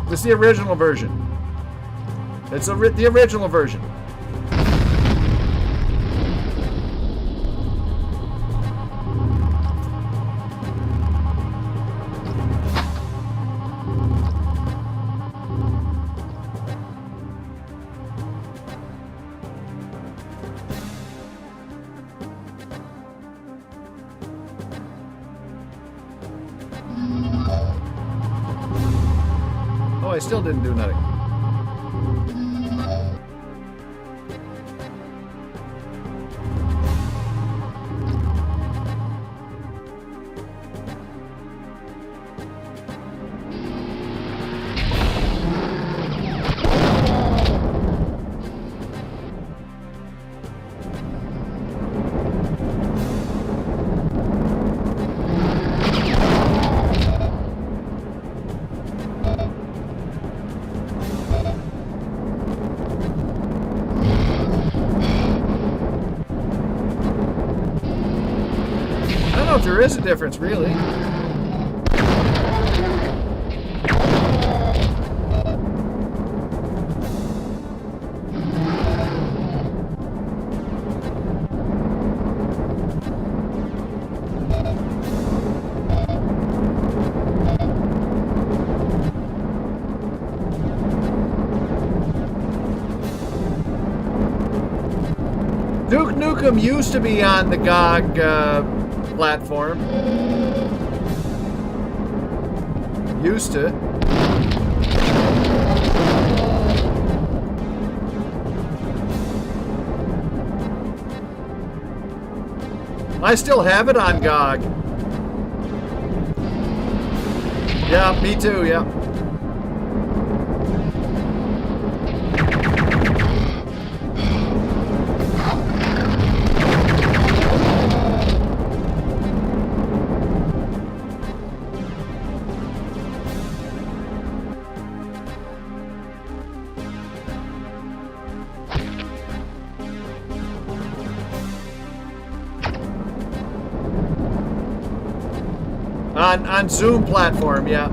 This is the original version. It's the original version. Oh, I still didn't do nothing. I don't know if there is a difference, really. Duke Nukem used to be on the GOG platform. Used to. I still have it on GOG. Yeah, me too, yeah. On Zoom platform, yeah.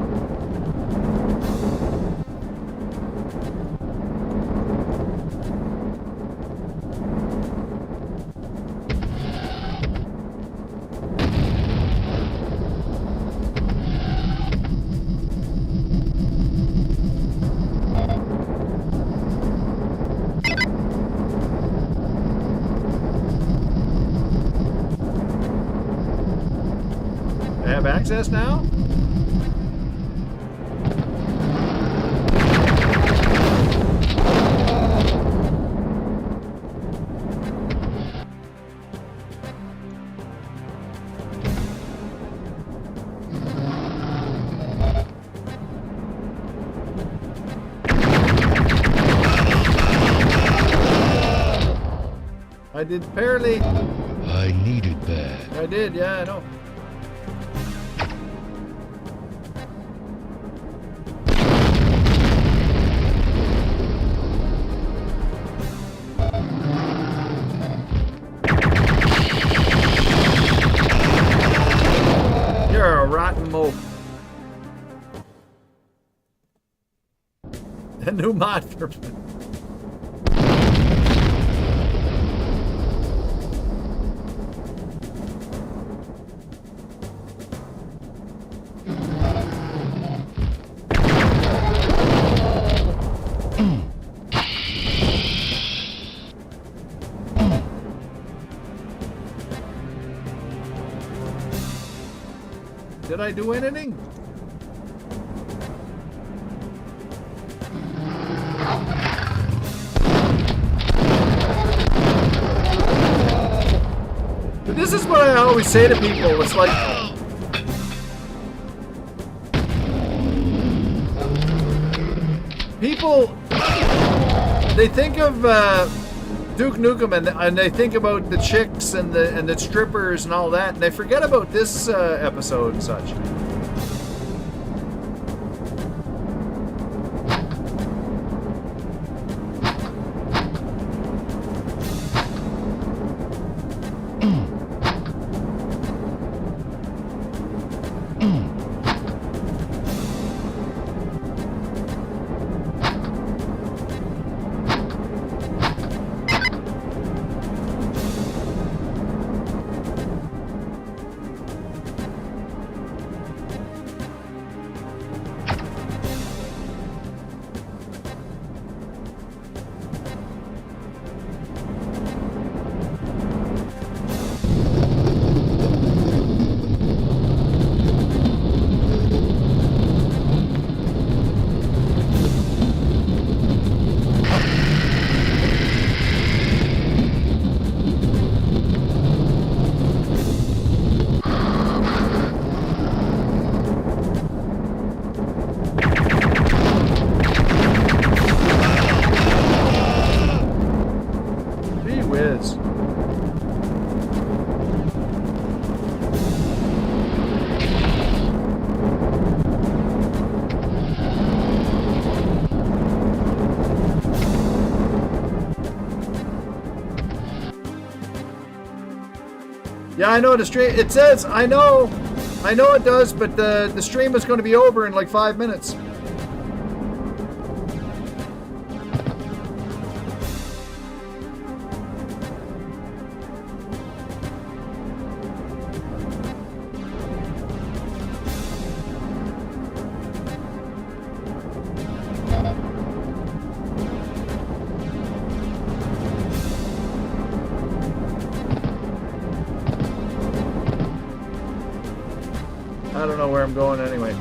I have access now? I did barely. I needed that. I did, yeah, I know. You're a rotten mope. A new mod for. Did I do anything? But this is what I always say to people. It's like, people, they think of Duke Nukem and they think about the chicks and the strippers and all that, and they forget about this episode and such. Yeah, I know the stream. It says, I know it does, but the stream is going to be over in like 5 minutes. I don't know where I'm going anyway.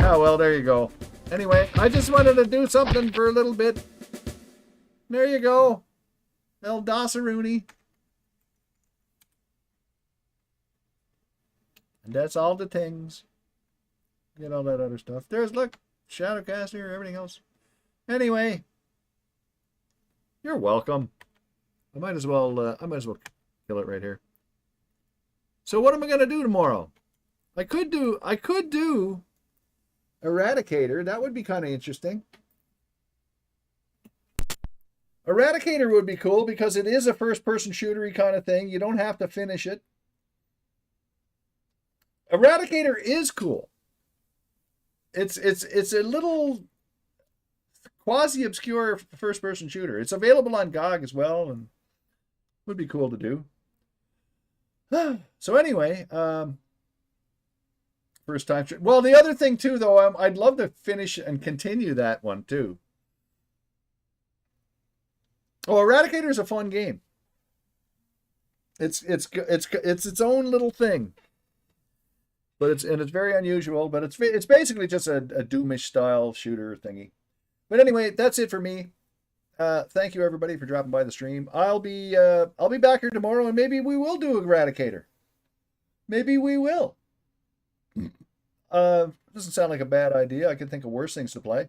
Oh, well, there you go. Anyway, I just wanted to do something for a little bit. There you go. El Dossaroonie. And that's all the things. Get all that other stuff. There's, look, Shadowcaster, everything else. Anyway, you're welcome. I might as well kill it right here. So what am I gonna do tomorrow? I could do Eradicator. That would be kind of interesting. Eradicator would be cool because it is a first-person shootery kind of thing. You don't have to finish it. Eradicator is cool. It's a little quasi-obscure first-person shooter. It's available on GOG as well, and would be cool to do. So anyway, first time. Well, the other thing too, though, I'd love to finish and continue that one too. Oh, Eradicator is a fun game. It's its own little thing, but it's very unusual. But it's basically just a Doomish style shooter thingy. But anyway, that's it for me. Thank you everybody for dropping by the stream. I'll be back here tomorrow, and maybe we will do Eradicator. Maybe we will. Doesn't sound like a bad idea. I can think of worse things to play.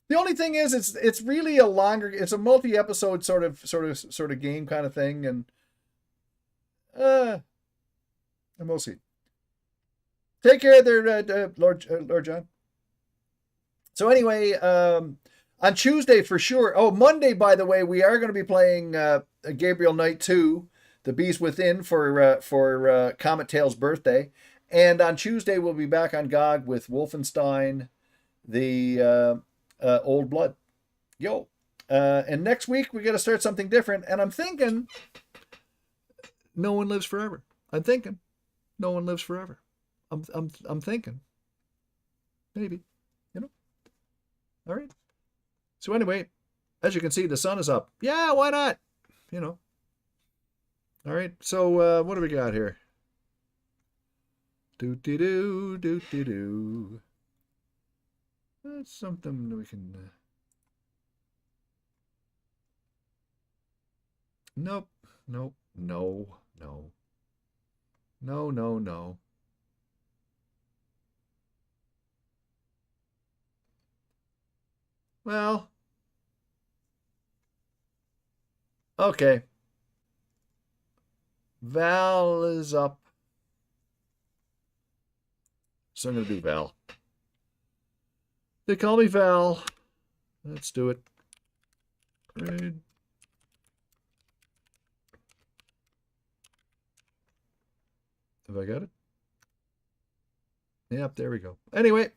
The only thing is, it's really a longer. It's a multi-episode sort of game kind of thing, and we'll see. Take care there, Lord John. So anyway, on Tuesday for sure. Oh, Monday, by the way, we are going to be playing Gabriel Knight 2, The Beast Within for Comet Tail's birthday, and on Tuesday we'll be back on GOG with Wolfenstein, the Old Blood. Yo. And next week we got to start something different. And I'm thinking, no one lives forever. I'm thinking, no one lives forever. I'm thinking, maybe, you know. All right. So anyway, as you can see, the sun is up. Yeah, why not? You know. All right. So what do we got here? Do. That's something that we can. Nope. No. Well. Okay. Val is up. So I'm going to do Val. They call me Val. Let's do it. Grade. Have I got it? Yep, there we go. Anyway,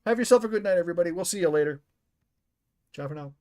have yourself a good night, everybody. We'll see you later. Ciao for now.